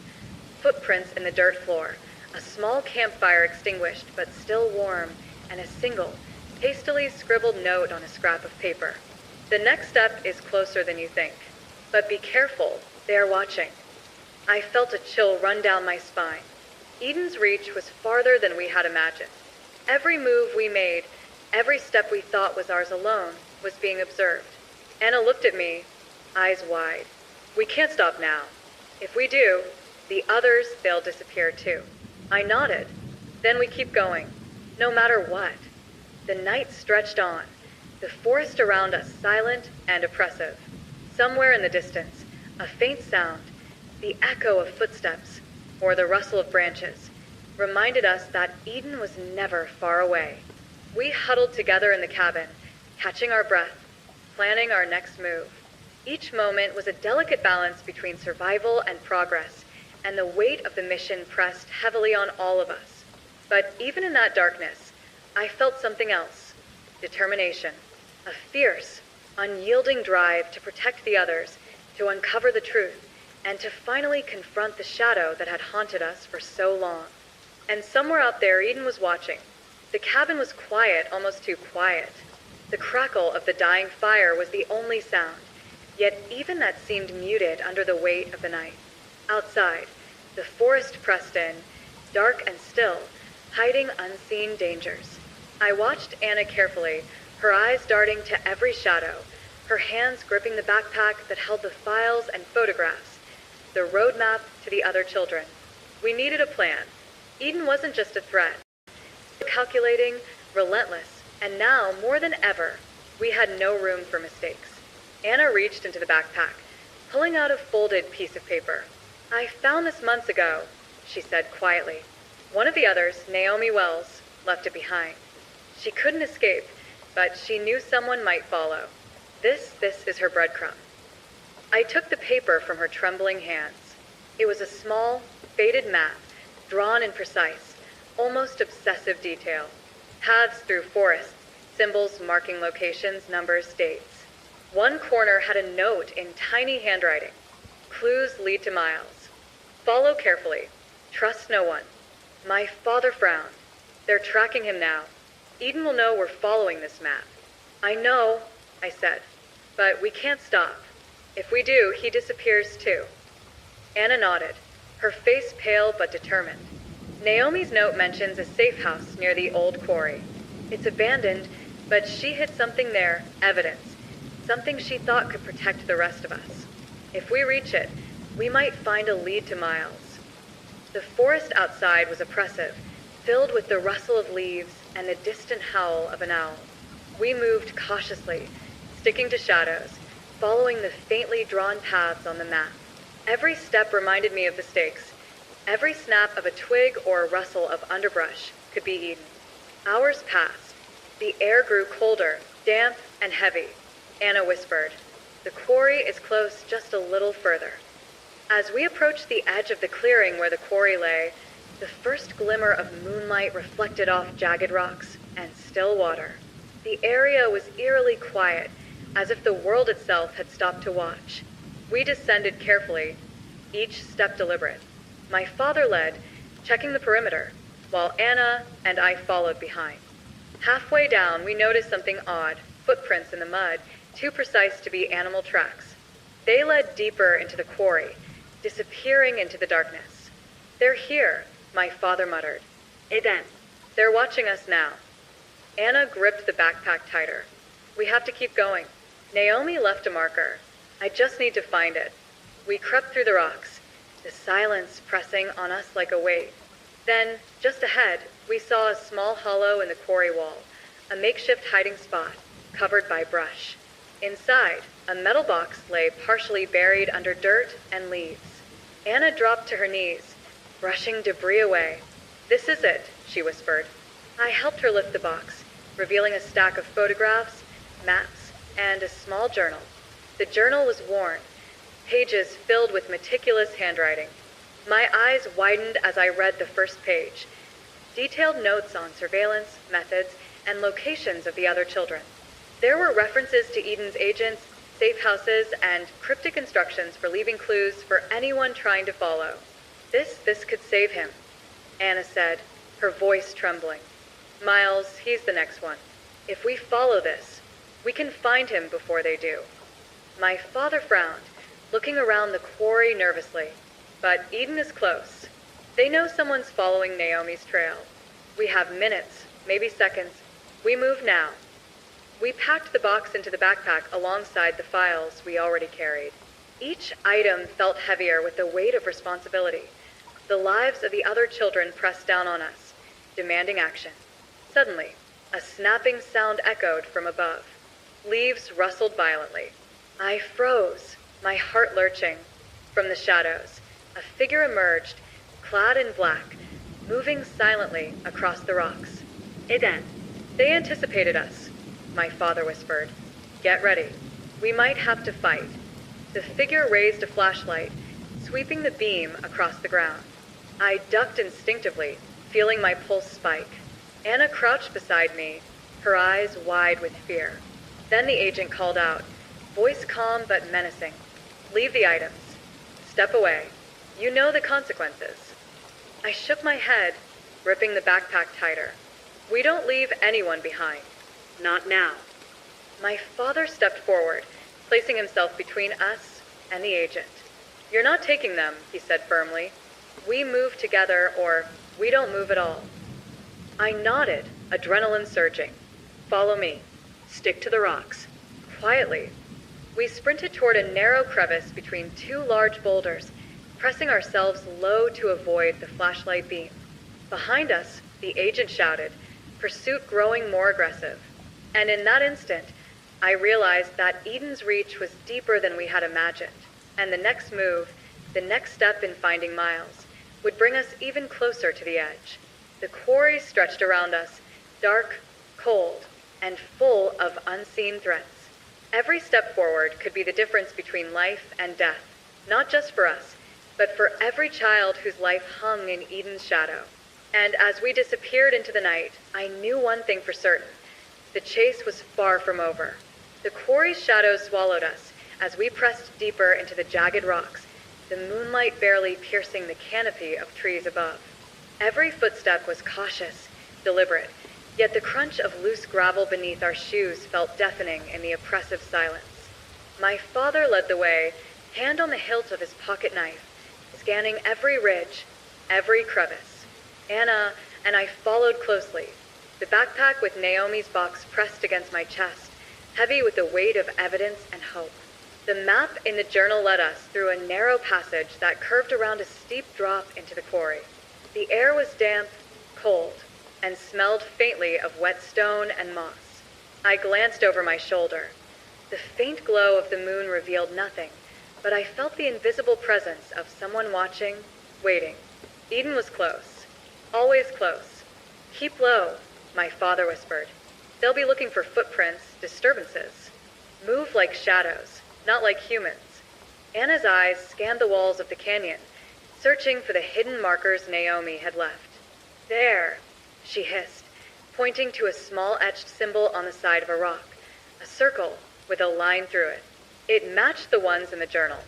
Footprints in the dirt floor, a small campfire extinguished but still warm, and a single, hastily scribbled note on a scrap of paper. The next step is closer than you think. But be careful, they are watching. I felt a chill run down my spine. Eden's reach was farther than we had imagined. Every move we made, every step we thought was ours alone, was being observed. Anna looked at me, eyes wide. We can't stop now. If we do, the others, they'll disappear too. I nodded. Then we keep going, no matter what. The night stretched on, the forest around us silent and oppressive. Somewhere in the distance, a faint sound, the echo of footsteps, or the rustle of branches, reminded us that Eden was never far away. We huddled together in the cabin, catching our breath, planning our next move. Each moment was a delicate balance between survival and progress, and the weight of the mission pressed heavily on all of us. But even in that darkness, I felt something else. Determination. A fierce, unyielding drive to protect the others, to uncover the truth, and to finally confront the shadow that had haunted us for so long. And somewhere out there, Eden was watching. The cabin was quiet, almost too quiet. The crackle of the dying fire was the only sound, yet even that seemed muted under the weight of the night. Outside, the forest pressed in, dark and still, hiding unseen dangers. I watched Anna carefully, her eyes darting to every shadow, her hands gripping the backpack that held the files and photographs, the roadmap to the other children. We needed a plan. Eden wasn't just a threat. Calculating, relentless, and now, more than ever, we had no room for mistakes. Anna reached into the backpack, pulling out a folded piece of paper. "I found this months ago," she said quietly. One of the others, Naomi Wells, left it behind. She couldn't escape, but she knew someone might follow. This is her breadcrumb. I took the paper from her trembling hands. It was a small, faded map, drawn in precise, almost obsessive detail. Paths through forests, symbols marking locations, numbers, dates. One corner had a note in tiny handwriting. Clues lead to miles. Follow carefully. Trust no one. My father frowned. They're tracking him now. Eden will know we're following this map. I know, I said, but we can't stop. If we do, he disappears too. Anna nodded, her face pale but determined. Naomi's note mentions a safe house near the old quarry. It's abandoned, but she hid something there, evidence, something she thought could protect the rest of us. If we reach it, we might find a lead to miles. The forest outside was oppressive, filled with the rustle of leaves and the distant howl of an owl. We moved cautiously, sticking to shadows, following the faintly drawn paths on the map. Every step reminded me of the stakes. Every snap of a twig or rustle of underbrush could be eaten. Hours passed. The air grew colder, damp, and heavy. Anna whispered, "The quarry is close, just a little further." As we approached the edge of the clearing where the quarry lay, the first glimmer of moonlight reflected off jagged rocks and still water. The area was eerily quiet, as if the world itself had stopped to watch. We descended carefully, each step deliberate. My father led, checking the perimeter, while Anna and I followed behind. Halfway down, we noticed something odd, footprints in the mud, too precise to be animal tracks. They led deeper into the quarry, disappearing into the darkness. "They're here," my father muttered. Eden. "They're watching us now." Anna gripped the backpack tighter. "We have to keep going." Naomi left a marker. "I just need to find it." We crept through the rocks, the silence pressing on us like a weight. Then, just ahead, we saw a small hollow in the quarry wall, a makeshift hiding spot, covered by brush. Inside, a metal box lay partially buried under dirt and leaves. Anna dropped to her knees, brushing debris away. "This is it," she whispered. I helped her lift the box, revealing a stack of photographs, maps, and a small journal. The journal was worn, pages filled with meticulous handwriting. My eyes widened as I read the first page. Detailed notes on surveillance, methods, and locations of the other children. There were references to Eden's agents, safe houses, and cryptic instructions for leaving clues for anyone trying to follow. This could save him," Anna said, her voice trembling. "Miles, he's the next one. If we follow this, we can find him before they do." My father frowned, looking around the quarry nervously. "But Eden is close. They know someone's following Naomi's trail. We have minutes, maybe seconds. We move now." We packed the box into the backpack alongside the files we already carried. Each item felt heavier with the weight of responsibility. The lives of the other children pressed down on us, demanding action. Suddenly, a snapping sound echoed from above. Leaves rustled violently. I froze, my heart lurching. From the shadows, a figure emerged, clad in black, moving silently across the rocks. Eden. "They anticipated us," my father whispered. "Get ready. We might have to fight." The figure raised a flashlight, sweeping the beam across the ground. I ducked instinctively, feeling my pulse spike. Anna crouched beside me, her eyes wide with fear. Then the agent called out, voice calm but menacing. "Leave the items. Step away. You know the consequences." I shook my head, gripping the backpack tighter. "We don't leave anyone behind." Not now. My father stepped forward, placing himself between us and the agent. "You're not taking them," he said firmly. "We move together, or we don't move at all." I nodded, adrenaline surging. "Follow me." Stick to the rocks. Quietly, we sprinted toward a narrow crevice between two large boulders, pressing ourselves low to avoid the flashlight beam. Behind us, the agent shouted, pursuit growing more aggressive. And in that instant, I realized that Eden's reach was deeper than we had imagined, and the next move, the next step in finding Miles, would bring us even closer to the edge. The quarry stretched around us, dark, cold, and full of unseen threats. Every step forward could be the difference between life and death, not just for us, but for every child whose life hung in Eden's shadow. And as we disappeared into the night, I knew one thing for certain. The chase was far from over. The quarry's shadows swallowed us as we pressed deeper into the jagged rocks, the moonlight barely piercing the canopy of trees above. Every footstep was cautious, deliberate, yet the crunch of loose gravel beneath our shoes felt deafening in the oppressive silence. My father led the way, hand on the hilt of his pocket knife, scanning every ridge, every crevice. Anna and I followed closely, the backpack with Naomi's box pressed against my chest, heavy with the weight of evidence and hope. The map in the journal led us through a narrow passage that curved around a steep drop into the quarry. The air was damp, cold, and smelled faintly of wet stone and moss. I glanced over my shoulder. The faint glow of the moon revealed nothing, but I felt the invisible presence of someone watching, waiting. Eden was close. Always close. Keep low, my father whispered. They'll be looking for footprints, disturbances. Move like shadows, not like humans. Anna's eyes scanned the walls of the canyon, searching for the hidden markers Naomi had left. There, she hissed, pointing to a small etched symbol on the side of a rock, a circle with a line through it. It matched the ones in the journal.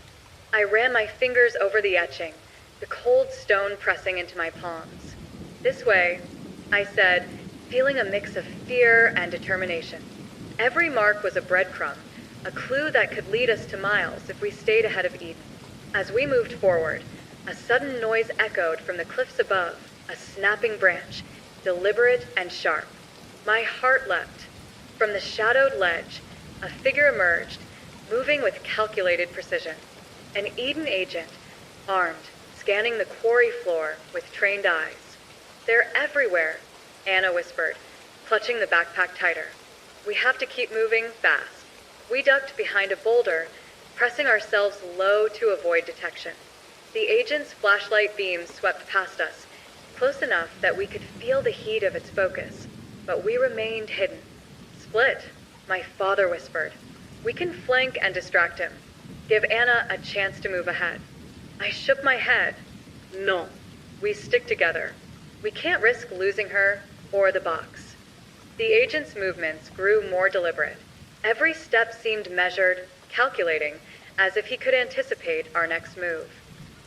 I ran my fingers over the etching, the cold stone pressing into my palms. This way, I said, feeling a mix of fear and determination. Every mark was a breadcrumb, a clue that could lead us to Miles if we stayed ahead of Eden. As we moved forward, a sudden noise echoed from the cliffs above, a snapping branch, deliberate and sharp. My heart leapt. From the shadowed ledge, a figure emerged, moving with calculated precision. An Eden agent, armed, scanning the quarry floor with trained eyes. They're everywhere, Anna whispered, clutching the backpack tighter. We have to keep moving fast. We ducked behind a boulder, pressing ourselves low to avoid detection. The agent's flashlight beam swept past us, close enough that we could feel the heat of its focus, but we remained hidden. Split, my father whispered. We can flank and distract him. Give Anna a chance to move ahead. I shook my head. No. We stick together. We can't risk losing her or the box. The agent's movements grew more deliberate. Every step seemed measured, calculating, as if he could anticipate our next move.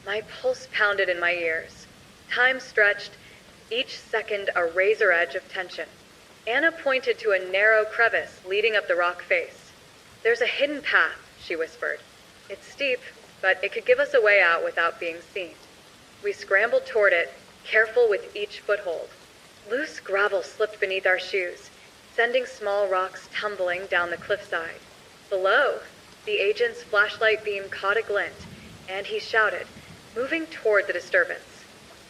My pulse pounded in my ears. Time stretched, each second a razor edge of tension. Anna pointed to a narrow crevice leading up the rock face. There's a hidden path, she whispered. It's steep, but it could give us a way out without being seen. We scrambled toward it, careful with each foothold. Loose gravel slipped beneath our shoes, sending small rocks tumbling down the cliffside. Below, the agent's flashlight beam caught a glint, and he shouted, moving toward the disturbance.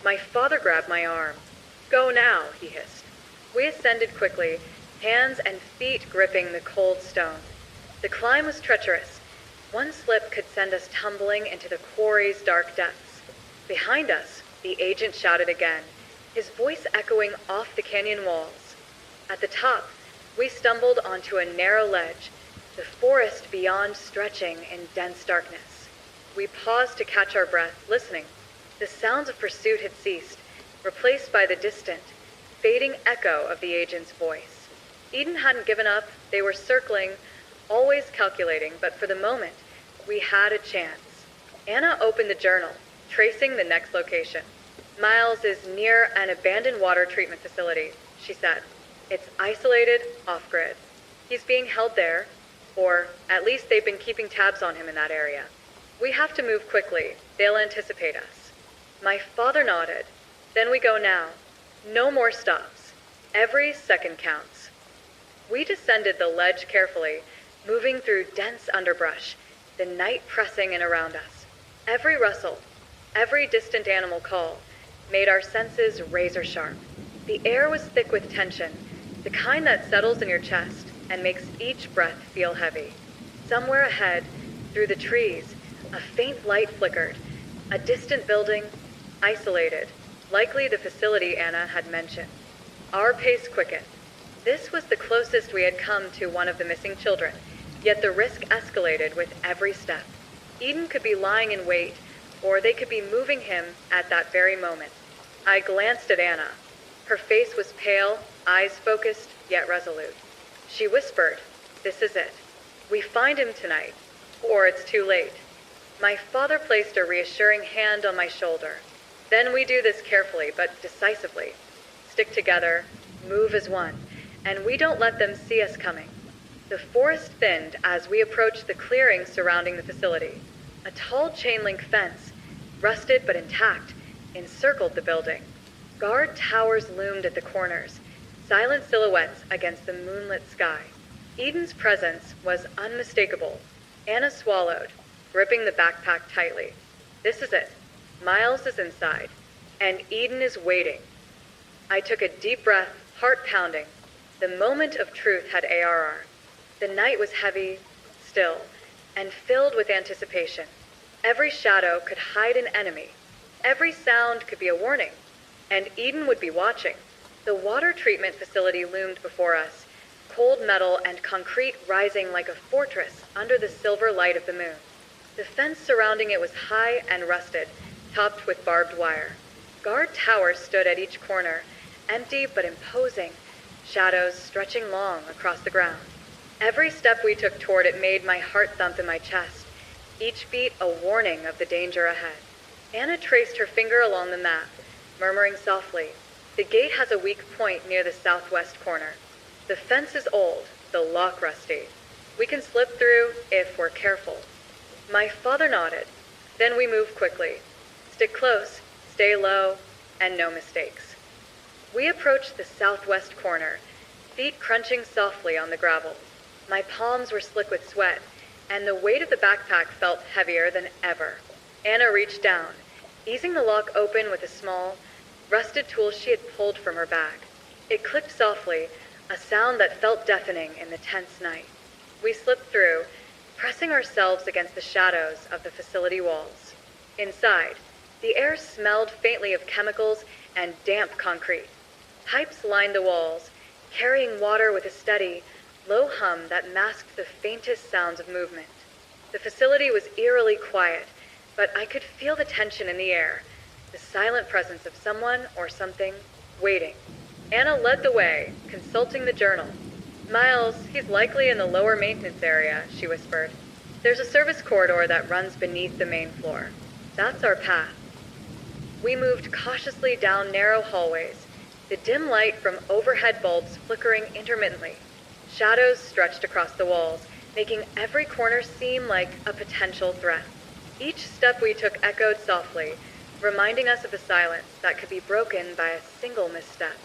My father grabbed my arm. Go now, he hissed. We ascended quickly, hands and feet gripping the cold stone. The climb was treacherous. One slip could send us tumbling into the quarry's dark depths. Behind us, the agent shouted again, his voice echoing off the canyon walls. At the top, we stumbled onto a narrow ledge, the forest beyond stretching in dense darkness. We paused to catch our breath, listening. The sounds of pursuit had ceased, replaced by the distant, fading echo of the agent's voice. Eden hadn't given up. They were circling, always calculating, but for the moment, we had a chance. Anna opened the journal, tracing the next location. Miles is near an abandoned water treatment facility, she said. It's isolated, off-grid. He's being held there, or at least they've been keeping tabs on him in that area. We have to move quickly. They'll anticipate us. My father nodded. Then we go now. No more stops. Every second counts. We descended the ledge carefully, moving through dense underbrush, the night pressing in around us. Every rustle, every distant animal call, made our senses razor sharp. The air was thick with tension, the kind that settles in your chest and makes each breath feel heavy. Somewhere ahead, through the trees, a faint light flickered. A distant building, isolated, likely the facility Anna had mentioned. Our pace quickened. This was the closest we had come to one of the missing children, yet the risk escalated with every step. Eden could be lying in wait, or they could be moving him at that very moment. I glanced at Anna. Her face was pale, eyes focused, yet resolute. She whispered, "This is it. We find him tonight, or it's too late." My father placed a reassuring hand on my shoulder. Then we do this carefully, but decisively. Stick together, move as one, and we don't let them see us coming. The forest thinned as we approached the clearing surrounding the facility. A tall chain-link fence, rusted but intact, encircled the building. Guard towers loomed at the corners, silent silhouettes against the moonlit sky. Eden's presence was unmistakable. Anna swallowed, gripping the backpack tightly. This is it. Miles is inside, and Eden is waiting. I took a deep breath, heart pounding. The moment of truth had ARR. The night was heavy, still, and filled with anticipation. Every shadow could hide an enemy. Every sound could be a warning. And Eden would be watching. The water treatment facility loomed before us, cold metal and concrete rising like a fortress under the silver light of the moon. The fence surrounding it was high and rusted, topped with barbed wire. Guard towers stood at each corner, empty but imposing, shadows stretching long across the ground. Every step we took toward it made my heart thump in my chest, each beat a warning of the danger ahead. Anna traced her finger along the map, murmuring softly, "The gate has a weak point near the southwest corner. The fence is old, the lock rusty. We can slip through if we're careful." My father nodded. Then we moved quickly. Stick close, stay low, and no mistakes. We approached the southwest corner, feet crunching softly on the gravel. My palms were slick with sweat, and the weight of the backpack felt heavier than ever. Anna reached down, easing the lock open with a small, rusted tool she had pulled from her bag. It clicked softly, a sound that felt deafening in the tense night. We slipped through, pressing ourselves against the shadows of the facility walls. Inside, the air smelled faintly of chemicals and damp concrete. Pipes lined the walls, carrying water with a steady, low hum that masked the faintest sounds of movement. The facility was eerily quiet, but I could feel the tension in the air, the silent presence of someone or something waiting. Anna led the way, consulting the journal. "Miles, he's likely in the lower maintenance area," she whispered. "There's a service corridor that runs beneath the main floor. That's our path." We moved cautiously down narrow hallways, the dim light from overhead bulbs flickering intermittently. Shadows stretched across the walls, making every corner seem like a potential threat. Each step we took echoed softly, reminding us of the silence that could be broken by a single misstep.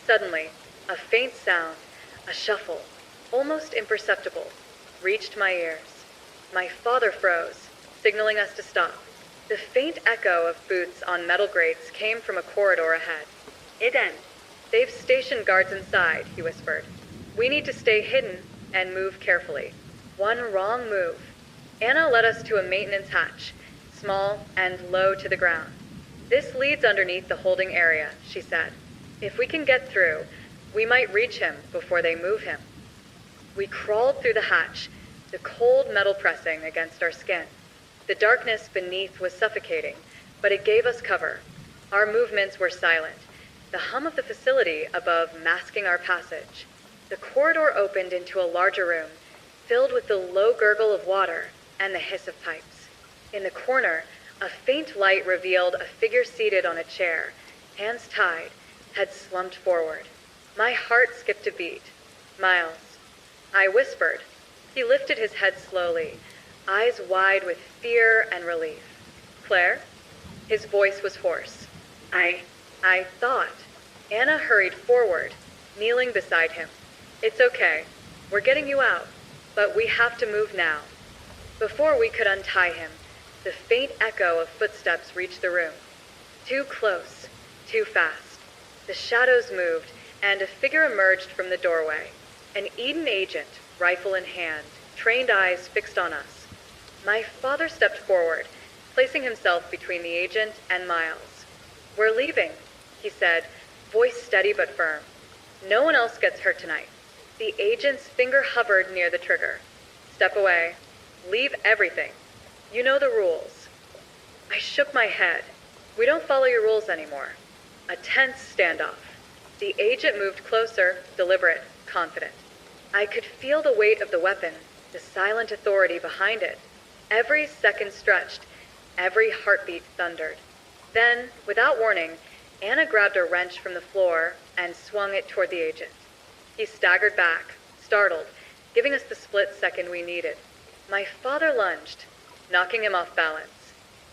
Suddenly, a faint sound, a shuffle, almost imperceptible, reached my ears. My father froze, signaling us to stop. The faint echo of boots on metal grates came from a corridor ahead. "Eden, they've stationed guards inside," he whispered. "We need to stay hidden and move carefully. One wrong move." Anna led us to a maintenance hatch, small and low to the ground. "This leads underneath the holding area," she said. "If we can get through, we might reach him before they move him." We crawled through the hatch, the cold metal pressing against our skin. The darkness beneath was suffocating, but it gave us cover. Our movements were silent, the hum of the facility above masking our passage. The corridor opened into a larger room, filled with the low gurgle of water and the hiss of pipes. In the corner, a faint light revealed a figure seated on a chair, hands tied, head slumped forward. My heart skipped a beat. "Miles," I whispered. He lifted his head slowly, eyes wide with fear and relief. "Claire?" His voice was hoarse. I thought." Anna hurried forward, kneeling beside him. "It's okay. We're getting you out, but we have to move now." Before we could untie him, the faint echo of footsteps reached the room. Too close, too fast. The shadows moved, and a figure emerged from the doorway. An Eden agent, rifle in hand, trained eyes fixed on us. My father stepped forward, placing himself between the agent and Miles. "We're leaving," he said, voice steady but firm. "No one else gets hurt tonight." The agent's finger hovered near the trigger. "Step away. Leave everything. You know the rules." I shook my head. "We don't follow your rules anymore." A tense standoff. The agent moved closer, deliberate, confident. I could feel the weight of the weapon, the silent authority behind it. Every second stretched, every heartbeat thundered. Then, without warning, Anna grabbed a wrench from the floor and swung it toward the agent. He staggered back, startled, giving us the split second we needed. My father lunged, knocking him off balance.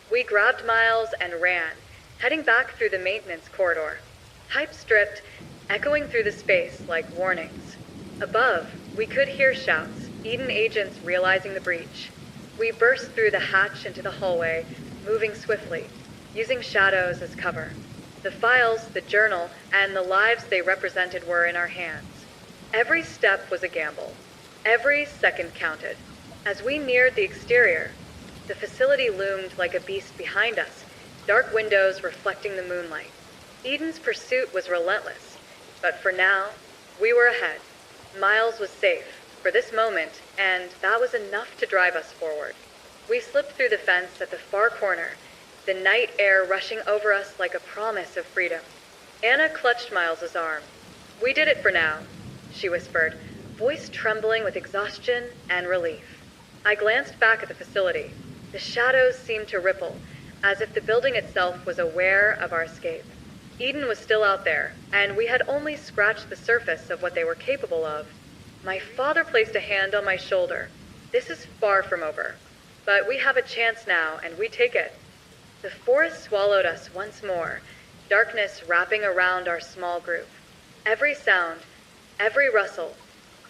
We grabbed Miles and ran, heading back through the maintenance corridor. Pipes dripped, echoing through the space like warnings. Above, we could hear shouts, Eden agents realizing the breach. We burst through the hatch into the hallway, moving swiftly, using shadows as cover. The files, the journal, and the lives they represented were in our hands. Every step was a gamble. Every second counted. As we neared the exterior, The facility loomed like a beast behind us, dark windows reflecting the moonlight. Eden's pursuit was relentless, but for now, we were ahead. Miles was safe, for this moment, and that was enough to drive us forward. We slipped through the fence at the far corner, the night air rushing over us like a promise of freedom. Anna clutched Miles's arm. "We did it for now," she whispered, voice trembling with exhaustion and relief. I glanced back at the facility. The shadows seemed to ripple, as if the building itself was aware of our escape. Eden was still out there, and we had only scratched the surface of what they were capable of. My father placed a hand on my shoulder. "This is far from over, but we have a chance now, and we take it." The forest swallowed us once more, darkness wrapping around our small group. Every sound, every rustle,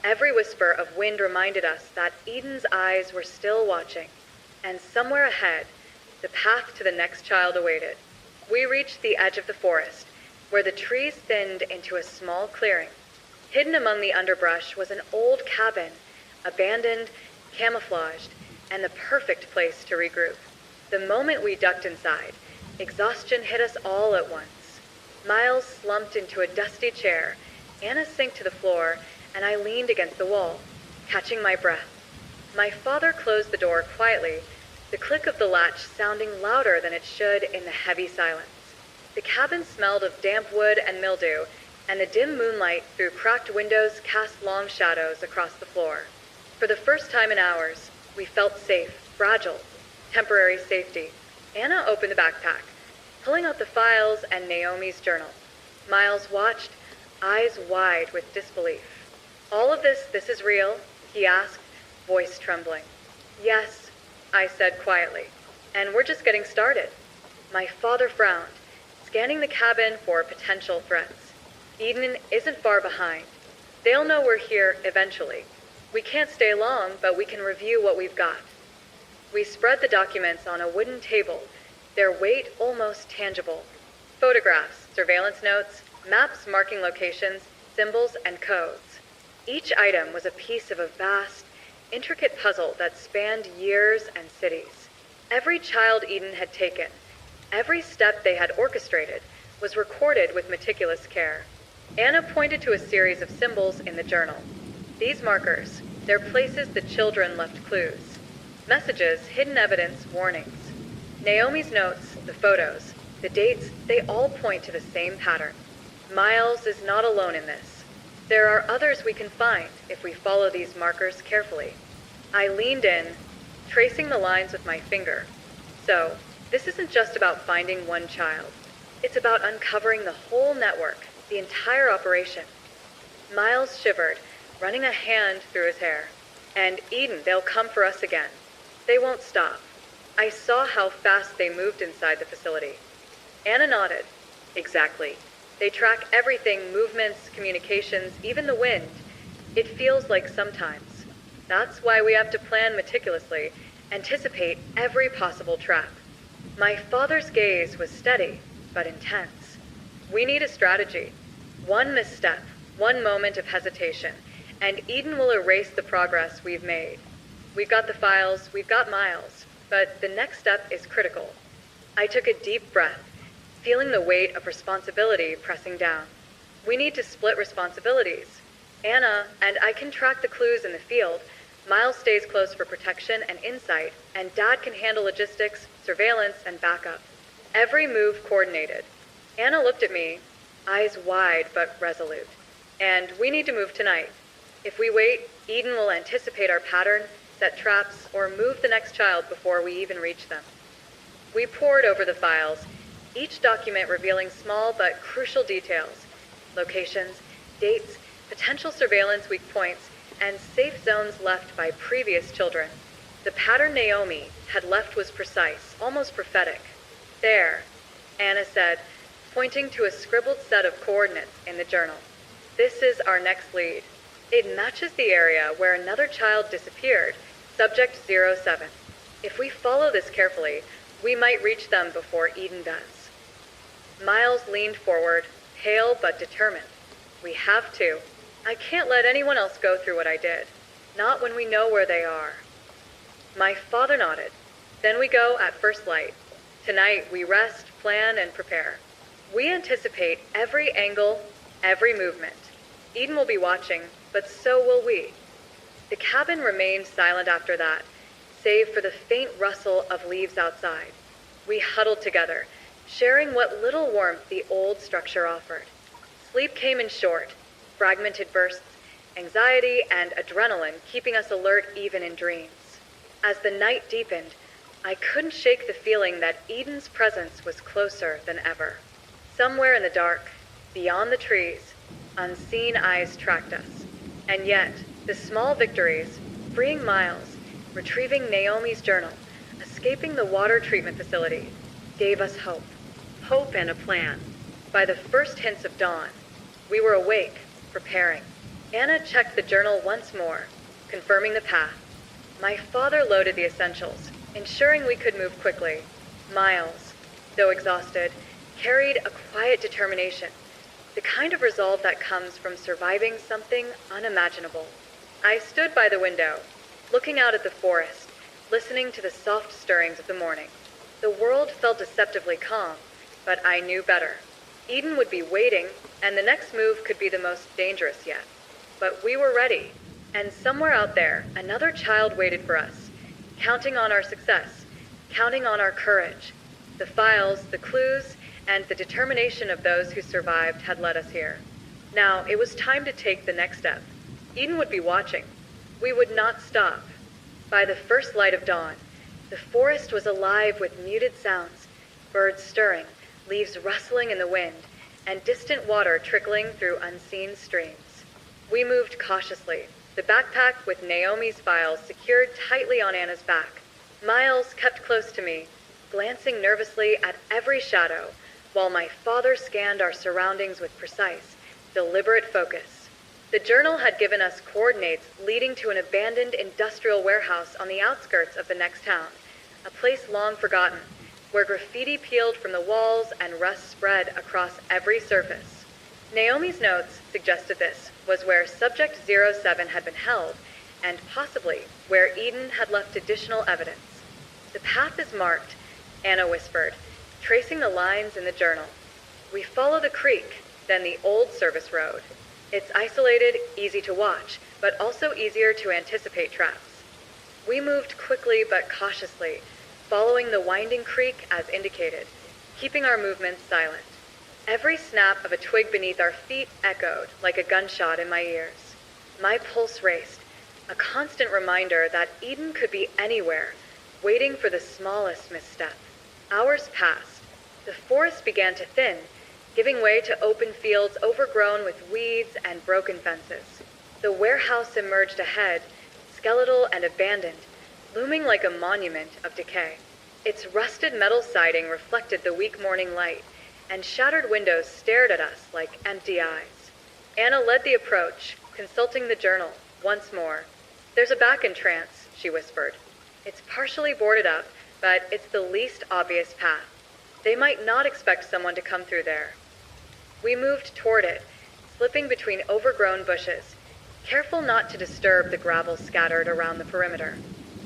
every whisper of wind reminded us that Eden's eyes were still watching, and somewhere ahead, the path to the next child awaited. We reached the edge of the forest, where the trees thinned into a small clearing. Hidden among the underbrush was an old cabin, abandoned, camouflaged, and the perfect place to regroup. The moment we ducked inside, exhaustion hit us all at once. Miles slumped into a dusty chair, Anna sank to the floor, and I leaned against the wall, catching my breath. My father closed the door quietly, the click of the latch sounding louder than it should in the heavy silence. The cabin smelled of damp wood and mildew, and the dim moonlight through cracked windows cast long shadows across the floor. For the first time in hours, we felt safe, fragile, temporary safety. Anna opened the backpack, pulling out the files and Naomi's journal. Miles watched, eyes wide with disbelief. "All of this is real?" he asked, voice trembling. "Yes," I said quietly, "and we're just getting started." My father frowned, scanning the cabin for potential threats. "Eden isn't far behind. They'll know we're here eventually. We can't stay long, but we can review what we've got." We spread the documents on a wooden table, their weight almost tangible. Photographs, surveillance notes, maps marking locations, symbols, and codes. Each item was a piece of a vast, intricate puzzle that spanned years and cities. Every child Eden had taken, every step they had orchestrated, was recorded with meticulous care. Anna pointed to a series of symbols in the journal. These markers, they're places the children left clues. Messages, hidden evidence, warnings. Naomi's notes, the photos, the dates, they all point to the same pattern. Miles is not alone in this. There are others we can find if we follow these markers carefully. I leaned in, tracing the lines with my finger. So, this isn't just about finding one child. It's about uncovering the whole network, the entire operation. Miles shivered, running a hand through his hair. "And Eden, they'll come for us again. They won't stop." I saw how fast they moved inside the facility. Anna nodded. "Exactly. They track everything, movements, communications, even the wind. It feels like sometimes. That's why we have to plan meticulously, anticipate every possible trap." My father's gaze was steady, but intense. "We need a strategy. One misstep, one moment of hesitation, and Eden will erase the progress we've made. We've got the files, we've got Miles, but the next step is critical." I took a deep breath, feeling the weight of responsibility pressing down. "We need to split responsibilities. Anna and I can track the clues in the field. Miles stays close for protection and insight, and Dad can handle logistics, surveillance, and backup. Every move coordinated." Anna looked at me, eyes wide but resolute. "And we need to move tonight. If we wait, Eden will anticipate our pattern, set traps, or move the next child before we even reach them." We pored over the files, each document revealing small but crucial details, locations, dates, potential surveillance weak points, and safe zones left by previous children. The pattern Naomi had left was precise, almost prophetic. "There," Anna said, pointing to a scribbled set of coordinates in the journal. "This is our next lead. It matches the area where another child disappeared, subject 07. If we follow this carefully, we might reach them before Eden does." Miles leaned forward, pale but determined. "We have to. I can't let anyone else go through what I did. Not when we know where they are." My father nodded. Then we go at first light. Tonight we rest, plan, and prepare. We anticipate every angle, every movement. Eden will be watching, but so will we. The cabin remained silent after that, save for the faint rustle of leaves outside. We huddled together, sharing what little warmth the old structure offered. Sleep came in short, fragmented bursts, anxiety and adrenaline keeping us alert even in dreams. As the night deepened, I couldn't shake the feeling that Eden's presence was closer than ever. Somewhere in the dark, beyond the trees, unseen eyes tracked us. And yet, the small victories, freeing Miles, retrieving Naomi's journal, escaping the water treatment facility, gave us hope. Hope and a plan. By the first hints of dawn, we were awake, preparing. Anna checked the journal once more, confirming the path. My father loaded the essentials, ensuring we could move quickly. Miles, though exhausted, carried a quiet determination, the kind of resolve that comes from surviving something unimaginable. I stood by the window, looking out at the forest, listening to the soft stirrings of the morning. The world felt deceptively calm, but I knew better. Eden would be waiting, and the next move could be the most dangerous yet. But we were ready, and somewhere out there, another child waited for us, counting on our success, counting on our courage. The files, the clues, and the determination of those who survived had led us here. Now, it was time to take the next step. Eden would be watching. We would not stop. By the first light of dawn, the forest was alive with muted sounds, birds stirring, leaves rustling in the wind, and distant water trickling through unseen streams. We moved cautiously, the backpack with Naomi's files secured tightly on Anna's back. Miles kept close to me, glancing nervously at every shadow, while my father scanned our surroundings with precise, deliberate focus. The journal had given us coordinates leading to an abandoned industrial warehouse on the outskirts of the next town, a place long forgotten, where graffiti peeled from the walls and rust spread across every surface. Naomi's notes suggested this was where Subject 07 had been held, and possibly where Eden had left additional evidence. "The path is marked," Anna whispered, tracing the lines in the journal. "We follow the creek, then the old service road. It's isolated, easy to watch, but also easier to anticipate traps." We moved quickly but cautiously, following the winding creek as indicated, keeping our movements silent. Every snap of a twig beneath our feet echoed like a gunshot in my ears. My pulse raced, a constant reminder that Eden could be anywhere, waiting for the smallest misstep. Hours passed. The forest began to thin, giving way to open fields overgrown with weeds and broken fences. The warehouse emerged ahead, skeletal and abandoned, looming like a monument of decay. Its rusted metal siding reflected the weak morning light, and shattered windows stared at us like empty eyes. Anna led the approach, consulting the journal once more. "There's a back entrance," she whispered. "It's partially boarded up, but it's the least obvious path. They might not expect someone to come through there." We moved toward it, slipping between overgrown bushes, careful not to disturb the gravel scattered around the perimeter.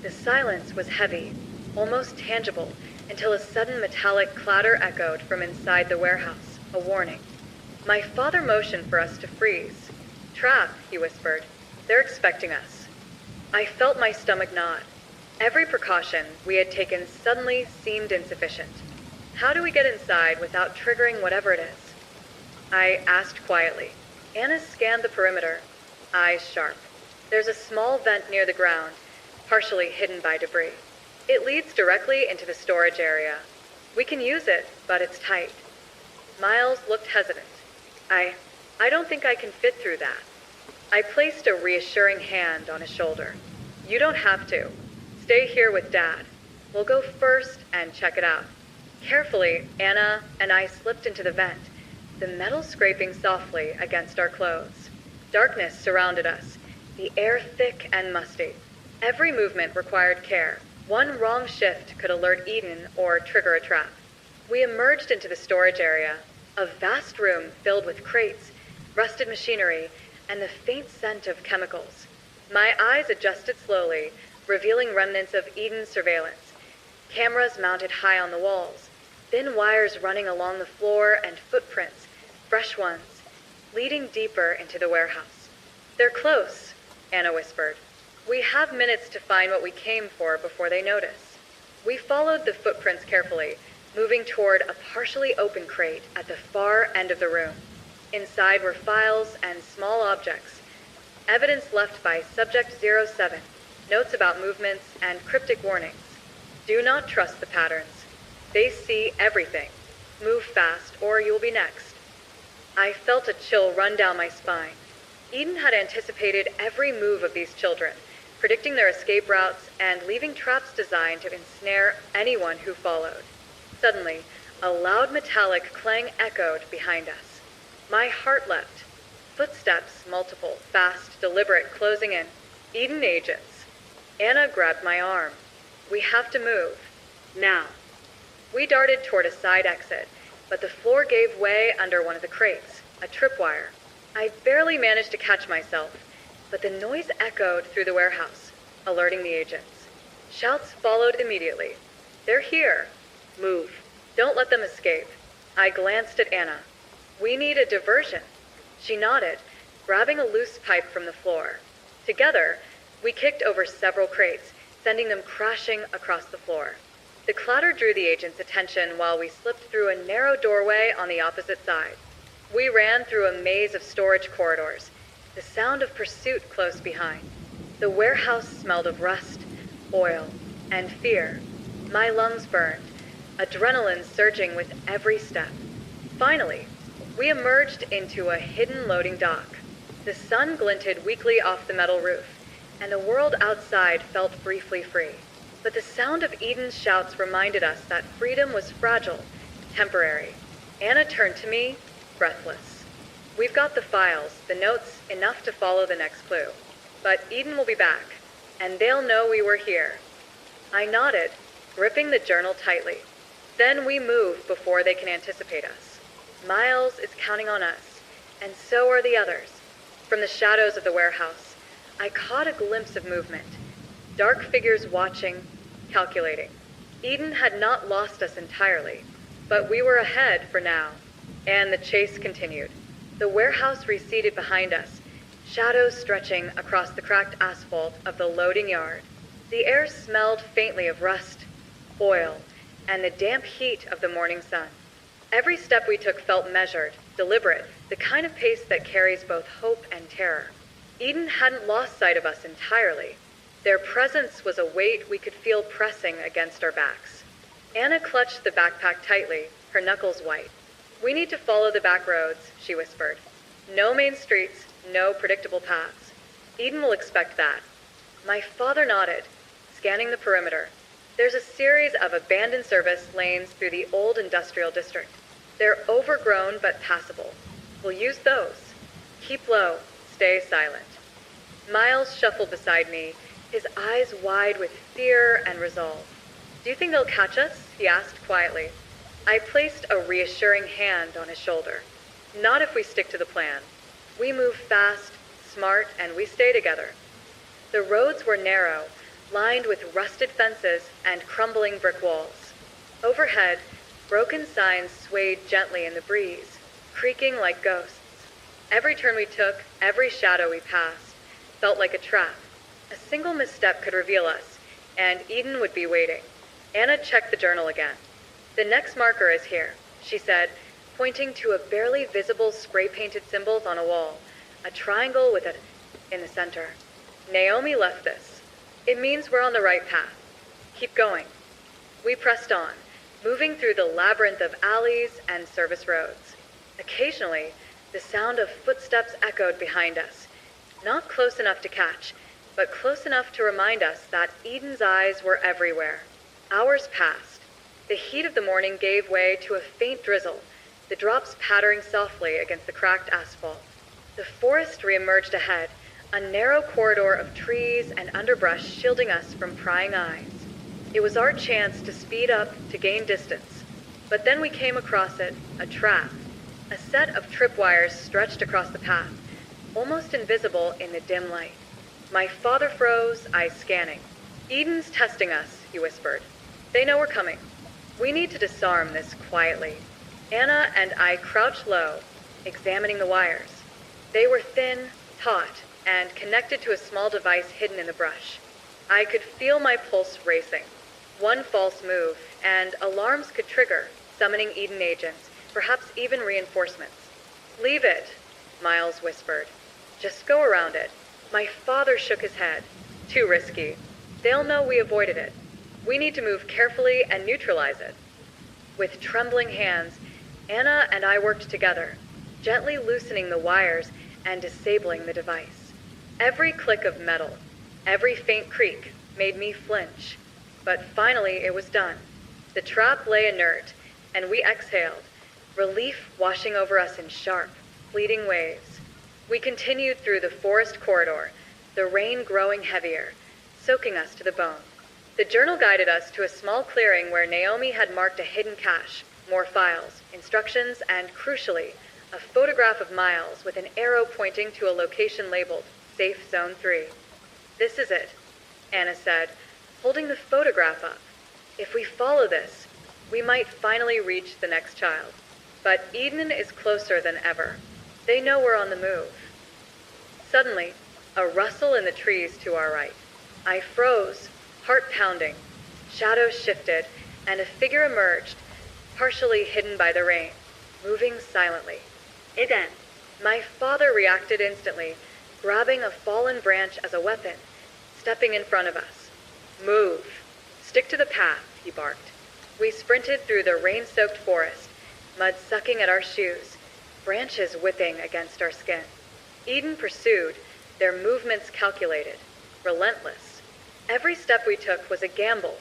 The silence was heavy, almost tangible, until a sudden metallic clatter echoed from inside the warehouse, a warning. My father motioned for us to freeze. "Trap," he whispered. "They're expecting us." I felt my stomach knot. Every precaution we had taken suddenly seemed insufficient. How do we get inside without triggering whatever it is? I asked quietly. Anna scanned the perimeter, eyes sharp. There's a small vent near the ground, partially hidden by debris. It leads directly into the storage area. We can use it, but it's tight. Miles looked hesitant. I don't think I can fit through that." I placed a reassuring hand on his shoulder. "You don't have to. Stay here with Dad. We'll go first and check it out." Carefully, Anna and I slipped into the vent, the metal scraping softly against our clothes. Darkness surrounded us, the air thick and musty. Every movement required care. One wrong shift could alert Eden or trigger a trap. We emerged into the storage area, a vast room filled with crates, rusted machinery, and the faint scent of chemicals. My eyes adjusted slowly, revealing remnants of Eden's surveillance. Cameras mounted high on the walls, thin wires running along the floor, and footprints, fresh ones, leading deeper into the warehouse. "They're close," Anna whispered. "We have minutes to find what we came for before they notice." We followed the footprints carefully, moving toward a partially open crate at the far end of the room. Inside were files and small objects, evidence left by Subject 07, notes about movements, and cryptic warnings. Do not trust the patterns. They see everything. Move fast, or you'll be next. I felt a chill run down my spine. Eden had anticipated every move of these children, predicting their escape routes and leaving traps designed to ensnare anyone who followed. Suddenly, a loud metallic clang echoed behind us. My heart leapt. Footsteps, multiple, fast, deliberate, closing in. Eden agents. Anna grabbed my arm. "We have to move. Now." We darted toward a side exit, but the floor gave way under one of the crates, a tripwire. I barely managed to catch myself, but the noise echoed through the warehouse, alerting the agents. Shouts followed immediately. "They're here. Move. Don't let them escape." I glanced at Anna. "We need a diversion." She nodded, grabbing a loose pipe from the floor. Together, we kicked over several crates, sending them crashing across the floor. The clatter drew the agent's attention while we slipped through a narrow doorway on the opposite side. We ran through a maze of storage corridors, the sound of pursuit close behind. The warehouse smelled of rust, oil, and fear. My lungs burned, adrenaline surging with every step. Finally, we emerged into a hidden loading dock. The sun glinted weakly off the metal roof, and the world outside felt briefly free. But the sound of Eden's shouts reminded us that freedom was fragile, temporary. Anna turned to me, breathless. "We've got the files, the notes, enough to follow the next clue. But Eden will be back, and they'll know we were here." I nodded, gripping the journal tightly. "Then we move before they can anticipate us. Miles is counting on us, and so are the others." From the shadows of the warehouse, I caught a glimpse of movement. Dark figures watching, calculating. Eden had not lost us entirely, but we were ahead for now, and the chase continued. The warehouse receded behind us, shadows stretching across the cracked asphalt of the loading yard. The air smelled faintly of rust, oil, and the damp heat of the morning sun. Every step we took felt measured, deliberate, the kind of pace that carries both hope and terror. Eden hadn't lost sight of us entirely. Their presence was a weight we could feel pressing against our backs. Anna clutched the backpack tightly, her knuckles white. "We need to follow the back roads," she whispered. "No main streets, no predictable paths. Eden will expect that." My father nodded, scanning the perimeter. "There's a series of abandoned service lanes through the old industrial district. They're overgrown but passable. We'll use those. Keep low, stay silent." Miles shuffled beside me, his eyes wide with fear and resolve. "Do you think they'll catch us?" he asked quietly. I placed a reassuring hand on his shoulder. "Not if we stick to the plan. We move fast, smart, and we stay together." The roads were narrow, lined with rusted fences and crumbling brick walls. Overhead, broken signs swayed gently in the breeze, creaking like ghosts. Every turn we took, every shadow we passed, felt like a trap. A single misstep could reveal us, and Eden would be waiting. Anna checked the journal again. "The next marker is here," she said, pointing to a barely visible spray-painted symbols on a wall, a triangle with it in the center. "Naomi left this. It means we're on the right path. Keep going." We pressed on, moving through the labyrinth of alleys and service roads. Occasionally, the sound of footsteps echoed behind us, not close enough to catch, but close enough to remind us that Eden's eyes were everywhere. Hours passed. The heat of the morning gave way to a faint drizzle, the drops pattering softly against the cracked asphalt. The forest reemerged ahead, a narrow corridor of trees and underbrush shielding us from prying eyes. It was our chance to speed up to gain distance. But then we came across it, a trap. A set of tripwires stretched across the path, almost invisible in the dim light. My father froze, eyes scanning. "Eden's testing us," he whispered. They know we're coming. We need to disarm this quietly. Anna and I crouched low, examining the wires. They were thin, taut, and connected to a small device hidden in the brush. I could feel my pulse racing. One false move, and alarms could trigger, summoning Eden agents, perhaps even reinforcements. Leave it, Miles whispered. Just go around it. My father shook his head. Too risky. They'll know we avoided it. We need to move carefully and neutralize it. With trembling hands, Anna and I worked together, gently loosening the wires and disabling the device. Every click of metal, every faint creak made me flinch. But finally it was done. The trap lay inert, and we exhaled, relief washing over us in sharp, fleeting waves. We continued through the forest corridor, the rain growing heavier, soaking us to the bone. The journal guided us to a small clearing where Naomi had marked a hidden cache, more files, instructions, and, crucially, a photograph of Miles with an arrow pointing to a location labeled Safe Zone 3. This is it, Anna said, holding the photograph up. If we follow this, we might finally reach the next child. But Eden is closer than ever. They know we're on the move. Suddenly, a rustle in the trees to our right. I froze, heart pounding. Shadows shifted, and a figure emerged, partially hidden by the rain, moving silently. Eden. My father reacted instantly, grabbing a fallen branch as a weapon, stepping in front of us. Move. Stick to the path, he barked. We sprinted through the rain-soaked forest, mud sucking at our shoes, branches whipping against our skin. Eden pursued, their movements calculated, relentless. Every step we took was a gamble,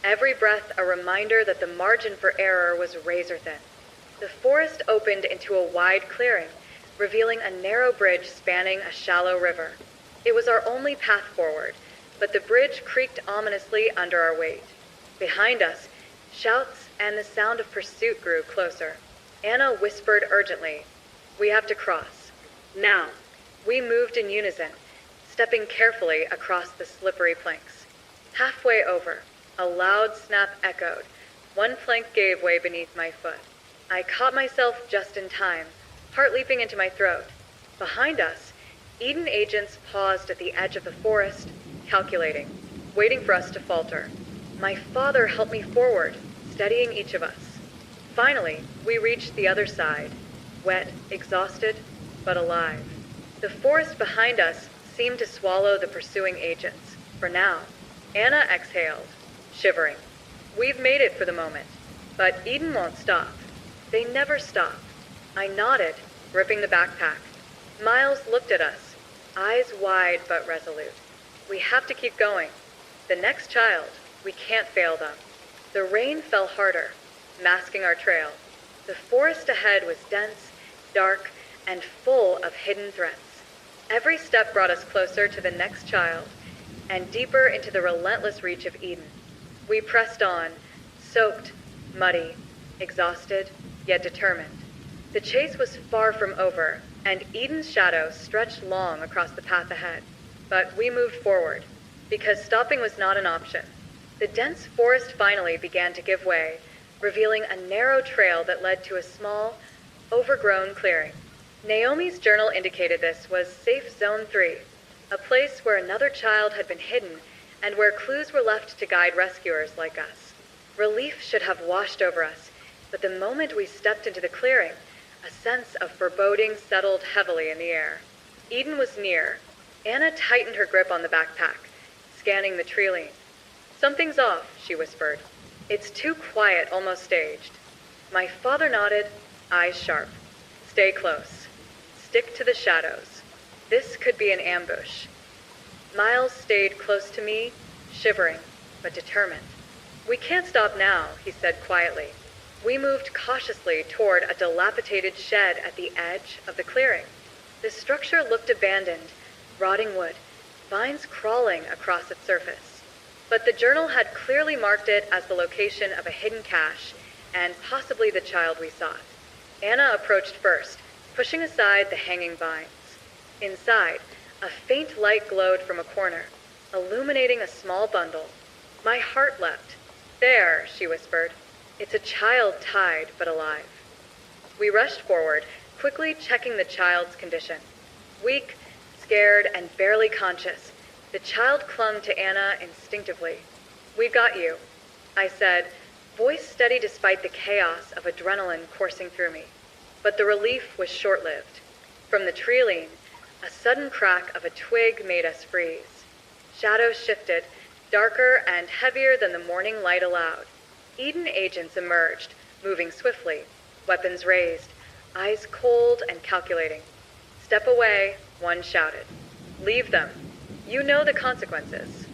every breath a reminder that the margin for error was razor-thin. The forest opened into a wide clearing, revealing a narrow bridge spanning a shallow river. It was our only path forward, but the bridge creaked ominously under our weight. Behind us, shouts and the sound of pursuit grew closer. Anna whispered urgently, "We have to cross." Now. We moved in unison, stepping carefully across the slippery planks. Halfway over, a loud snap echoed. One plank gave way beneath my foot. I caught myself just in time, heart leaping into my throat. Behind us, Eden agents paused at the edge of the forest, calculating, waiting for us to falter. My father helped me forward, steadying each of us. Finally, we reached the other side, wet, exhausted, but alive. The forest behind us seemed to swallow the pursuing agents. For now, Anna exhaled, shivering. We've made it for the moment, but Eden won't stop. They never stop. I nodded, gripping the backpack. Miles looked at us, eyes wide but resolute. We have to keep going. The next child, we can't fail them. The rain fell harder, masking our trail. The forest ahead was dense, dark, and full of hidden threats. Every step brought us closer to the next child, and deeper into the relentless reach of Eden. We pressed on, soaked, muddy, exhausted, yet determined. The chase was far from over, and Eden's shadow stretched long across the path ahead. But we moved forward, because stopping was not an option. The dense forest finally began to give way, revealing a narrow trail that led to a small, overgrown clearing. Naomi's journal indicated this was Safe Zone 3, a place where another child had been hidden and where clues were left to guide rescuers like us. Relief should have washed over us, but the moment we stepped into the clearing, a sense of foreboding settled heavily in the air. Eden was near. Anna tightened her grip on the backpack, scanning the tree line. "Something's off," she whispered. "It's too quiet, almost staged." My father nodded, eyes sharp. "Stay close. Stick to the shadows. This could be an ambush." Miles stayed close to me, shivering, but determined. "We can't stop now," he said quietly. We moved cautiously toward a dilapidated shed at the edge of the clearing. The structure looked abandoned, rotting wood, vines crawling across its surface. But the journal had clearly marked it as the location of a hidden cache, and possibly the child we sought. Anna approached first, pushing aside the hanging vines. Inside, a faint light glowed from a corner, illuminating a small bundle. My heart leapt. There, she whispered. It's a child tied but alive. We rushed forward, quickly checking the child's condition. Weak, scared, and barely conscious, the child clung to Anna instinctively. "We've got you," I said, voice steady despite the chaos of adrenaline coursing through me. But the relief was short-lived. From the treeline, a sudden crack of a twig made us freeze. Shadows shifted, darker and heavier than the morning light allowed. Eden agents emerged, moving swiftly, weapons raised, eyes cold and calculating. "Step away," one shouted. "Leave them. You know the consequences."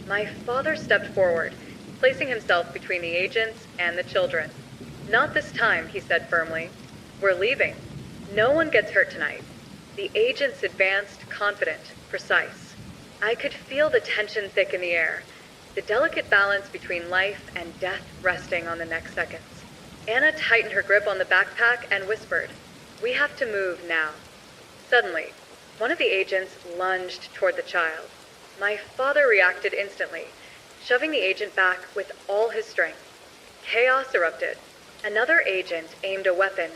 My father stepped forward, placing himself between the agents and the children. "Not this time," he said firmly. "We're leaving. No one gets hurt tonight." The agents advanced, confident, precise. I could feel the tension thick in the air, the delicate balance between life and death resting on the next seconds. Anna tightened her grip on the backpack and whispered, "We have to move now." Suddenly, one of the agents lunged toward the child. My father reacted instantly, shoving the agent back with all his strength. Chaos erupted. Another agent aimed a weapon.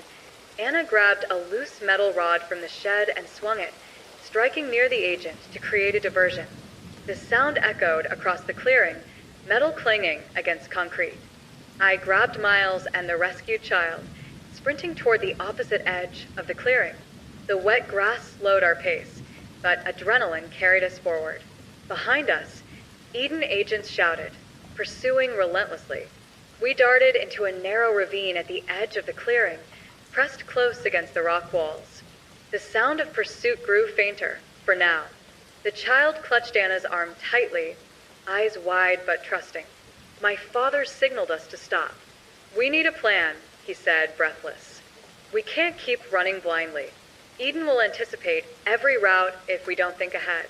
Anna grabbed a loose metal rod from the shed and swung it, striking near the agent to create a diversion. The sound echoed across the clearing, metal clanging against concrete. I grabbed Miles and the rescued child, sprinting toward the opposite edge of the clearing. The wet grass slowed our pace, but adrenaline carried us forward. Behind us, Eden agents shouted, pursuing relentlessly. We darted into a narrow ravine at the edge of the clearing, pressed close against the rock walls. The sound of pursuit grew fainter, for now. The child clutched Anna's arm tightly, eyes wide but trusting. My father signaled us to stop. "We need a plan," he said, breathless. "We can't keep running blindly. Eden will anticipate every route if we don't think ahead."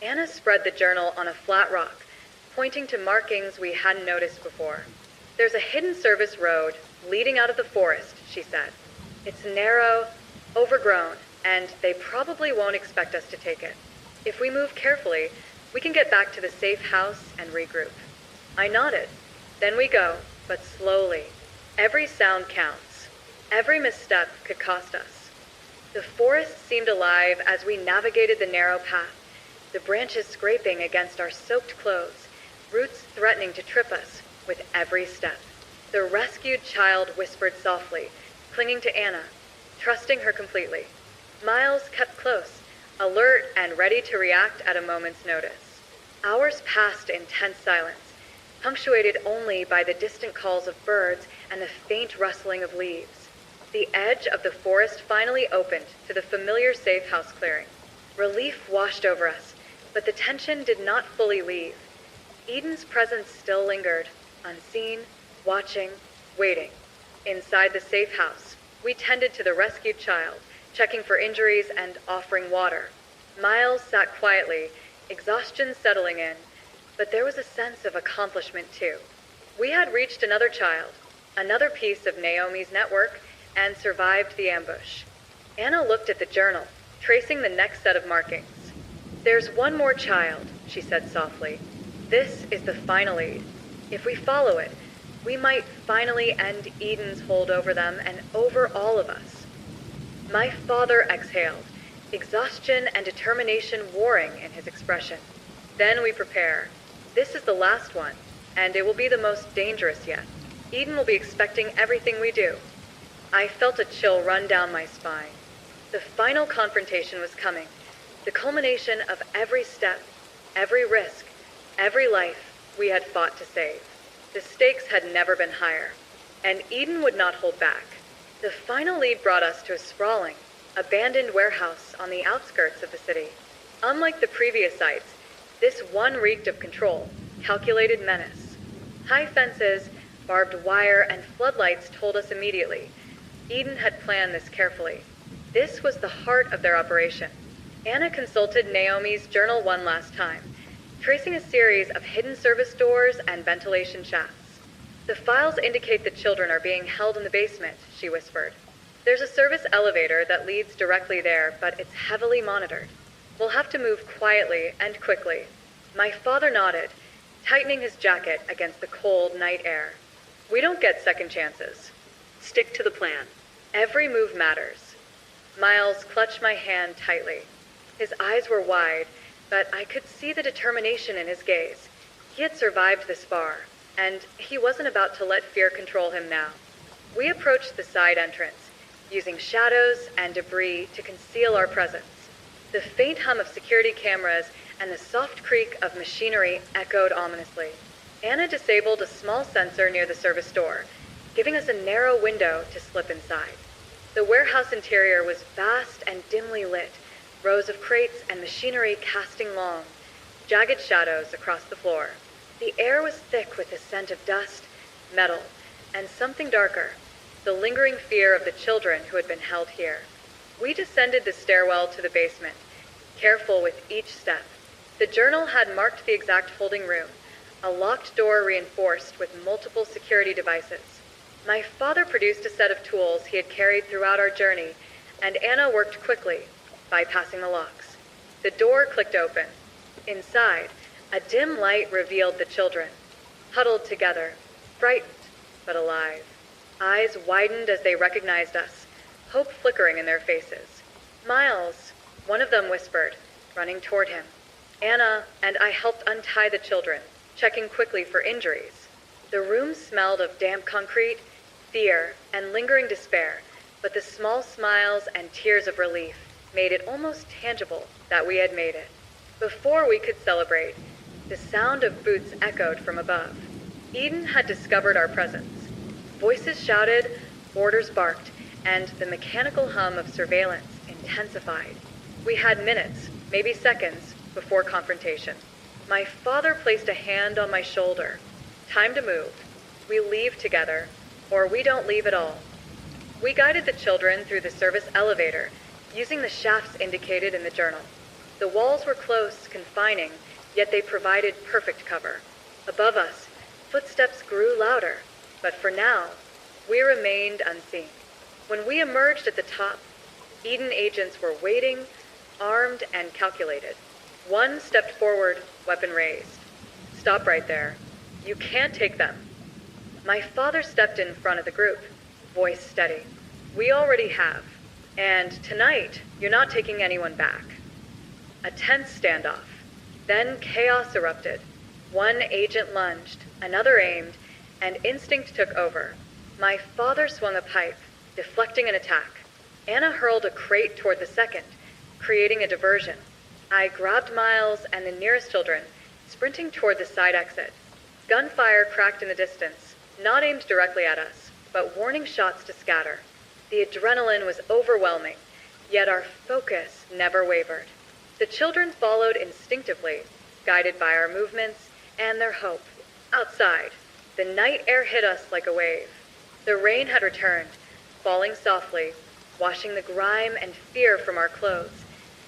Anna spread the journal on a flat rock, pointing to markings we hadn't noticed before. "There's a hidden service road leading out of the forest," she said. "It's narrow, overgrown, and they probably won't expect us to take it. If we move carefully, we can get back to the safe house and regroup." I nodded. "Then we go, but slowly. Every sound counts. Every misstep could cost us." The forest seemed alive as we navigated the narrow path, the branches scraping against our soaked clothes, roots threatening to trip us with every step. The rescued child whispered softly, clinging to Anna, trusting her completely. Miles kept close, alert and ready to react at a moment's notice. Hours passed in tense silence, punctuated only by the distant calls of birds and the faint rustling of leaves. The edge of the forest finally opened to the familiar safe house clearing. Relief washed over us, but the tension did not fully leave. Eden's presence still lingered, unseen, watching, waiting. Inside the safe house, we tended to the rescued child, checking for injuries and offering water. Miles sat quietly, exhaustion settling in, but there was a sense of accomplishment too. We had reached another child, another piece of Naomi's network, and survived the ambush. Anna looked at the journal, tracing the next set of markings. "There's one more child," she said softly. "This is the final lead. If we follow it, we might finally end Eden's hold over them and over all of us." My father exhaled, exhaustion and determination warring in his expression. "Then we prepare. This is the last one, and it will be the most dangerous yet. Eden will be expecting everything we do." I felt a chill run down my spine. The final confrontation was coming, the culmination of every step, every risk, every life we had fought to save. The stakes had never been higher, and Eden would not hold back. The final lead brought us to a sprawling, abandoned warehouse on the outskirts of the city. Unlike the previous sites, this one reeked of control, calculated menace. High fences, barbed wire, and floodlights told us immediately. Eden had planned this carefully. This was the heart of their operation. Anna consulted Naomi's journal one last time, tracing a series of hidden service doors and ventilation shafts. "The files indicate the children are being held in the basement," she whispered. "There's a service elevator that leads directly there, but it's heavily monitored. We'll have to move quietly and quickly." My father nodded, tightening his jacket against the cold night air. We don't get second chances. Stick to the plan. Every move matters. Miles clutched my hand tightly. His eyes were wide, but I could see the determination in his gaze. He had survived this far, and he wasn't about to let fear control him now. We approached the side entrance, using shadows and debris to conceal our presence. The faint hum of security cameras and the soft creak of machinery echoed ominously. Anna disabled a small sensor near the service door, giving us a narrow window to slip inside. The warehouse interior was vast and dimly lit, rows of crates and machinery casting long, jagged shadows across the floor. The air was thick with the scent of dust, metal, and something darker, the lingering fear of the children who had been held here. We descended the stairwell to the basement, careful with each step. The journal had marked the exact holding room, a locked door reinforced with multiple security devices. My father produced a set of tools he had carried throughout our journey, and Anna worked quickly, bypassing the locks. The door clicked open. Inside, a dim light revealed the children, huddled together, frightened but alive. Eyes widened as they recognized us, hope flickering in their faces. "Miles," one of them whispered, running toward him. Anna and I helped untie the children, checking quickly for injuries. The room smelled of damp concrete, fear, and lingering despair, but the small smiles and tears of relief made it almost tangible that we had made it. Before we could celebrate, the sound of boots echoed from above. Eden had discovered our presence. Voices shouted, orders barked, and the mechanical hum of surveillance intensified. We had minutes, maybe seconds, before confrontation. My father placed a hand on my shoulder. "Time to move. We leave together, or we don't leave at all." We guided the children through the service elevator, using the shafts indicated in the journal. The walls were close, confining, yet they provided perfect cover. Above us, footsteps grew louder, but for now, we remained unseen. When we emerged at the top, Eden agents were waiting, armed and calculated. One stepped forward, weapon raised. "Stop right there. You can't take them." My father stepped in front of the group, voice steady. "We already have. And tonight, you're not taking anyone back." A tense standoff. Then chaos erupted. One agent lunged, another aimed, and instinct took over. My father swung a pipe, deflecting an attack. Anna hurled a crate toward the second, creating a diversion. I grabbed Miles and the nearest children, sprinting toward the side exit. Gunfire cracked in the distance, not aimed directly at us, but warning shots to scatter. The adrenaline was overwhelming, yet our focus never wavered. The children followed instinctively, guided by our movements and their hope. Outside, the night air hit us like a wave. The rain had returned, falling softly, washing the grime and fear from our clothes,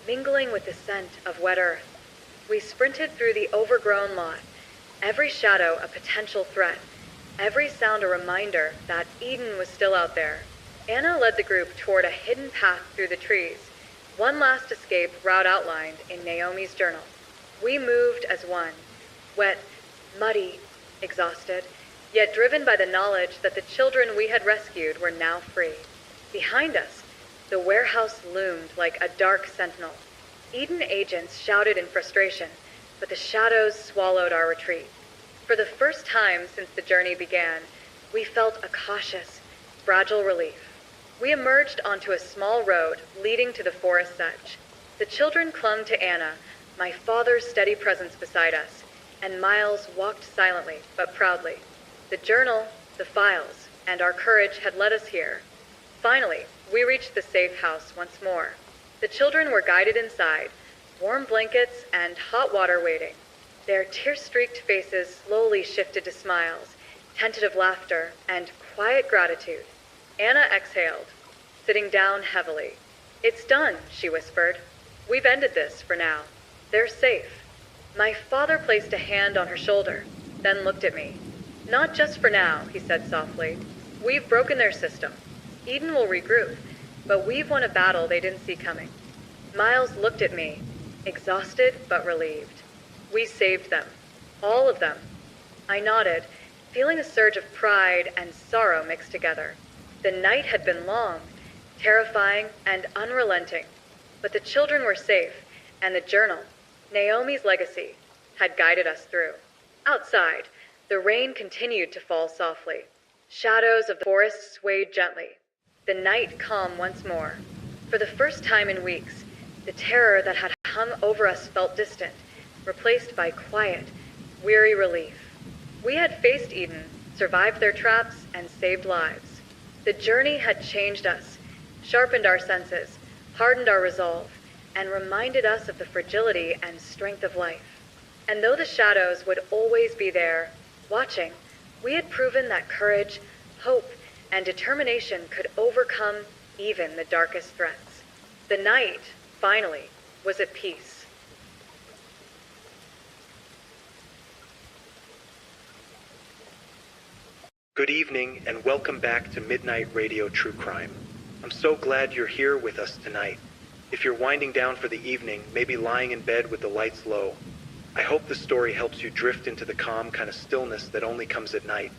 mingling with the scent of wet earth. We sprinted through the overgrown lot, every shadow a potential threat, every sound a reminder that Eden was still out there. Anna led the group toward a hidden path through the trees, one last escape route outlined in Naomi's journal. We moved as one, wet, muddy, exhausted, yet driven by the knowledge that the children we had rescued were now free. Behind us, the warehouse loomed like a dark sentinel. Eden agents shouted in frustration, but the shadows swallowed our retreat. For the first time since the journey began, we felt a cautious, fragile relief. We emerged onto a small road leading to the forest edge. The children clung to Anna, my father's steady presence beside us, and Miles walked silently but proudly. The journal, the files, and our courage had led us here. Finally, we reached the safe house once more. The children were guided inside, warm blankets and hot water waiting. Their tear-streaked faces slowly shifted to smiles, tentative laughter, and quiet gratitude. Anna exhaled, sitting down heavily. "It's done," she whispered. "We've ended this for now. They're safe." My father placed a hand on her shoulder, then looked at me. "Not just for now," he said softly. "We've broken their system. Eden will regroup, but we've won a battle they didn't see coming." Miles looked at me, exhausted but relieved. We saved them. All of them. I nodded, feeling a surge of pride and sorrow mixed together. The night had been long, terrifying, and unrelenting, but the children were safe, and the journal, Naomi's legacy, had guided us through. Outside, the rain continued to fall softly. Shadows of the forest swayed gently. The night calm once more. For the first time in weeks, the terror that had hung over us felt distant, replaced by quiet, weary relief. We had faced Eden, survived their traps, and saved lives. The journey had changed us, sharpened our senses, hardened our resolve, and reminded us of the fragility and strength of life. And though the shadows would always be there, watching, we had proven that courage, hope, and determination could overcome even the darkest threats. The night, finally, was at peace. Good evening and welcome back to Midnight Radio True Crime. I'm so glad you're here with us tonight. If you're winding down for the evening, maybe lying in bed with the lights low, I hope the story helps you drift into the calm kind of stillness that only comes at night.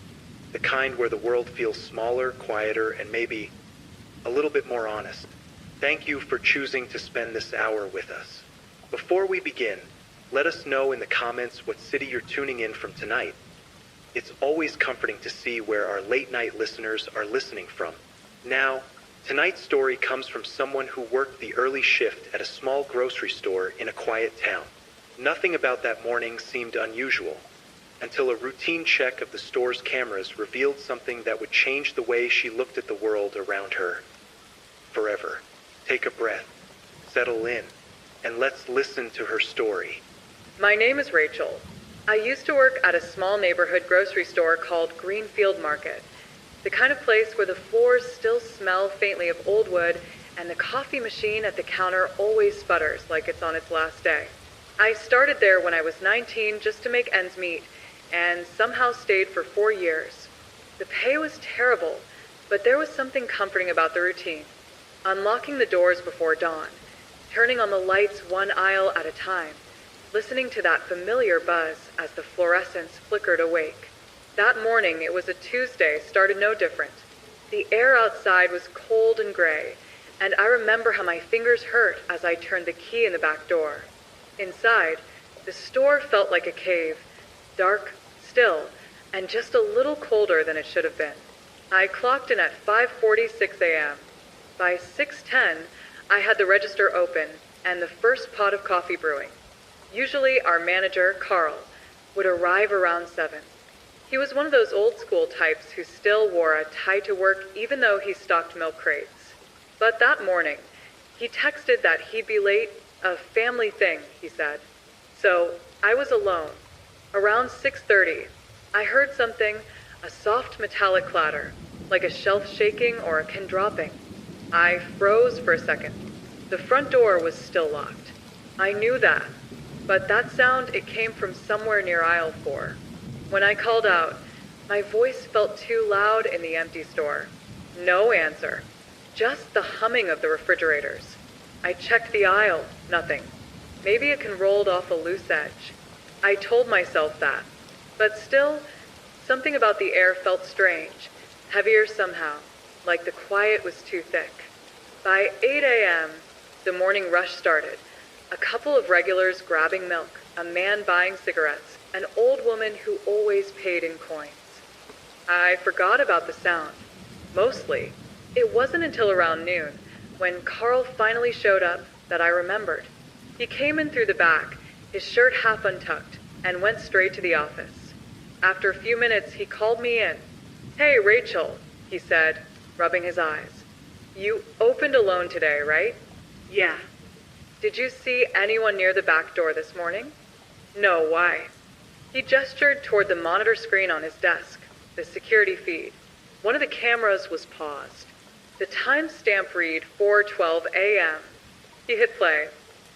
The kind where the world feels smaller, quieter, and maybe a little bit more honest. Thank you for choosing to spend this hour with us. Before we begin, let us know in the comments what city you're tuning in from tonight. It's always comforting to see where our late-night listeners are listening from. Now, tonight's story comes from someone who worked the early shift at a small grocery store in a quiet town. Nothing about that morning seemed unusual, until a routine check of the store's cameras revealed something that would change the way she looked at the world around her. Forever. Take a breath, settle in, and let's listen to her story. My name is Rachel. I used to work at a small neighborhood grocery store called Greenfield Market, the kind of place where the floors still smell faintly of old wood and the coffee machine at the counter always sputters like it's on its last day. I started there when I was 19 just to make ends meet, and somehow stayed for 4 years. The pay was terrible, but there was something comforting about the routine. Unlocking the doors before dawn, turning on the lights one aisle at a time, listening to that familiar buzz as the fluorescents flickered awake. That morning, it was a Tuesday, started no different. The air outside was cold and gray, and I remember how my fingers hurt as I turned the key in the back door. Inside, the store felt like a cave, dark, still, and just a little colder than it should have been. I clocked in at 5:46 a.m. By 6:10, I had the register open and the first pot of coffee brewing. Usually our manager, Carl, would arrive around 7. He was one of those old school types who still wore a tie to work even though he stocked milk crates. But that morning, he texted that he'd be late, a family thing, he said. So I was alone. Around 6:30, I heard something, a soft metallic clatter, like a shelf shaking or a pin dropping. I froze for a second. The front door was still locked. I knew that, but that sound, it came from somewhere near aisle 4. When I called out, my voice felt too loud in the empty store. No answer, just the humming of the refrigerators. I checked the aisle, nothing. Maybe it can rolled off a loose edge. I told myself that, but still, something about the air felt strange, heavier somehow, like the quiet was too thick. By 8 a.m., the morning rush started. A couple of regulars grabbing milk, a man buying cigarettes, an old woman who always paid in coins. I forgot about the sound. Mostly, it wasn't until around noon, when Carl finally showed up, that I remembered. He came in through the back, his shirt half untucked, and went straight to the office. After a few minutes, he called me in. "Hey, Rachel," he said, rubbing his eyes. "You opened alone today, right?" Yeah. "Did you see anyone near the back door this morning?" "No, why?" He gestured toward the monitor screen on his desk, the security feed. One of the cameras was paused. The timestamp read 4:12 a.m. He hit play.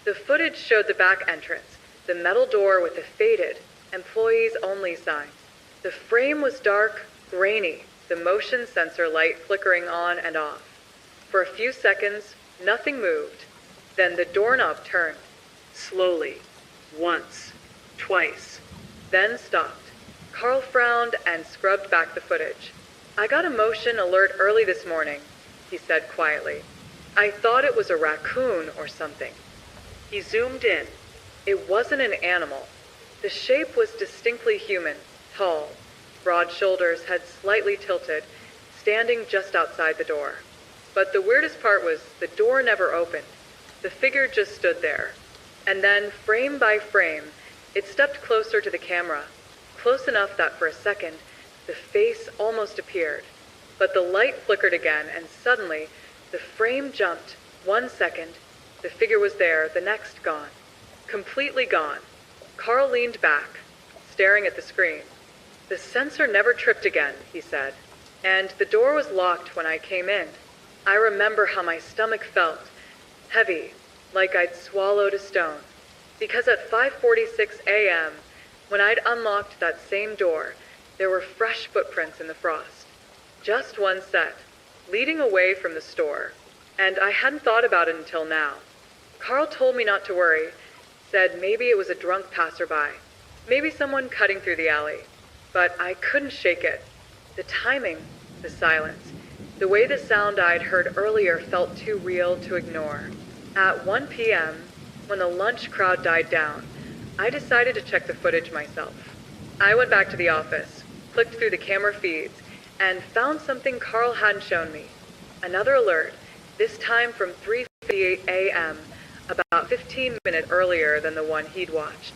The footage showed the back entrance, the metal door with the faded, employees only sign. The frame was dark, grainy, the motion sensor light flickering on and off. For a few seconds, nothing moved. Then the doorknob turned. Slowly. Once. Twice. Then stopped. Carl frowned and scrubbed back the footage. "I got a motion alert early this morning," he said quietly. "I thought it was a raccoon or something." He zoomed in. It wasn't an animal. The shape was distinctly human, tall. Broad shoulders had slightly tilted, standing just outside the door. But the weirdest part was the door never opened. The figure just stood there. And then, frame by frame, it stepped closer to the camera, close enough that for a second, the face almost appeared. But the light flickered again, and suddenly, the frame jumped. 1 second, the figure was there, the next gone. Completely gone. Carl leaned back, staring at the screen. "The sensor never tripped again," he said. "And the door was locked when I came in. I remember how my stomach felt. Heavy, like I'd swallowed a stone. Because at 5:46 a.m., when I'd unlocked that same door, there were fresh footprints in the frost. Just one set, leading away from the store. And I hadn't thought about it until now. Carl told me not to worry, said maybe it was a drunk passerby, maybe someone cutting through the alley. But I couldn't shake it. The timing, the silence, the way the sound I'd heard earlier felt too real to ignore. At 1 p.m., when the lunch crowd died down, I decided to check the footage myself. I went back to the office, clicked through the camera feeds, and found something Carl hadn't shown me. Another alert, this time from 3:58 a.m., about 15 minutes earlier than the one he'd watched.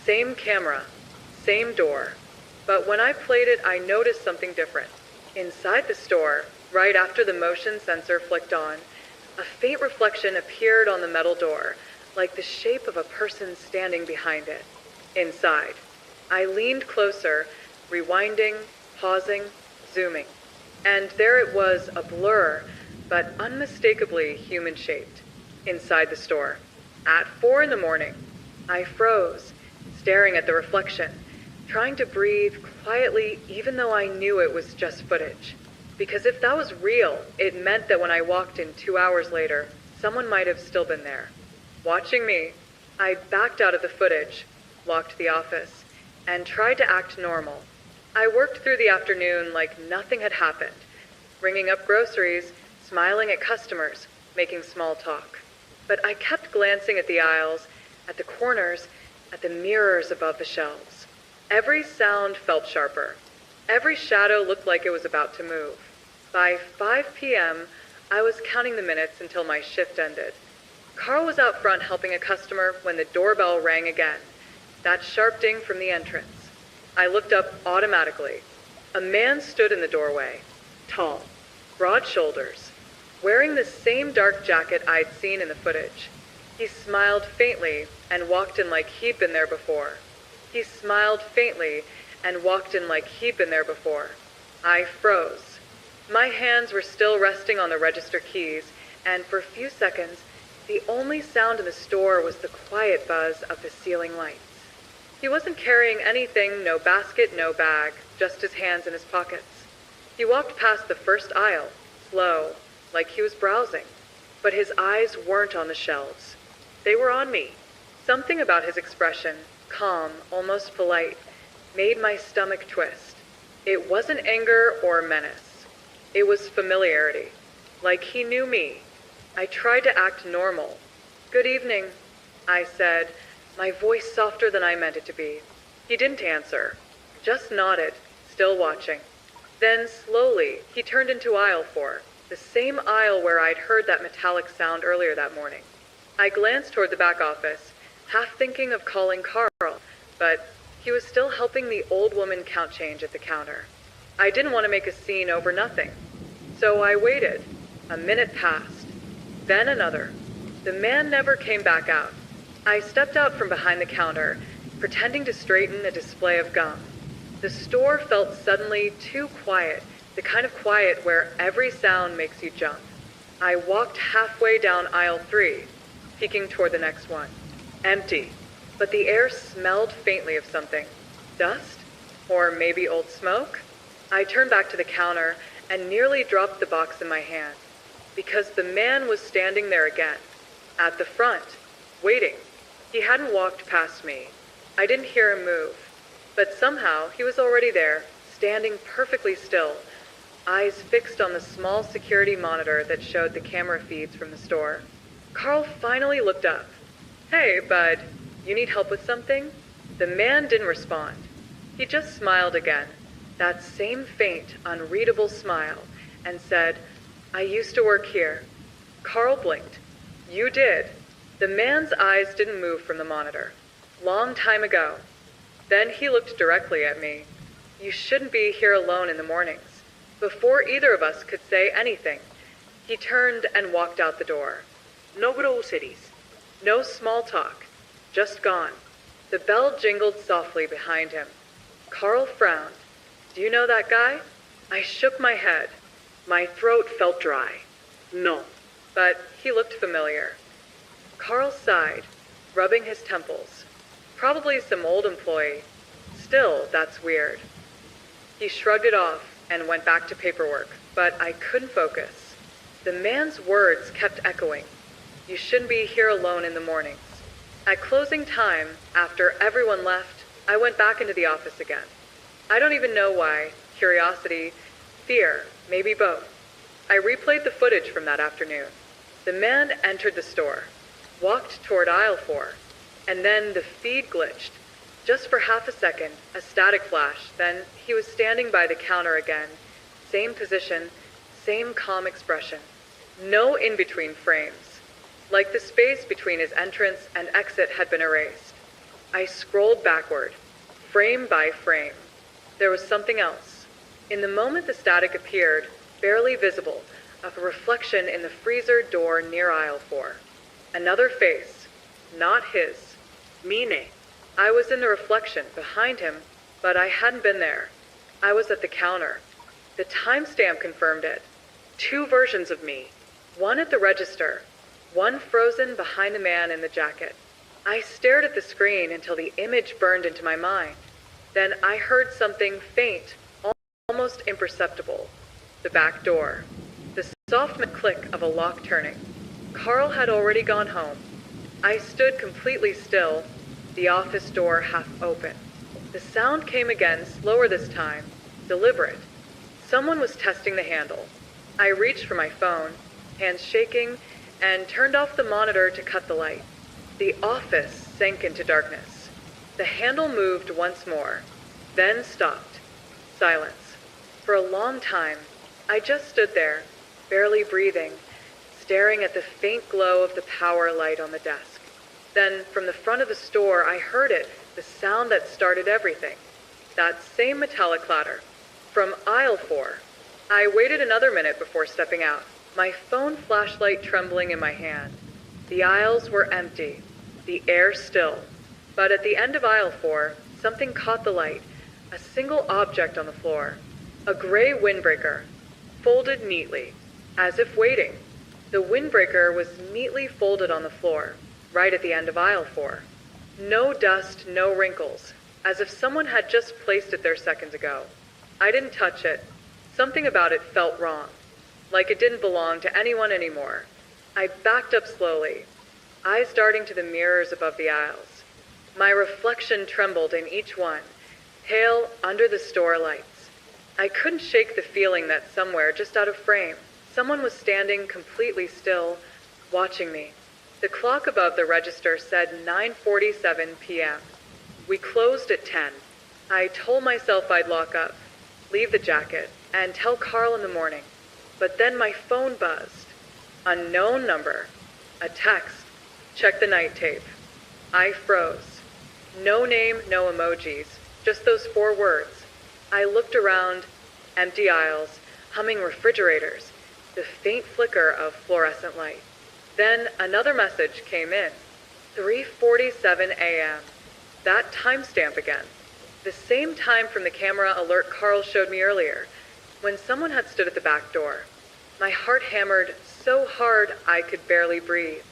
Same camera, same door. But when I played it, I noticed something different. Inside the store, right after the motion sensor flicked on, a faint reflection appeared on the metal door, like the shape of a person standing behind it. Inside. I leaned closer, rewinding, pausing, zooming. And there it was, a blur, but unmistakably human-shaped, inside the store. At 4 in the morning, I froze, staring at the reflection, trying to breathe quietly even though I knew it was just footage. Because if that was real, it meant that when I walked in 2 hours later, someone might have still been there. Watching me, I backed out of the footage, locked the office, and tried to act normal. I worked through the afternoon like nothing had happened, ringing up groceries, smiling at customers, making small talk. But I kept glancing at the aisles, at the corners, at the mirrors above the shelves. Every sound felt sharper. Every shadow looked like it was about to move. By 5 p.m., I was counting the minutes until my shift ended. Carl was out front helping a customer when the doorbell rang again, that sharp ding from the entrance. I looked up automatically. A man stood in the doorway, tall, broad shoulders, wearing the same dark jacket I'd seen in the footage. He smiled faintly and walked in like he'd been there before. He smiled faintly and walked in like he'd been there before. I froze. My hands were still resting on the register keys, and for a few seconds, the only sound in the store was the quiet buzz of the ceiling lights. He wasn't carrying anything, no basket, no bag, just his hands in his pockets. He walked past the first aisle, slow, like he was browsing, but his eyes weren't on the shelves. They were on me. Something about his expression, calm, almost polite, made my stomach twist. It wasn't anger or menace. It was familiarity, like he knew me. I tried to act normal. "Good evening," I said, my voice softer than I meant it to be. He didn't answer, just nodded, still watching. Then, slowly, he turned into aisle 4, the same aisle where I'd heard that metallic sound earlier that morning. I glanced toward the back office, half thinking of calling Carl, but he was still helping the old woman count change at the counter. I didn't want to make a scene over nothing. So I waited. A minute passed. Then another. The man never came back out. I stepped out from behind the counter, pretending to straighten a display of gum. The store felt suddenly too quiet, the kind of quiet where every sound makes you jump. I walked halfway down aisle 3, peeking toward the next one. Empty, but the air smelled faintly of something. Dust? Or maybe old smoke? I turned back to the counter and nearly dropped the box in my hand, because the man was standing there again, at the front, waiting. He hadn't walked past me. I didn't hear him move. But somehow he was already there, standing perfectly still, eyes fixed on the small security monitor that showed the camera feeds from the store. Carl finally looked up. "Hey, bud, you need help with something?" The man didn't respond. He just smiled again, that same faint, unreadable smile, and said, "I used to work here." Carl blinked. "You did." The man's eyes didn't move from the monitor. "Long time ago." Then he looked directly at me. "You shouldn't be here alone in the mornings." Before either of us could say anything, he turned and walked out the door. No groceries. No small talk. Just gone. The bell jingled softly behind him. Carl frowned. "Do you know that guy?" I shook my head. My throat felt dry. No. But he looked familiar. Carl sighed, rubbing his temples. Probably some old employee. Still, that's weird. He shrugged it off and went back to paperwork, but I couldn't focus. The man's words kept echoing. "You shouldn't be here alone in the mornings." At closing time, after everyone left, I went back into the office again. I don't even know why. Curiosity, fear, maybe both. I replayed the footage from that afternoon. The man entered the store, walked toward aisle 4, and then the feed glitched. Just for half a second, a static flash, then he was standing by the counter again. Same position, same calm expression. No in-between frames. Like the space between his entrance and exit had been erased. I scrolled backward, frame by frame. There was something else. In the moment the static appeared, barely visible, a reflection in the freezer door near aisle 4. Another face. Not his. Mine. I was in the reflection, behind him, but I hadn't been there. I was at the counter. The timestamp confirmed it. 2 versions of me. One at the register, one frozen behind the man in the jacket. I stared at the screen until the image burned into my mind. Then I heard something faint, almost imperceptible. The back door. The soft click of a lock turning. Carl had already gone home. I stood completely still, the office door half open. The sound came again, slower this time, deliberate. Someone was testing the handle. I reached for my phone, hands shaking, and turned off the monitor to cut the light. The office sank into darkness. The handle moved once more, then stopped. Silence. For a long time, I just stood there, barely breathing, staring at the faint glow of the power light on the desk. Then, from the front of the store, I heard it, the sound that started everything. That same metallic clatter. From aisle 4. I waited another minute before stepping out, my phone flashlight trembling in my hand. The aisles were empty, the air still. But at the end of aisle 4, something caught the light, a single object on the floor. A gray windbreaker, folded neatly, as if waiting. The windbreaker was neatly folded on the floor, right at the end of aisle 4. No dust, no wrinkles, as if someone had just placed it there seconds ago. I didn't touch it. Something about it felt wrong, like it didn't belong to anyone anymore. I backed up slowly, eyes darting to the mirrors above the aisles. My reflection trembled in each one, pale under the store lights. I couldn't shake the feeling that somewhere, just out of frame, someone was standing completely still, watching me. The clock above the register said 9:47 p.m. We closed at 10. I told myself I'd lock up, leave the jacket, and tell Carl in the morning. But then my phone buzzed. Unknown number. A text. Check the night tape. I froze. No name, no emojis, just those 4 words. I looked around, empty aisles, humming refrigerators, the faint flicker of fluorescent light. Then another message came in. 3:47 a.m. That timestamp again. The same time from the camera alert Carl showed me earlier, when someone had stood at the back door. My heart hammered so hard I could barely breathe.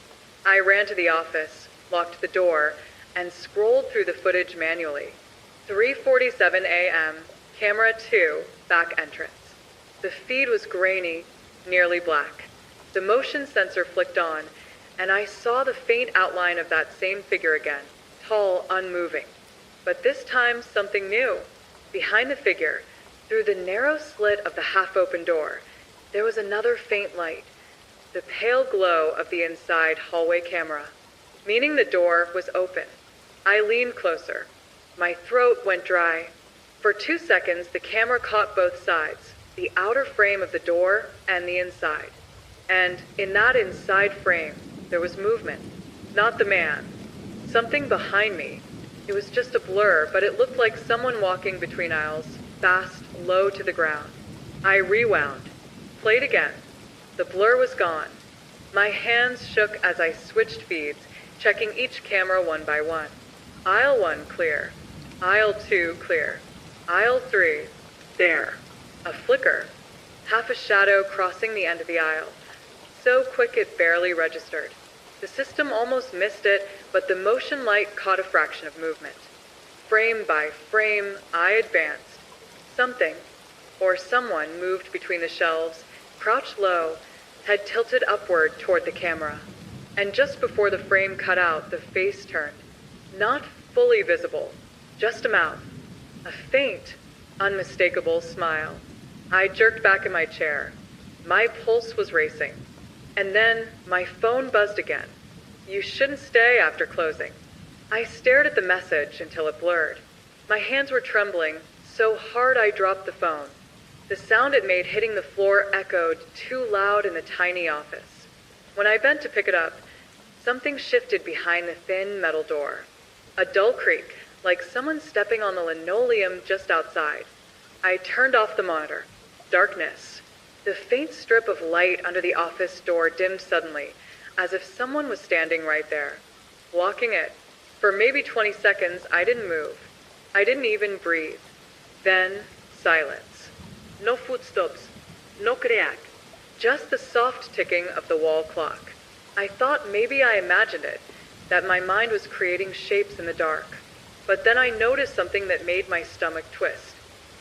I ran to the office, locked the door, and scrolled through the footage manually. 3:47 a.m., camera 2, back entrance. The feed was grainy, nearly black. The motion sensor flicked on, and I saw the faint outline of that same figure again, tall, unmoving. But this time, something new. Behind the figure, through the narrow slit of the half-open door, there was another faint light, the pale glow of the inside hallway camera, meaning the door was open. I leaned closer. My throat went dry. For 2 seconds, the camera caught both sides, the outer frame of the door and the inside. And in that inside frame, there was movement. Not the man. Something behind me. It was just a blur, but it looked like someone walking between aisles, fast, low to the ground. I rewound. Played again. The blur was gone. My hands shook as I switched feeds, checking each camera one by one. Aisle 1 clear. Aisle 2 clear. Aisle 3 there. A flicker. Half a shadow crossing the end of the aisle. So quick it barely registered. The system almost missed it, but the motion light caught a fraction of movement. Frame by frame, I advanced. Something, or someone, moved between the shelves, crouched low, head tilted upward toward the camera. And just before the frame cut out, the face turned. Not fully visible, just a mouth. A faint, unmistakable smile. I jerked back in my chair. My pulse was racing. And then my phone buzzed again. You shouldn't stay after closing. I stared at the message until it blurred. My hands were trembling so hard I dropped the phone. The sound it made hitting the floor echoed too loud in the tiny office. When I bent to pick it up, something shifted behind the thin metal door. A dull creak, like someone stepping on the linoleum just outside. I turned off the monitor. Darkness. The faint strip of light under the office door dimmed suddenly, as if someone was standing right there, blocking it. For maybe 20 seconds, I didn't move. I didn't even breathe. Then, silence. No footsteps. No crack. Just the soft ticking of the wall clock. I thought maybe I imagined it, that my mind was creating shapes in the dark. But then I noticed something that made my stomach twist.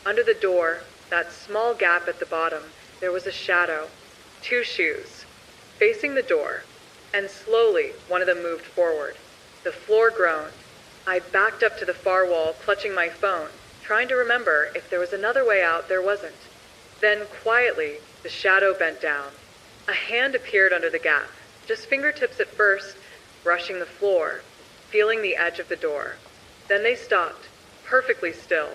Under the door, that small gap at the bottom, there was a shadow. 2 shoes. Facing the door. And slowly, one of them moved forward. The floor groaned. I backed up to the far wall, clutching my phone, trying to remember if there was another way out. There wasn't. Then, quietly, the shadow bent down. A hand appeared under the gap, just fingertips at first, brushing the floor, feeling the edge of the door. Then they stopped, perfectly still.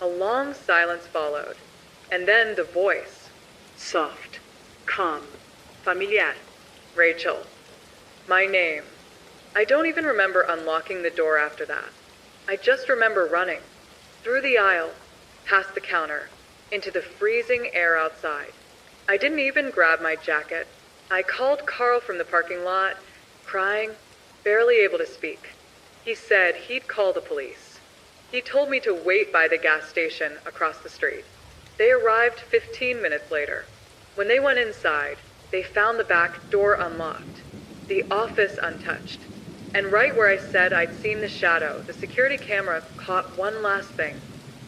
A long silence followed. And then the voice. Soft. Calm. Familiar. Rachel. My name. I don't even remember unlocking the door after that. I just remember running. Through the aisle, past the counter, into the freezing air outside. I didn't even grab my jacket. I called Carl from the parking lot, crying, barely able to speak. He said he'd call the police. He told me to wait by the gas station across the street. They arrived 15 minutes later. When they went inside, they found the back door unlocked, the office untouched. And right where I said I'd seen the shadow, the security camera caught one last thing.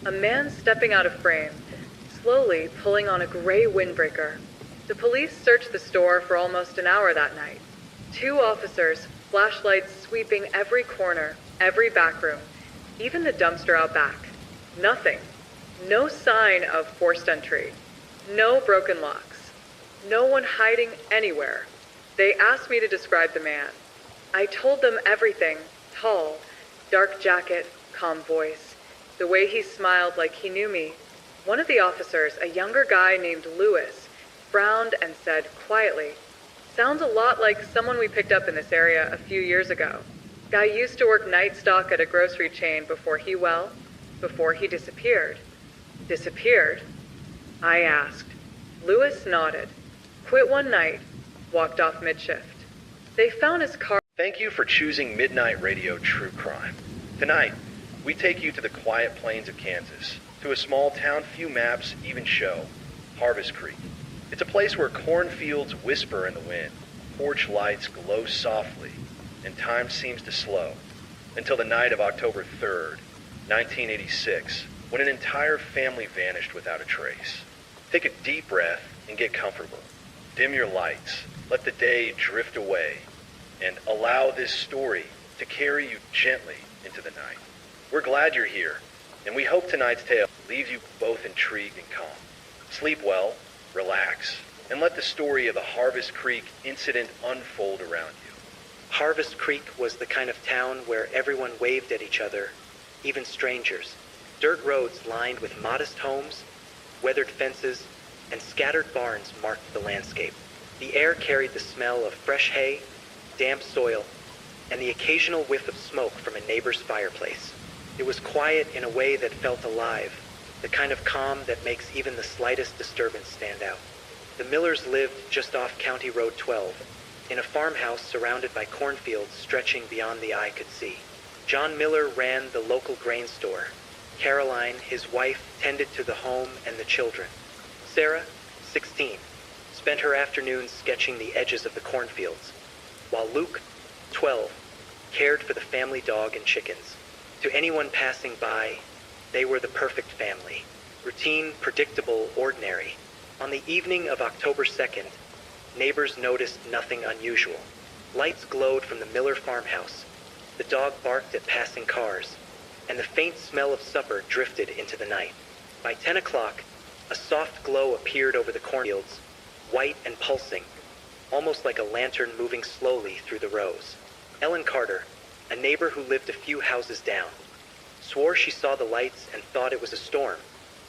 A man stepping out of frame, slowly pulling on a gray windbreaker. The police searched the store for almost an hour that night. 2 officers, flashlights sweeping every corner, every back room, even the dumpster out back. Nothing. No sign of forced entry. No broken locks. No one hiding anywhere. They asked me to describe the man. I told them everything. Tall, dark jacket, calm voice. The way he smiled like he knew me. One of the officers, a younger guy named Lewis, frowned and said quietly, "Sounds a lot like someone we picked up in this area a few years ago. Guy used to work night stock at a grocery chain before he disappeared." Disappeared? I asked. Lewis nodded. Quit one night. Walked off mid-shift. They found his car. Thank you for choosing Midnight Radio True Crime. Tonight, we take you to the quiet plains of Kansas, to a small town few maps even show, Harvest Creek. It's a place where cornfields whisper in the wind, porch lights glow softly, and time seems to slow, until the night of October 3rd, 1986, when an entire family vanished without a trace. Take a deep breath and get comfortable. Dim your lights, let the day drift away, and allow this story to carry you gently into the night. We're glad you're here, and we hope tonight's tale leaves you both intrigued and calm. Sleep well, relax, and let the story of the Harvest Creek incident unfold around you. Harvest Creek was the kind of town where everyone waved at each other, even strangers. Dirt roads lined with modest homes, weathered fences, and scattered barns marked the landscape. The air carried the smell of fresh hay, damp soil, and the occasional whiff of smoke from a neighbor's fireplace. It was quiet in a way that felt alive, the kind of calm that makes even the slightest disturbance stand out. The Millers lived just off County Road 12, in a farmhouse surrounded by cornfields stretching beyond the eye could see. John Miller ran the local grain store. Caroline, his wife, tended to the home and the children. Sarah, 16, spent her afternoons sketching the edges of the cornfields, while Luke, 12, cared for the family dog and chickens. To anyone passing by, they were the perfect family. Routine, predictable, ordinary. On the evening of October 2nd, neighbors noticed nothing unusual. Lights glowed from the Miller farmhouse. The dog barked at passing cars, and the faint smell of supper drifted into the night. By 10 o'clock, a soft glow appeared over the cornfields, white and pulsing, almost like a lantern moving slowly through the rows. Ellen Carter, a neighbor who lived a few houses down, swore she saw the lights and thought it was a storm,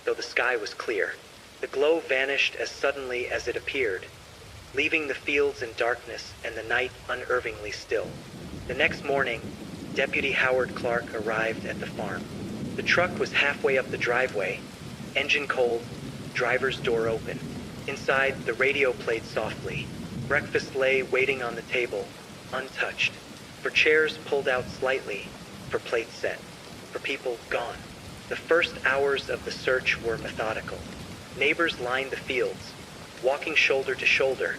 though the sky was clear. The glow vanished as suddenly as it appeared, leaving the fields in darkness and the night unervingly still. The next morning, Deputy Howard Clark arrived at the farm. The truck was halfway up the driveway, engine cold, driver's door open. Inside, the radio played softly. Breakfast lay waiting on the table, untouched, for chairs pulled out slightly, for plates set, for people gone. The first hours of the search were methodical. Neighbors lined the fields, walking shoulder to shoulder,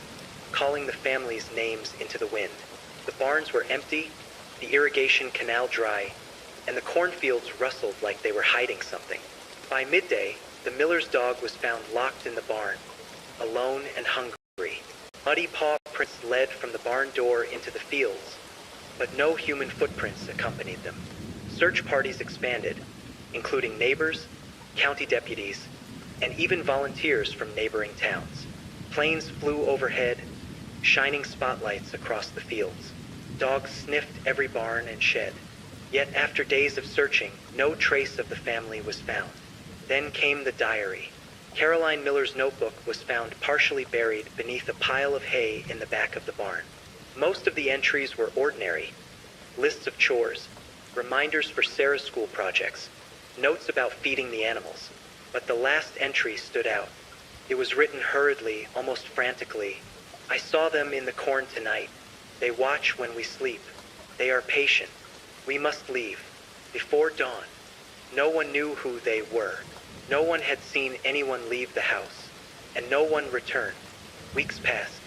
calling the families' names into the wind. The barns were empty, the irrigation canal dry, and the cornfields rustled like they were hiding something. By midday, the Miller's dog was found locked in the barn, alone and hungry. Muddy paw prints led from the barn door into the fields, but no human footprints accompanied them. Search parties expanded, including neighbors, county deputies, and even volunteers from neighboring towns. Planes flew overhead, shining spotlights across the fields. Dogs sniffed every barn and shed. Yet after days of searching, no trace of the family was found. Then came the diary. Caroline Miller's notebook was found partially buried beneath a pile of hay in the back of the barn. Most of the entries were ordinary. Lists of chores, reminders for Sarah's school projects, notes about feeding the animals. But the last entry stood out. It was written hurriedly, almost frantically. I saw them in the corn tonight. They watch when we sleep. They are patient. We must leave. Before dawn. No one knew who they were. No one had seen anyone leave the house. And no one returned. Weeks passed.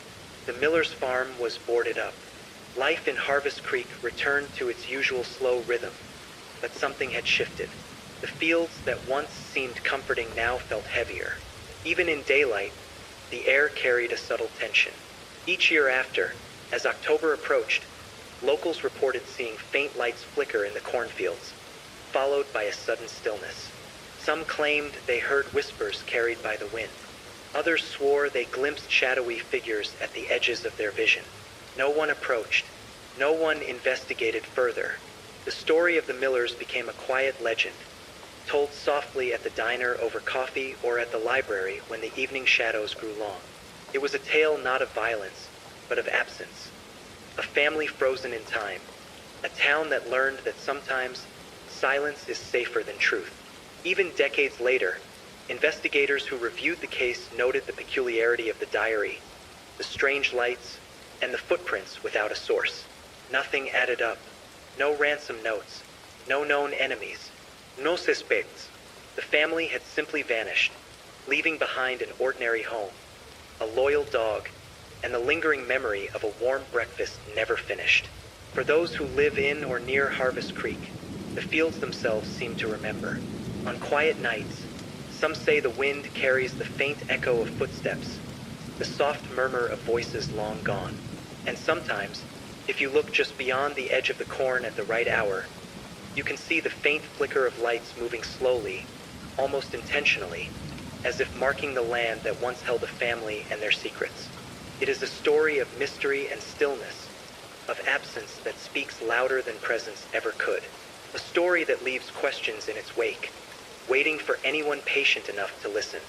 The Miller's farm was boarded up. Life in Harvest Creek returned to its usual slow rhythm. But something had shifted. The fields that once seemed comforting now felt heavier. Even in daylight, the air carried a subtle tension. Each year after, as October approached, locals reported seeing faint lights flicker in the cornfields, followed by a sudden stillness. Some claimed they heard whispers carried by the wind. Others swore they glimpsed shadowy figures at the edges of their vision. No one approached. No one investigated further. The story of the Millers became a quiet legend, told softly at the diner over coffee or at the library when the evening shadows grew long. It was a tale not of violence, but of absence. A family frozen in time. A town that learned that sometimes silence is safer than truth. Even decades later, investigators who reviewed the case noted the peculiarity of the diary, the strange lights, and the footprints without a source. Nothing added up. No ransom notes. No known enemies. No suspects. The family had simply vanished, leaving behind an ordinary home, a loyal dog, and the lingering memory of a warm breakfast never finished. For those who live in or near Harvest Creek, the fields themselves seem to remember. On quiet nights, some say the wind carries the faint echo of footsteps, the soft murmur of voices long gone. And sometimes, if you look just beyond the edge of the corn at the right hour, You can see the faint flicker of lights moving slowly, almost intentionally, as if marking the land that once held a family and their secrets. It is a story of mystery and stillness, of absence that speaks louder than presence ever could. A story that leaves questions in its wake, waiting for anyone patient enough to listen.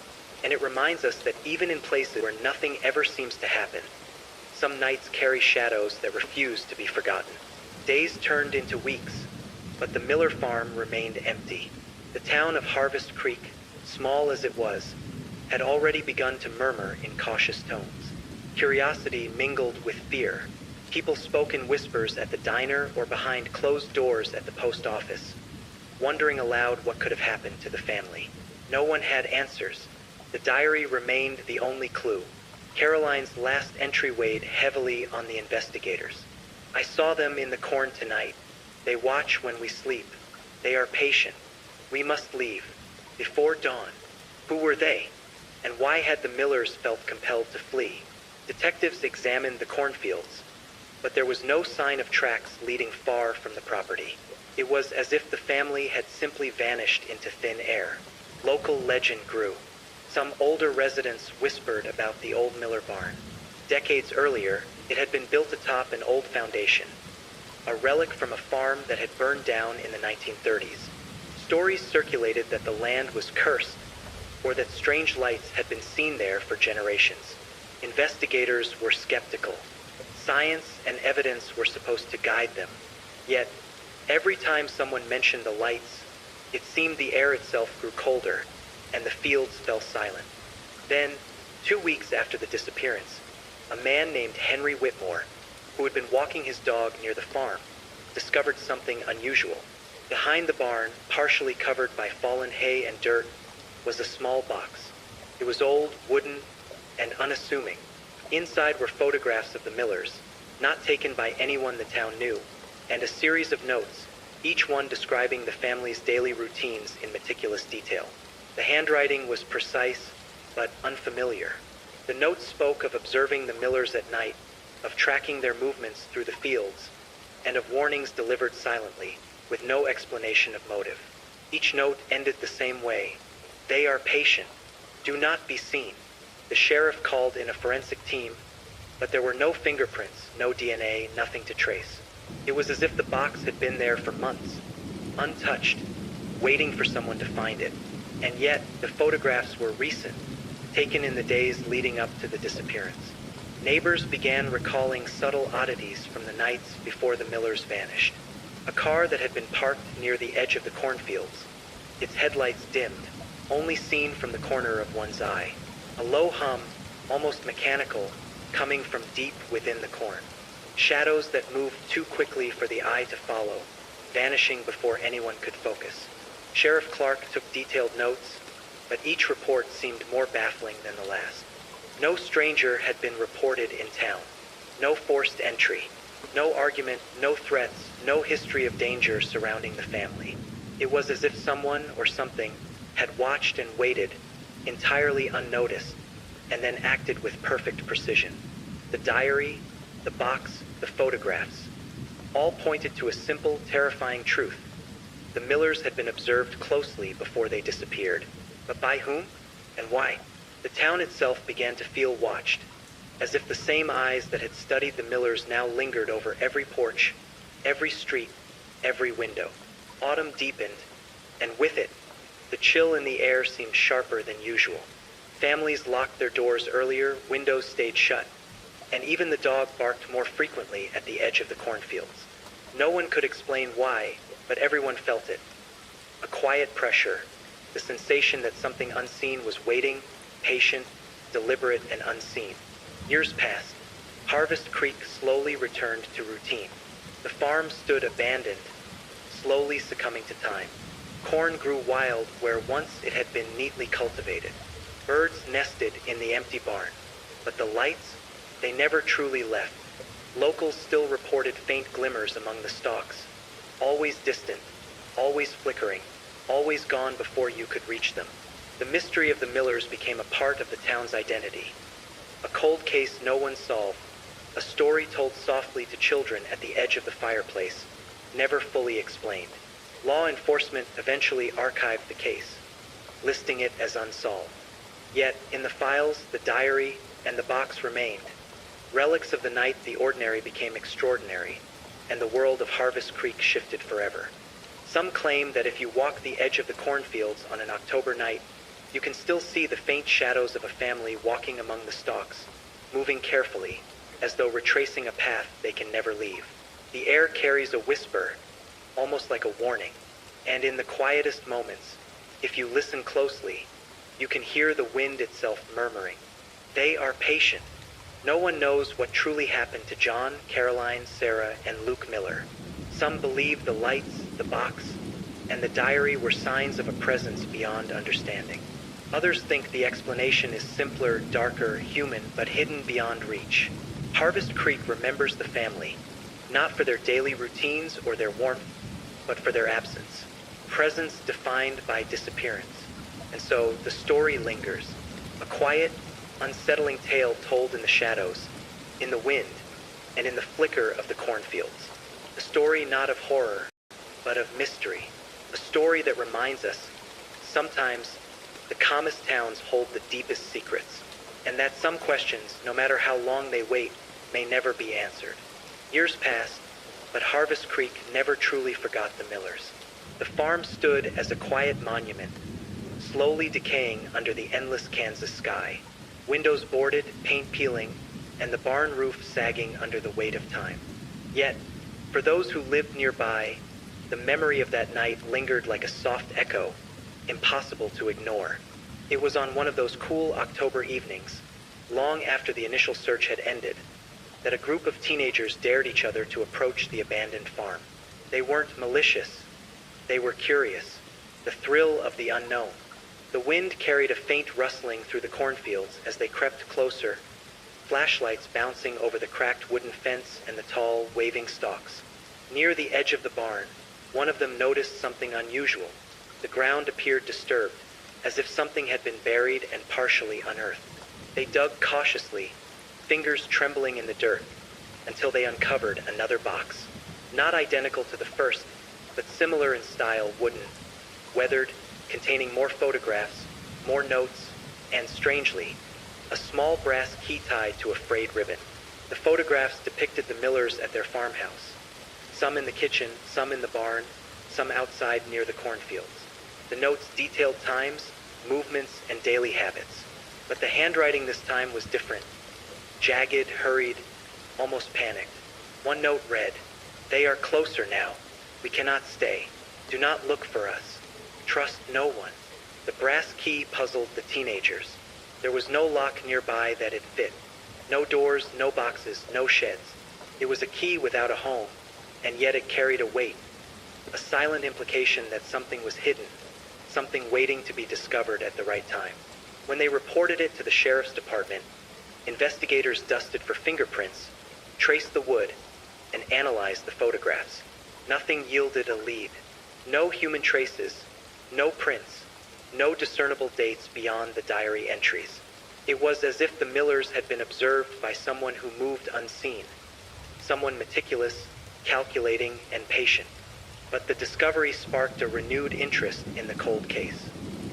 And it reminds us that even in places where nothing ever seems to happen, some nights carry shadows that refuse to be forgotten. Days turned into weeks, but the Miller farm remained empty. The town of Harvest Creek, small as it was, had already begun to murmur in cautious tones. Curiosity mingled with fear. People spoke in whispers at the diner or behind closed doors at the post office, wondering aloud what could have happened to the family. No one had answers. The diary remained the only clue. Caroline's last entry weighed heavily on the investigators. I saw them in the corn tonight. They watch when we sleep. They are patient. We must leave. Before dawn. Who were they? And why had the Millers felt compelled to flee? Detectives examined the cornfields, but there was no sign of tracks leading far from the property. It was as if the family had simply vanished into thin air. Local legend grew. Some older residents whispered about the old Miller barn. Decades earlier, it had been built atop an old foundation, a relic from a farm that had burned down in the 1930s. Stories circulated that the land was cursed, or that strange lights had been seen there for generations. Investigators were skeptical. Science and evidence were supposed to guide them. Yet, every time someone mentioned the lights, it seemed the air itself grew colder, and the fields fell silent. Then, 2 weeks after the disappearance, a man named Henry Whitmore, who had been walking his dog near the farm, discovered something unusual. Behind the barn, partially covered by fallen hay and dirt, was a small box. It was old, wooden, and unassuming. Inside were photographs of the Millers, not taken by anyone the town knew, and a series of notes, each one describing the family's daily routines in meticulous detail. The handwriting was precise, but unfamiliar. The notes spoke of observing the Millers at night, of tracking their movements through the fields, and of warnings delivered silently, with no explanation of motive. Each note ended the same way. They are patient. Do not be seen. The sheriff called in a forensic team, but there were no fingerprints, no DNA, nothing to trace. It was as if the box had been there for months, untouched, waiting for someone to find it. And yet, the photographs were recent, taken in the days leading up to the disappearance. Neighbors began recalling subtle oddities from the nights before the Millers vanished. A car that had been parked near the edge of the cornfields, its headlights dimmed, only seen from the corner of one's eye. A low hum, almost mechanical, coming from deep within the corn. Shadows that moved too quickly for the eye to follow, vanishing before anyone could focus. Sheriff Clark took detailed notes, but each report seemed more baffling than the last. No stranger had been reported in town. No forced entry. No argument, no threats, no history of danger surrounding the family. It was as if someone or something had watched and waited, entirely unnoticed, and then acted with perfect precision. The diary, the box, the photographs, all pointed to a simple, terrifying truth. The Millers had been observed closely before they disappeared. But by whom and why? The town itself began to feel watched, as if the same eyes that had studied the Millers now lingered over every porch, every street, every window. Autumn deepened, and with it, the chill in the air seemed sharper than usual. Families locked their doors earlier, windows stayed shut, and even the dog barked more frequently at the edge of the cornfields. No one could explain why, but everyone felt it. A quiet pressure, the sensation that something unseen was waiting, patient, deliberate, and unseen. Years passed. Harvest Creek slowly returned to routine. The farm stood abandoned, slowly succumbing to time. Corn grew wild where once it had been neatly cultivated. Birds nested in the empty barn, but the lights, they never truly left. Locals still reported faint glimmers among the stalks, always distant, always flickering, always gone before you could reach them. The mystery of the Millers became a part of the town's identity. A cold case no one solved, a story told softly to children at the edge of the fireplace, never fully explained. Law enforcement eventually archived the case, listing it as unsolved. Yet, in the files, the diary and the box remained. Relics of the night the ordinary became extraordinary, and the world of Harvest Creek shifted forever. Some claim that if you walk the edge of the cornfields on an October night, you can still see the faint shadows of a family walking among the stalks, moving carefully, as though retracing a path they can never leave. The air carries a whisper, almost like a warning, and in the quietest moments, if you listen closely, you can hear the wind itself murmuring. They are patient. No one knows what truly happened to John, Caroline, Sarah, and Luke Miller. Some believe the lights, the box, and the diary were signs of a presence beyond understanding. Others think the explanation is simpler, darker, human, but hidden beyond reach. Harvest Creek remembers the family, not for their daily routines or their warmth, but for their absence. Presence defined by disappearance. And so the story lingers, a quiet, unsettling tale told in the shadows, in the wind, and in the flicker of the cornfields. A story not of horror, but of mystery. A story that reminds us, sometimes, the calmest towns hold the deepest secrets, and that some questions, no matter how long they wait, may never be answered. Years passed, but Harvest Creek never truly forgot the Millers. The farm stood as a quiet monument, slowly decaying under the endless Kansas sky, windows boarded, paint peeling, and the barn roof sagging under the weight of time. Yet, for those who lived nearby, the memory of that night lingered like a soft echo, impossible to ignore. It was on one of those cool October evenings, long after the initial search had ended, that a group of teenagers dared each other to approach the abandoned farm. They weren't malicious. They were curious, the thrill of the unknown. The wind carried a faint rustling through the cornfields as they crept closer, flashlights bouncing over the cracked wooden fence and the tall, waving stalks. Near the edge of the barn, one of them noticed something unusual. The ground appeared disturbed, as if something had been buried and partially unearthed. They dug cautiously, fingers trembling in the dirt, until they uncovered another box. Not identical to the first, but similar in style, wooden, weathered, containing more photographs, more notes, and strangely, a small brass key tied to a frayed ribbon. The photographs depicted the Millers at their farmhouse, some in the kitchen, some in the barn, some outside near the cornfields. The notes detailed times, movements, and daily habits. But the handwriting this time was different. Jagged, hurried, almost panicked. One note read, "They are closer now. We cannot stay. Do not look for us. Trust no one." The brass key puzzled the teenagers. There was no lock nearby that it fit. No doors, no boxes, no sheds. It was a key without a home, and yet it carried a weight. A silent implication that something was hidden, something waiting to be discovered at the right time. When they reported it to the sheriff's department, investigators dusted for fingerprints, traced the wood, and analyzed the photographs. Nothing yielded a lead. No human traces, no prints, no discernible dates beyond the diary entries. It was as if the Millers had been observed by someone who moved unseen, someone meticulous, calculating, and patient. But the discovery sparked a renewed interest in the cold case.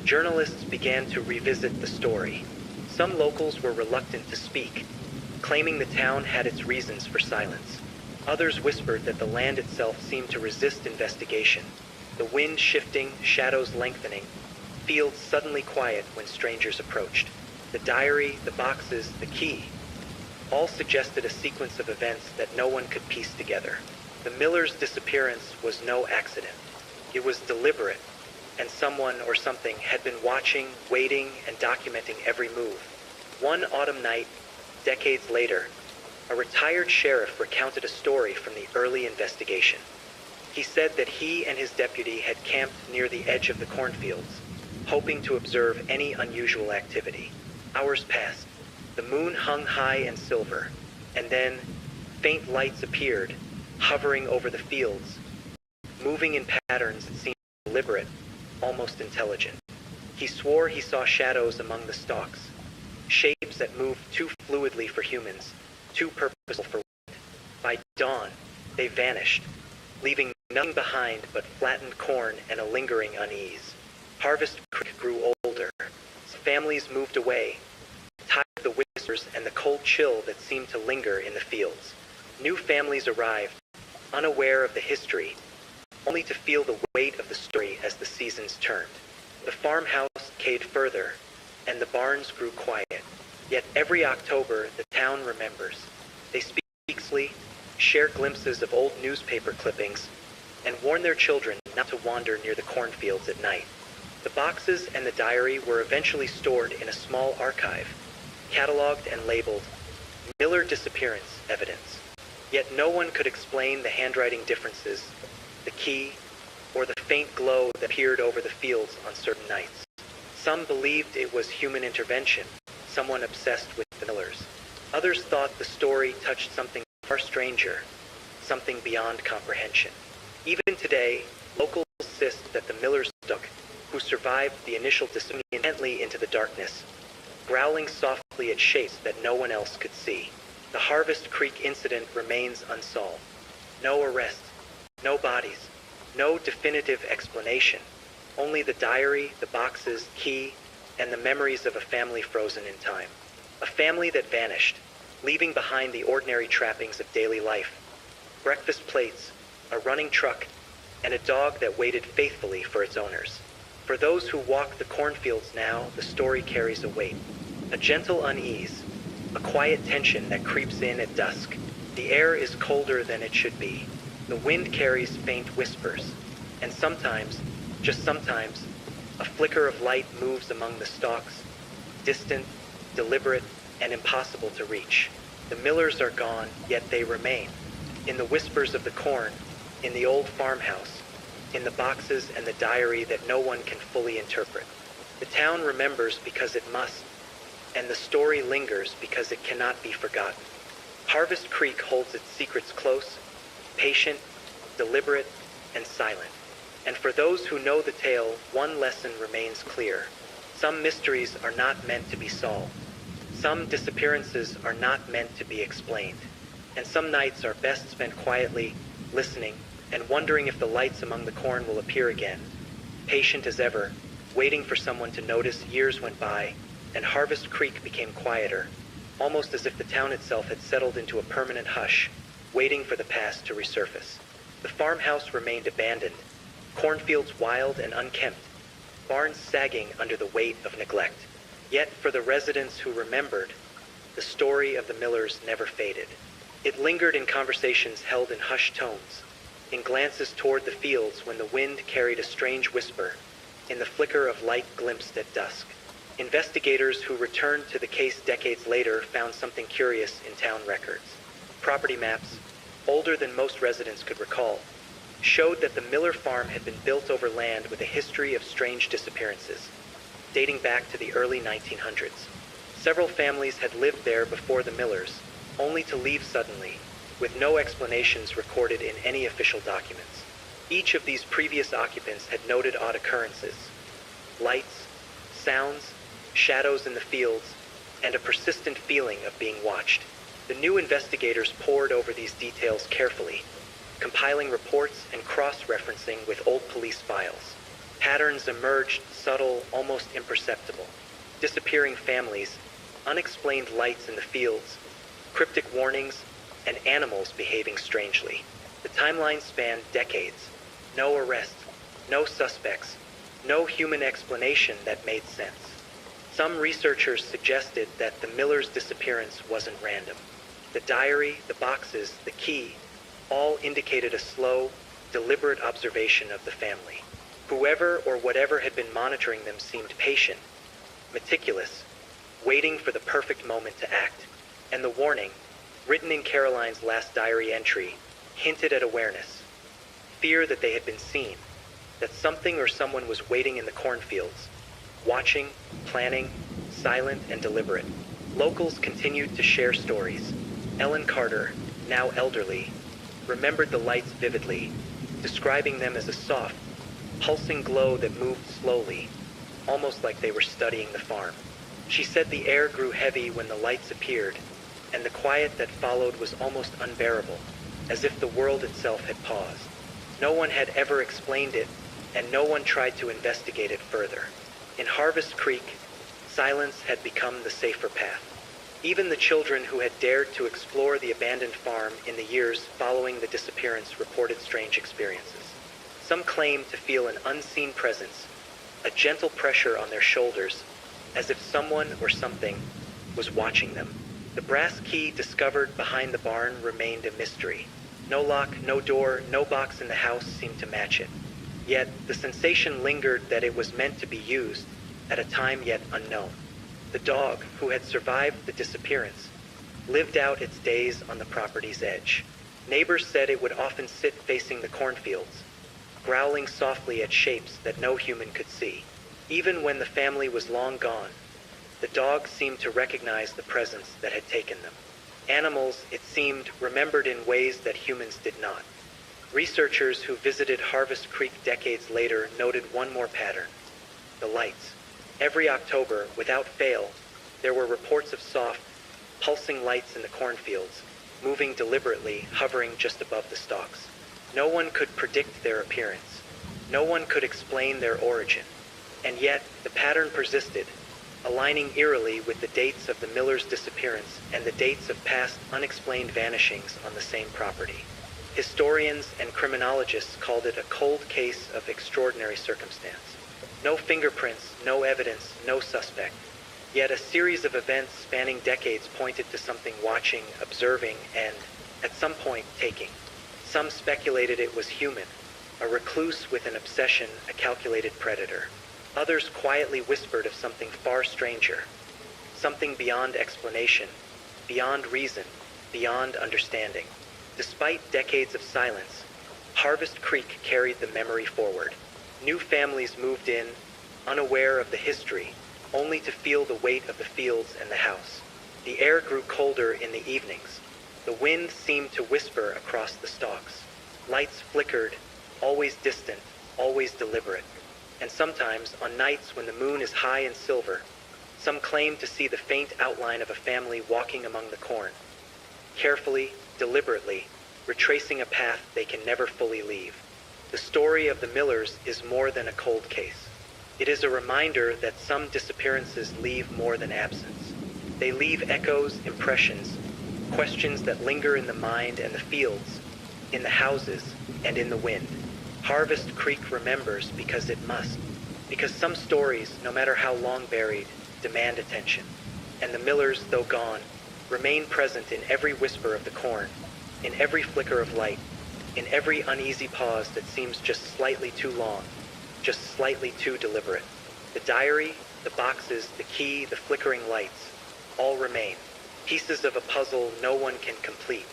Journalists began to revisit the story. Some locals were reluctant to speak, claiming the town had its reasons for silence. Others whispered that the land itself seemed to resist investigation. The wind shifting, shadows lengthening, fields suddenly quiet when strangers approached. The diary, the boxes, the key, all suggested a sequence of events that no one could piece together. The Millers' disappearance was no accident. It was deliberate, and someone or something had been watching, waiting, and documenting every move. One autumn night, decades later, a retired sheriff recounted a story from the early investigation. He said that he and his deputy had camped near the edge of the cornfields, hoping to observe any unusual activity. Hours passed. The moon hung high and silver, and then faint lights appeared, hovering over the fields, moving in patterns that seemed deliberate, almost intelligent. He swore he saw shadows among the stalks, shapes that moved too fluidly for humans, too purposeful for wind. By dawn, they vanished, leaving nothing behind but flattened corn and a lingering unease. Harvest Creek grew older. Families moved away, tired of the whispers and the cold chill that seemed to linger in the fields. New families arrived, unaware of the history, only to feel the weight of the story as the seasons turned. The farmhouse decayed further, and the barns grew quiet. Yet every October, the town remembers. They speak weekly, share glimpses of old newspaper clippings, and warn their children not to wander near the cornfields at night. The boxes and the diary were eventually stored in a small archive, cataloged and labeled Miller Disappearance Evidence. Yet no one could explain the handwriting differences, the key, or the faint glow that appeared over the fields on certain nights. Some believed it was human intervention, someone obsessed with the Millers. Others thought the story touched something far stranger, something beyond comprehension. Even today, locals insist that the Millers took, who survived the initial dismay intently into the darkness, growling softly at shapes that no one else could see. The Harvest Creek incident remains unsolved. No arrest, no bodies, no definitive explanation. Only the diary, the boxes, key, and the memories of a family frozen in time. A family that vanished, leaving behind the ordinary trappings of daily life. Breakfast plates, a running truck, and a dog that waited faithfully for its owners. For those who walk the cornfields now, the story carries a weight. A gentle unease, a quiet tension that creeps in at dusk. The air is colder than it should be. The wind carries faint whispers. And sometimes, just sometimes, a flicker of light moves among the stalks, distant, deliberate, and impossible to reach. The Millers are gone, yet they remain. In the whispers of the corn, in the old farmhouse, in the boxes and the diary that no one can fully interpret. The town remembers because it must, and the story lingers because it cannot be forgotten. Harvest Creek holds its secrets close, patient, deliberate, and silent. And for those who know the tale, one lesson remains clear. Some mysteries are not meant to be solved. Some disappearances are not meant to be explained. And some nights are best spent quietly, listening, and wondering if the lights among the corn will appear again. Patient as ever, waiting for someone to notice. Years went by, and Harvest Creek became quieter, almost as if the town itself had settled into a permanent hush, waiting for the past to resurface. The farmhouse remained abandoned, cornfields wild and unkempt, barns sagging under the weight of neglect. Yet for the residents who remembered, the story of the Millers never faded. It lingered in conversations held in hushed tones, in glances toward the fields when the wind carried a strange whisper, in the flicker of light glimpsed at dusk. Investigators who returned to the case decades later found something curious in town records. Property maps, older than most residents could recall, showed that the Miller farm had been built over land with a history of strange disappearances, dating back to the early 1900s. Several families had lived there before the Millers, only to leave suddenly, with no explanations recorded in any official documents. Each of these previous occupants had noted odd occurrences: lights, sounds, shadows in the fields, and a persistent feeling of being watched. The new investigators pored over these details carefully, compiling reports and cross-referencing with old police files. Patterns emerged, subtle, almost imperceptible. Disappearing families, unexplained lights in the fields, cryptic warnings, and animals behaving strangely. The timeline spanned decades. No arrests, no suspects, no human explanation that made sense. Some researchers suggested that the Millers' disappearance wasn't random. The diary, the boxes, the key, all indicated a slow, deliberate observation of the family. Whoever or whatever had been monitoring them seemed patient, meticulous, waiting for the perfect moment to act. And the warning, written in Caroline's last diary entry, hinted at awareness, fear that they had been seen, that something or someone was waiting in the cornfields, watching, planning, silent and deliberate. Locals continued to share stories. Ellen Carter, now elderly, remembered the lights vividly, describing them as a soft, pulsing glow that moved slowly, almost like they were studying the farm. She said the air grew heavy when the lights appeared, and the quiet that followed was almost unbearable, as if the world itself had paused. No one had ever explained it, and no one tried to investigate it further. In Harvest Creek, silence had become the safer path. Even the children who had dared to explore the abandoned farm in the years following the disappearance reported strange experiences. Some claimed to feel an unseen presence, a gentle pressure on their shoulders, as if someone or something was watching them. The brass key discovered behind the barn remained a mystery. No lock, no door, no box in the house seemed to match it. Yet the sensation lingered that it was meant to be used at a time yet unknown. The dog, who had survived the disappearance, lived out its days on the property's edge. Neighbors said it would often sit facing the cornfields, growling softly at shapes that no human could see. Even when the family was long gone, the dog seemed to recognize the presence that had taken them. Animals, it seemed, remembered in ways that humans did not. Researchers who visited Harvest Creek decades later noted one more pattern: the lights. Every October, without fail, there were reports of soft, pulsing lights in the cornfields, moving deliberately, hovering just above the stalks. No one could predict their appearance. No one could explain their origin. And yet, the pattern persisted, aligning eerily with the dates of the Millers' disappearance and the dates of past unexplained vanishings on the same property. Historians and criminologists called it a cold case of extraordinary circumstance. No fingerprints, no evidence, no suspect. Yet a series of events spanning decades pointed to something watching, observing, and, at some point, taking. Some speculated it was human, a recluse with an obsession, a calculated predator. Others quietly whispered of something far stranger, something beyond explanation, beyond reason, beyond understanding. Despite decades of silence, Harvest Creek carried the memory forward. New families moved in, unaware of the history, only to feel the weight of the fields and the house. The air grew colder in the evenings. The wind seemed to whisper across the stalks. Lights flickered, always distant, always deliberate. And sometimes, on nights when the moon is high and silver, some claim to see the faint outline of a family walking among the corn, carefully, deliberately, retracing a path they can never fully leave. The story of the Millers is more than a cold case. It is a reminder that some disappearances leave more than absence. They leave echoes, impressions, questions that linger in the mind and the fields, in the houses, and in the wind. Harvest Creek remembers because it must. Because some stories, no matter how long buried, demand attention. And the Millers, though gone, remain present in every whisper of the corn, in every flicker of light, in every uneasy pause that seems just slightly too long, just slightly too deliberate. The diary, the boxes, the key, the flickering lights, all remain, pieces of a puzzle no one can complete.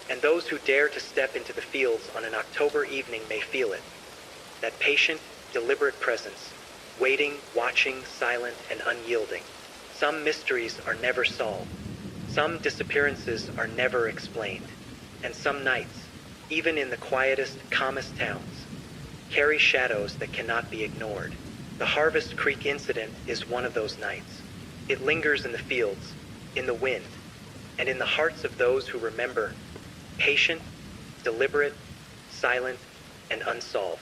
And those who dare to step into the fields on an October evening may feel it. That patient, deliberate presence, waiting, watching, silent, and unyielding. Some mysteries are never solved. Some disappearances are never explained. And some nights, even in the quietest, calmest towns, carry shadows that cannot be ignored. The Harvest Creek incident is one of those nights. It lingers in the fields, in the wind, and in the hearts of those who remember, patient, deliberate, silent, and unsolved.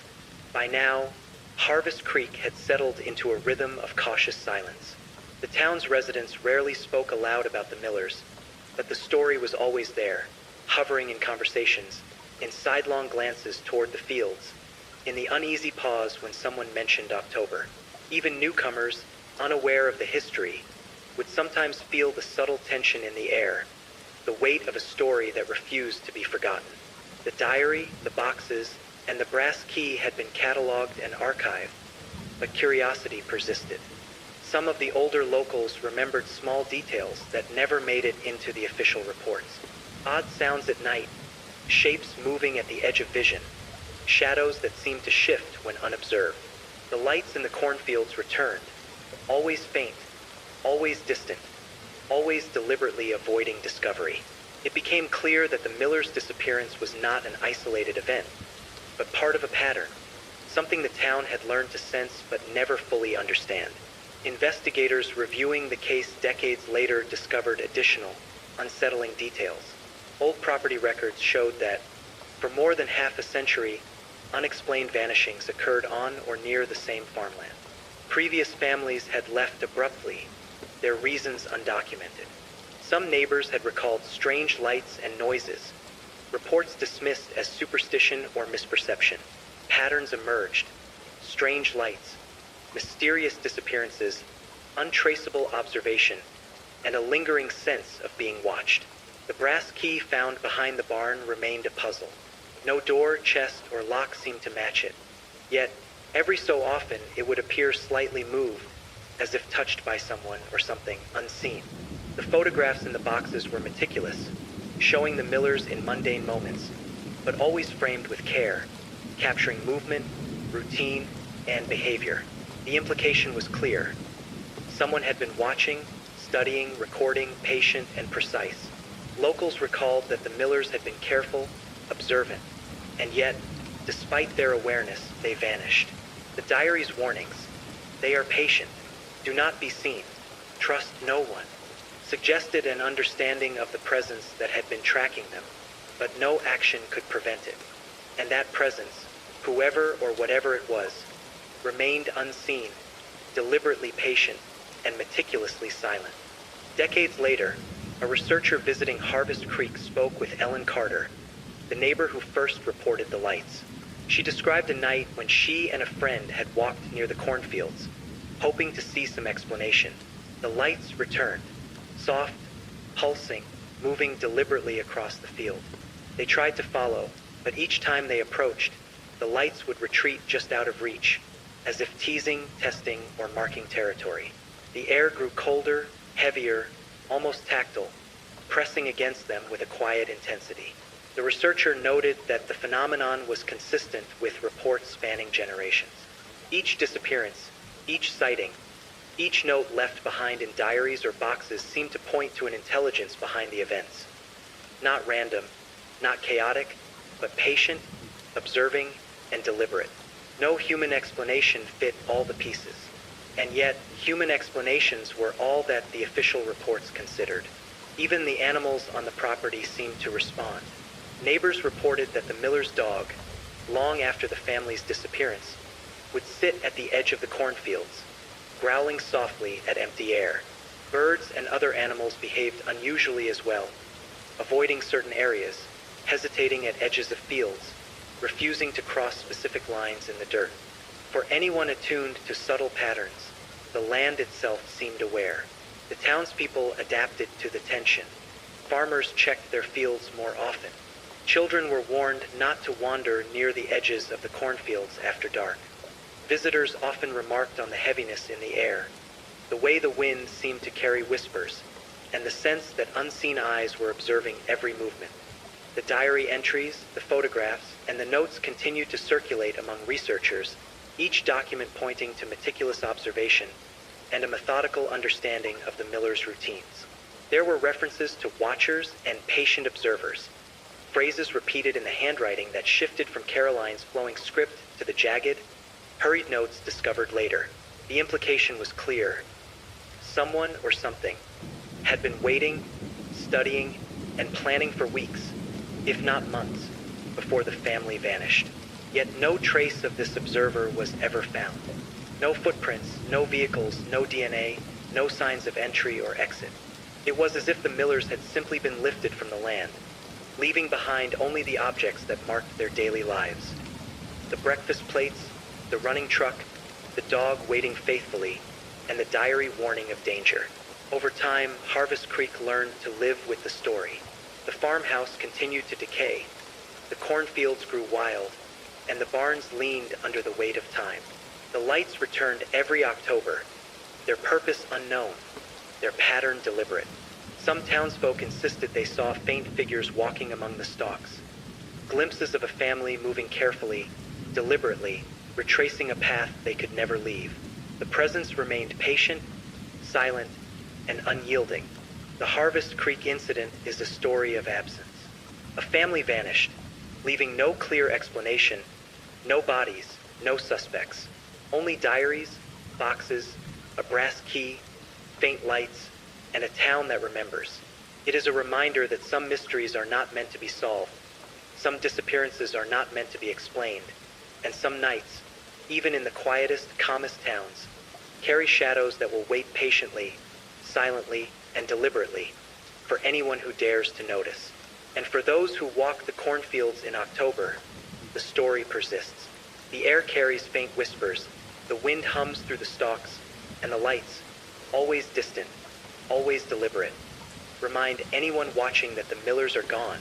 By now, Harvest Creek had settled into a rhythm of cautious silence. The town's residents rarely spoke aloud about the Millers, but the story was always there, hovering in conversations, in sidelong glances toward the fields, in the uneasy pause when someone mentioned October. Even newcomers, unaware of the history, would sometimes feel the subtle tension in the air, the weight of a story that refused to be forgotten. The diary, the boxes, and the brass key had been cataloged and archived, but curiosity persisted. Some of the older locals remembered small details that never made it into the official reports. Odd sounds at night, shapes moving at the edge of vision, shadows that seemed to shift when unobserved. The lights in the cornfields returned, always faint, always distant, always deliberately avoiding discovery. It became clear that the Millers' disappearance was not an isolated event, but part of a pattern, something the town had learned to sense but never fully understand. Investigators reviewing the case decades later discovered additional, unsettling details. Old property records showed that, for more than half a century, unexplained vanishings occurred on or near the same farmland. Previous families had left abruptly, their reasons undocumented. Some neighbors had recalled strange lights and noises, reports dismissed as superstition or misperception. Patterns emerged, strange lights, mysterious disappearances, untraceable observation, and a lingering sense of being watched. The brass key found behind the barn remained a puzzle. No door, chest, or lock seemed to match it. Yet, every so often, it would appear slightly moved, as if touched by someone or something unseen. The photographs in the boxes were meticulous, showing the Millers in mundane moments, but always framed with care, capturing movement, routine, and behavior. The implication was clear. Someone had been watching, studying, recording, patient, and precise. Locals recalled that the Millers had been careful, observant, and yet, despite their awareness, they vanished. The diary's warnings, "They are patient, do not be seen, trust no one," suggested an understanding of the presence that had been tracking them, but no action could prevent it. And that presence, whoever or whatever it was, remained unseen, deliberately patient, and meticulously silent. Decades later, a researcher visiting Harvest Creek spoke with Ellen Carter, the neighbor who first reported the lights. She described a night when she and a friend had walked near the cornfields, hoping to see some explanation. The lights returned, soft, pulsing, moving deliberately across the field. They tried to follow, but each time they approached, the lights would retreat just out of reach, as if teasing, testing, or marking territory. The air grew colder, heavier, almost tactile, pressing against them with a quiet intensity. The researcher noted that the phenomenon was consistent with reports spanning generations. Each disappearance, each sighting, each note left behind in diaries or boxes seemed to point to an intelligence behind the events. Not random, not chaotic, but patient, observing, and deliberate. No human explanation fit all the pieces. And yet, human explanations were all that the official reports considered. Even the animals on the property seemed to respond. Neighbors reported that the Miller's dog, long after the family's disappearance, would sit at the edge of the cornfields, growling softly at empty air. Birds and other animals behaved unusually as well, avoiding certain areas, hesitating at edges of fields, refusing to cross specific lines in the dirt. For anyone attuned to subtle patterns, the land itself seemed aware. The townspeople adapted to the tension. Farmers checked their fields more often. Children were warned not to wander near the edges of the cornfields after dark. Visitors often remarked on the heaviness in the air, the way the wind seemed to carry whispers, and the sense that unseen eyes were observing every movement. The diary entries, the photographs, and the notes continued to circulate among researchers, each document pointing to meticulous observation and a methodical understanding of the Millers' routines. There were references to watchers and patient observers, phrases repeated in the handwriting that shifted from Caroline's flowing script to the jagged, hurried notes discovered later. The implication was clear. Someone or something had been waiting, studying, and planning for weeks, if not months, before the family vanished. Yet no trace of this observer was ever found. No footprints, no vehicles, no DNA, no signs of entry or exit. It was as if the Millers had simply been lifted from the land, leaving behind only the objects that marked their daily lives. The breakfast plates, the running truck, the dog waiting faithfully, and the diary warning of danger. Over time, Harvest Creek learned to live with the story. The farmhouse continued to decay. The cornfields grew wild, and the barns leaned under the weight of time. The lights returned every October, their purpose unknown, their pattern deliberate. Some townsfolk insisted they saw faint figures walking among the stalks, glimpses of a family moving carefully, deliberately, retracing a path they could never leave. The presence remained patient, silent, and unyielding. The Harvest Creek incident is a story of absence. A family vanished, leaving no clear explanation, no bodies, no suspects. Only diaries, boxes, a brass key, faint lights, and a town that remembers. It is a reminder that some mysteries are not meant to be solved. Some disappearances are not meant to be explained, And some nights, even in the quietest, calmest towns, carry shadows that will wait patiently, silently, and deliberately for anyone who dares to notice. And for those who walk the cornfields in October, the story persists. The air carries faint whispers, the wind hums through the stalks, and the lights, always distant, always deliberate, remind anyone watching that the Millers are gone,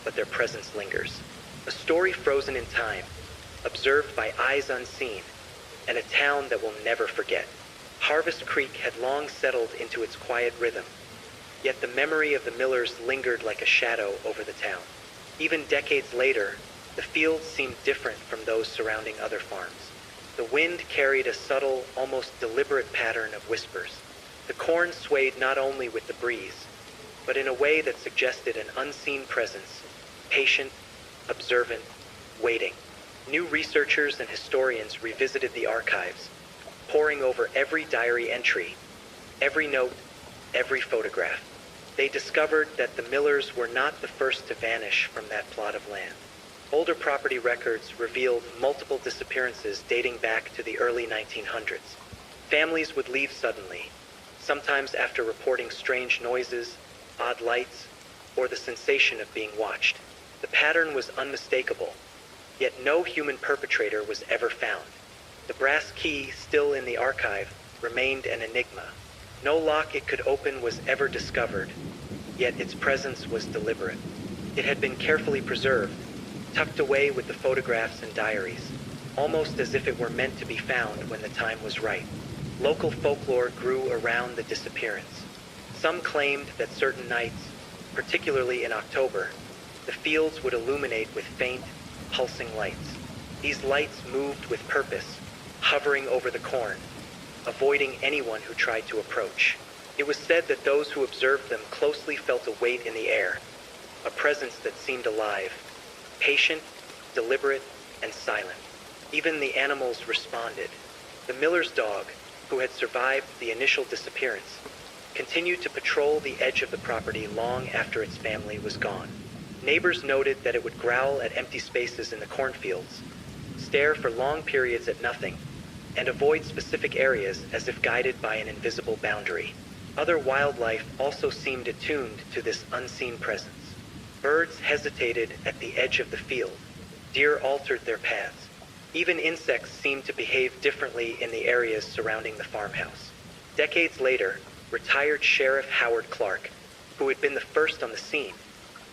but their presence lingers. A story frozen in time, observed by eyes unseen, and a town that will never forget. Harvest Creek had long settled into its quiet rhythm, yet the memory of the Millers lingered like a shadow over the town. Even decades later, the fields seemed different from those surrounding other farms. The wind carried a subtle, almost deliberate pattern of whispers. The corn swayed not only with the breeze, but in a way that suggested an unseen presence, patient, observant, waiting. New researchers and historians revisited the archives, poring over every diary entry, every note, every photograph. They discovered that the Millers were not the first to vanish from that plot of land. Older property records revealed multiple disappearances dating back to the early 1900s. Families would leave suddenly, sometimes after reporting strange noises, odd lights, or the sensation of being watched. The pattern was unmistakable, yet no human perpetrator was ever found. The brass key, still in the archive, remained an enigma. No lock it could open was ever discovered, yet its presence was deliberate. It had been carefully preserved, tucked away with the photographs and diaries, almost as if it were meant to be found when the time was right. Local folklore grew around the disappearance. Some claimed that certain nights, particularly in October, the fields would illuminate with faint, pulsing lights. These lights moved with purpose, hovering over the corn, avoiding anyone who tried to approach. It was said that those who observed them closely felt a weight in the air, a presence that seemed alive, patient, deliberate, and silent. Even the animals responded. The Miller's dog, who had survived the initial disappearance, continued to patrol the edge of the property long after its family was gone. Neighbors noted that it would growl at empty spaces in the cornfields, stare for long periods at nothing, and avoid specific areas as if guided by an invisible boundary. Other wildlife also seemed attuned to this unseen presence. Birds hesitated at the edge of the field. Deer altered their paths. Even insects seemed to behave differently in the areas surrounding the farmhouse. Decades later, retired Sheriff Howard Clark, who had been the first on the scene,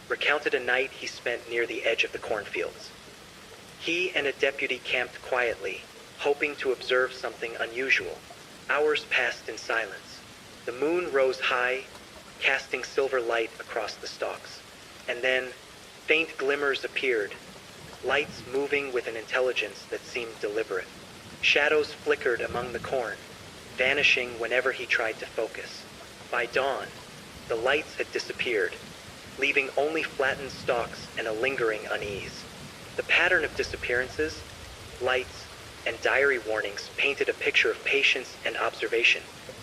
recounted a night he spent near the edge of the cornfields. He and a deputy camped quietly, hoping to observe something unusual. Hours passed in silence. The moon rose high, casting silver light across the stalks. And then, faint glimmers appeared, lights moving with an intelligence that seemed deliberate. Shadows flickered among the corn, vanishing whenever he tried to focus. By dawn, the lights had disappeared, leaving only flattened stalks and a lingering unease. The pattern of disappearances, lights, and diary warnings painted a picture of patience and observation.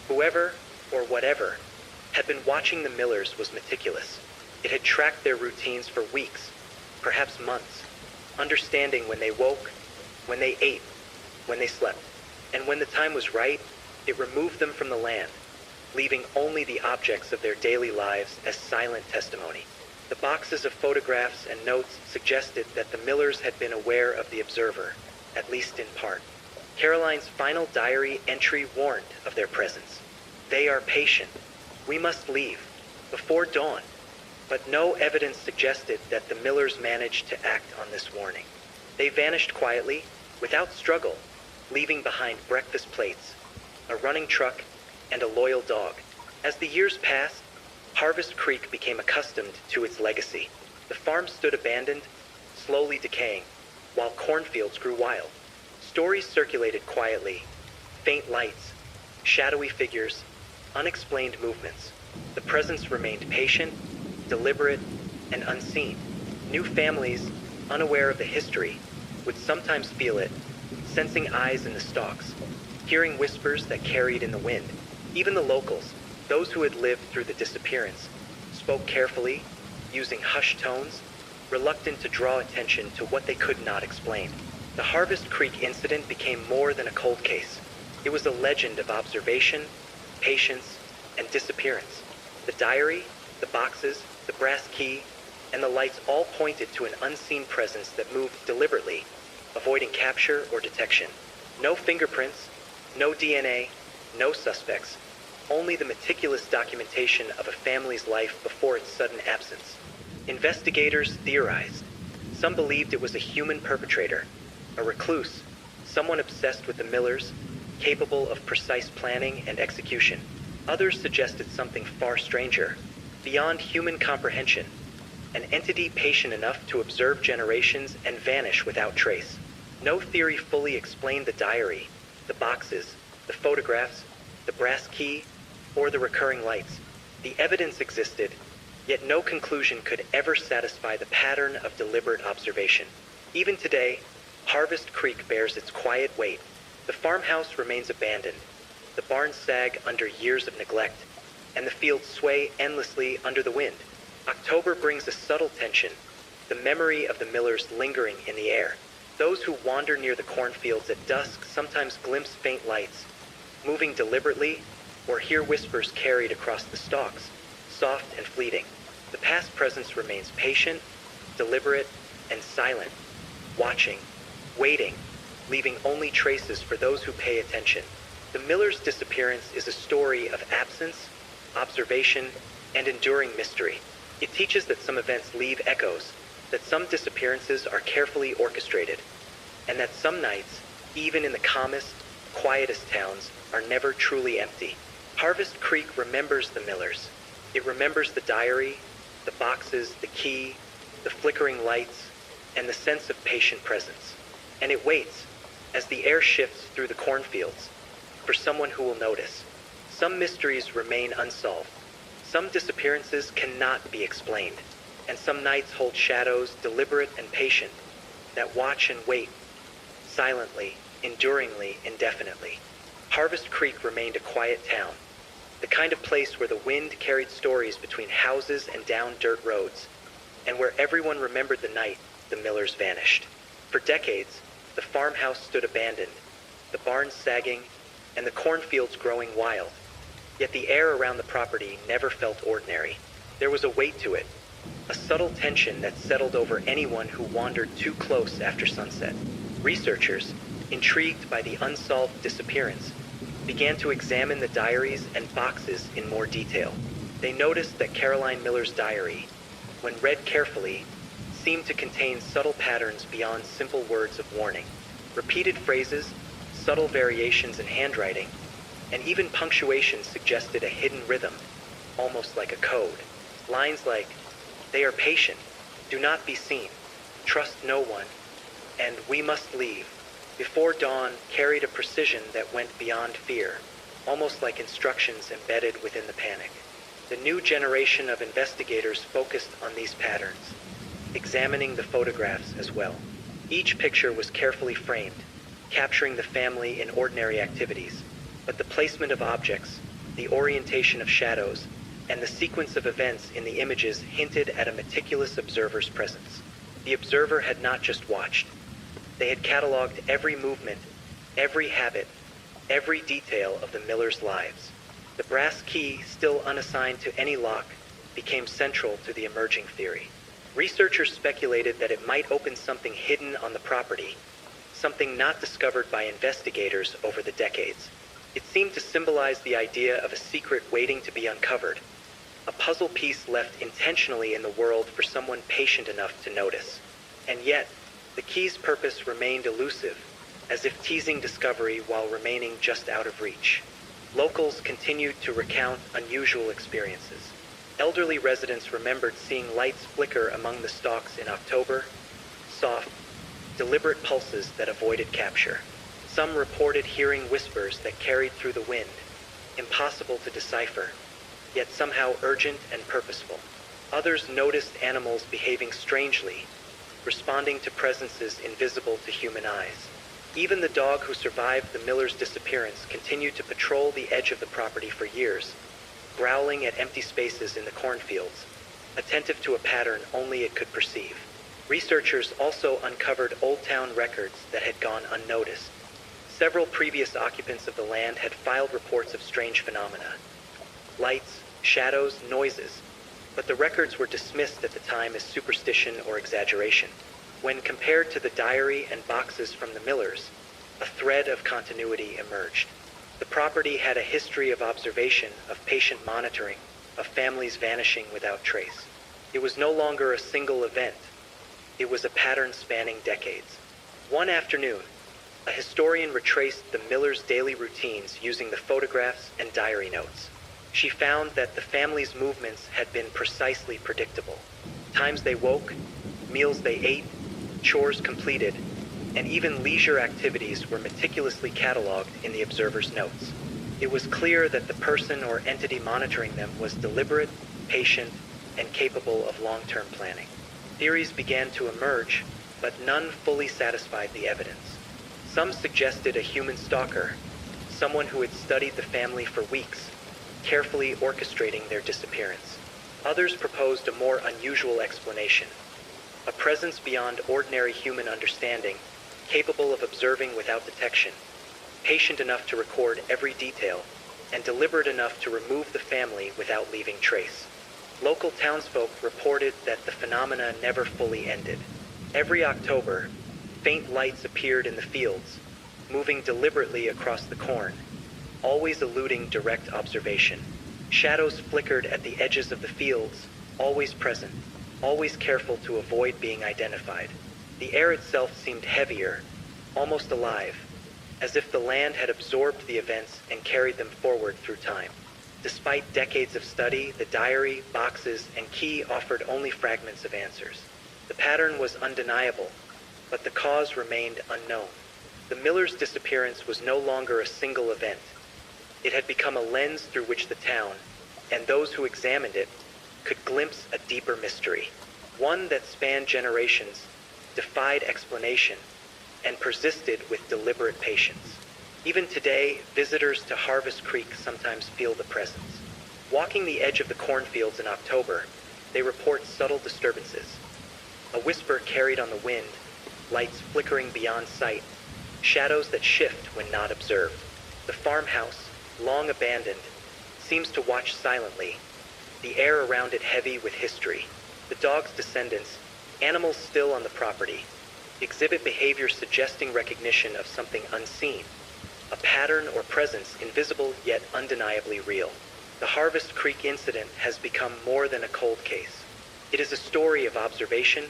Whoever, or whatever, had been watching the Millers was meticulous. It had tracked their routines for weeks, perhaps months, understanding when they woke, when they ate, when they slept. And when the time was right, it removed them from the land, leaving only the objects of their daily lives as silent testimony. The boxes of photographs and notes suggested that the Millers had been aware of the observer, at least in part. Caroline's final diary entry warned of their presence. They are patient. We must leave, before dawn. But no evidence suggested that the Millers managed to act on this warning. They vanished quietly, without struggle, leaving behind breakfast plates, a running truck, and a loyal dog. As the years passed, Harvest Creek became accustomed to its legacy. The farm stood abandoned, slowly decaying, while cornfields grew wild. Stories circulated quietly, faint lights, shadowy figures, unexplained movements. The presence remained patient, deliberate, and unseen. New families, unaware of the history, would sometimes feel it, sensing eyes in the stalks, hearing whispers that carried in the wind. Even the locals, those who had lived through the disappearance, spoke carefully, using hushed tones, reluctant to draw attention to what they could not explain. The Harvest Creek incident became more than a cold case. It was a legend of observation, patience, and disappearance. The diary, the boxes, the brass key, and the lights all pointed to an unseen presence that moved deliberately, avoiding capture or detection. No fingerprints, no DNA, no suspects, only the meticulous documentation of a family's life before its sudden absence. Investigators theorized. Some believed it was a human perpetrator, a recluse, someone obsessed with the Millers, capable of precise planning and execution. Others suggested something far stranger, beyond human comprehension, an entity patient enough to observe generations and vanish without trace. No theory fully explained the diary, the boxes, the photographs, the brass key, or the recurring lights. The evidence existed, yet no conclusion could ever satisfy the pattern of deliberate observation. Even today, Harvest Creek bears its quiet weight. The farmhouse remains abandoned, the barns sag under years of neglect, and the fields sway endlessly under the wind. October brings a subtle tension, the memory of the Millers lingering in the air. Those who wander near the cornfields at dusk sometimes glimpse faint lights, moving deliberately, or hear whispers carried across the stalks, soft and fleeting. The past presence remains patient, deliberate, and silent, watching, waiting, leaving only traces for those who pay attention. The Millers' disappearance is a story of absence, observation, and enduring mystery. It teaches that some events leave echoes, that some disappearances are carefully orchestrated, and that some nights, even in the calmest, quietest towns, are never truly empty. Harvest Creek remembers the Millers. It remembers the diary, the boxes, the key, the flickering lights, and the sense of patient presence. And it waits, as the air shifts through the cornfields, for someone who will notice. Some mysteries remain unsolved. Some disappearances cannot be explained, and some nights hold shadows, deliberate and patient, that watch and wait, silently, enduringly, indefinitely. Harvest Creek remained a quiet town, the kind of place where the wind carried stories between houses and down dirt roads, and where everyone remembered the night the Millers vanished. For decades, the farmhouse stood abandoned, the barns sagging, and the cornfields growing wild. Yet the air around the property never felt ordinary. There was a weight to it, a subtle tension that settled over anyone who wandered too close after sunset. Researchers, intrigued by the unsolved disappearance, began to examine the diaries and boxes in more detail. They noticed that Caroline Miller's diary, when read carefully, seemed to contain subtle patterns beyond simple words of warning. Repeated phrases, subtle variations in handwriting, and even punctuation suggested a hidden rhythm, almost like a code. Lines like, "They are patient, do not be seen, trust no one," and "We must leave," before dawn carried a precision that went beyond fear, almost like instructions embedded within the panic. The new generation of investigators focused on these patterns, examining the photographs as well. Each picture was carefully framed, capturing the family in ordinary activities, but the placement of objects, the orientation of shadows, and the sequence of events in the images hinted at a meticulous observer's presence. The observer had not just watched. They had cataloged every movement, every habit, every detail of the Millers' lives. The brass key, still unassigned to any lock, became central to the emerging theory. Researchers speculated that it might open something hidden on the property, something not discovered by investigators over the decades. It seemed to symbolize the idea of a secret waiting to be uncovered, a puzzle piece left intentionally in the world for someone patient enough to notice. And yet, the key's purpose remained elusive, as if teasing discovery while remaining just out of reach. Locals continued to recount unusual experiences. Elderly residents remembered seeing lights flicker among the stalks in October, soft, deliberate pulses that avoided capture. Some reported hearing whispers that carried through the wind, impossible to decipher, yet somehow urgent and purposeful. Others noticed animals behaving strangely, responding to presences invisible to human eyes. Even the dog who survived the Millers' disappearance continued to patrol the edge of the property for years, growling at empty spaces in the cornfields, attentive to a pattern only it could perceive. Researchers also uncovered Old Town records that had gone unnoticed. Several previous occupants of the land had filed reports of strange phenomena. Lights, shadows, noises. But the records were dismissed at the time as superstition or exaggeration. When compared to the diary and boxes from the Millers, a thread of continuity emerged. The property had a history of observation, of patient monitoring, of families vanishing without trace. It was no longer a single event. It was a pattern spanning decades. One afternoon, a historian retraced the Millers' daily routines using the photographs and diary notes. She found that the family's movements had been precisely predictable. Times they woke, meals they ate, chores completed, and even leisure activities were meticulously cataloged in the observer's notes. It was clear that the person or entity monitoring them was deliberate, patient, and capable of long-term planning. Theories began to emerge, but none fully satisfied the evidence. Some suggested a human stalker, someone who had studied the family for weeks, carefully orchestrating their disappearance. Others proposed a more unusual explanation, a presence beyond ordinary human understanding, capable of observing without detection, patient enough to record every detail, and deliberate enough to remove the family without leaving trace. Local townsfolk reported that the phenomena never fully ended. Every October, faint lights appeared in the fields, moving deliberately across the corn, always eluding direct observation. Shadows flickered at the edges of the fields, always present, always careful to avoid being identified. The air itself seemed heavier, almost alive, as if the land had absorbed the events and carried them forward through time. Despite decades of study, the diary, boxes, and key offered only fragments of answers. The pattern was undeniable, but the cause remained unknown. The Millers' disappearance was no longer a single event. It had become a lens through which the town, and those who examined it, could glimpse a deeper mystery, one that spanned generations, defied explanation, and persisted with deliberate patience. Even today, visitors to Harvest Creek sometimes feel the presence. Walking the edge of the cornfields in October, they report subtle disturbances. A whisper carried on the wind, lights flickering beyond sight, shadows that shift when not observed. The farmhouse, long abandoned, seems to watch silently, the air around it heavy with history. The dog's descendants, animals still on the property, exhibit behavior suggesting recognition of something unseen, a pattern or presence invisible yet undeniably real. The Harvest Creek incident has become more than a cold case. It is a story of observation,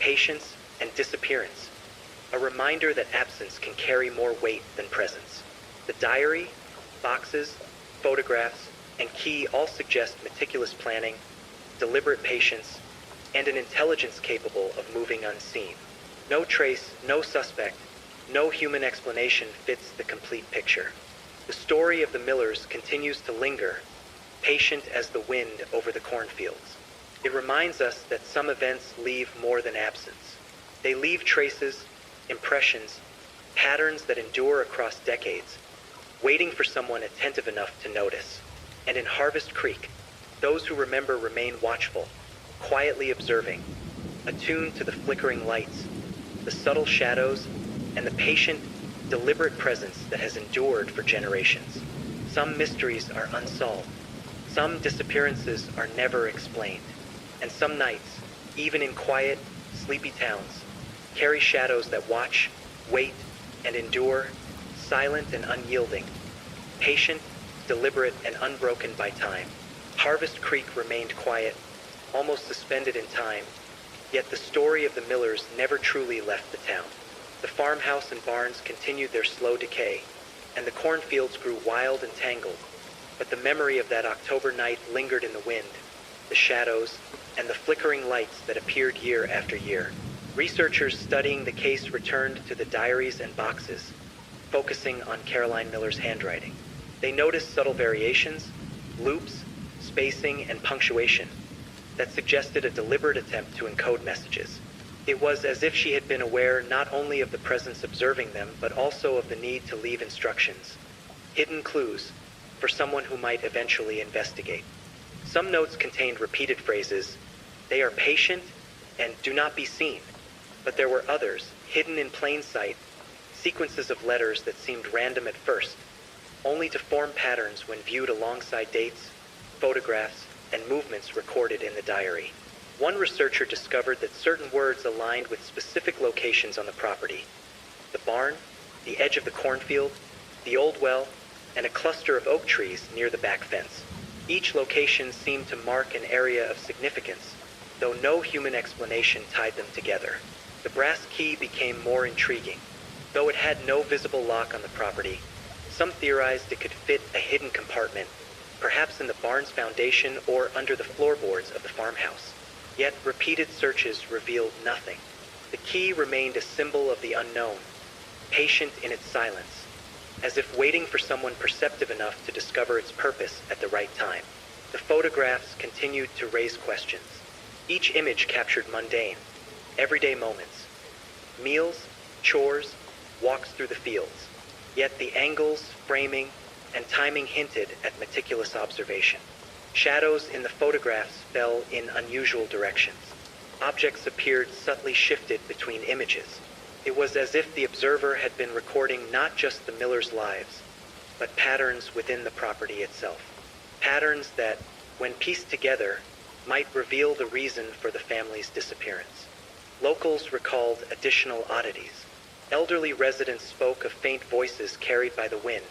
patience, and disappearance, a reminder that absence can carry more weight than presence. The diary, boxes, photographs, and key all suggest meticulous planning, deliberate patience, and an intelligence capable of moving unseen. No trace, no suspect, no human explanation fits the complete picture. The story of the Millers continues to linger, patient as the wind over the cornfields. It reminds us that some events leave more than absence. They leave traces, impressions, patterns that endure across decades, waiting for someone attentive enough to notice. And in Harvest Creek, those who remember remain watchful, quietly observing, attuned to the flickering lights, the subtle shadows, and the patient, deliberate presence that has endured for generations. Some mysteries are unsolved. Some disappearances are never explained. And some nights, even in quiet, sleepy towns, carry shadows that watch, wait, and endure, silent and unyielding, patient, deliberate, and unbroken by time. Harvest Creek remained quiet, almost suspended in time, yet the story of the Millers never truly left the town. The farmhouse and barns continued their slow decay, and the cornfields grew wild and tangled, but the memory of that October night lingered in the wind, the shadows, and the flickering lights that appeared year after year. Researchers studying the case returned to the diaries and boxes, focusing on Caroline Miller's handwriting. They noticed subtle variations, loops, spacing, and punctuation that suggested a deliberate attempt to encode messages. It was as if she had been aware not only of the presence observing them, but also of the need to leave instructions, hidden clues, for someone who might eventually investigate. Some notes contained repeated phrases, "They are patient," and "Do not be seen," But there were others, hidden in plain sight, sequences of letters that seemed random at first, only to form patterns when viewed alongside dates, photographs, and movements recorded in the diary. One researcher discovered that certain words aligned with specific locations on the property: the barn, the edge of the cornfield, the old well, and a cluster of oak trees near the back fence. Each location seemed to mark an area of significance, though no human explanation tied them together. The brass key became more intriguing. Though it had no visible lock on the property, some theorized it could fit a hidden compartment, perhaps in the barn's foundation or under the floorboards of the farmhouse. Yet repeated searches revealed nothing. The key remained a symbol of the unknown, patient in its silence, as if waiting for someone perceptive enough to discover its purpose at the right time. The photographs continued to raise questions. Each image captured mundane, everyday moments: meals, chores, walks through the fields. Yet the angles, framing, and timing hinted at meticulous observation. Shadows in the photographs fell in unusual directions. Objects appeared subtly shifted between images. It was as if the observer had been recording not just the Millers' lives, but patterns within the property itself. Patterns that, when pieced together, might reveal the reason for the family's disappearance. Locals recalled additional oddities. Elderly residents spoke of faint voices carried by the wind,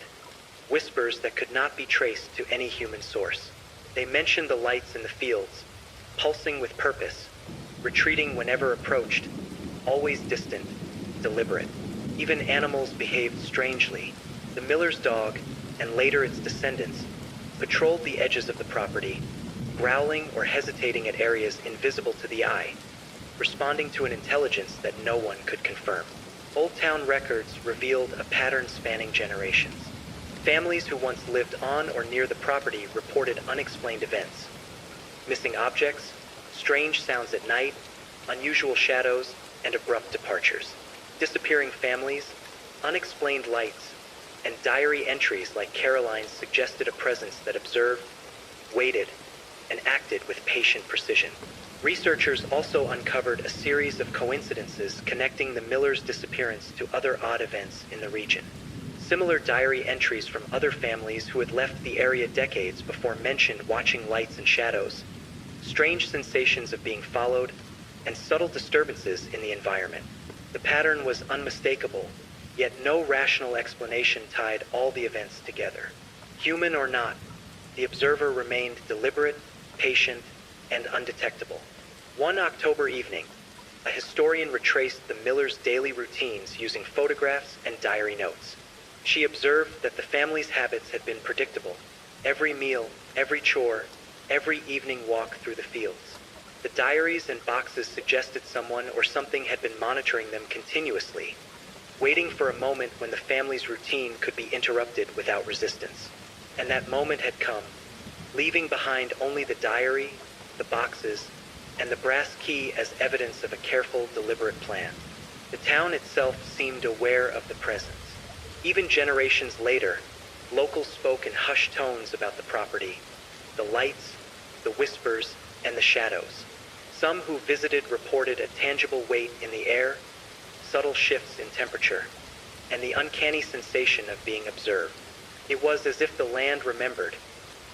whispers that could not be traced to any human source. They mentioned the lights in the fields, pulsing with purpose, retreating whenever approached, always distant, deliberate. Even animals behaved strangely. The Miller's dog, and later its descendants, patrolled the edges of the property, growling or hesitating at areas invisible to the eye, responding to an intelligence that no one could confirm. Old Town records revealed a pattern spanning generations. Families who once lived on or near the property reported unexplained events: missing objects, strange sounds at night, unusual shadows, and abrupt departures. Disappearing families, unexplained lights, and diary entries like Caroline's suggested a presence that observed, waited, and acted with patient precision. Researchers also uncovered a series of coincidences connecting the Millers' disappearance to other odd events in the region. Similar diary entries from other families who had left the area decades before mentioned watching lights and shadows, strange sensations of being followed, and subtle disturbances in the environment. The pattern was unmistakable, yet no rational explanation tied all the events together. Human or not, the observer remained deliberate, patient, and undetectable. One October evening, a historian retraced the Millers' daily routines using photographs and diary notes. She observed that the family's habits had been predictable: every meal, every chore, every evening walk through the fields. The diaries and boxes suggested someone or something had been monitoring them continuously, waiting for a moment when the family's routine could be interrupted without resistance. And that moment had come, leaving behind only the diary, the boxes, and the brass key as evidence of a careful, deliberate plan. The town itself seemed aware of the presence. Even generations later, locals spoke in hushed tones about the property, the lights, the whispers, and the shadows. Some who visited reported a tangible weight in the air, subtle shifts in temperature, and the uncanny sensation of being observed. It was as if the land remembered,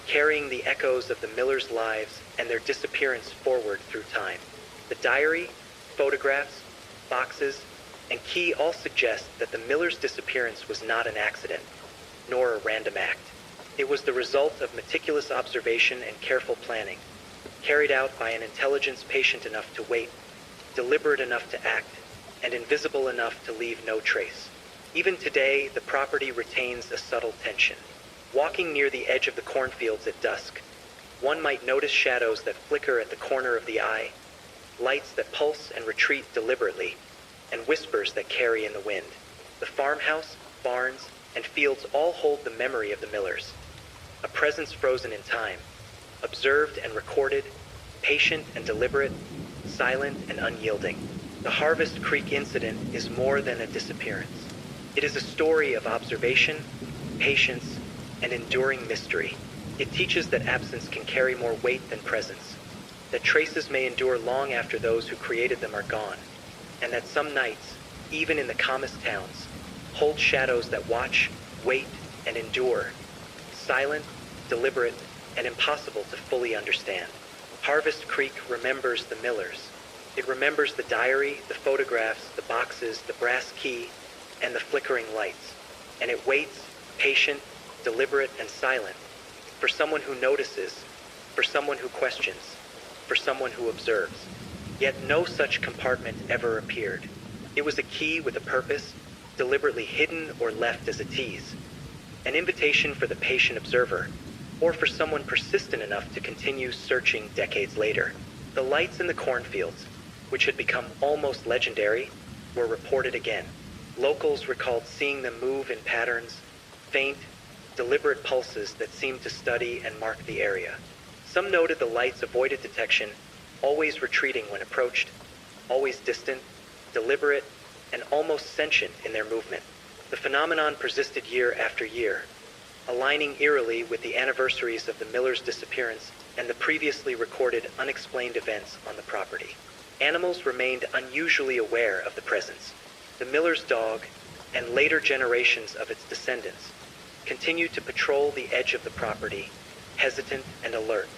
carrying the echoes of the Millers' lives and their disappearance forward through time. The diary, photographs, boxes, and key all suggest that the Millers' disappearance was not an accident, nor a random act. It was the result of meticulous observation and careful planning, carried out by an intelligence patient enough to wait, deliberate enough to act, and invisible enough to leave no trace. Even today, the property retains a subtle tension. Walking near the edge of the cornfields at dusk, one might notice shadows that flicker at the corner of the eye, lights that pulse and retreat deliberately, and whispers that carry in the wind. The farmhouse, barns, and fields all hold the memory of the Millers, a presence frozen in time, observed and recorded, patient and deliberate, silent and unyielding. The Harvest Creek incident is more than a disappearance. It is a story of observation, patience, and enduring mystery. It teaches that absence can carry more weight than presence, that traces may endure long after those who created them are gone, and that some nights, even in the calmest towns, hold shadows that watch, wait, and endure, silent, deliberate, and impossible to fully understand. Harvest Creek remembers the Millers. It remembers the diary, the photographs, the boxes, the brass key, and the flickering lights. And it waits, patient, deliberate, and silent, for someone who notices, for someone who questions, for someone who observes. Yet no such compartment ever appeared. It was a key with a purpose, deliberately hidden or left as a tease. An invitation for the patient observer, or for someone persistent enough to continue searching decades later. The lights in the cornfields, which had become almost legendary, were reported again. Locals recalled seeing them move in patterns, faint, deliberate pulses that seemed to study and mark the area. Some noted the lights avoided detection, always retreating when approached, always distant, deliberate, and almost sentient in their movement. The phenomenon persisted year after year, aligning eerily with the anniversaries of the Millers' disappearance and the previously recorded unexplained events on the property. Animals remained unusually aware of the presence. The Millers' dog, and later generations of its descendants, continued to patrol the edge of the property, hesitant and alert.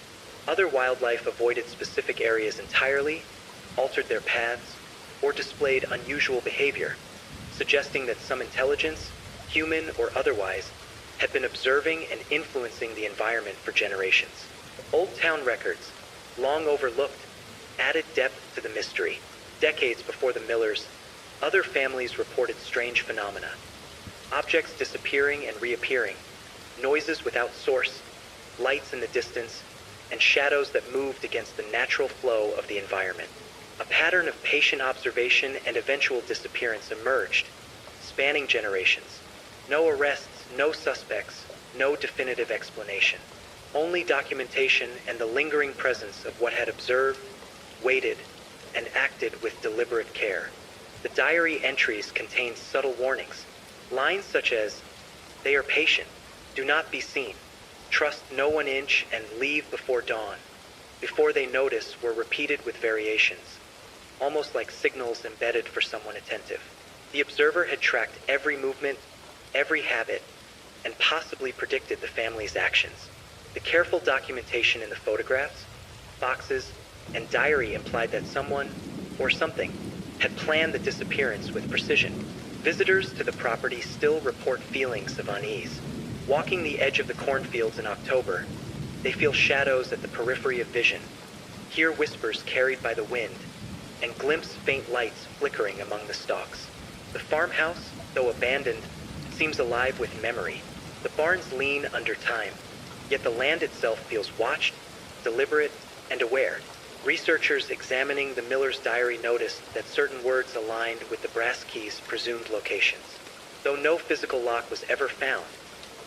Other wildlife avoided specific areas entirely, altered their paths, or displayed unusual behavior, suggesting that some intelligence, human or otherwise, had been observing and influencing the environment for generations. Old town records, long overlooked, added depth to the mystery. Decades before the Millers, other families reported strange phenomena. Objects disappearing and reappearing, noises without source, lights in the distance, and shadows that moved against the natural flow of the environment. A pattern of patient observation and eventual disappearance emerged, spanning generations. No arrests, no suspects, no definitive explanation. Only documentation and the lingering presence of what had observed, waited, and acted with deliberate care. The diary entries contained subtle warnings. Lines such as, "They are patient, do not be seen, trust no 1 inch and leave before dawn," before they notice, were repeated with variations, almost like signals embedded for someone attentive. The observer had tracked every movement, every habit, and possibly predicted the family's actions. The careful documentation in the photographs, boxes, and diary implied that someone, or something, had planned the disappearance with precision. Visitors to the property still report feelings of unease. Walking the edge of the cornfields in October, they feel shadows at the periphery of vision, hear whispers carried by the wind, and glimpse faint lights flickering among the stalks. The farmhouse, though abandoned, seems alive with memory. The barns lean under time, yet the land itself feels watched, deliberate, and aware. Researchers examining the Millers' diary noticed that certain words aligned with the brass key's presumed locations. Though no physical lock was ever found,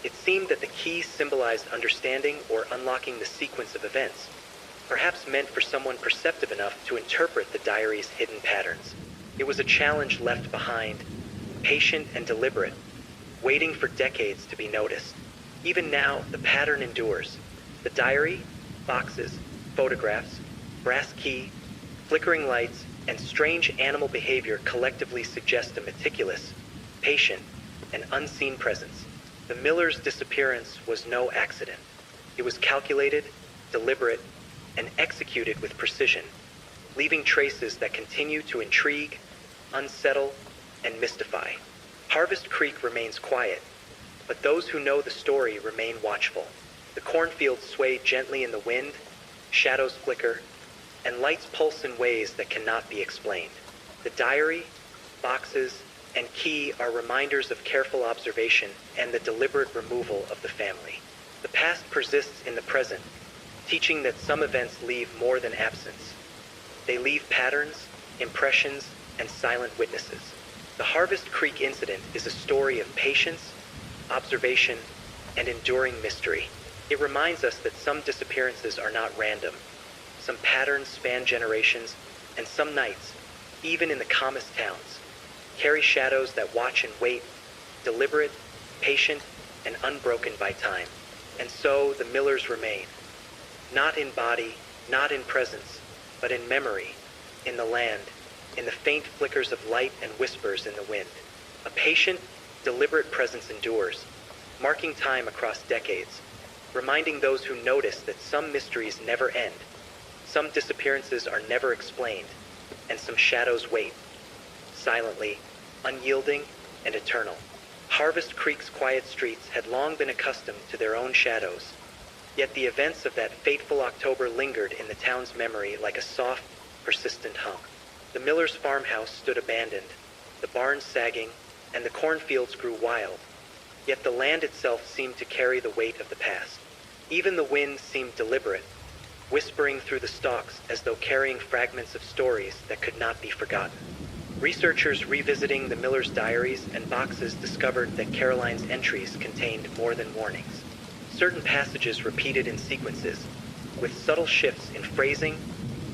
it seemed that the key symbolized understanding or unlocking the sequence of events, perhaps meant for someone perceptive enough to interpret the diary's hidden patterns. It was a challenge left behind, patient and deliberate, waiting for decades to be noticed. Even now, the pattern endures. The diary, boxes, photographs, brass key, flickering lights, and strange animal behavior collectively suggest a meticulous, patient, and unseen presence. The Millers' disappearance was no accident. It was calculated, deliberate, and executed with precision, leaving traces that continue to intrigue, unsettle, and mystify. Harvest Creek remains quiet, but those who know the story remain watchful. The cornfields sway gently in the wind, shadows flicker, and lights pulse in ways that cannot be explained. The diary, boxes, and key are reminders of careful observation and the deliberate removal of the family. The past persists in the present, teaching that some events leave more than absence. They leave patterns, impressions, and silent witnesses. The Harvest Creek incident is a story of patience, observation, and enduring mystery. It reminds us that some disappearances are not random. Some patterns span generations, and some nights, even in the calmest towns, carry shadows that watch and wait, deliberate, patient, and unbroken by time. And so the Millers remain, not in body, not in presence, but in memory, in the land, in the faint flickers of light and whispers in the wind. A patient, deliberate presence endures, marking time across decades, reminding those who notice that some mysteries never end, some disappearances are never explained, and some shadows wait, silently, unyielding, and eternal. Harvest Creek's quiet streets had long been accustomed to their own shadows, yet the events of that fateful October lingered in the town's memory like a soft, persistent hum. The miller's farmhouse stood abandoned, the barns sagging, and the cornfields grew wild, yet the land itself seemed to carry the weight of the past. Even the wind seemed deliberate, whispering through the stalks as though carrying fragments of stories that could not be forgotten. Researchers revisiting the miller's diaries and boxes discovered that Caroline's entries contained more than warnings. Certain passages repeated in sequences, with subtle shifts in phrasing,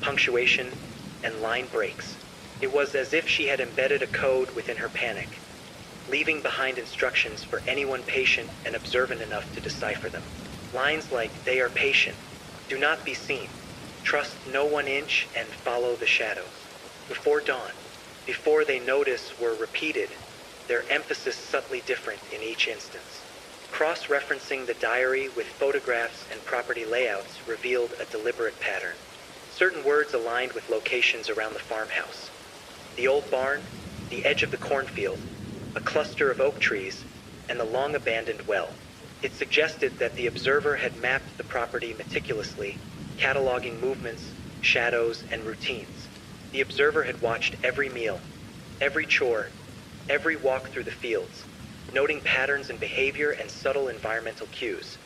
punctuation, and line breaks. It was as if she had embedded a code within her panic, leaving behind instructions for anyone patient and observant enough to decipher them. Lines like, "They are patient, do not be seen, trust no 1 inch and follow the shadows." Before dawn, before they notice, were repeated, their emphasis subtly different in each instance. Cross-referencing the diary with photographs and property layouts revealed a deliberate pattern. Certain words aligned with locations around the farmhouse. The old barn, the edge of the cornfield, a cluster of oak trees, and the long-abandoned well. It suggested that the observer had mapped the property meticulously, cataloging movements, shadows, and routines. The observer had watched every meal, every chore, every walk through the fields, noting patterns in behavior and subtle environmental cues.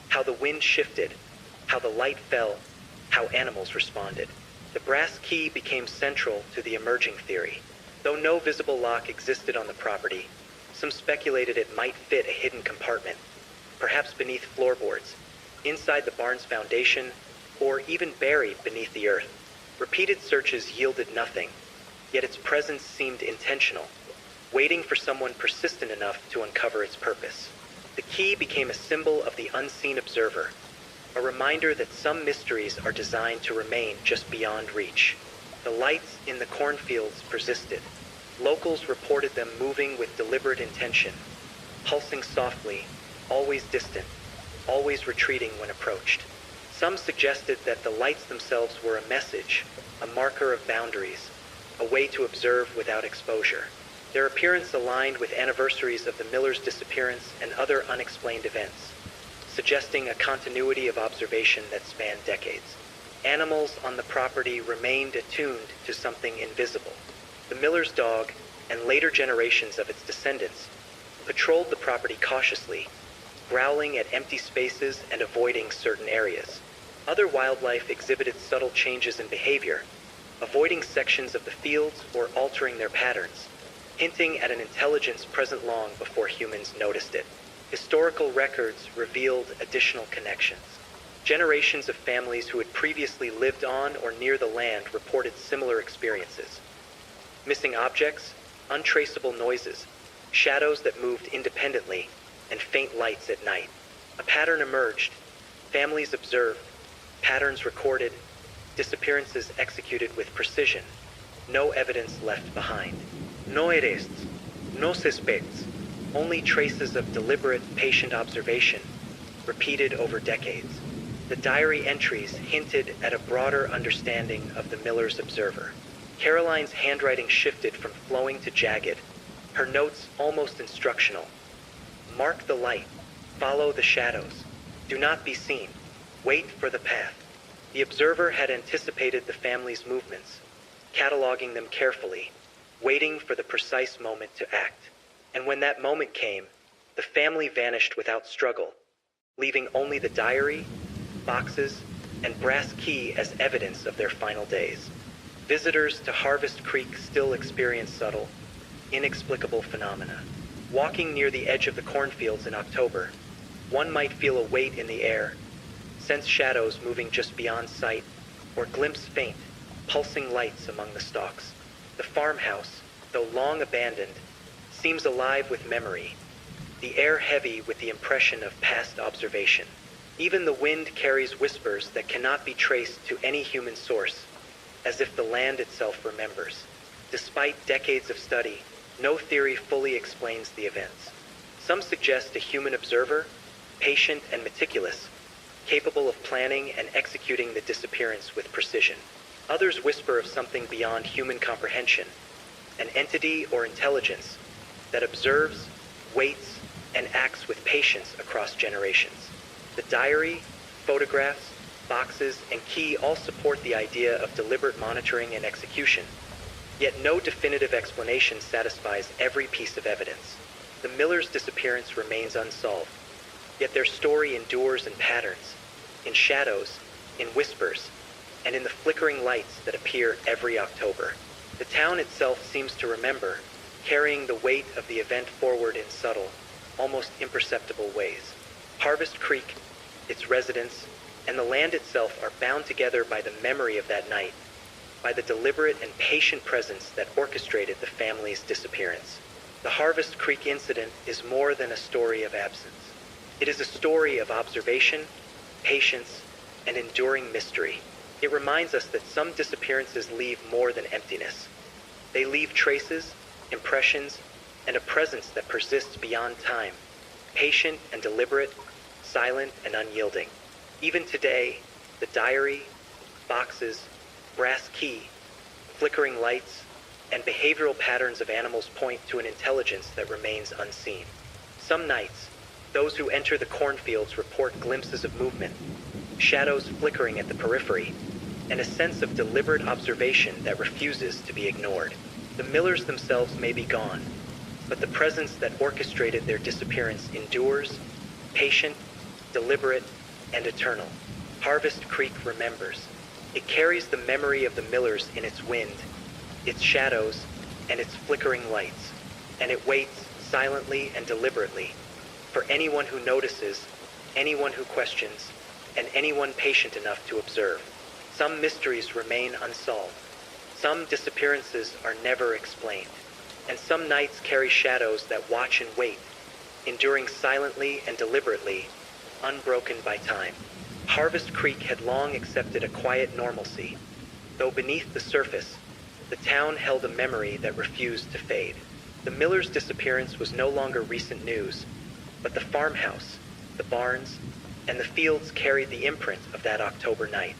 How the wind shifted, how the light fell, how animals responded. The brass key became central to the emerging theory. Though no visible lock existed on the property, some speculated it might fit a hidden compartment, perhaps beneath floorboards, inside the barn's foundation, or even buried beneath the earth. Repeated searches yielded nothing, yet its presence seemed intentional, waiting for someone persistent enough to uncover its purpose. The key became a symbol of the unseen observer, a reminder that some mysteries are designed to remain just beyond reach. The lights in the cornfields persisted. Locals reported them moving with deliberate intention, pulsing softly, always distant, always retreating when approached. Some suggested that the lights themselves were a message, a marker of boundaries, a way to observe without exposure. Their appearance aligned with anniversaries of the miller's disappearance and other unexplained events, suggesting a continuity of observation that spanned decades. Animals on the property remained attuned to something invisible. The miller's dog, and later generations of its descendants, patrolled the property cautiously, growling at empty spaces and avoiding certain areas. Other wildlife exhibited subtle changes in behavior, avoiding sections of the fields or altering their patterns, hinting at an intelligence present long before humans noticed it. Historical records revealed additional connections. Generations of families who had previously lived on or near the land reported similar experiences. Missing objects, untraceable noises, shadows that moved independently, and faint lights at night. A pattern emerged. Families observed, patterns recorded, disappearances executed with precision, no evidence left behind. No arrests, no suspects, only traces of deliberate, patient observation, repeated over decades. The diary entries hinted at a broader understanding of the miller's observer. Caroline's handwriting shifted from flowing to jagged, her notes almost instructional. Mark the light, follow the shadows, do not be seen, wait for the path. The observer had anticipated the family's movements, cataloging them carefully, waiting for the precise moment to act. And when that moment came, the family vanished without struggle, leaving only the diary, boxes, and brass key as evidence of their final days. Visitors to Harvest Creek still experience subtle, inexplicable phenomena. Walking near the edge of the cornfields in October, one might feel a weight in the air, sense shadows moving just beyond sight, or glimpse faint, pulsing lights among the stalks. The farmhouse, though long abandoned, seems alive with memory, the air heavy with the impression of past observation. Even the wind carries whispers that cannot be traced to any human source, as if the land itself remembers. Despite decades of study, no theory fully explains the events. Some suggest a human observer, patient and meticulous, capable of planning and executing the disappearance with precision. Others whisper of something beyond human comprehension, an entity or intelligence that observes, waits, and acts with patience across generations. The diary, photographs, boxes, and key all support the idea of deliberate monitoring and execution. Yet no definitive explanation satisfies every piece of evidence. The Millers' disappearance remains unsolved, yet their story endures in patterns, in shadows, in whispers, and in the flickering lights that appear every October. The town itself seems to remember, carrying the weight of the event forward in subtle, almost imperceptible ways. Harvest Creek, its residents, and the land itself are bound together by the memory of that night, by the deliberate and patient presence that orchestrated the family's disappearance. The Harvest Creek incident is more than a story of absence. It is a story of observation, patience, and enduring mystery. It reminds us that some disappearances leave more than emptiness. They leave traces, impressions, and a presence that persists beyond time, patient and deliberate, silent and unyielding. Even today, the diary, boxes, brass key, flickering lights, and behavioral patterns of animals point to an intelligence that remains unseen. Some nights, those who enter the cornfields report glimpses of movement, shadows flickering at the periphery, and a sense of deliberate observation that refuses to be ignored. The Millers themselves may be gone, but the presence that orchestrated their disappearance endures, patient, deliberate, and eternal. Harvest Creek remembers. It carries the memory of the Millers in its wind, its shadows, and its flickering lights, and it waits silently and deliberately for anyone who notices, anyone who questions, and anyone patient enough to observe. Some mysteries remain unsolved. Some disappearances are never explained, and some nights carry shadows that watch and wait, enduring silently and deliberately, unbroken by time. Harvest Creek had long accepted a quiet normalcy, though beneath the surface, the town held a memory that refused to fade. The Millers' disappearance was no longer recent news, but the farmhouse, the barns, and the fields carried the imprint of that October night.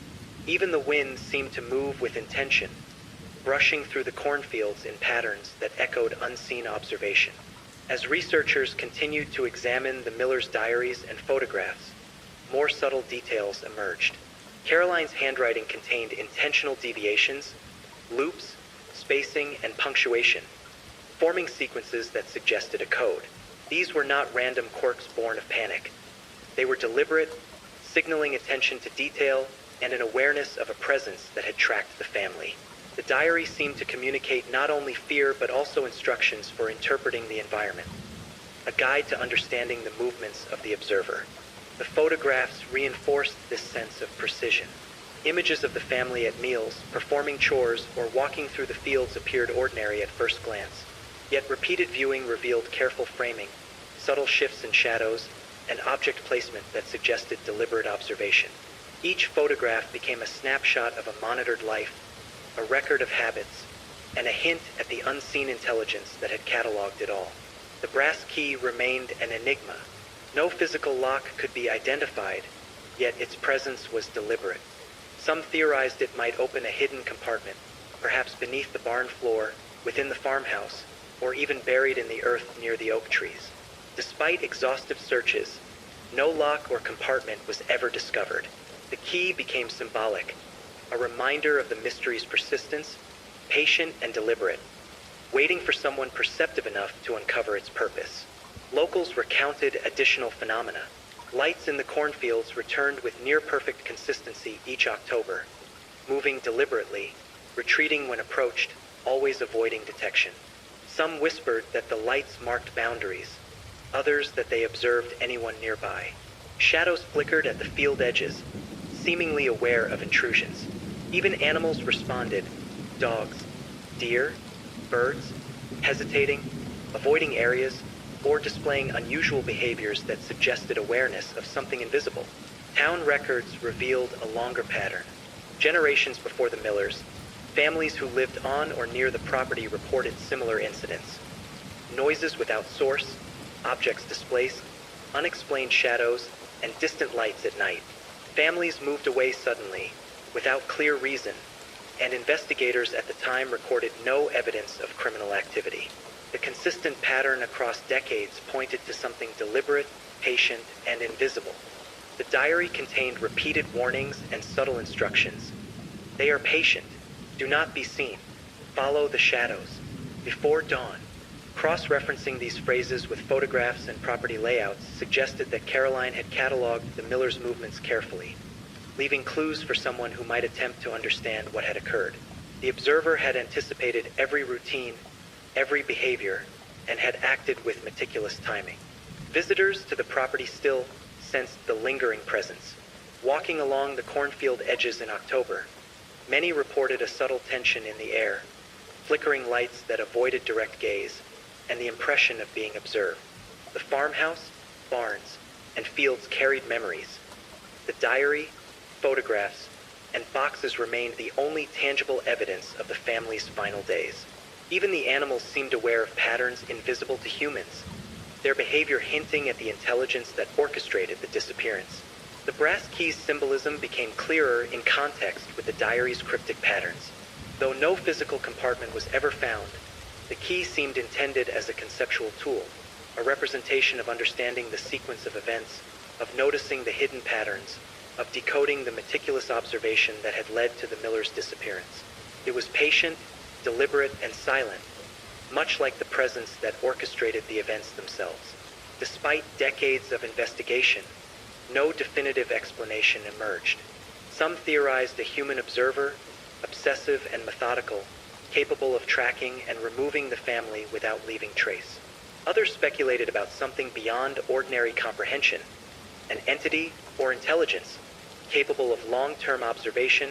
Even the wind seemed to move with intention, brushing through the cornfields in patterns that echoed unseen observation. As researchers continued to examine the Millers' diaries and photographs, more subtle details emerged. Caroline's handwriting contained intentional deviations, loops, spacing, and punctuation, forming sequences that suggested a code. These were not random quirks born of panic. They were deliberate, signaling attention to detail and an awareness of a presence that had tracked the family. The diary seemed to communicate not only fear but also instructions for interpreting the environment, a guide to understanding the movements of the observer. The photographs reinforced this sense of precision. Images of the family at meals, performing chores, or walking through the fields appeared ordinary at first glance. Yet repeated viewing revealed careful framing, subtle shifts in shadows, and object placement that suggested deliberate observation. Each photograph became a snapshot of a monitored life, a record of habits, and a hint at the unseen intelligence that had cataloged it all. The brass key remained an enigma. No physical lock could be identified, yet its presence was deliberate. Some theorized it might open a hidden compartment, perhaps beneath the barn floor, within the farmhouse, or even buried in the earth near the oak trees. Despite exhaustive searches, no lock or compartment was ever discovered. The key became symbolic, a reminder of the mystery's persistence, patient and deliberate, waiting for someone perceptive enough to uncover its purpose. Locals recounted additional phenomena. Lights in the cornfields returned with near-perfect consistency each October, moving deliberately, retreating when approached, always avoiding detection. Some whispered that the lights marked boundaries, others that they observed anyone nearby. Shadows flickered at the field edges, seemingly aware of intrusions. Even animals responded, dogs, deer, birds, hesitating, avoiding areas, or displaying unusual behaviors that suggested awareness of something invisible. Town records revealed a longer pattern. Generations before the Millers, Families who lived on or near the property reported similar incidents. Noises without source, objects displaced, unexplained shadows, and distant lights at night. Families moved away suddenly, without clear reason, and investigators at the time recorded no evidence of criminal activity. The consistent pattern across decades pointed to something deliberate, patient, and invisible. The diary contained repeated warnings and subtle instructions. They are patient. Do not be seen. Follow the shadows. Before dawn. Cross-referencing these phrases with photographs and property layouts suggested that Caroline had cataloged the Millers' movements carefully, leaving clues for someone who might attempt to understand what had occurred. The observer had anticipated every routine, every behavior, and had acted with meticulous timing. Visitors to the property still sensed the lingering presence. Walking along the cornfield edges in October, many reported a subtle tension in the air, flickering lights that avoided direct gaze, and the impression of being observed. The farmhouse, barns, and fields carried memories. The diary, photographs, and boxes remained the only tangible evidence of the family's final days. Even the animals seemed aware of patterns invisible to humans, their behavior hinting at the intelligence that orchestrated the disappearance. The brass key's symbolism became clearer in context with the diary's cryptic patterns. Though no physical compartment was ever found, the key seemed intended as a conceptual tool, a representation of understanding the sequence of events, of noticing the hidden patterns, of decoding the meticulous observation that had led to the Millers' disappearance. It was patient, deliberate, and silent, much like the presence that orchestrated the events themselves. Despite decades of investigation, no definitive explanation emerged. Some theorized a human observer, obsessive and methodical, capable of tracking and removing the family without leaving trace. Others speculated about something beyond ordinary comprehension, an entity or intelligence capable of long-term observation,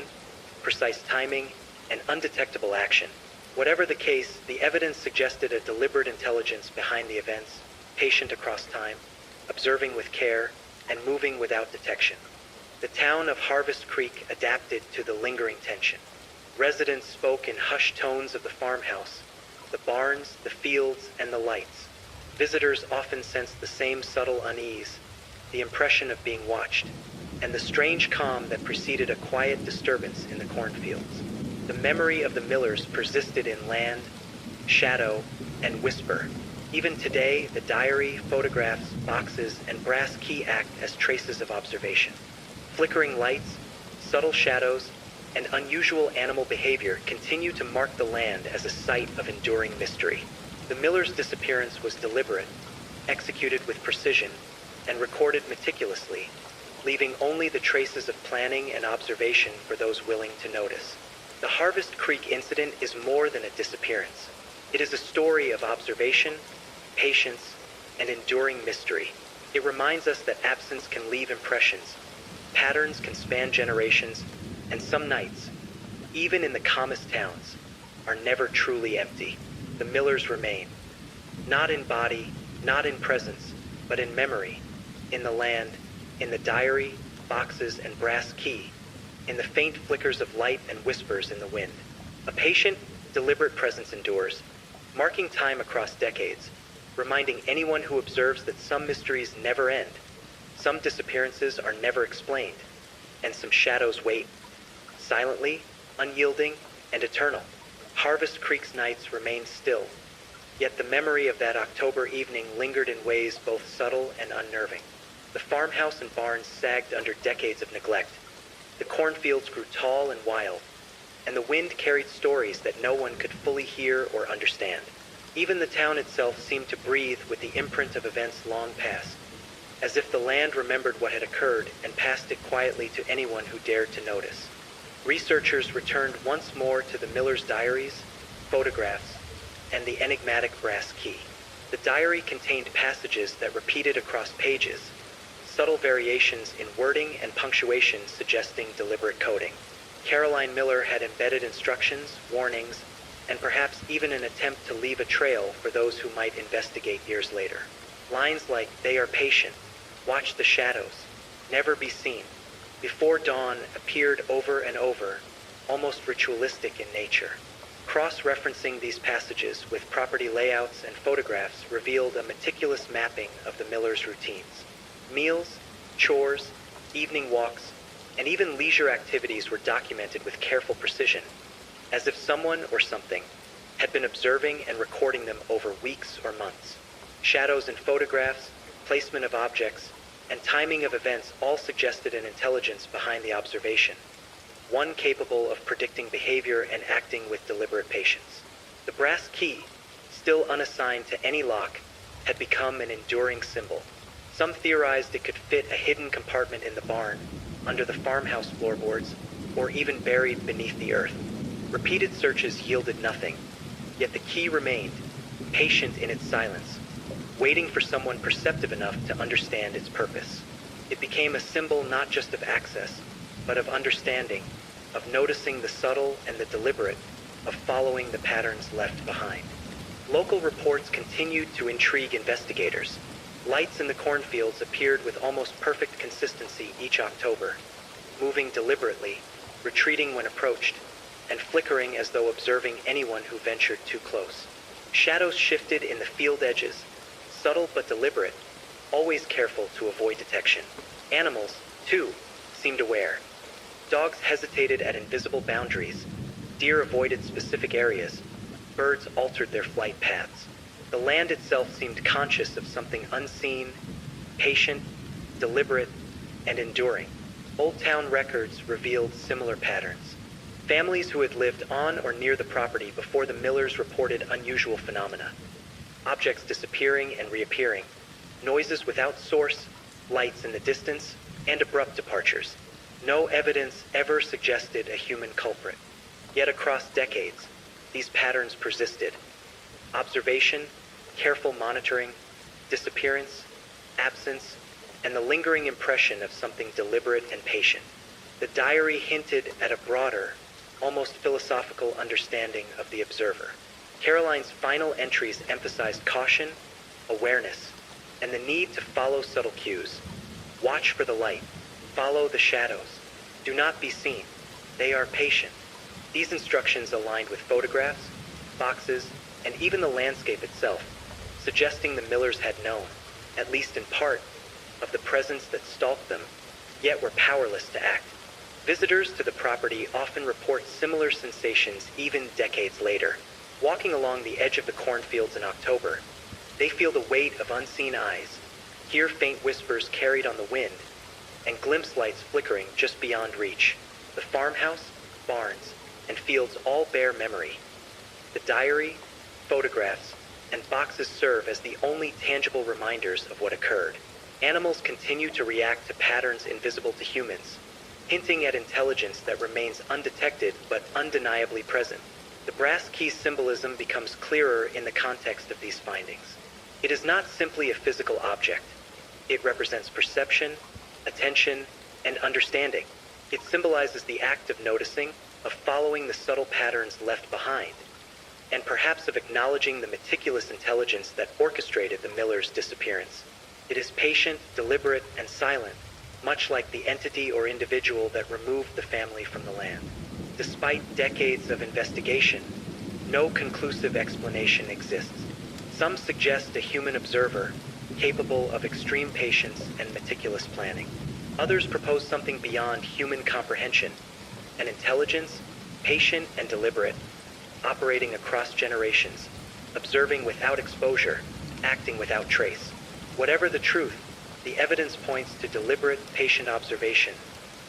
precise timing, and undetectable action. Whatever the case, the evidence suggested a deliberate intelligence behind the events, patient across time, observing with care, and moving without detection. The town of Harvest Creek adapted to the lingering tension. Residents spoke in hushed tones of the farmhouse, the barns, the fields, and the lights. Visitors often sensed the same subtle unease, the impression of being watched, and the strange calm that preceded a quiet disturbance in the cornfields. The memory of the Millers persisted in land, shadow, and whisper. Even today, the diary, photographs, boxes, and brass key act as traces of observation. Flickering lights, subtle shadows, and unusual animal behavior continue to mark the land as a site of enduring mystery. The Millers' disappearance was deliberate, executed with precision, and recorded meticulously, leaving only the traces of planning and observation for those willing to notice. The Harvest Creek incident is more than a disappearance. It is a story of observation, patience, and enduring mystery. It reminds us that absence can leave impressions, patterns can span generations, and some nights, even in the calmest towns, are never truly empty. The Millers remain, not in body, not in presence, but in memory, in the land, in the diary, boxes, and brass key, in the faint flickers of light and whispers in the wind. A patient, deliberate presence endures, marking time across decades, reminding anyone who observes that some mysteries never end, some disappearances are never explained, and some shadows wait, silently, unyielding, and eternal. Harvest Creek's nights remained still, yet the memory of that October evening lingered in ways both subtle and unnerving. The farmhouse and barns sagged under decades of neglect. The cornfields grew tall and wild, and the wind carried stories that no one could fully hear or understand. Even the town itself seemed to breathe with the imprint of events long past, as if the land remembered what had occurred and passed it quietly to anyone who dared to notice. Researchers returned once more to the Millers' diaries, photographs, and the enigmatic brass key. The diary contained passages that repeated across pages, subtle variations in wording and punctuation suggesting deliberate coding. Caroline Miller had embedded instructions, warnings, and perhaps even an attempt to leave a trail for those who might investigate years later. Lines like, "They are patient," "Watch the shadows," "Never be seen," "Before dawn" appeared over and over, almost ritualistic in nature. Cross-referencing these passages with property layouts and photographs revealed a meticulous mapping of the Millers' routines. Meals, chores, evening walks, and even leisure activities were documented with careful precision, as if someone or something had been observing and recording them over weeks or months. Shadows in photographs, placement of objects, and timing of events all suggested an intelligence behind the observation, one capable of predicting behavior and acting with deliberate patience. The brass key, still unassigned to any lock, had become an enduring symbol. Some theorized it could fit a hidden compartment in the barn, under the farmhouse floorboards, or even buried beneath the earth. Repeated searches yielded nothing, yet the key remained, patient in its silence, waiting for someone perceptive enough to understand its purpose. It became a symbol not just of access, but of understanding, of noticing the subtle and the deliberate, of following the patterns left behind. Local reports continued to intrigue investigators. Lights in the cornfields appeared with almost perfect consistency each October, moving deliberately, retreating when approached, and flickering as though observing anyone who ventured too close. Shadows shifted in the field edges, subtle but deliberate, always careful to avoid detection. Animals, too, seemed aware. Dogs hesitated at invisible boundaries, deer avoided specific areas, birds altered their flight paths. The land itself seemed conscious of something unseen, patient, deliberate, and enduring. Old town records revealed similar patterns. Families who had lived on or near the property before the Millers reported unusual phenomena. Objects disappearing and reappearing, noises without source, lights in the distance, and abrupt departures. No evidence ever suggested a human culprit. Yet across decades, these patterns persisted. Observation, careful monitoring, disappearance, absence, and the lingering impression of something deliberate and patient. The diary hinted at a broader, almost philosophical understanding of the observer. Caroline's final entries emphasized caution, awareness, and the need to follow subtle cues. Watch for the light. Follow the shadows. Do not be seen. They are patient. These instructions aligned with photographs, boxes, and even the landscape itself, suggesting the Millers had known, at least in part, of the presence that stalked them, yet were powerless to act. Visitors to the property often report similar sensations even decades later. Walking along the edge of the cornfields in October, they feel the weight of unseen eyes, hear faint whispers carried on the wind, and glimpse lights flickering just beyond reach. The farmhouse, barns, and fields all bear memory. The diary, photographs, and boxes serve as the only tangible reminders of what occurred. Animals continue to react to patterns invisible to humans, hinting at intelligence that remains undetected but undeniably present. The brass key symbolism becomes clearer in the context of these findings. It is not simply a physical object. It represents perception, attention, and understanding. It symbolizes the act of noticing, of following the subtle patterns left behind, and perhaps of acknowledging the meticulous intelligence that orchestrated the Millers' disappearance. It is patient, deliberate, and silent, much like the entity or individual that removed the family from the land. Despite decades of investigation, no conclusive explanation exists. Some suggest a human observer, capable of extreme patience and meticulous planning. Others propose something beyond human comprehension, an intelligence, patient and deliberate, operating across generations, observing without exposure, acting without trace. Whatever the truth, the evidence points to deliberate, patient observation,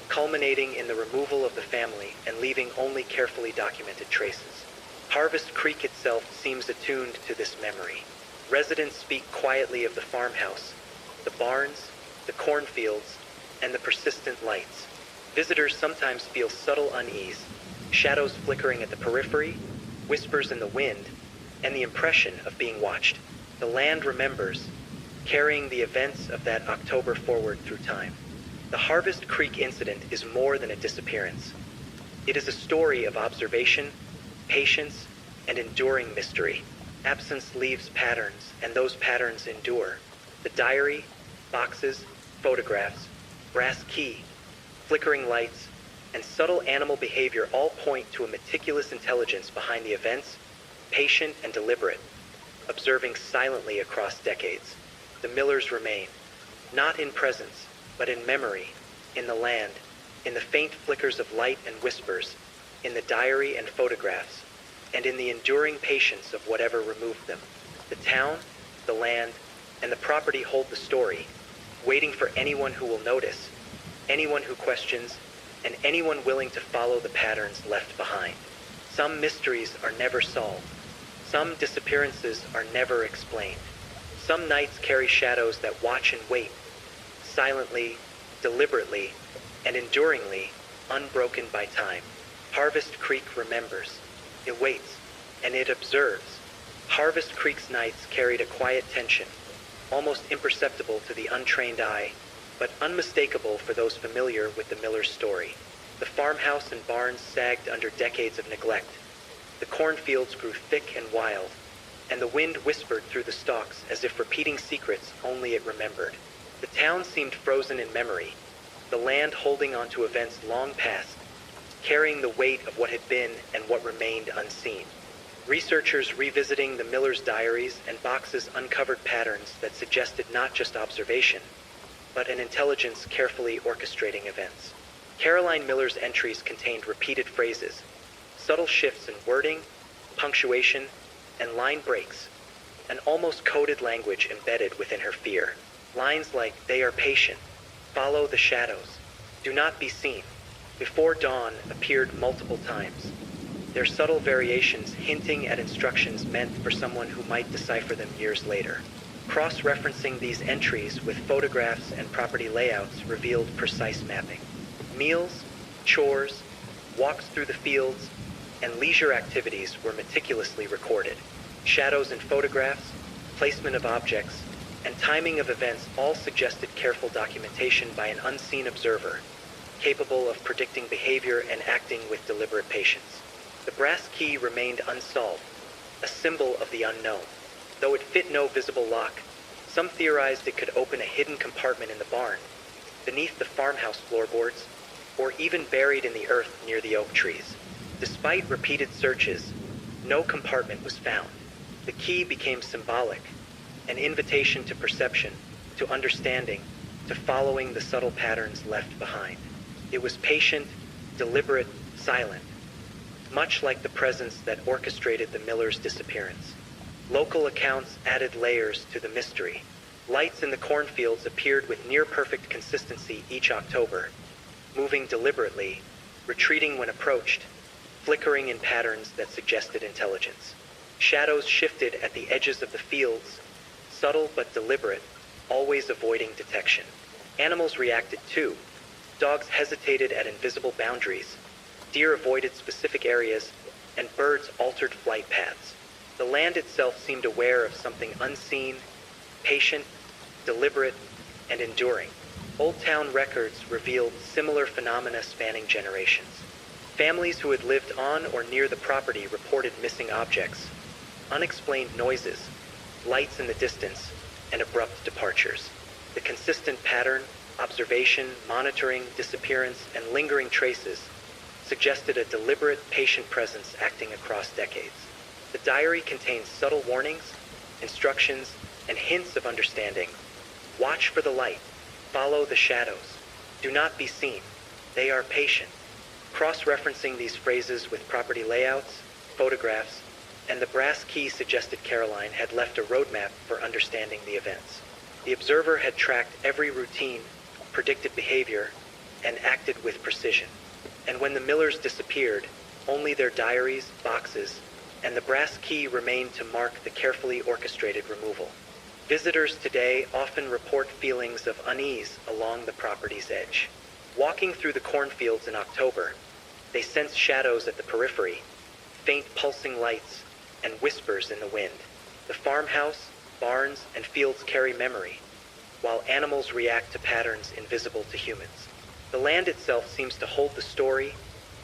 culminating in the removal of the family and leaving only carefully documented traces. Harvest Creek itself seems attuned to this memory. Residents speak quietly of the farmhouse, the barns, the cornfields, and the persistent lights. Visitors sometimes feel subtle unease, shadows flickering at the periphery, whispers in the wind, and the impression of being watched. The land remembers, carrying the events of that October forward through time. The Harvest Creek incident is more than a disappearance. It is a story of observation, patience, and enduring mystery. Absence leaves patterns, and those patterns endure. The diary, boxes, photographs, brass key, flickering lights, and subtle animal behavior all point to a meticulous intelligence behind the events, patient and deliberate, observing silently across decades. The Millers remain, not in presence, but in memory, in the land, in the faint flickers of light and whispers, in the diary and photographs, and in the enduring patience of whatever removed them. The town, the land, and the property hold the story, waiting for anyone who will notice, anyone who questions, and anyone willing to follow the patterns left behind. Some mysteries are never solved. Some disappearances are never explained. Some nights carry shadows that watch and wait, silently, deliberately, and enduringly, unbroken by time. Harvest Creek remembers. It waits, and it observes. Harvest Creek's nights carried a quiet tension, almost imperceptible to the untrained eye, but unmistakable for those familiar with the Miller's story. The farmhouse and barns sagged under decades of neglect. The cornfields grew thick and wild, and the wind whispered through the stalks as if repeating secrets only it remembered. The town seemed frozen in memory, the land holding on to events long past, carrying the weight of what had been and what remained unseen. Researchers revisiting the Miller's diaries and boxes uncovered patterns that suggested not just observation, but an intelligence carefully orchestrating events. Caroline Miller's entries contained repeated phrases, subtle shifts in wording, punctuation, and line breaks, an almost coded language embedded within her fear. Lines like, "They are patient," "Follow the shadows," "Do not be seen," "Before dawn" appeared multiple times, their subtle variations hinting at instructions meant for someone who might decipher them years later. Cross-referencing these entries with photographs and property layouts revealed precise mapping. Meals, chores, walks through the fields, and leisure activities were meticulously recorded. Shadows in photographs, placement of objects, and timing of events all suggested careful documentation by an unseen observer, capable of predicting behavior and acting with deliberate patience. The brass key remained unsolved, a symbol of the unknown. Though it fit no visible lock, some theorized it could open a hidden compartment in the barn, beneath the farmhouse floorboards, or even buried in the earth near the oak trees. Despite repeated searches, no compartment was found. The key became symbolic, an invitation to perception, to understanding, to following the subtle patterns left behind. It was patient, deliberate, silent, much like the presence that orchestrated the Miller's disappearance. Local accounts added layers to the mystery. Lights in the cornfields appeared with near-perfect consistency each October, moving deliberately, retreating when approached, flickering in patterns that suggested intelligence. Shadows shifted at the edges of the fields, subtle but deliberate, always avoiding detection. Animals reacted too. Dogs hesitated at invisible boundaries, deer avoided specific areas, and birds altered flight paths. The land itself seemed aware of something unseen, patient, deliberate, and enduring. Old Town records revealed similar phenomena spanning generations. Families who had lived on or near the property reported missing objects, unexplained noises, lights in the distance, and abrupt departures. The consistent pattern, observation, monitoring, disappearance, and lingering traces suggested a deliberate, patient presence acting across decades. The diary contains subtle warnings, instructions, and hints of understanding. Watch for the light. Follow the shadows. Do not be seen. They are patient. Cross-referencing these phrases with property layouts, photographs, and the brass key suggested Caroline had left a roadmap for understanding the events. The observer had tracked every routine, predicted behavior, and acted with precision. And when the Millers disappeared, only their diaries, boxes, and the brass key remained to mark the carefully orchestrated removal. Visitors today often report feelings of unease along the property's edge. Walking through the cornfields in October, they sense shadows at the periphery, faint pulsing lights, and whispers in the wind. The farmhouse, barns, and fields carry memory, while animals react to patterns invisible to humans. The land itself seems to hold the story,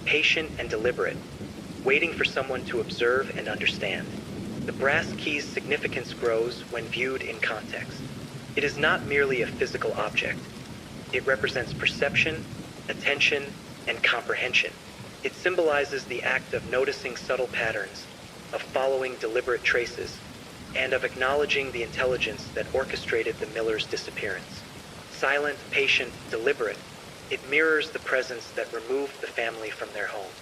patient and deliberate, waiting for someone to observe and understand. The brass key's significance grows when viewed in context. It is not merely a physical object. It represents perception, attention, and comprehension. It symbolizes the act of noticing subtle patterns, of following deliberate traces, and of acknowledging the intelligence that orchestrated the Millers' disappearance. Silent, patient, deliberate, it mirrors the presence that removed the family from their home.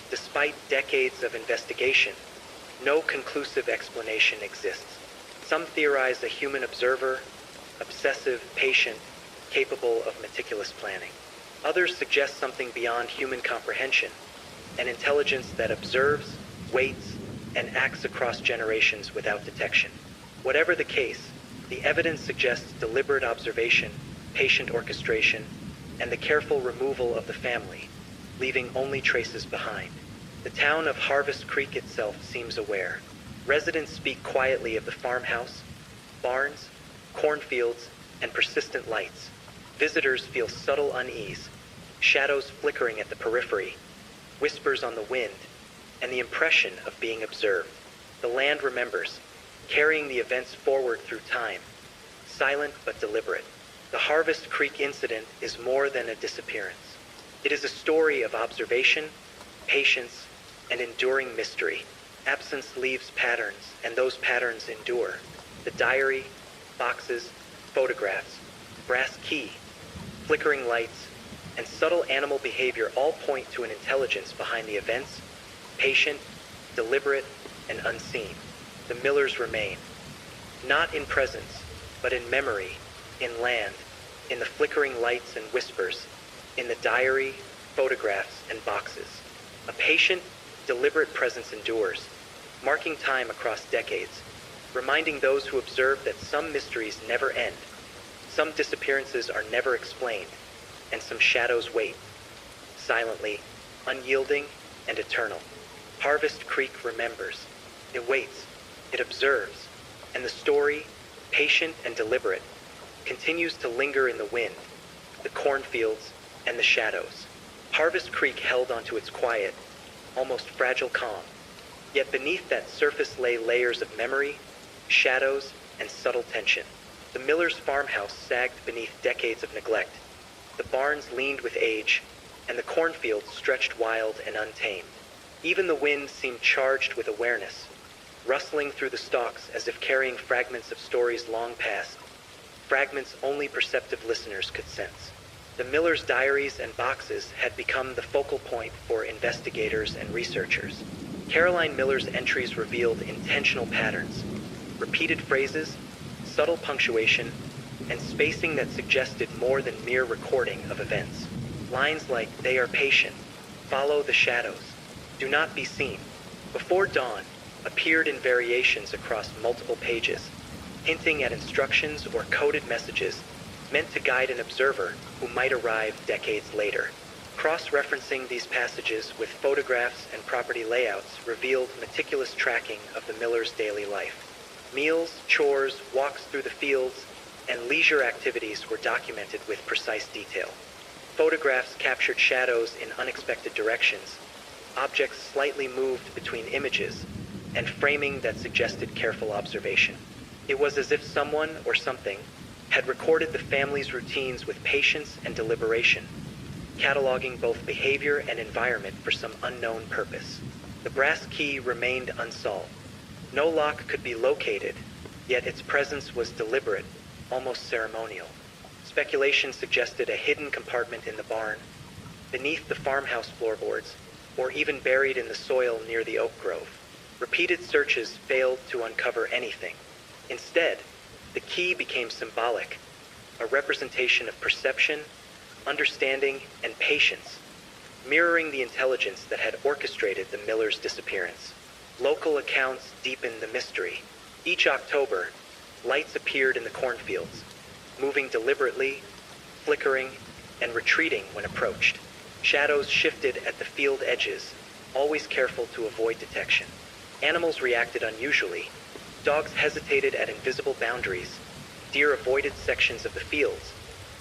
Despite decades of investigation, no conclusive explanation exists. Some theorize a human observer, obsessive, patient, capable of meticulous planning. Others suggest something beyond human comprehension, an intelligence that observes, waits, and acts across generations without detection. Whatever the case, the evidence suggests deliberate observation, patient orchestration, and the careful removal of the family, leaving only traces behind. The town of Harvest Creek itself seems aware. Residents speak quietly of the farmhouse, barns, cornfields, and persistent lights. Visitors feel subtle unease, shadows flickering at the periphery, whispers on the wind, and the impression of being observed. The land remembers, carrying the events forward through time, silent but deliberate. The Harvest Creek incident is more than a disappearance. It is a story of observation, patience, and enduring mystery. Absence leaves patterns, and those patterns endure. The diary, boxes, photographs, brass key, flickering lights, and subtle animal behavior all point to an intelligence behind the events, patient, deliberate, and unseen. The Millers remain, not in presence, but in memory, in land, in the flickering lights and whispers, in the diary, photographs, and boxes. A patient, deliberate presence endures, marking time across decades, reminding those who observe that some mysteries never end, some disappearances are never explained, and some shadows wait, silently, unyielding, and eternal. Harvest Creek remembers. It waits, it observes, and the story, patient and deliberate, continues to linger in the wind, the cornfields, and the shadows. Harvest Creek held onto its quiet, almost fragile calm. Yet beneath that surface lay layers of memory, shadows, and subtle tension. The Millers' farmhouse sagged beneath decades of neglect. The barns leaned with age, and the cornfields stretched wild and untamed. Even the wind seemed charged with awareness, rustling through the stalks as if carrying fragments of stories long past, fragments only perceptive listeners could sense. The Millers' diaries and boxes had become the focal point for investigators and researchers. Caroline Miller's entries revealed intentional patterns, repeated phrases, subtle punctuation, and spacing that suggested more than mere recording of events. Lines like, "They are patient," "Follow the shadows," "Do not be seen," "Before dawn," appeared in variations across multiple pages, hinting at instructions or coded messages meant to guide an observer who might arrive decades later. Cross-referencing these passages with photographs and property layouts revealed meticulous tracking of the Millers' daily life. Meals, chores, walks through the fields, and leisure activities were documented with precise detail. Photographs captured shadows in unexpected directions, objects slightly moved between images, and framing that suggested careful observation. It was as if someone or something had recorded the family's routines with patience and deliberation, cataloging both behavior and environment for some unknown purpose. The brass key remained unsolved. No lock could be located, yet its presence was deliberate, almost ceremonial. Speculation suggested a hidden compartment in the barn, beneath the farmhouse floorboards, or even buried in the soil near the oak grove. Repeated searches failed to uncover anything. Instead, the key became symbolic, a representation of perception, understanding, and patience, mirroring the intelligence that had orchestrated the Millers' disappearance. Local accounts deepened the mystery. Each October, lights appeared in the cornfields, moving deliberately, flickering, and retreating when approached. Shadows shifted at the field edges, always careful to avoid detection. Animals reacted unusually. Dogs hesitated at invisible boundaries. Deer avoided sections of the fields.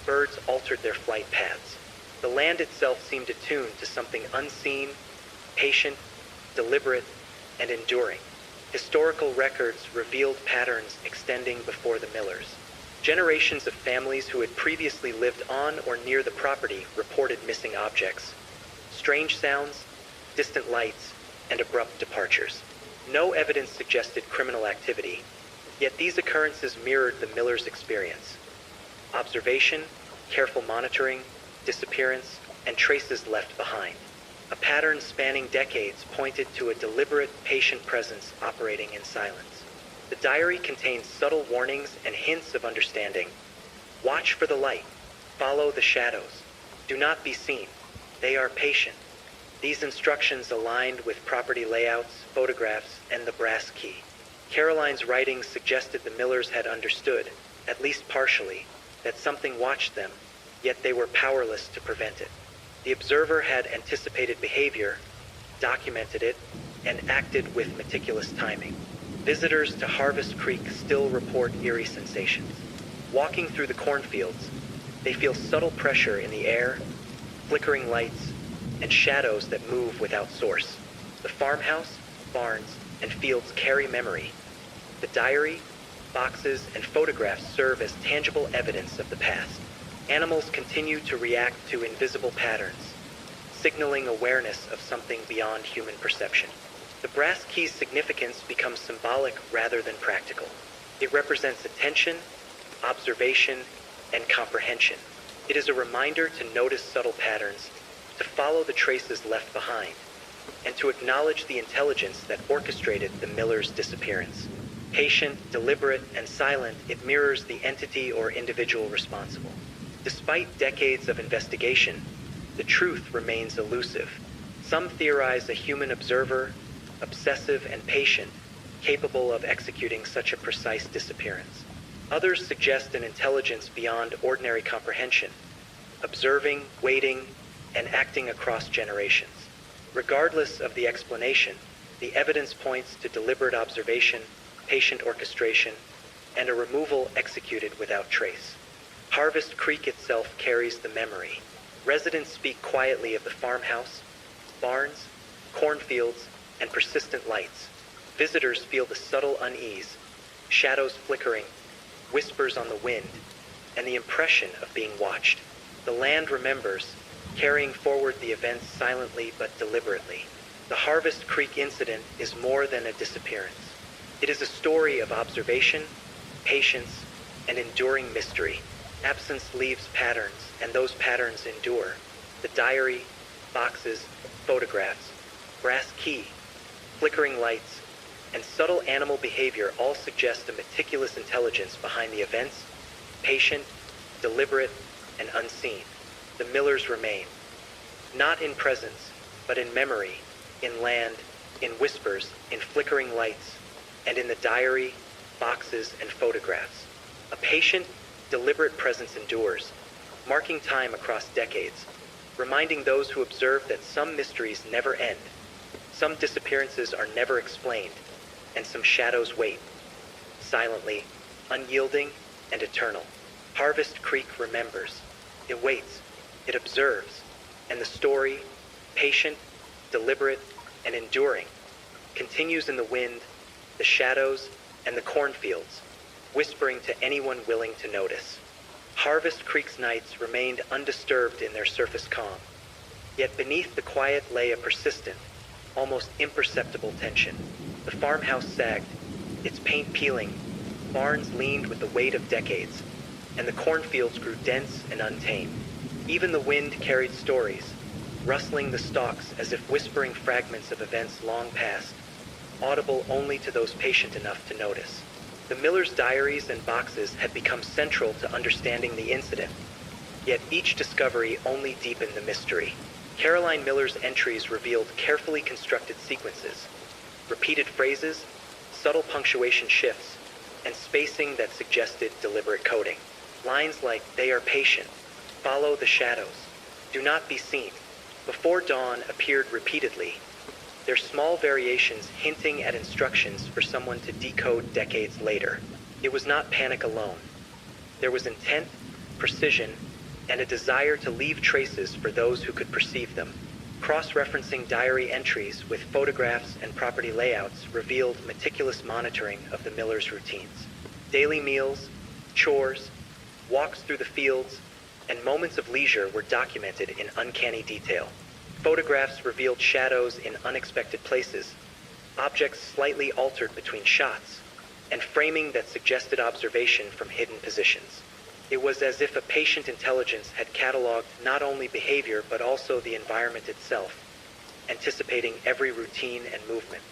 Birds altered their flight paths. The land itself seemed attuned to something unseen, patient, deliberate, and enduring. Historical records revealed patterns extending before the Millers. Generations of families who had previously lived on or near the property reported missing objects, strange sounds, distant lights, and abrupt departures. No evidence suggested criminal activity, yet these occurrences mirrored the Millers' experience. Observation, careful monitoring, disappearance, and traces left behind. A pattern spanning decades pointed to a deliberate, patient presence operating in silence. The diary contains subtle warnings and hints of understanding. Watch for the light. Follow the shadows. Do not be seen. They are patient. These instructions aligned with property layouts, photographs, and the brass key. Caroline's writings suggested the Millers had understood, at least partially, that something watched them, yet they were powerless to prevent it. The observer had anticipated behavior, documented it, and acted with meticulous timing. Visitors to Harvest Creek still report eerie sensations. Walking through the cornfields, they feel subtle pressure in the air, flickering lights, and shadows that move without source. The farmhouse, barns, and fields carry memory. The diary, boxes, and photographs serve as tangible evidence of the past. Animals continue to react to invisible patterns, signaling awareness of something beyond human perception. The brass key's significance becomes symbolic rather than practical. It represents attention, observation, and comprehension. It is a reminder to notice subtle patterns, to follow the traces left behind, and to acknowledge the intelligence that orchestrated the Millers' disappearance. Patient, deliberate, and silent, it mirrors the entity or individual responsible. Despite decades of investigation, the truth remains elusive. Some theorize a human observer, obsessive and patient, capable of executing such a precise disappearance. Others suggest an intelligence beyond ordinary comprehension, observing, waiting, and acting across generations. Regardless of the explanation, the evidence points to deliberate observation, patient orchestration, and a removal executed without trace. Harvest Creek itself carries the memory. Residents speak quietly of the farmhouse, barns, cornfields, and persistent lights. Visitors feel the subtle unease, shadows flickering, whispers on the wind, and the impression of being watched. The land remembers, carrying forward the events silently but deliberately. The Harvest Creek incident is more than a disappearance. It is a story of observation, patience, and enduring mystery. Absence leaves patterns, and those patterns endure. The diary, boxes, photographs, brass key, flickering lights, and subtle animal behavior all suggest a meticulous intelligence behind the events, patient, deliberate, and unseen. The Millers remain, not in presence, but in memory, in land, in whispers, in flickering lights, and in the diary, boxes, and photographs. A patient, deliberate presence endures, marking time across decades, reminding those who observe that some mysteries never end, some disappearances are never explained, and some shadows wait, silently, unyielding, and eternal. Harvest Creek remembers. It waits. It observes. And the story, patient, deliberate, and enduring, continues in the wind, the shadows, and the cornfields, whispering to anyone willing to notice. Harvest Creek's nights remained undisturbed in their surface calm, yet beneath the quiet lay a persistent, almost imperceptible tension. The farmhouse sagged, its paint peeling, barns leaned with the weight of decades, and the cornfields grew dense and untamed. Even the wind carried stories, rustling the stalks as if whispering fragments of events long past, audible only to those patient enough to notice. The Millers' diaries and boxes had become central to understanding the incident, yet each discovery only deepened the mystery. Caroline Miller's entries revealed carefully constructed sequences, repeated phrases, subtle punctuation shifts, and spacing that suggested deliberate coding. Lines like, "They are patient," "Follow the shadows," "Do not be seen," "Before dawn" appeared repeatedly, their small variations hinting at instructions for someone to decode decades later. It was not panic alone. There was intent, precision, and a desire to leave traces for those who could perceive them. Cross-referencing diary entries with photographs and property layouts revealed meticulous monitoring of the Millers' routines. Daily meals, chores, walks through the fields, and moments of leisure were documented in uncanny detail. Photographs revealed shadows in unexpected places, objects slightly altered between shots, and framing that suggested observation from hidden positions. It was as if a patient intelligence had cataloged not only behavior but also the environment itself, anticipating every routine and movement.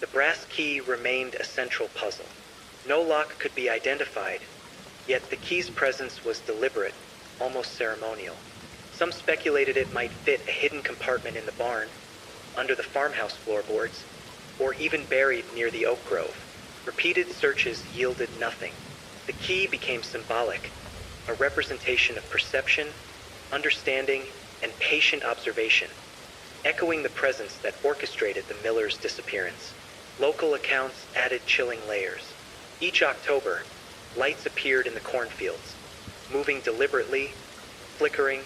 The brass key remained a central puzzle. No lock could be identified, yet the key's presence was deliberate, almost ceremonial. Some speculated it might fit a hidden compartment in the barn, under the farmhouse floorboards, or even buried near the oak grove. Repeated searches yielded nothing. The key became symbolic, a representation of perception, understanding, and patient observation, echoing the presence that orchestrated the Millers' disappearance. Local accounts added chilling layers. Each October, lights appeared in the cornfields, moving deliberately, flickering,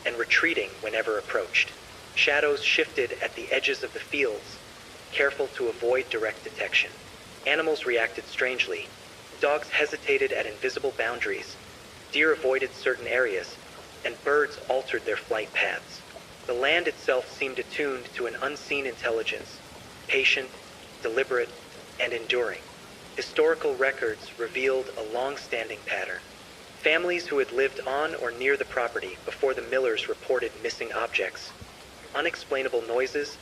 and retreating whenever approached. Shadows shifted at the edges of the fields, careful to avoid direct detection. Animals reacted strangely. Dogs hesitated at invisible boundaries, deer avoided certain areas, and birds altered their flight paths. The land itself seemed attuned to an unseen intelligence, patient, deliberate, and enduring. Historical records revealed a long-standing pattern. Families who had lived on or near the property before the Millers reported missing objects, unexplainable noises,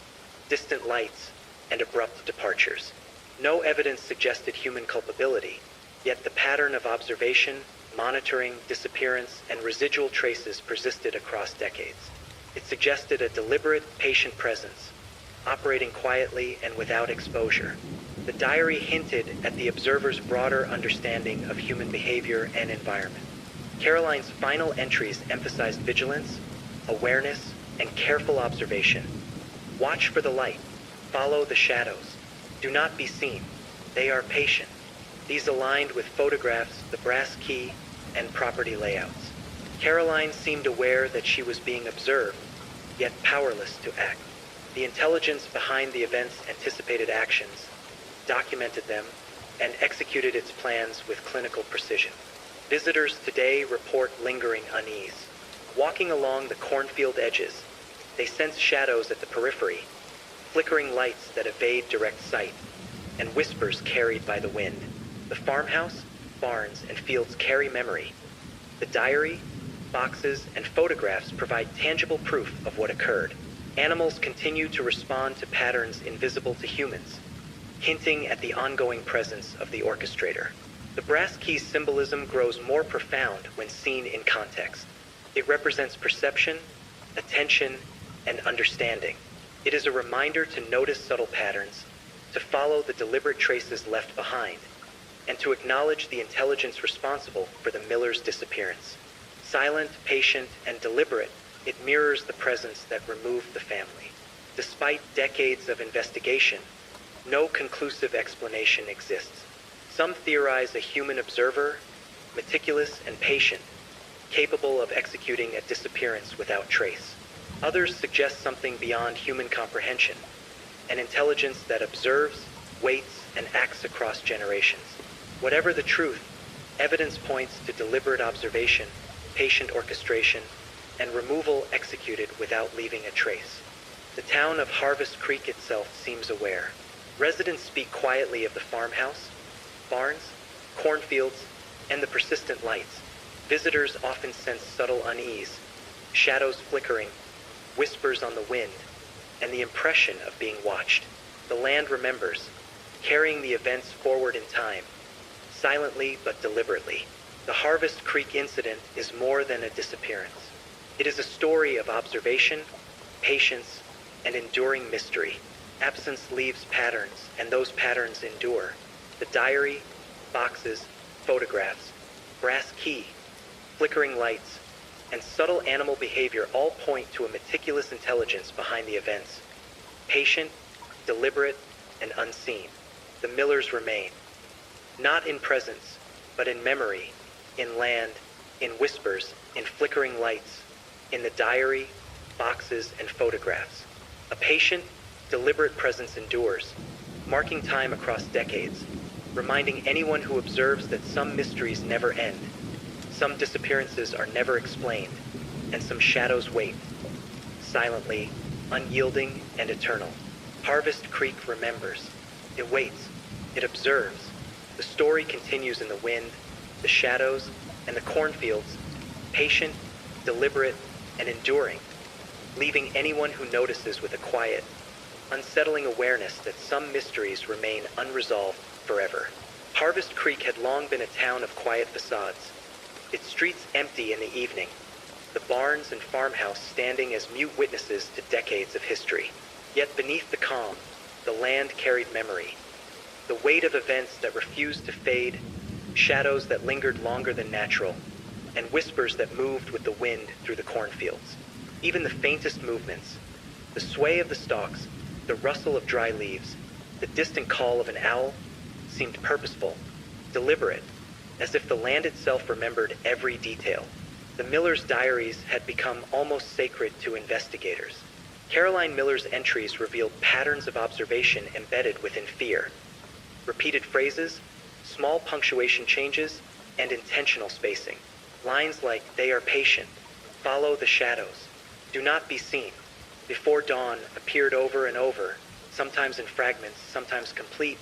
distant lights, and abrupt departures. No evidence suggested human culpability, yet the pattern of observation, monitoring, disappearance, and residual traces persisted across decades. It suggested a deliberate, patient presence, operating quietly and without exposure. The diary hinted at the observer's broader understanding of human behavior and environment. Caroline's final entries emphasized vigilance, awareness, and careful observation. Watch for the light. Follow the shadows. Do not be seen. They are patient. These aligned with photographs, the brass key, and property layouts. Caroline seemed aware that she was being observed, yet powerless to act. The intelligence behind the events anticipated actions, documented them, and executed its plans with clinical precision. Visitors today report lingering unease. Walking along the cornfield edges, they sense shadows at the periphery, flickering lights that evade direct sight, and whispers carried by the wind. The farmhouse, barns, and fields carry memory. The diary, boxes, and photographs provide tangible proof of what occurred. Animals continue to respond to patterns invisible to humans, hinting at the ongoing presence of the orchestrator. The brass key's symbolism grows more profound when seen in context. It represents perception, attention, and understanding. It is a reminder to notice subtle patterns, to follow the deliberate traces left behind, and to acknowledge the intelligence responsible for the Millers' disappearance. Silent, patient, and deliberate, it mirrors the presence that removed the family. Despite decades of investigation, no conclusive explanation exists. Some theorize a human observer, meticulous and patient, capable of executing a disappearance without trace. Others suggest something beyond human comprehension, an intelligence that observes, waits, and acts across generations. Whatever the truth, evidence points to deliberate observation, patient orchestration, and removal executed without leaving a trace. The town of Harvest Creek itself seems aware. Residents speak quietly of the farmhouse, barns, cornfields, and the persistent lights. Visitors often sense subtle unease, shadows flickering, whispers on the wind, and the impression of being watched. The land remembers, carrying the events forward in time, silently but deliberately. The Harvest Creek incident is more than a disappearance. It is a story of observation, patience, and enduring mystery. Absence leaves patterns, and those patterns endure. The diary, boxes, photographs, brass key, flickering lights, and subtle animal behavior all point to a meticulous intelligence behind the events. Patient, deliberate, and unseen, the Millers remain. Not in presence, but in memory, in land, in whispers, in flickering lights, in the diary, boxes, and photographs. A patient, deliberate presence endures, marking time across decades, reminding anyone who observes that some mysteries never end, some disappearances are never explained, and some shadows wait, silently unyielding and eternal. Harvest Creek remembers. It waits. It observes. The story continues in the wind, the shadows, and the cornfields, patient, deliberate, and enduring, leaving anyone who notices with a quiet, unsettling awareness that some mysteries remain unresolved forever. Harvest Creek had long been a town of quiet facades, its streets empty in the evening, the barns and farmhouse standing as mute witnesses to decades of history. Yet beneath the calm, the land carried memory, the weight of events that refused to fade, shadows that lingered longer than natural, and whispers that moved with the wind through the cornfields. Even the faintest movements, the sway of the stalks, the rustle of dry leaves, the distant call of an owl, seemed purposeful, deliberate, as if the land itself remembered every detail. The Miller's diaries had become almost sacred to investigators. Caroline Miller's entries revealed patterns of observation embedded within fear. Repeated phrases, small punctuation changes, and intentional spacing. Lines like, "They are patient," "Follow the shadows," "Do not be seen," "Before dawn" appeared over and over, sometimes in fragments, sometimes complete,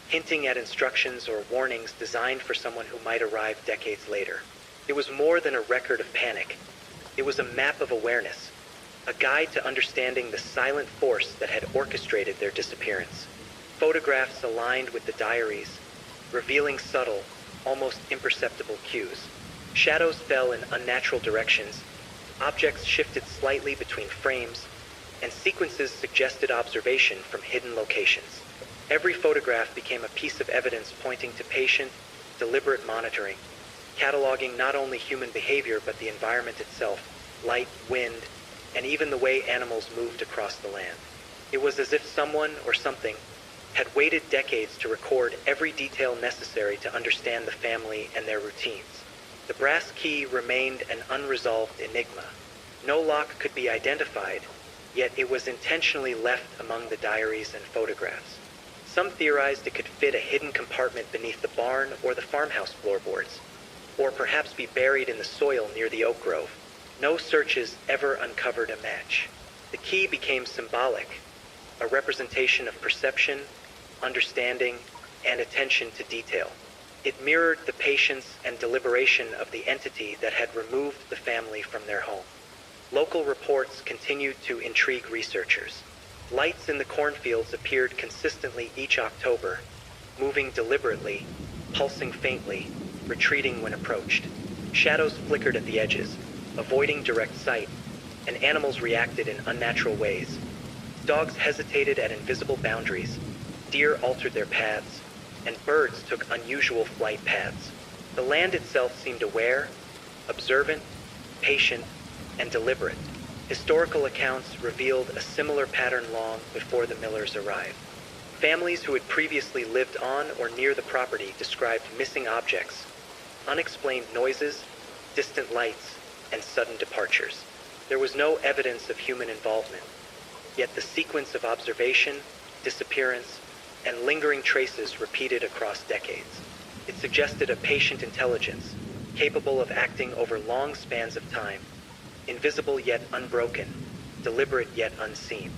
hinting at instructions or warnings designed for someone who might arrive decades later. It was more than a record of panic. It was a map of awareness, a guide to understanding the silent force that had orchestrated their disappearance. Photographs aligned with the diaries, revealing subtle, almost imperceptible cues. Shadows fell in unnatural directions, objects shifted slightly between frames, and sequences suggested observation from hidden locations. Every photograph became a piece of evidence pointing to patient, deliberate monitoring, cataloging not only human behavior but the environment itself, light, wind, and even the way animals moved across the land. It was as if someone or something had waited decades to record every detail necessary to understand the family and their routines. The brass key remained an unresolved enigma. No lock could be identified, yet it was intentionally left among the diaries and photographs. Some theorized it could fit a hidden compartment beneath the barn or the farmhouse floorboards, or perhaps be buried in the soil near the oak grove. No searches ever uncovered a match. The key became symbolic, a representation of perception, understanding, and attention to detail. It mirrored the patience and deliberation of the entity that had removed the family from their home. Local reports continued to intrigue researchers. Lights in the cornfields appeared consistently each October, moving deliberately, pulsing faintly, retreating when approached. Shadows flickered at the edges, avoiding direct sight, and animals reacted in unnatural ways. Dogs hesitated at invisible boundaries, deer altered their paths, and birds took unusual flight paths. The land itself seemed aware, observant, patient, and deliberate. Historical accounts revealed a similar pattern long before the Millers arrived. Families who had previously lived on or near the property described missing objects, unexplained noises, distant lights, and sudden departures. There was no evidence of human involvement, yet the sequence of observation, disappearance, and lingering traces repeated across decades. It suggested a patient intelligence, capable of acting over long spans of time, invisible yet unbroken, deliberate yet unseen.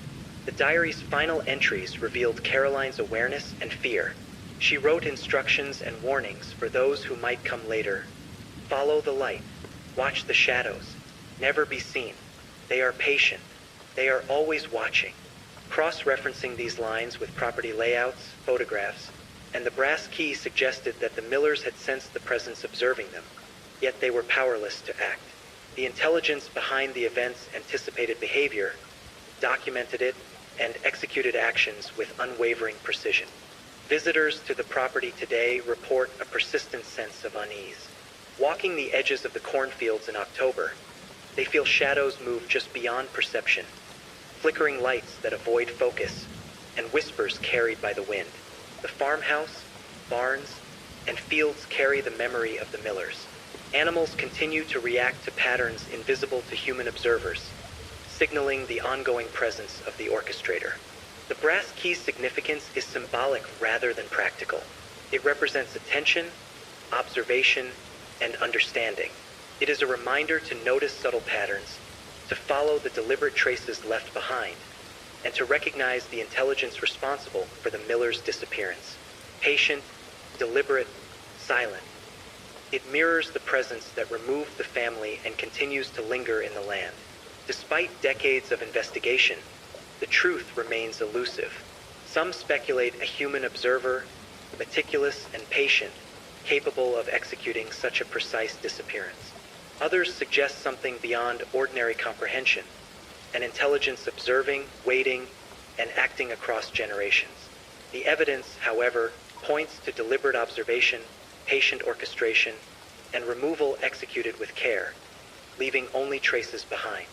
The diary's final entries revealed Caroline's awareness and fear. She wrote instructions and warnings for those who might come later. Follow the light, watch the shadows, never be seen. They are patient. They are always watching. Cross-referencing these lines with property layouts, photographs, and the brass key suggested that the Millers had sensed the presence observing them, yet they were powerless to act. The intelligence behind the event's anticipated behavior, documented it, and executed actions with unwavering precision. Visitors to the property today report a persistent sense of unease. Walking the edges of the cornfields in October, they feel shadows move just beyond perception, flickering lights that avoid focus, and whispers carried by the wind. The farmhouse, barns, and fields carry the memory of the Millers. Animals continue to react to patterns invisible to human observers, signaling the ongoing presence of the orchestrator. The brass key's significance is symbolic rather than practical. It represents attention, observation, and understanding. It is a reminder to notice subtle patterns, to follow the deliberate traces left behind, and to recognize the intelligence responsible for the Millers' disappearance. Patient, deliberate, silent. It mirrors the presence that removed the family and continues to linger in the land. Despite decades of investigation, the truth remains elusive. Some speculate a human observer, meticulous and patient, capable of executing such a precise disappearance. Others suggest something beyond ordinary comprehension, an intelligence observing, waiting, and acting across generations. The evidence, however, points to deliberate observation, patient orchestration, and removal executed with care, leaving only traces behind.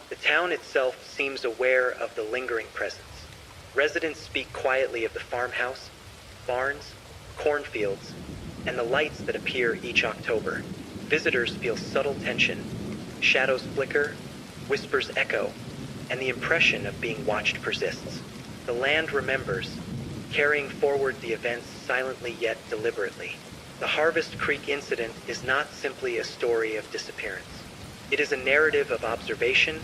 The town itself seems aware of the lingering presence. Residents speak quietly of the farmhouse, barns, cornfields, and the lights that appear each October. Visitors feel subtle tension, shadows flicker, whispers echo, and the impression of being watched persists. The land remembers, carrying forward the events silently yet deliberately. The Harvest Creek incident is not simply a story of disappearance. It is a narrative of observation,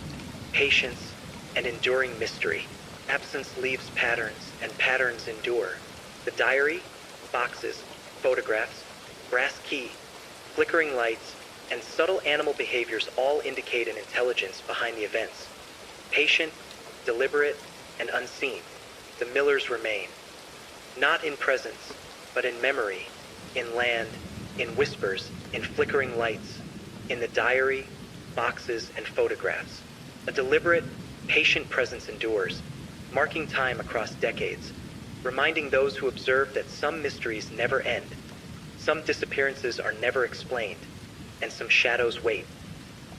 patience, and enduring mystery. Absence leaves patterns, and patterns endure. The diary, boxes, photographs, brass key, flickering lights, and subtle animal behaviors all indicate an intelligence behind the events. Patient, deliberate, and unseen, the Millers remain. Not in presence, but in memory, in land, in whispers, in flickering lights, in the diary, boxes, and photographs. A deliberate, patient presence endures, marking time across decades, reminding those who observe that some mysteries never end, some disappearances are never explained, and some shadows wait,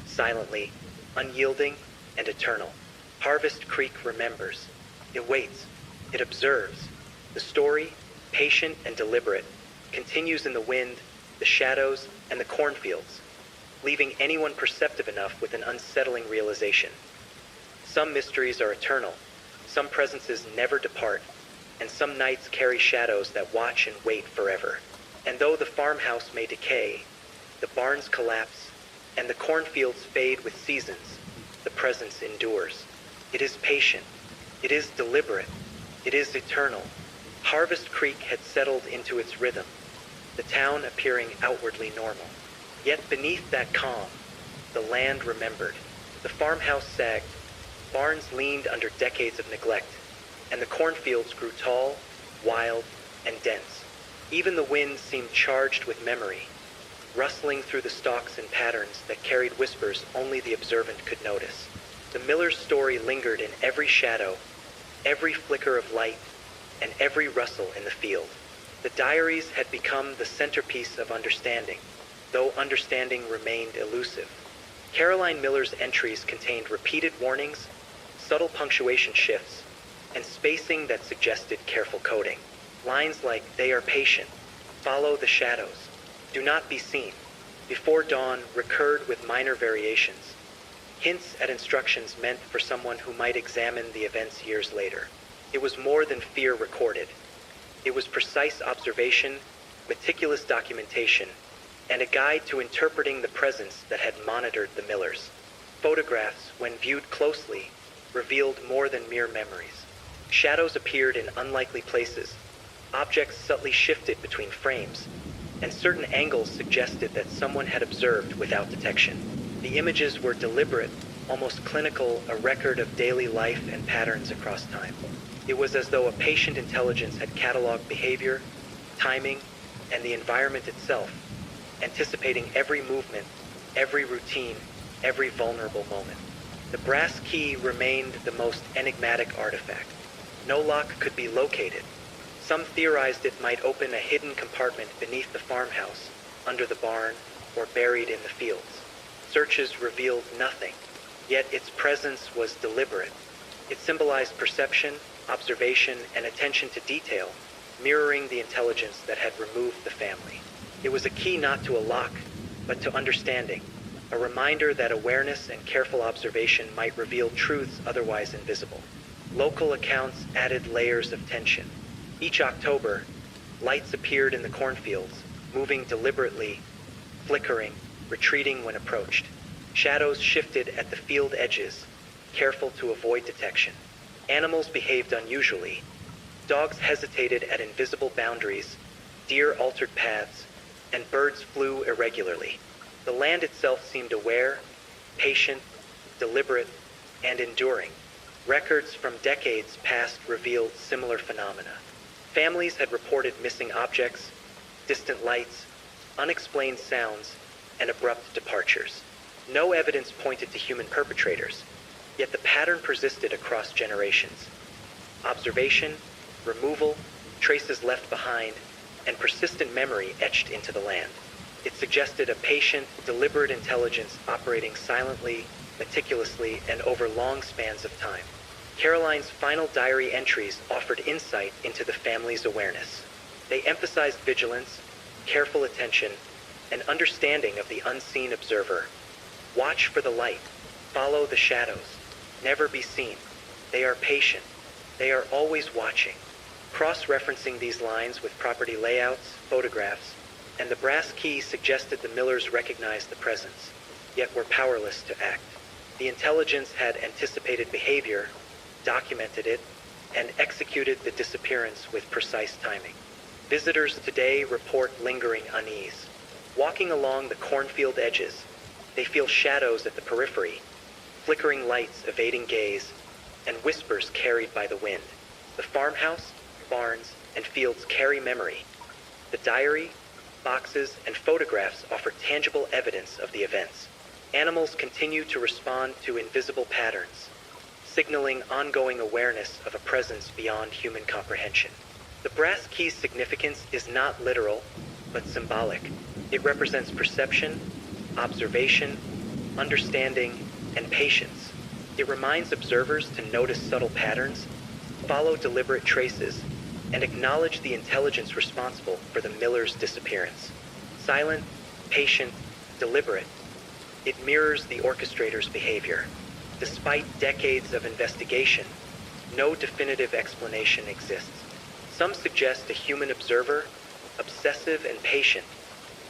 silently, unyielding, and eternal. Harvest Creek remembers. It waits. It observes. The story, patient and deliberate, continues in the wind, the shadows, and the cornfields, leaving anyone perceptive enough with an unsettling realization. Some mysteries are eternal, some presences never depart, and some nights carry shadows that watch and wait forever. And though the farmhouse may decay, the barns collapse, and the cornfields fade with seasons, the presence endures. It is patient. It is deliberate. It is eternal. Harvest Creek had settled into its rhythm, the town appearing outwardly normal. Yet beneath that calm, the land remembered. The farmhouse sagged, barns leaned under decades of neglect, and the cornfields grew tall, wild, and dense. Even the wind seemed charged with memory, rustling through the stalks in patterns that carried whispers only the observant could notice. The Miller's story lingered in every shadow, every flicker of light, and every rustle in the field. The diaries had become the centerpiece of understanding, though understanding remained elusive. Caroline Miller's entries contained repeated warnings, subtle punctuation shifts, and spacing that suggested careful coding. Lines like, "They are patient," "Follow the shadows," "Do not be seen," "Before dawn" recurred with minor variations, hints at instructions meant for someone who might examine the events years later. It was more than fear recorded. It was precise observation, meticulous documentation, and a guide to interpreting the presence that had monitored the Millers. Photographs, when viewed closely, revealed more than mere memories. Shadows appeared in unlikely places, objects subtly shifted between frames, and certain angles suggested that someone had observed without detection. The images were deliberate, almost clinical, a record of daily life and patterns across time. It was as though a patient intelligence had cataloged behavior, timing, and the environment itself, anticipating every movement, every routine, every vulnerable moment. The brass key remained the most enigmatic artifact. No lock could be located. Some theorized it might open a hidden compartment beneath the farmhouse, under the barn, or buried in the fields. Searches revealed nothing, yet its presence was deliberate. It symbolized perception, observation, and attention to detail, mirroring the intelligence that had removed the family. It was a key not to a lock, but to understanding, a reminder that awareness and careful observation might reveal truths otherwise invisible. Local accounts added layers of tension. Each October, lights appeared in the cornfields, moving deliberately, flickering, retreating when approached. Shadows shifted at the field edges, careful to avoid detection. Animals behaved unusually. Dogs hesitated at invisible boundaries, deer altered paths, and birds flew irregularly. The land itself seemed aware, patient, deliberate, and enduring. Records from decades past revealed similar phenomena. Families had reported missing objects, distant lights, unexplained sounds, and abrupt departures. No evidence pointed to human perpetrators, yet the pattern persisted across generations. Observation, removal, traces left behind, and persistent memory etched into the land. It suggested a patient, deliberate intelligence operating silently, meticulously, and over long spans of time. Caroline's final diary entries offered insight into the family's awareness. They emphasized vigilance, careful attention, and understanding of the unseen observer. Watch for the light, follow the shadows, never be seen. They are patient. They are always watching. Cross-referencing these lines with property layouts, photographs, and the brass key suggested the Millers recognized the presence, yet were powerless to act. The intelligence had anticipated behavior, documented it, and executed the disappearance with precise timing. Visitors today report lingering unease. Walking along the cornfield edges, they feel shadows at the periphery, flickering lights evading gaze, and whispers carried by the wind. The farmhouse, barns, and fields carry memory. The diary, boxes, and photographs offer tangible evidence of the events. Animals continue to respond to invisible patterns, signaling ongoing awareness of a presence beyond human comprehension. The brass key's significance is not literal, but symbolic. It represents perception, observation, understanding, and patience. It reminds observers to notice subtle patterns, follow deliberate traces, and acknowledge the intelligence responsible for the Millers' disappearance. Silent, patient, deliberate, it mirrors the orchestrator's behavior. Despite decades of investigation, no definitive explanation exists. Some suggest a human observer, obsessive and patient,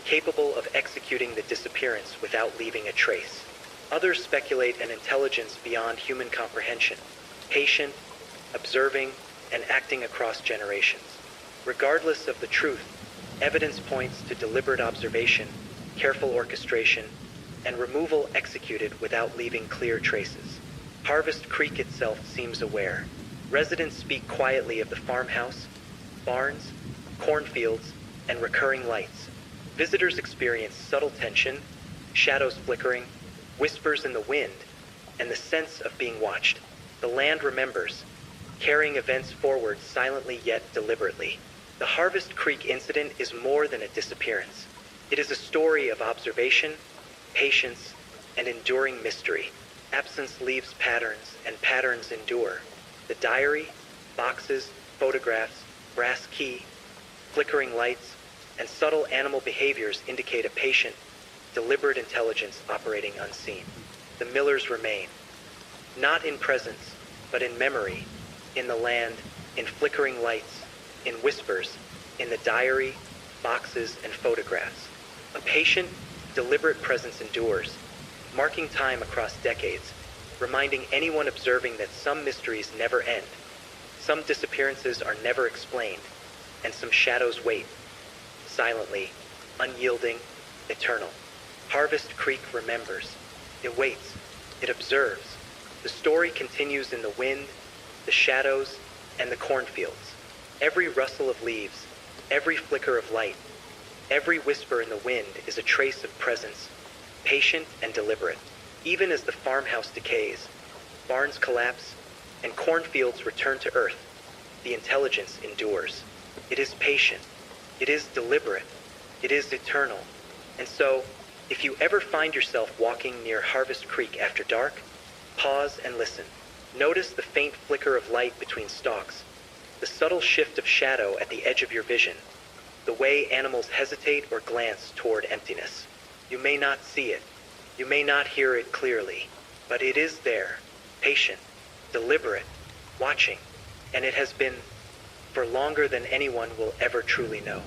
capable of executing the disappearance without leaving a trace. Others speculate an intelligence beyond human comprehension, patient, observing, and acting across generations. Regardless of the truth, evidence points to deliberate observation, careful orchestration, and removal executed without leaving clear traces. Harvest Creek itself seems aware. Residents speak quietly of the farmhouse, barns, cornfields, and recurring lights. Visitors experience subtle tension, shadows flickering, whispers in the wind, and the sense of being watched. The land remembers, carrying events forward silently yet deliberately. The Harvest Creek incident is more than a disappearance. It is a story of observation, patience, and enduring mystery. Absence leaves patterns, and patterns endure. The diary, boxes, photographs, brass key, flickering lights, and subtle animal behaviors indicate a patient, deliberate intelligence operating unseen. The Millers remain, not in presence, but in memory, in the land, in flickering lights, in whispers, in the diary, boxes, and photographs. A patient, deliberate presence endures, marking time across decades, reminding anyone observing that some mysteries never end, some disappearances are never explained, and some shadows wait, silently, unyielding, eternal. Harvest Creek remembers. It waits. It observes. The story continues in the wind, the shadows, and the cornfields. Every rustle of leaves, every flicker of light, every whisper in the wind is a trace of presence, patient and deliberate. Even as the farmhouse decays, barns collapse, and cornfields return to earth, the intelligence endures. It is patient. It is deliberate. It is eternal. And so, if you ever find yourself walking near Harvest Creek after dark, pause and listen. Notice the faint flicker of light between stalks, the subtle shift of shadow at the edge of your vision, the way animals hesitate or glance toward emptiness. You may not see it, you may not hear it clearly, but it is there, patient, deliberate, watching, and it has been for longer than anyone will ever truly know.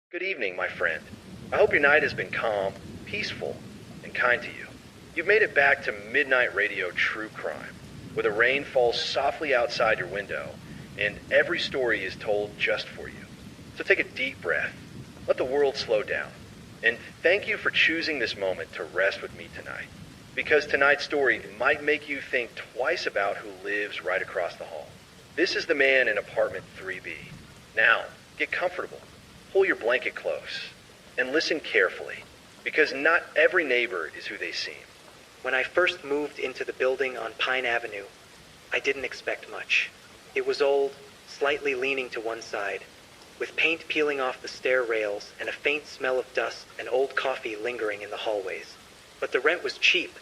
Good evening, my friend. I hope your night has been calm, peaceful, and kind to you. You've made it back to Midnight Radio True Crime, where the rain falls softly outside your window, and every story is told just for you. So take a deep breath, let the world slow down, and thank you for choosing this moment to rest with me tonight. Because tonight's story might make you think twice about who lives right across the hall. This is the man in apartment 3B. Now, get comfortable, pull your blanket close, and listen carefully, because not every neighbor is who they seem. When I first moved into the building on Pine Avenue, I didn't expect much. It was old, slightly leaning to one side, with paint peeling off the stair rails and a faint smell of dust and old coffee lingering in the hallways. But the rent was cheap,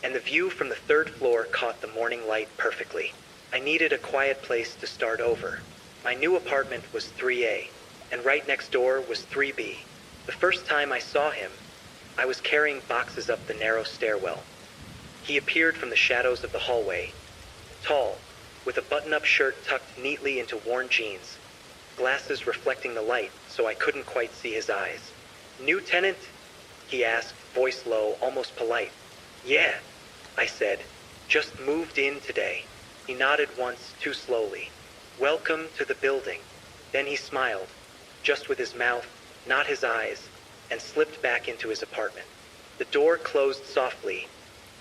and the view from the third floor caught the morning light perfectly. I needed a quiet place to start over. My new apartment was 3A, and right next door was 3B. The first time I saw him, I was carrying boxes up the narrow stairwell. He appeared from the shadows of the hallway, tall, with a button-up shirt tucked neatly into worn jeans, glasses reflecting the light so I couldn't quite see his eyes. "New tenant?" he asked, voice low, almost polite. "Yeah," I said. "Just moved in today." He nodded once, too slowly. "Welcome to the building." Then he smiled, just with his mouth, not his eyes, and slipped back into his apartment. The door closed softly,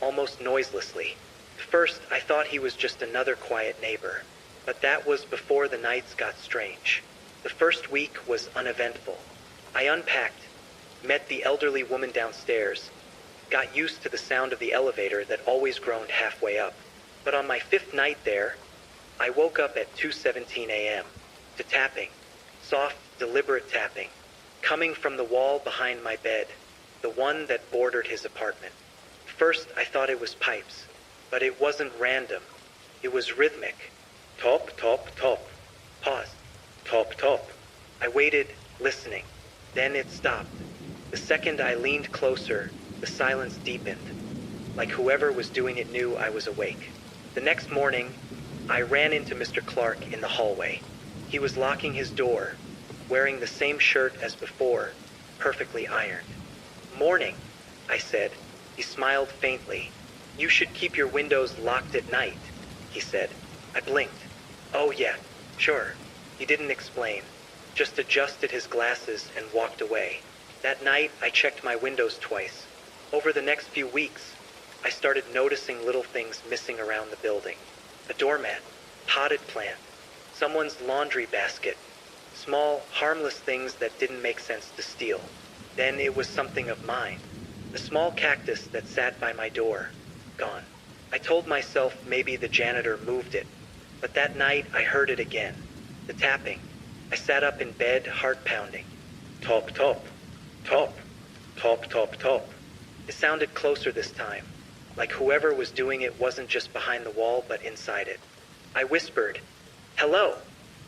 almost noiselessly. At first, I thought he was just another quiet neighbor, but that was before the nights got strange. The first week was uneventful. I unpacked, met the elderly woman downstairs, got used to the sound of the elevator that always groaned halfway up. But on my fifth night there, I woke up at 2:17 a.m. to tapping, soft, deliberate tapping, coming from the wall behind my bed, the one that bordered his apartment. First, I thought it was pipes, but it wasn't random. It was rhythmic. Top, top, top. Pause. Top, top. I waited, listening. Then it stopped. The second I leaned closer, the silence deepened, like whoever was doing it knew I was awake. The next morning, I ran into Mr. Clark in the hallway. He was locking his door, wearing the same shirt as before, perfectly ironed. "Morning," I said. He smiled faintly. "You should keep your windows locked at night," he said. I blinked. "Oh yeah, sure." He didn't explain, just adjusted his glasses and walked away. That night, I checked my windows twice. Over the next few weeks, I started noticing little things missing around the building. A doormat, potted plant, someone's laundry basket, small, harmless things that didn't make sense to steal. Then it was something of mine. A small cactus that sat by my door. Gone. I told myself maybe the janitor moved it, but that night I heard it again. The tapping. I sat up in bed, heart pounding. Top, top, top, top, top, top. It sounded closer this time, like whoever was doing it wasn't just behind the wall but inside it. I whispered, "Hello."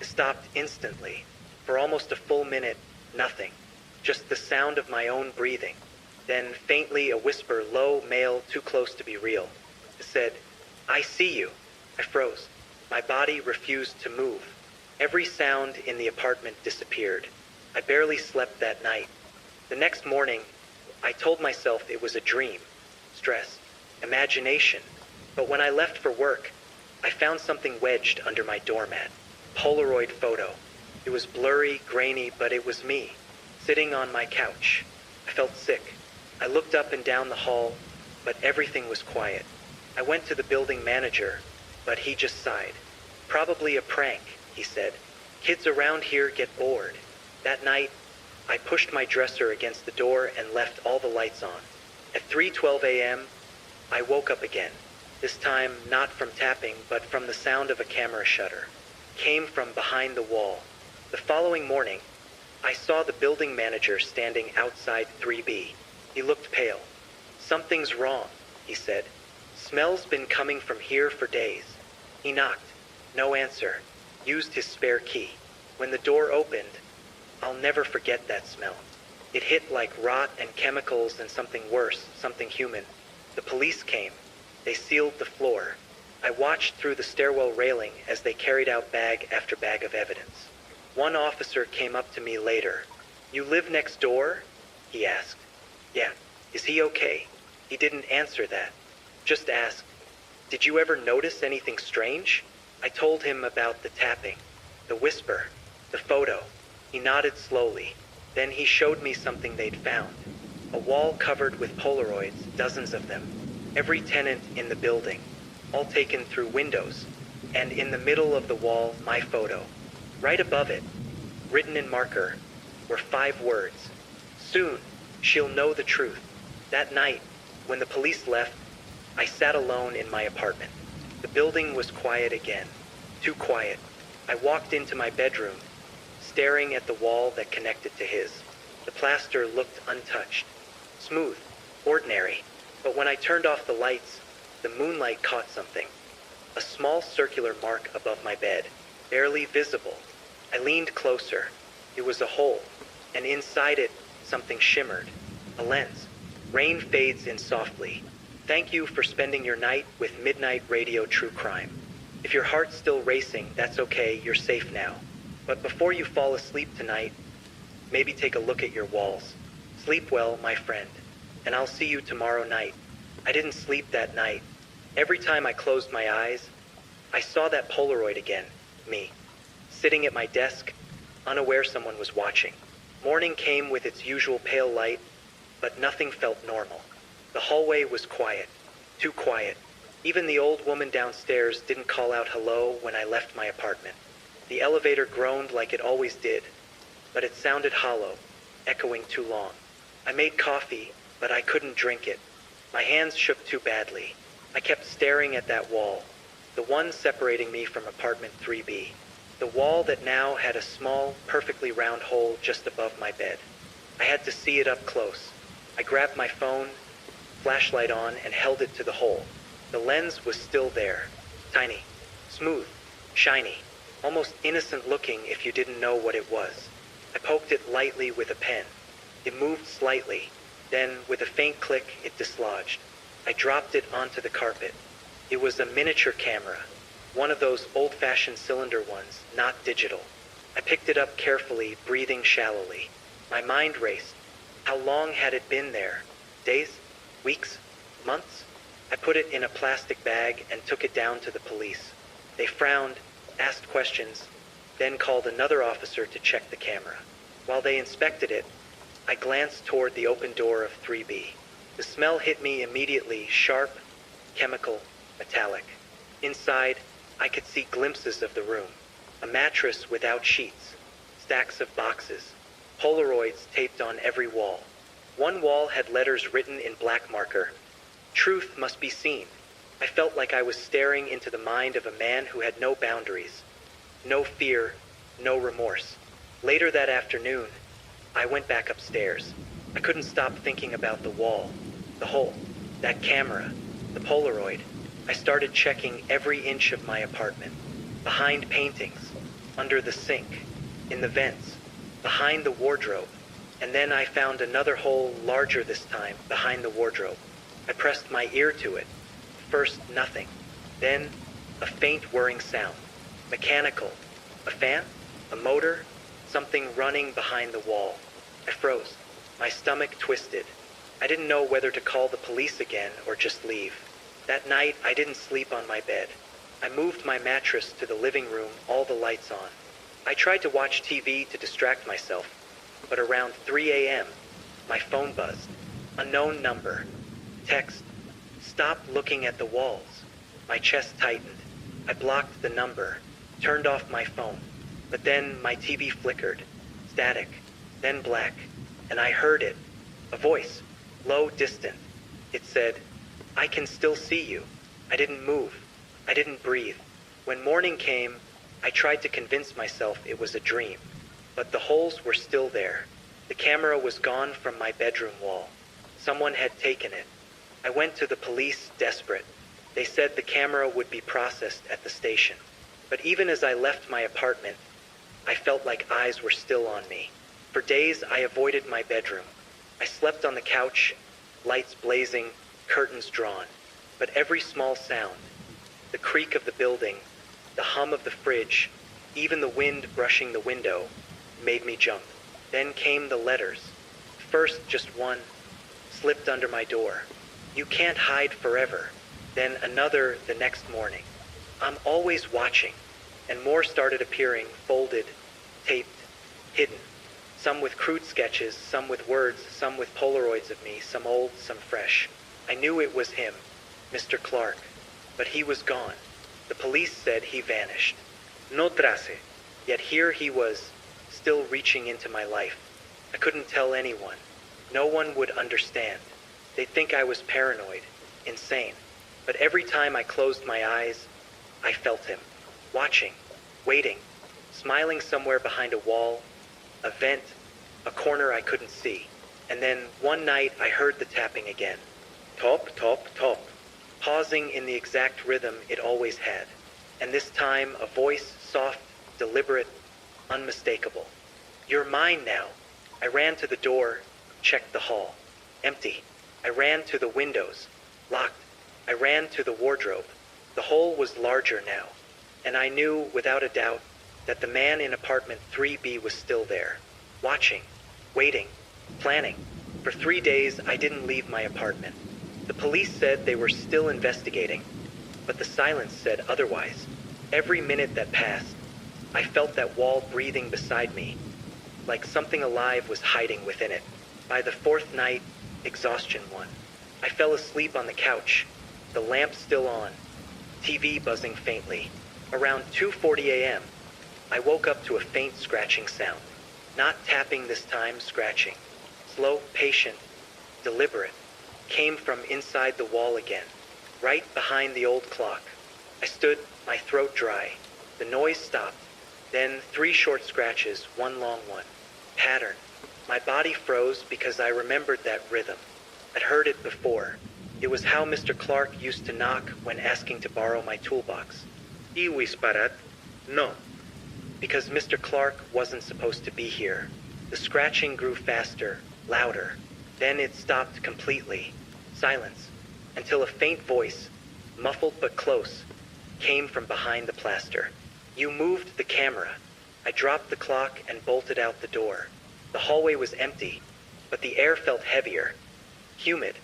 It stopped instantly. For almost a full minute, nothing. Just the sound of my own breathing. Then faintly a whisper, low, male, too close to be real. It said, "I see you." I froze. My body refused to move. Every sound in the apartment disappeared. I barely slept that night. The next morning, I told myself it was a dream, stress, imagination. But when I left for work, I found something wedged under my doormat. Polaroid photo. It was blurry, grainy, but it was me, sitting on my couch. I felt sick. I looked up and down the hall, but everything was quiet. I went to the building manager, but he just sighed. "Probably a prank," he said. "Kids around here get bored." That night, I pushed my dresser against the door and left all the lights on. At 3:12 a.m., I woke up again. This time, not from tapping, but from the sound of a camera shutter. Came from behind the wall. The following morning, I saw the building manager standing outside 3B. He looked pale. "Something's wrong," he said. "Smell's been coming from here for days." He knocked. No answer. Used his spare key. When the door opened, I'll never forget that smell. It hit like rot and chemicals and something worse, something human. The police came. They sealed the floor. I watched through the stairwell railing as they carried out bag after bag of evidence. One officer came up to me later, You live next door? He asked. Yeah. Is he okay? He didn't answer that. Just asked, did you ever notice anything strange? I told him about the tapping, the whisper, the photo. He nodded slowly. Then he showed me something they'd found. A wall covered with Polaroids, dozens of them. Every tenant in the building, all taken through windows. And in the middle of the wall, my photo. Right above it, written in marker, were 5 words. Soon, she'll know the truth. That night, when the police left, I sat alone in my apartment. The building was quiet again. Too quiet. I walked into my bedroom, staring at the wall that connected to his. The plaster looked untouched. Smooth. Ordinary. But when I turned off the lights, the moonlight caught something. A small circular mark above my bed, barely visible. I leaned closer. It was a hole, and inside it, something shimmered. A lens. Rain fades in softly. Thank you for spending your night with Midnight Radio True Crime. If your heart's still racing, that's okay, you're safe now. But before you fall asleep tonight, maybe take a look at your walls. Sleep well, my friend, and I'll see you tomorrow night. I didn't sleep that night. Every time I closed my eyes, I saw that Polaroid again, me, sitting at my desk, unaware someone was watching. Morning came with its usual pale light, but nothing felt normal. The hallway was quiet, too quiet. Even the old woman downstairs didn't call out hello when I left my apartment. The elevator groaned like it always did, but it sounded hollow, echoing too long. I made coffee, but I couldn't drink it. My hands shook too badly. I kept staring at that wall, the one separating me from apartment 3B. The wall that now had a small, perfectly round hole just above my bed. I had to see it up close. I grabbed my phone, flashlight on, and held it to the hole. The lens was still there, tiny, smooth, shiny, almost innocent looking if you didn't know what it was. I poked it lightly with a pen. It moved slightly. Then, with a faint click, it dislodged. I dropped it onto the carpet. It was a miniature camera, one of those old-fashioned cylinder ones, not digital. I picked it up carefully, breathing shallowly. My mind raced. How long had it been there? Days? Weeks? Months? I put it in a plastic bag and took it down to the police. They frowned, asked questions, then called another officer to check the camera. While they inspected it, I glanced toward the open door of 3B. The smell hit me immediately, sharp, chemical, metallic. Inside, I could see glimpses of the room. A mattress without sheets, stacks of boxes, Polaroids taped on every wall. One wall had letters written in black marker. Truth must be seen. I felt like I was staring into the mind of a man who had no boundaries, no fear, no remorse. Later that afternoon, I went back upstairs. I couldn't stop thinking about the wall, the hole, that camera, the Polaroid. I started checking every inch of my apartment. Behind paintings, under the sink, in the vents, behind the wardrobe. And then I found another hole larger this time, behind the wardrobe. I pressed my ear to it. First, nothing. Then, a faint whirring sound. Mechanical. A fan? A motor? Something running behind the wall. I froze. My stomach twisted. I didn't know whether to call the police again or just leave. That night, I didn't sleep on my bed. I moved my mattress to the living room, all the lights on. I tried to watch TV to distract myself, but around 3 a.m., my phone buzzed. Unknown number. Text. Stop looking at the walls. My chest tightened. I blocked the number, turned off my phone. But then my TV flickered. Static. Then black. And I heard it. A voice. Low, distant. It said, I can still see you. I didn't move. I didn't breathe. When morning came, I tried to convince myself it was a dream. But the holes were still there. The camera was gone from my bedroom wall. Someone had taken it. I went to the police, desperate. They said the camera would be processed at the station. But even as I left my apartment, I felt like eyes were still on me. For days, I avoided my bedroom. I slept on the couch, lights blazing, curtains drawn. But every small sound, the creak of the building, the hum of the fridge, even the wind brushing the window, made me jump. Then came the letters. First, just one slipped under my door. You can't hide forever. Then another the next morning. I'm always watching. And more started appearing, folded, taped, hidden. Some with crude sketches, some with words, some with Polaroids of me, some old, some fresh. I knew it was him, Mr. Clark. But he was gone. The police said he vanished. No trace. Yet here he was, still reaching into my life. I couldn't tell anyone. No one would understand. They'd think I was paranoid, insane. But every time I closed my eyes, I felt him. Watching, waiting, smiling somewhere behind a wall, a vent, a corner I couldn't see. And then one night I heard the tapping again. Top, top, top. Pausing in the exact rhythm it always had. And this time a voice, soft, deliberate, unmistakable. You're mine now. I ran to the door, checked the hall. Empty. I ran to the windows. Locked. I ran to the wardrobe. The hole was larger now. And I knew, without a doubt, that the man in apartment 3B was still there. Watching. Waiting. Planning. For 3 days I didn't leave my apartment. The police said they were still investigating. But the silence said otherwise. Every minute that passed, I felt that wall breathing beside me, like something alive was hiding within it. By the fourth night, exhaustion won. I fell asleep on the couch, the lamp still on, TV buzzing faintly. Around 2:40 a.m., I woke up to a faint scratching sound. Not tapping this time, scratching. Slow, patient, deliberate. Came from inside the wall again, right behind the old clock. I stood, my throat dry. The noise stopped. Then 3 short scratches, 1 long one. Pattern. My body froze because I remembered that rhythm. I'd heard it before. It was how Mr. Clark used to knock when asking to borrow my toolbox. Y whisperat, no. Because Mr. Clark wasn't supposed to be here. The scratching grew faster, louder. Then it stopped completely. Silence. Until a faint voice, muffled but close, came from behind the plaster. You moved the camera. I dropped the clock and bolted out the door. The hallway was empty, but the air felt heavier, humid,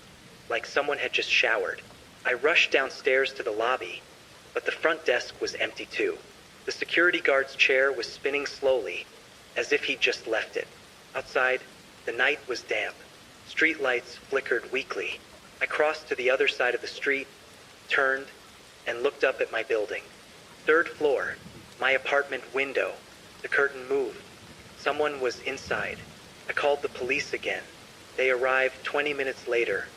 like someone had just showered. I rushed downstairs to the lobby, but the front desk was empty too. The security guard's chair was spinning slowly, as if he'd just left it. Outside, the night was damp. Street lights flickered weakly. I crossed to the other side of the street, turned, and looked up at my building. 3rd floor, my apartment window. The curtain moved. Someone was inside. I called the police again. They arrived 20 minutes later,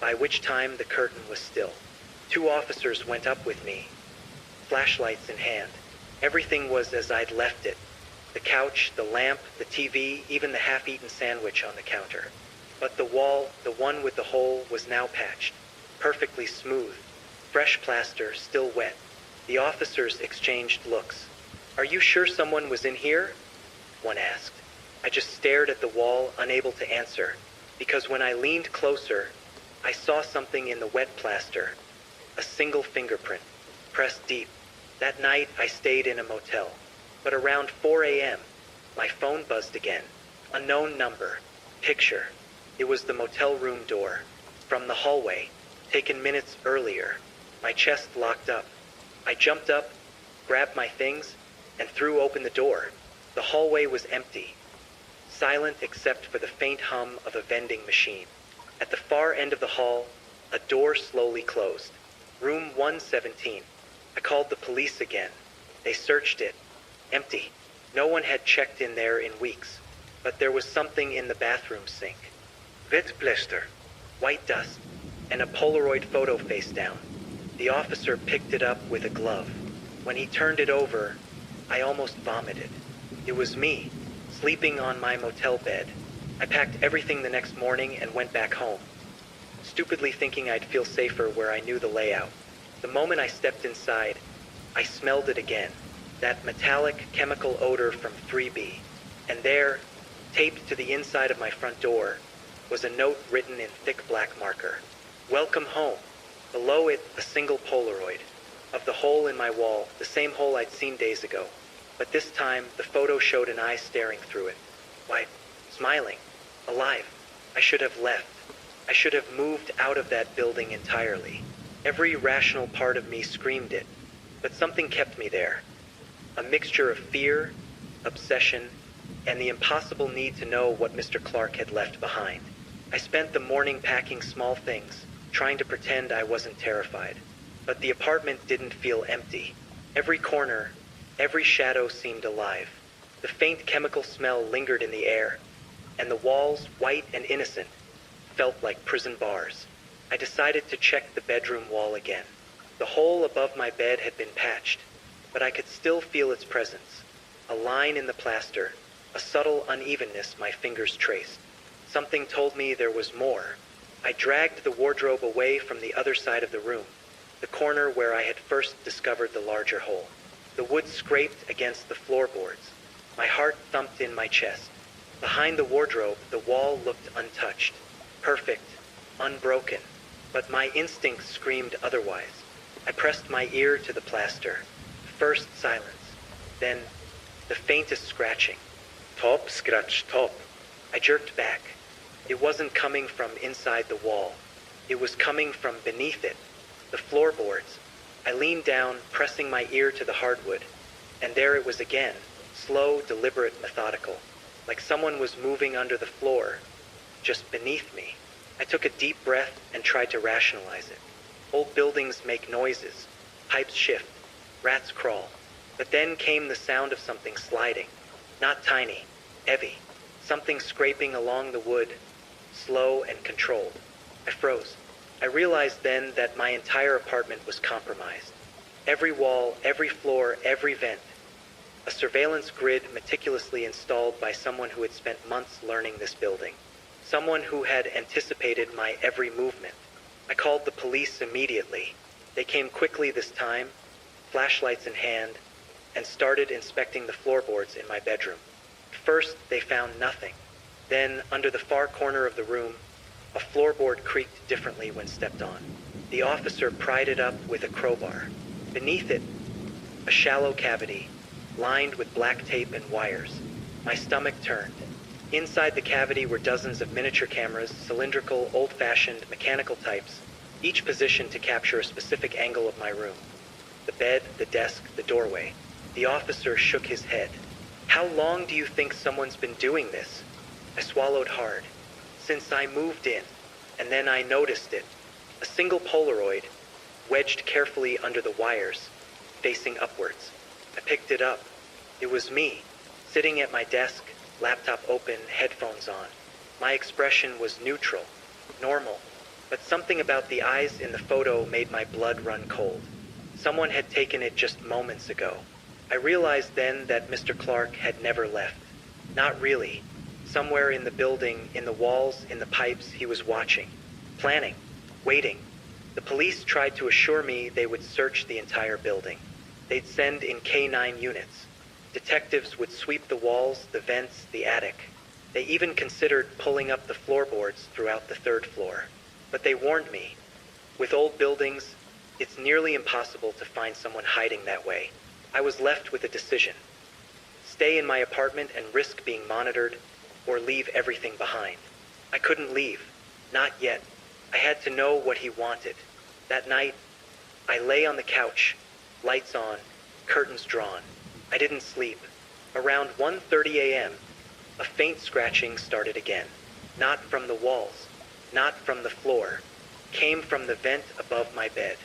by which time the curtain was still. 2 officers went up with me, flashlights in hand. Everything was as I'd left it. The couch, the lamp, the TV, even the half-eaten sandwich on the counter. But the wall, the one with the hole, was now patched, perfectly smooth. Fresh plaster, still wet. The officers exchanged looks. Are you sure someone was in here? One asked. I just stared at the wall, unable to answer, because when I leaned closer, I saw something in the wet plaster. A single fingerprint, pressed deep. That night, I stayed in a motel. But around 4 a.m., my phone buzzed again. Unknown number. Picture. It was the motel room door. From the hallway, taken minutes earlier. My chest locked up. I jumped up, grabbed my things, and threw open the door. The hallway was empty, silent except for the faint hum of a vending machine. At the far end of the hall, a door slowly closed. Room 117. I called the police again. They searched it. Empty. No one had checked in there in weeks. But there was something in the bathroom sink. Vetplaster. White dust. And a Polaroid photo face down. The officer picked it up with a glove. When he turned it over, I almost vomited. It was me, sleeping on my motel bed. I packed everything the next morning and went back home, stupidly thinking I'd feel safer where I knew the layout. The moment I stepped inside, I smelled it again, that metallic chemical odor from 3B. And there, taped to the inside of my front door, was a note written in thick black marker. Welcome home. Below it, a single Polaroid of the hole in my wall, the same hole I'd seen days ago. But this time, the photo showed an eye staring through it. Why, smiling, alive. I should have left. I should have moved out of that building entirely. Every rational part of me screamed it, but something kept me there. A mixture of fear, obsession, and the impossible need to know what Mr. Clark had left behind. I spent the morning packing small things, trying to pretend I wasn't terrified. But the apartment didn't feel empty. Every corner, every shadow seemed alive. The faint chemical smell lingered in the air, and the walls, white and innocent, felt like prison bars. I decided to check the bedroom wall again. The hole above my bed had been patched, but I could still feel its presence. A line in the plaster, a subtle unevenness my fingers traced. Something told me there was more. I dragged the wardrobe away from the other side of the room, the corner where I had first discovered the larger hole. The wood scraped against the floorboards. My heart thumped in my chest. Behind the wardrobe, the wall looked untouched, perfect, unbroken, but my instincts screamed otherwise. I pressed my ear to the plaster. First silence, then the faintest scratching. Top, scratch, top. I jerked back. It wasn't coming from inside the wall. It was coming from beneath it, the floorboards. I leaned down, pressing my ear to the hardwood, and there it was again, slow, deliberate, methodical, like someone was moving under the floor, just beneath me. I took a deep breath and tried to rationalize it. Old buildings make noises, pipes shift, rats crawl. But then came the sound of something sliding, not tiny, heavy, something scraping along the wood, slow and controlled. I froze. I realized then that my entire apartment was compromised. Every wall, every floor, every vent. A surveillance grid meticulously installed by someone who had spent months learning this building. Someone who had anticipated my every movement. I called the police immediately. They came quickly this time, flashlights in hand, and started inspecting the floorboards in my bedroom. First, they found nothing. Then, under the far corner of the room, a floorboard creaked differently when stepped on. The officer pried it up with a crowbar. Beneath it, a shallow cavity, lined with black tape and wires. My stomach turned. Inside the cavity were dozens of miniature cameras, cylindrical, old-fashioned, mechanical types, each positioned to capture a specific angle of my room. The bed, the desk, the doorway. The officer shook his head. How long do you think someone's been doing this? I swallowed hard. Since I moved in, and then I noticed it. A single Polaroid, wedged carefully under the wires, facing upwards. I picked it up. It was me, sitting at my desk, laptop open, headphones on. My expression was neutral, normal, but something about the eyes in the photo made my blood run cold. Someone had taken it just moments ago. I realized then that Mr. Clark had never left. Not really. Somewhere in the building, in the walls, in the pipes, he was watching, planning, waiting. The police tried to assure me they would search the entire building. They'd send in K-9 units. Detectives would sweep the walls, the vents, the attic. They even considered pulling up the floorboards throughout the third floor. But they warned me, with old buildings, it's nearly impossible to find someone hiding that way. I was left with a decision. Stay in my apartment and risk being monitored, or leave everything behind. I couldn't leave. Not yet. I had to know what he wanted. That night, I lay on the couch, lights on, curtains drawn. I didn't sleep. Around 1:30 a.m., a faint scratching started again. Not from the walls, not from the floor. Came from the vent above my bed.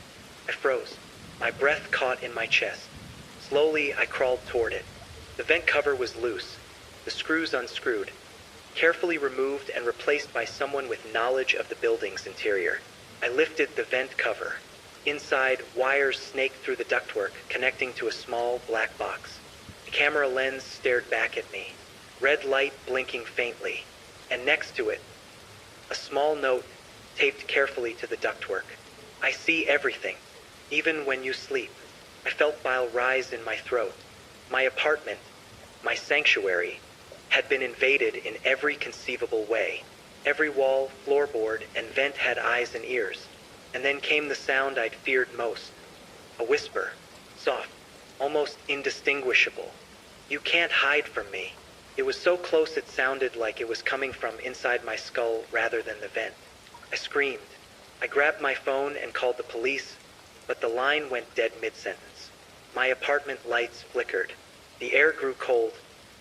I froze. My breath caught in my chest. Slowly, I crawled toward it. The vent cover was loose, the screws unscrewed, carefully removed and replaced by someone with knowledge of the building's interior. I lifted the vent cover. Inside, wires snaked through the ductwork, connecting to a small black box. The camera lens stared back at me, red light blinking faintly, and next to it, a small note taped carefully to the ductwork. I see everything, even when you sleep. I felt bile rise in my throat. My apartment, my sanctuary, had been invaded in every conceivable way. Every wall, floorboard, and vent had eyes and ears. And then came the sound I'd feared most. A whisper, soft, almost indistinguishable. You can't hide from me. It was so close it sounded like it was coming from inside my skull rather than the vent. I screamed. I grabbed my phone and called the police, but the line went dead mid-sentence. My apartment lights flickered. The air grew cold,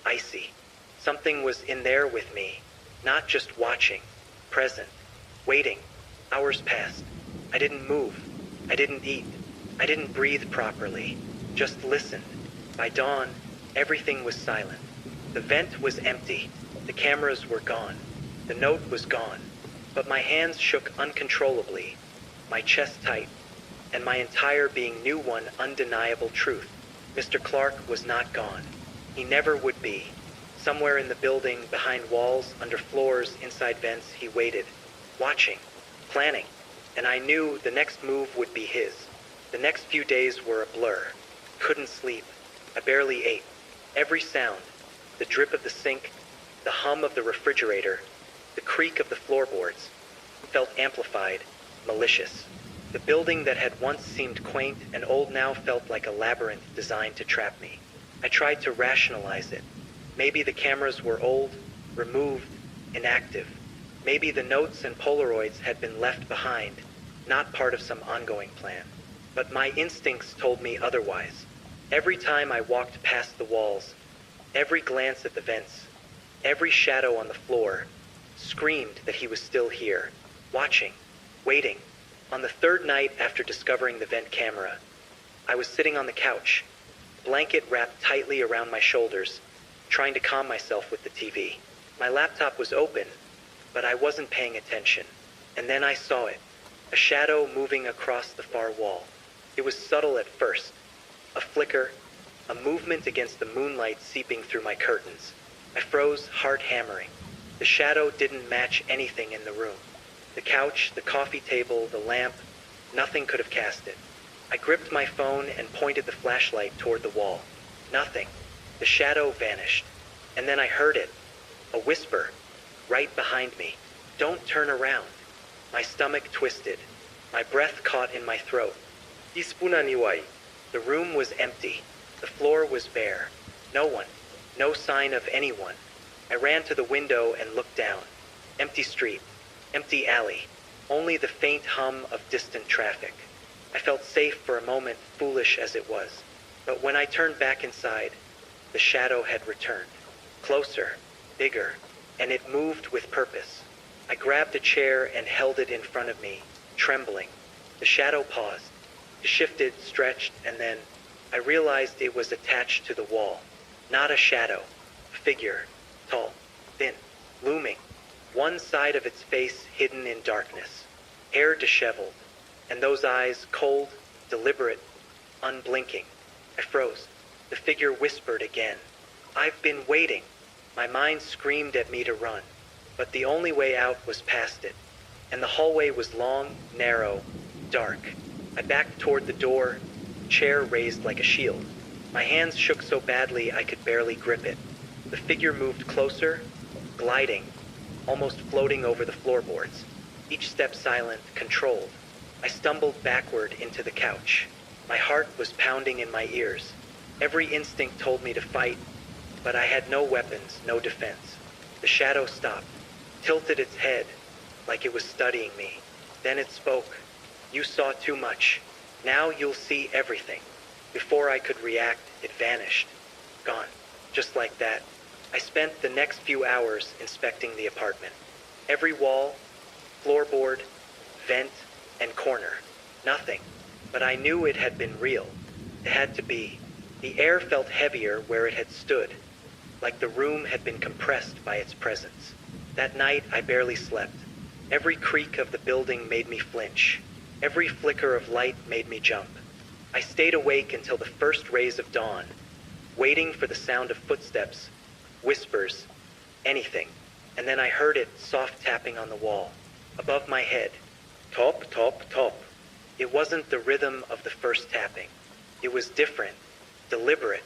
icy. Something was in there with me, not just watching, present, waiting. Hours passed. I didn't move. I didn't eat. I didn't breathe properly. Just listened. By dawn, everything was silent. The vent was empty. The cameras were gone. The note was gone. But my hands shook uncontrollably, my chest tight, and my entire being knew one undeniable truth. Mr. Clark was not gone. He never would be. Somewhere in the building, behind walls, under floors, inside vents, he waited, watching, planning, and I knew the next move would be his. The next few days were a blur. Couldn't sleep. I barely ate. Every sound, the drip of the sink, the hum of the refrigerator, the creak of the floorboards, felt amplified, malicious. The building that had once seemed quaint and old now felt like a labyrinth designed to trap me. I tried to rationalize it. Maybe the cameras were old, removed, inactive. Maybe the notes and Polaroids had been left behind, not part of some ongoing plan. But my instincts told me otherwise. Every time I walked past the walls, every glance at the vents, every shadow on the floor, screamed that he was still here, watching, waiting. On the third night after discovering the vent camera, I was sitting on the couch, blanket wrapped tightly around my shoulders, trying to calm myself with the TV. My laptop was open, but I wasn't paying attention. And then I saw it, a shadow moving across the far wall. It was subtle at first, a flicker, a movement against the moonlight seeping through my curtains. I froze, heart hammering. The shadow didn't match anything in the room. The couch, the coffee table, the lamp, nothing could have cast it. I gripped my phone and pointed the flashlight toward the wall. Nothing. The shadow vanished. And then I heard it, a whisper, right behind me. Don't turn around. My stomach twisted. My breath caught in my throat. Ispunaniwai. The room was empty. The floor was bare. No one. No sign of anyone. I ran to the window and looked down. Empty street. Empty alley. Only the faint hum of distant traffic. I felt safe for a moment, foolish as it was. But when I turned back inside, the shadow had returned. Closer, bigger, and it moved with purpose. I grabbed a chair and held it in front of me, trembling. The shadow paused, shifted, stretched, and then I realized it was attached to the wall. Not a shadow, a figure, tall, thin, looming. One side of its face hidden in darkness, hair disheveled, and those eyes cold, deliberate, unblinking. I froze. The figure whispered again. I've been waiting. My mind screamed at me to run, but the only way out was past it, and the hallway was long, narrow, dark. I backed toward the door, chair raised like a shield. My hands shook so badly I could barely grip it. The figure moved closer, gliding, almost floating over the floorboards, each step silent, controlled. I stumbled backward into the couch. My heart was pounding in my ears. Every instinct told me to fight, but I had no weapons, no defense. The shadow stopped, tilted its head, like it was studying me. Then it spoke. You saw too much. Now you'll see everything. Before I could react, it vanished. Gone. Just like that. I spent the next few hours inspecting the apartment. Every wall, floorboard, vent, and corner. Nothing. But I knew it had been real. It had to be. The air felt heavier where it had stood, like the room had been compressed by its presence. That night, I barely slept. Every creak of the building made me flinch. Every flicker of light made me jump. I stayed awake until the first rays of dawn, waiting for the sound of footsteps, whispers, anything. And then I heard it soft tapping on the wall, above my head. Top, top, top. It wasn't the rhythm of the first tapping. It was different, deliberate,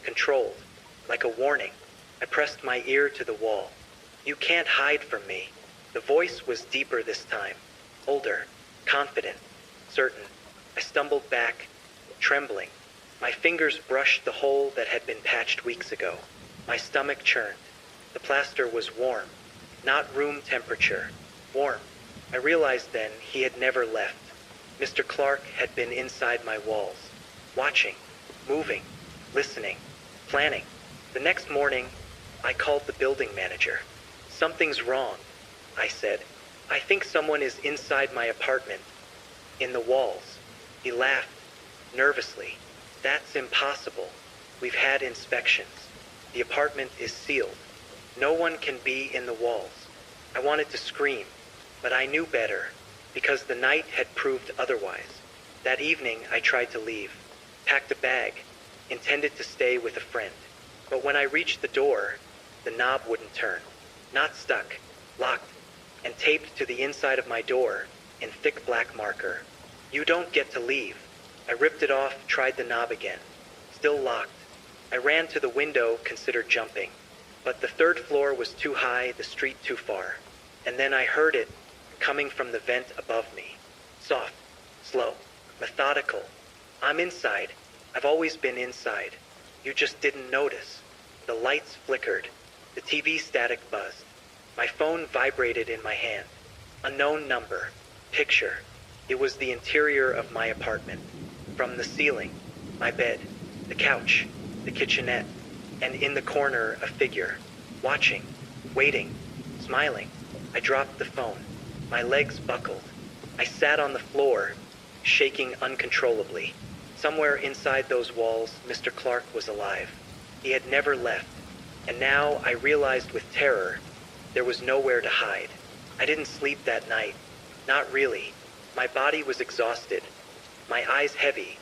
controlled, like a warning. I pressed my ear to the wall. You can't hide from me. The voice was deeper this time, older, confident, certain. I stumbled back, trembling. My fingers brushed the hole that had been patched weeks ago. My stomach churned. The plaster was warm, not room temperature, warm. I realized then he had never left. Mr. Clark had been inside my walls, watching, moving, listening, planning. The next morning, I called the building manager. "Something's wrong," I said. "I think someone is inside my apartment, in the walls." He laughed, nervously. "That's impossible. We've had inspections. The apartment is sealed. No one can be in the walls." I wanted to scream, but I knew better, because the night had proved otherwise. That evening, I tried to leave, packed a bag, intended to stay with a friend. But when I reached the door, the knob wouldn't turn. Not stuck, locked, and taped to the inside of my door in thick black marker. "You don't get to leave." I ripped it off, tried the knob again. Still locked. I ran to the window, considered jumping. But the third floor was too high, the street too far. And then I heard it coming from the vent above me. Soft, slow, methodical. I'm inside. I've always been inside. You just didn't notice. The lights flickered. The TV static buzzed. My phone vibrated in my hand. Unknown number. Picture. It was the interior of my apartment. From the ceiling, my bed, the couch, the kitchenette, and in the corner a figure. Watching, waiting, smiling. I dropped the phone. My legs buckled. I sat on the floor, shaking uncontrollably. Somewhere inside those walls, Mr. Clark was alive. He had never left. And now I realized with terror, there was nowhere to hide. I didn't sleep that night. Not really. My body was exhausted, my eyes heavy,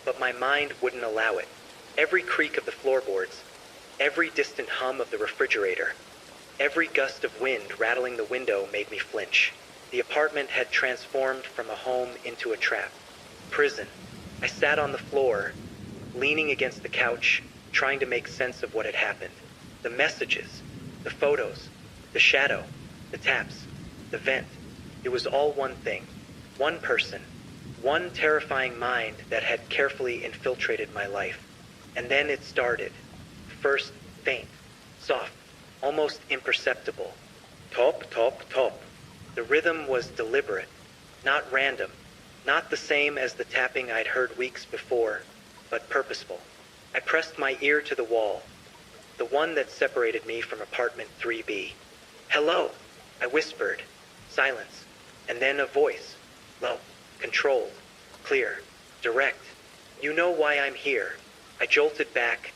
but my mind wouldn't allow it. Every creak of the floorboards, every distant hum of the refrigerator, every gust of wind rattling the window made me flinch. The apartment had transformed from a home into a trap. Prison. I sat on the floor, leaning against the couch, trying to make sense of what had happened. The messages, the photos, the shadow, the taps, the vent. It was all one thing. One person. One terrifying mind that had carefully infiltrated my life. And then it started. First, faint, soft, almost imperceptible. Top, top, top. The rhythm was deliberate, not random, not the same as the tapping I'd heard weeks before, but purposeful. I pressed my ear to the wall, the one that separated me from apartment 3B. "Hello," I whispered. Silence, and then a voice, low, controlled, clear, direct. "You know why I'm here." I jolted back,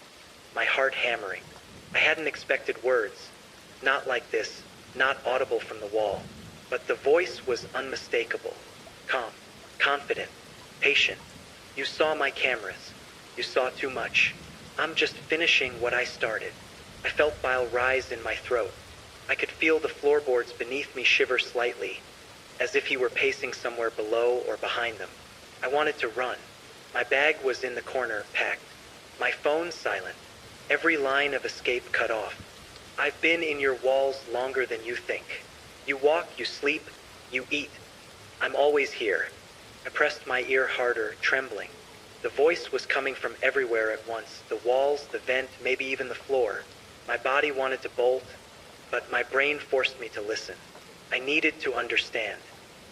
my heart hammering. I hadn't expected words, not like this, not audible from the wall. But the voice was unmistakable, calm, confident, patient. "You saw my cameras. You saw too much. I'm just finishing what I started." I felt bile rise in my throat. I could feel the floorboards beneath me shiver slightly, as if he were pacing somewhere below or behind them. I wanted to run. My bag was in the corner, packed. My phone silent. Every line of escape cut off. "I've been in your walls longer than you think. You walk, you sleep, you eat. I'm always here." I pressed my ear harder, trembling. The voice was coming from everywhere at once, the walls, the vent, maybe even the floor. My body wanted to bolt, but my brain forced me to listen. I needed to understand.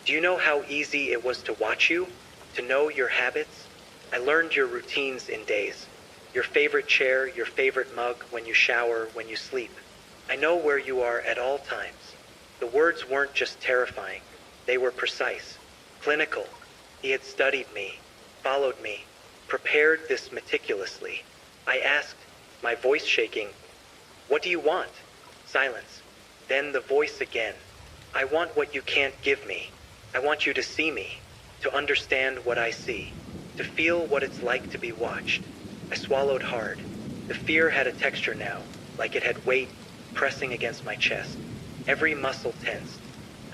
"Do you know how easy it was to watch you? To know your habits? I learned your routines in days. Your favorite chair, your favorite mug, when you shower, when you sleep. I know where you are at all times." The words weren't just terrifying. They were precise, clinical. He had studied me, followed me, prepared this meticulously. I asked, my voice shaking, "What do you want?" Silence. Then the voice again. "I want what you can't give me. I want you to see me, to understand what I see, to feel what it's like to be watched." I swallowed hard. The fear had a texture now, like it had weight pressing against my chest. Every muscle tensed.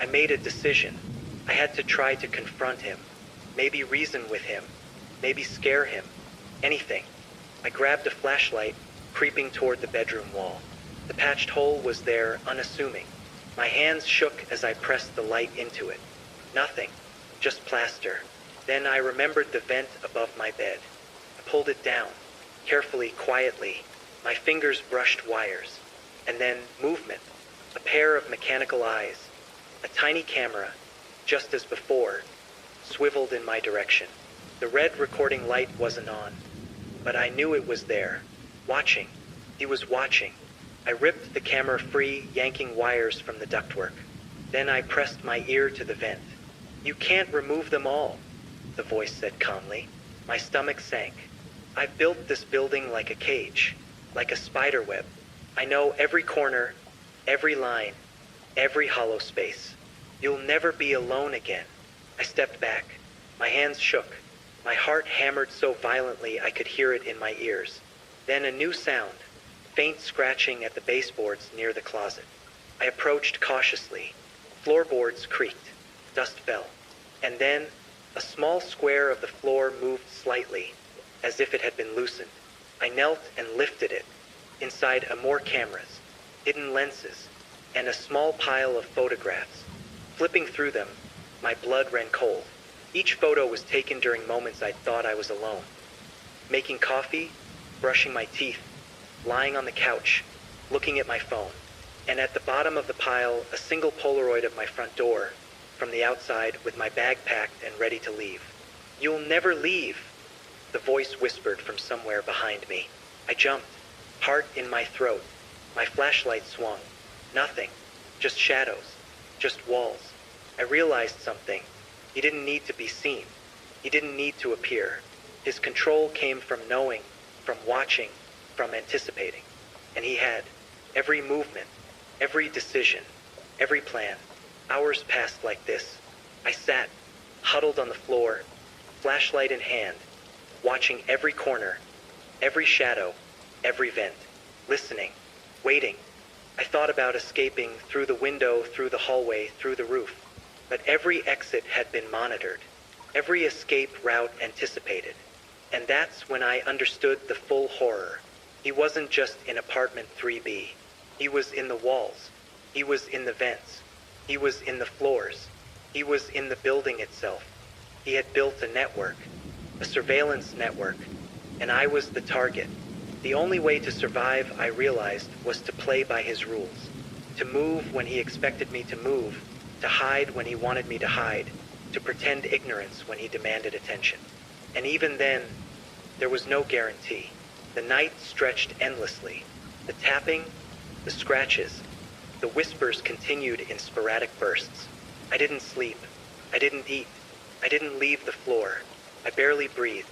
I made a decision. I had to try to confront him, maybe reason with him, maybe scare him, anything. I grabbed a flashlight, creeping toward the bedroom wall. The patched hole was there, unassuming. My hands shook as I pressed the light into it. Nothing, just plaster. Then I remembered the vent above my bed. I pulled it down, carefully, quietly. My fingers brushed wires. and then movement, a pair of mechanical eyes, a tiny camera, just as before, swiveled in my direction. The red recording light wasn't on, but I knew it was there, watching. He was watching. I ripped the camera free, yanking wires from the ductwork. Then I pressed my ear to the vent. "You can't remove them all," the voice said calmly. My stomach sank. I've built this building like a cage, like a spider web. I know every corner, every line, every hollow space. You'll never be alone again. I stepped back. My hands shook. My heart hammered so violently I could hear it in my ears. Then a new sound, faint scratching at the baseboards near the closet. I approached cautiously. Floorboards creaked. Dust fell. And then a small square of the floor moved slightly, as if it had been loosened. I knelt and lifted it. Inside more cameras, hidden lenses, and a small pile of photographs. Flipping through them, my blood ran cold. Each photo was taken during moments I thought I was alone. Making coffee, brushing my teeth, lying on the couch, looking at my phone. And at the bottom of the pile, a single Polaroid of my front door, from the outside with my bag packed and ready to leave. "You'll never leave," the voice whispered from somewhere behind me. I jumped, heart in my throat. My flashlight swung. Nothing. Just shadows. Just walls. I realized something. He didn't need to be seen. He didn't need to appear. His control came from knowing, from watching, from anticipating. And he had. Every movement, every decision, every plan. Hours passed like this. I sat, huddled on the floor, flashlight in hand, watching every corner, every shadow, every vent, listening, waiting. I thought about escaping through the window, through the hallway, through the roof. But every exit had been monitored, every escape route anticipated. And that's when I understood the full horror. He wasn't just in apartment 3B. He was in the walls. He was in the vents. He was in the floors. He was in the building itself. He had built a network, a surveillance network, and I was the target. The only way to survive, I realized, was to play by his rules. To move when he expected me to move, to hide when he wanted me to hide, to pretend ignorance when he demanded attention. And even then, there was no guarantee. The night stretched endlessly. The tapping, the scratches, the whispers continued in sporadic bursts. I didn't sleep. I didn't eat. I didn't leave the floor. I barely breathed.